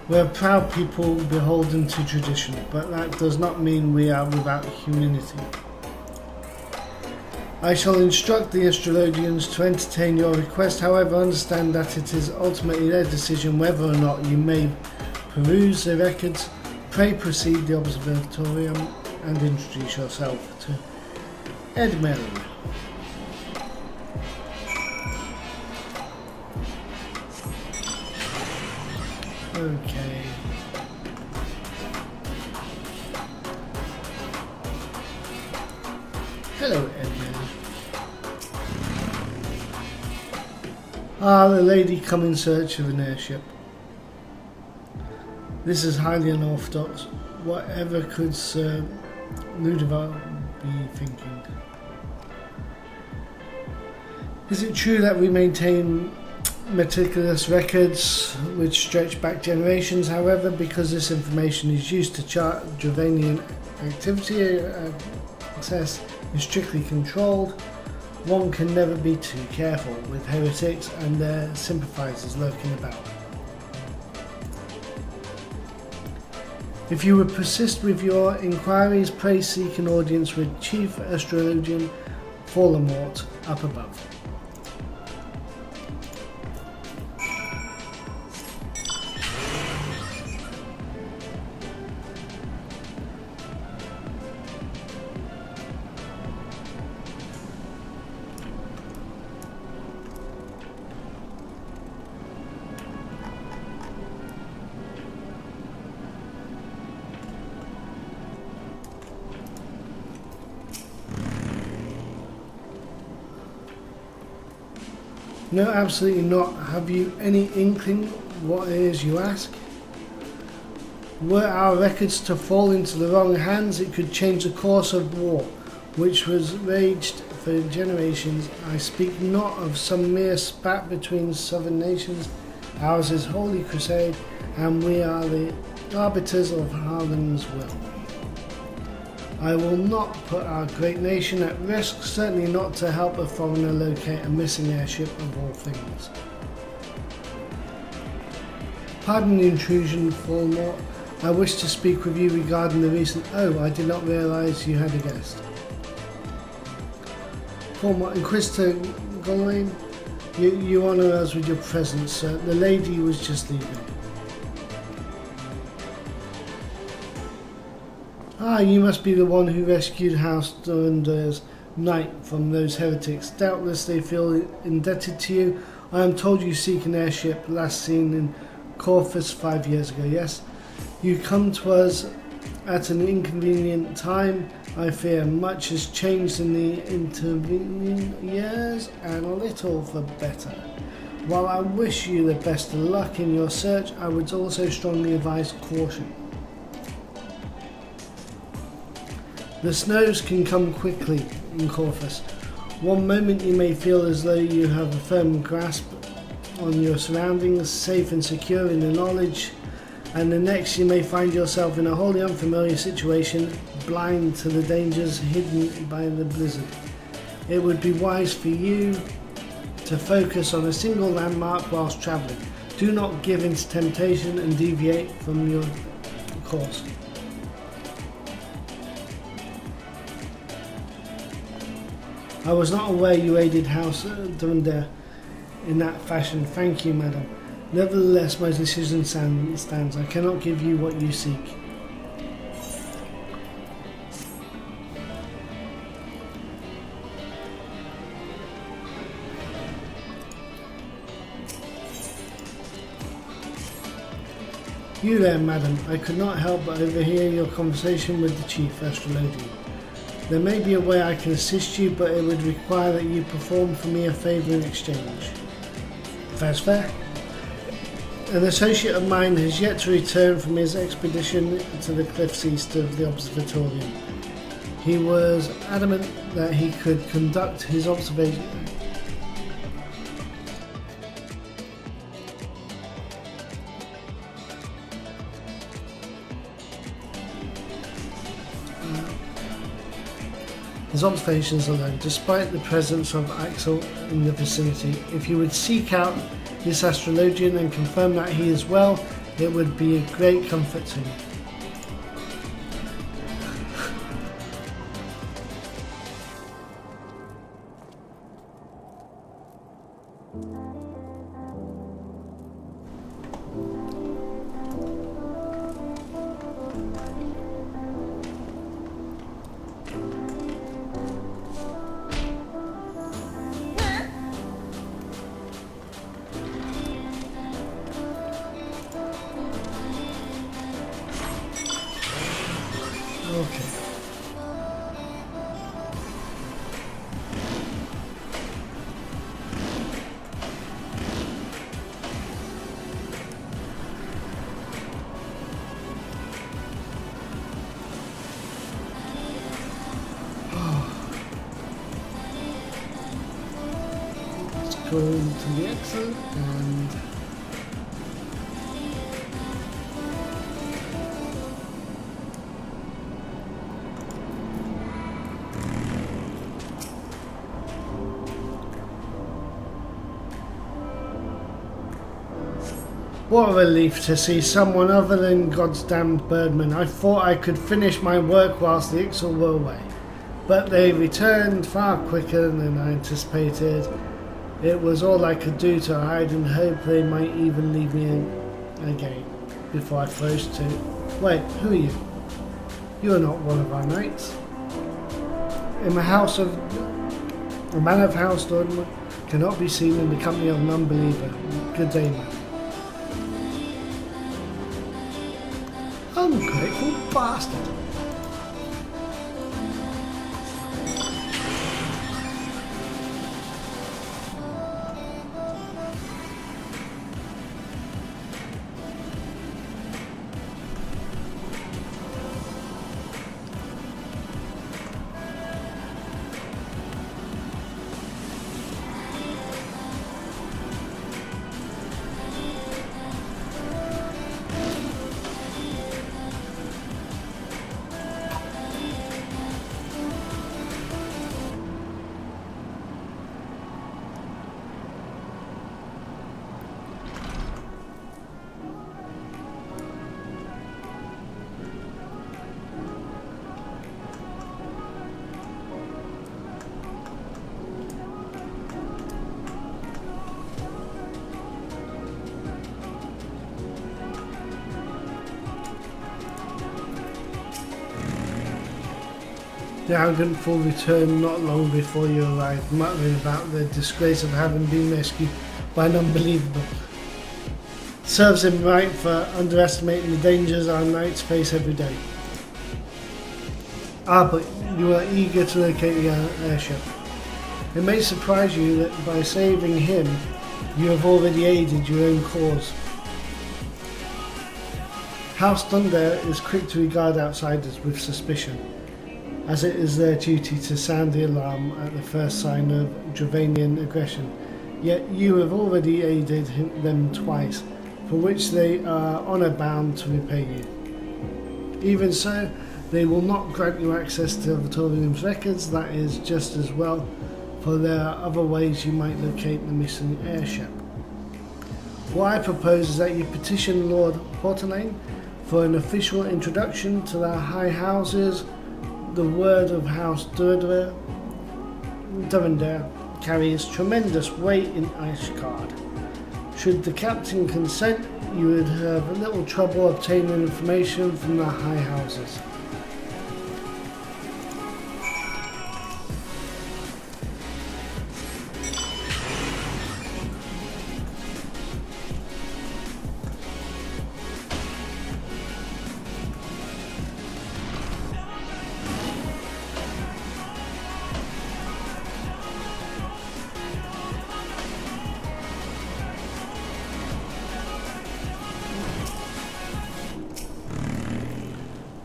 We're a proud people beholden to tradition, but that does not mean we are without humanity. I shall instruct the Astrologians to entertain your request, however understand that it is ultimately their decision whether or not you may peruse the records. Pray proceed the observatorium and introduce yourself to Edmel. Okay. Hello, Edmel. Ah, the lady come in search of an airship. This is highly unorthodox. Whatever could Sir Ludovic be thinking? Is it true that we maintain meticulous records which stretch back generations? However, because this information is used to chart Dravanian activity, access is strictly controlled. One can never be too careful with heretics and their sympathizers lurking about. If you would persist with your inquiries, pray seek an audience with Chief Astrologian Fallamort up above. No, absolutely not. Have you any inkling what it is you ask? Were our records to fall into the wrong hands, it could change the course of war, which was raged for generations. I speak not of some mere spat between southern nations. Ours is Holy Crusade, and we are the arbiters of Harlan's will. I will not put our great nation at risk, certainly not to help a foreigner locate a missing airship of all things. Pardon the intrusion, Falmort. I wish to speak with you regarding the recent... Oh, I did not realise you had a guest. Falmort, Inquisitor Golwain, you honour us with your presence, sir. The lady was just leaving. Ah, you must be the one who rescued House Darndire's knight from those heretics. Doubtless they feel indebted to you. I am told you seek an airship, last seen in Corfus 5 years ago, yes? You come to us at an inconvenient time. I fear much has changed in the intervening years, and a little for better. While I wish you the best of luck in your search, I would also strongly advise caution. The snows can come quickly in Corvus. One moment you may feel as though you have a firm grasp on your surroundings, safe and secure in the knowledge, and the next you may find yourself in a wholly unfamiliar situation, blind to the dangers hidden by the blizzard. It would be wise for you to focus on a single landmark whilst travelling. Do not give in to temptation and deviate from your course. I was not aware you aided House Dunder in that fashion. Thank you, madam. Nevertheless, my decision stands. I cannot give you what you seek. You there, madam. I could not help but overhear your conversation with the chief astrologian. There may be a way I can assist you, but it would require that you perform for me a favour in exchange. That's fair. An associate of mine has yet to return from his expedition to the cliffs east of the observatorium. He was adamant that he could conduct his observation. His observations alone, despite the presence of Axel in the vicinity. If you would seek out this astrologian and confirm that he is well, it would be a great comfort to me. Okay. Let's go to the exit and what a relief to see someone other than Goddamn Birdman. I thought I could finish my work whilst the Ixal were away, but they returned far quicker than I anticipated. It was all I could do to hide and hope they might even leave me again before I froze to. Wait, who are you? You are not one of our knights. A man of House Dortmund cannot be seen in the company of an unbeliever. Good day, man. Ungrateful bastard. The arrogant fool returned not long before you arrived, muttering about the disgrace of having been rescued by an unbelievable. Serves him right for underestimating the dangers our knights face every day. But you are eager to locate the airship. It may surprise you that by saving him, you have already aided your own cause. House Thunder is quick to regard outsiders with suspicion, as it is their duty to sound the alarm at the first sign of Dravanian aggression. Yet you have already aided them twice, for which they are honour bound to repay you. Even so, they will not grant you access to Vatorium's records. That is just as well, for there are other ways you might locate the missing airship. What I propose is that you petition Lord Portalane for an official introduction to the High Houses. The word of House Durandar carries tremendous weight in Ishgard. Should the captain consent, you would have little trouble obtaining information from the High Houses.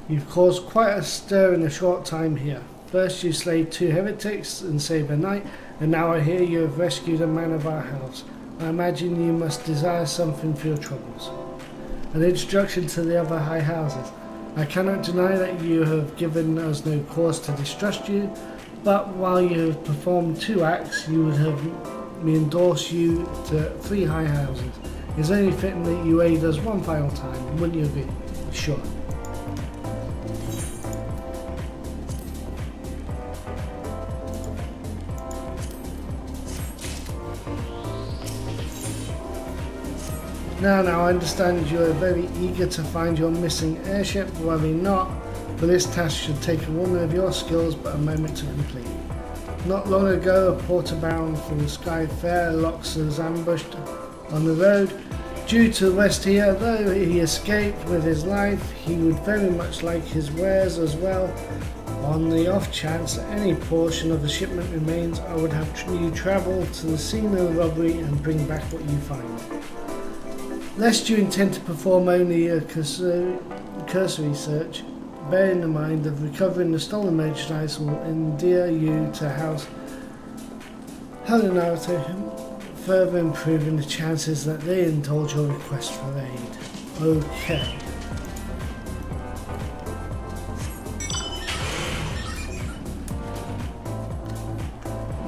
You've caused quite a stir in a short time here. First you slayed 2 heretics and saved a knight, and now I hear you have rescued a man of our house. I imagine you must desire something for your troubles. An introduction to the other high houses. I cannot deny that you have given us no cause to distrust you, but while you have performed 2 acts, you would have me endorse you to 3 high houses. It's only fitting that you aid us one final time, wouldn't you agree? Sure. Now, I understand you are very eager to find your missing airship. Worry not, for this task should take a woman of your skills but a moment to complete. Not long ago, a porter bound from the Sky Fair Lox was ambushed on the road. Due to the rest here, though he escaped with his life, he would very much like his wares as well. On the off chance that any portion of the shipment remains, I would have you travel to the scene of the robbery and bring back what you find. Lest you intend to perform only a cursory search, bearing in mind that recovering the stolen merchandise will endear you to House Hellenato, further improving the chances that they indulge your request for aid. Okay.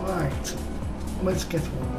Right, let's get on.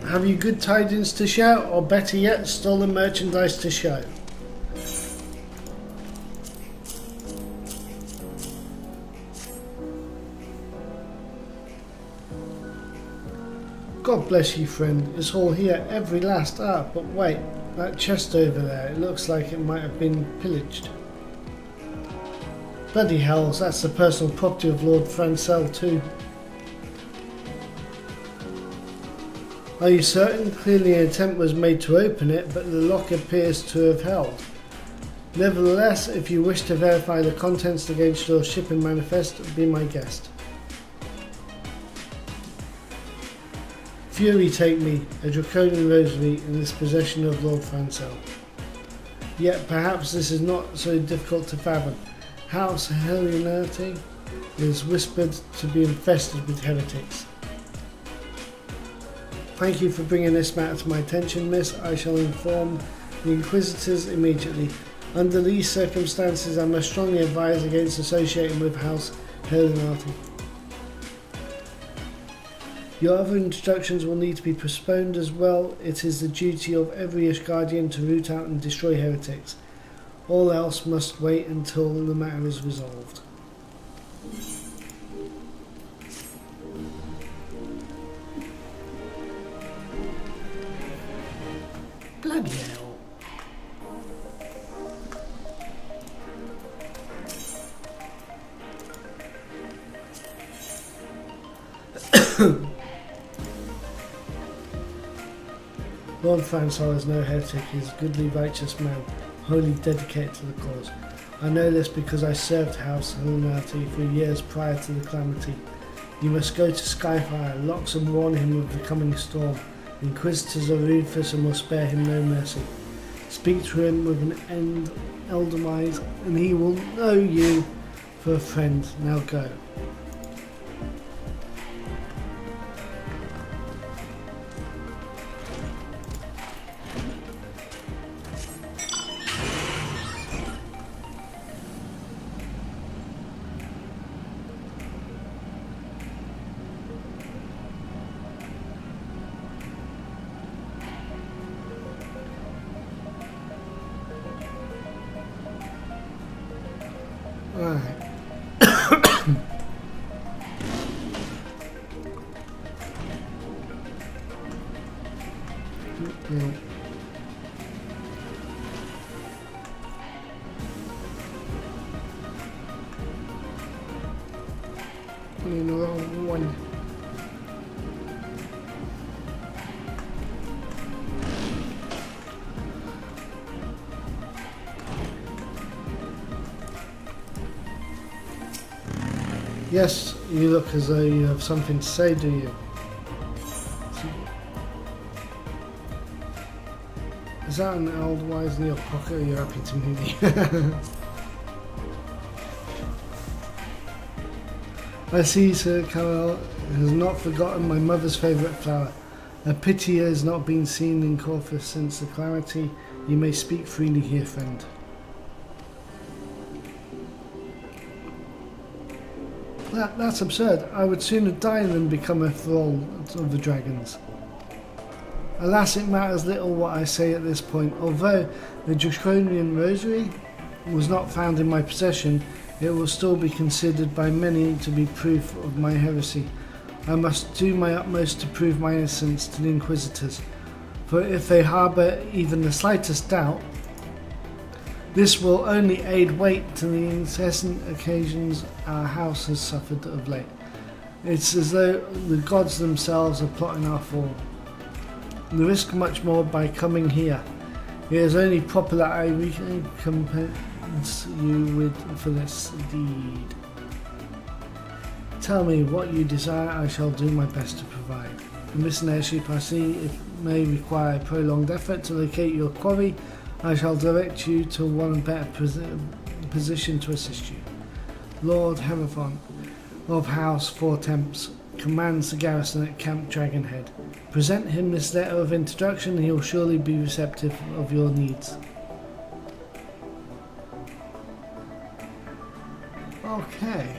Have you good tidings to share, or better yet, stolen merchandise to show? God bless you, friend. It's all here, every last. But wait, that chest over there, it looks like it might have been pillaged. Bloody hells, that's the personal property of Lord Francel too. Are you certain? Clearly an attempt was made to open it, but the lock appears to have held. Nevertheless, if you wish to verify the contents against your shipping manifest, be my guest. Fury take me, a draconian rosary in this possession of Lord Francel. Yet perhaps this is not so difficult to fathom. House Helionati is whispered to be infested with heretics. Thank you for bringing this matter to my attention, miss. I shall inform the Inquisitors immediately. Under these circumstances, I must strongly advise against associating with House Helionati. Your other instructions will need to be postponed as well. It is the duty of every Ishgardian to root out and destroy heretics. All else must wait until the matter is resolved. Bloody hell. Lord Francel is no heretic, he is a goodly righteous man, wholly dedicated to the cause. I know this because I served House Helionati for years prior to the calamity. You must go to Skyfire, Loxam warn him of the coming storm. The Inquisitors are ruthless and will spare him no mercy. Speak to him with an Eldamite, and he will know you for a friend. Now go. Alright. In the wrong one. Yes, you look as though you have something to say, do you? Is that an old wise in your pocket, or are you happy to meet me? I see Sir Carol has not forgotten my mother's favourite flower. A pity it has not been seen in Corfus since the calamity. You may speak freely here, friend. That's absurd. I would sooner die than become a thrall of the dragons. Alas, it matters little what I say at this point. Although the Draconian Rosary was not found in my possession, it will still be considered by many to be proof of my heresy. I must do my utmost to prove my innocence to the Inquisitors, for if they harbour even the slightest doubt, this will only aid weight to the incessant occasions our house has suffered of late. It's as though the gods themselves are plotting our fall. They risk much more by coming here. It is only proper that I recompense you with for this deed. Tell me what you desire, I shall do my best to provide. In this airship I see it may require a prolonged effort to locate your quarry. I shall direct you to one better position to assist you. Lord Hereford of House Four Temps commands the garrison at Camp Dragonhead. Present him this letter of introduction, and he will surely be receptive of your needs. Okay.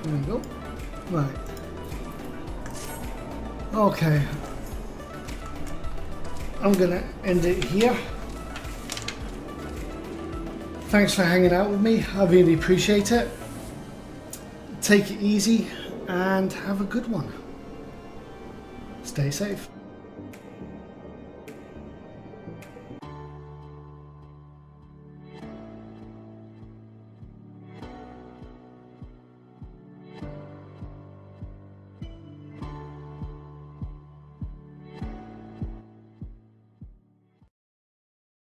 There we go. Right. Okay. I'm gonna end it here. Thanks for hanging out with me. I really appreciate it. Take it easy and have a good one. Stay safe.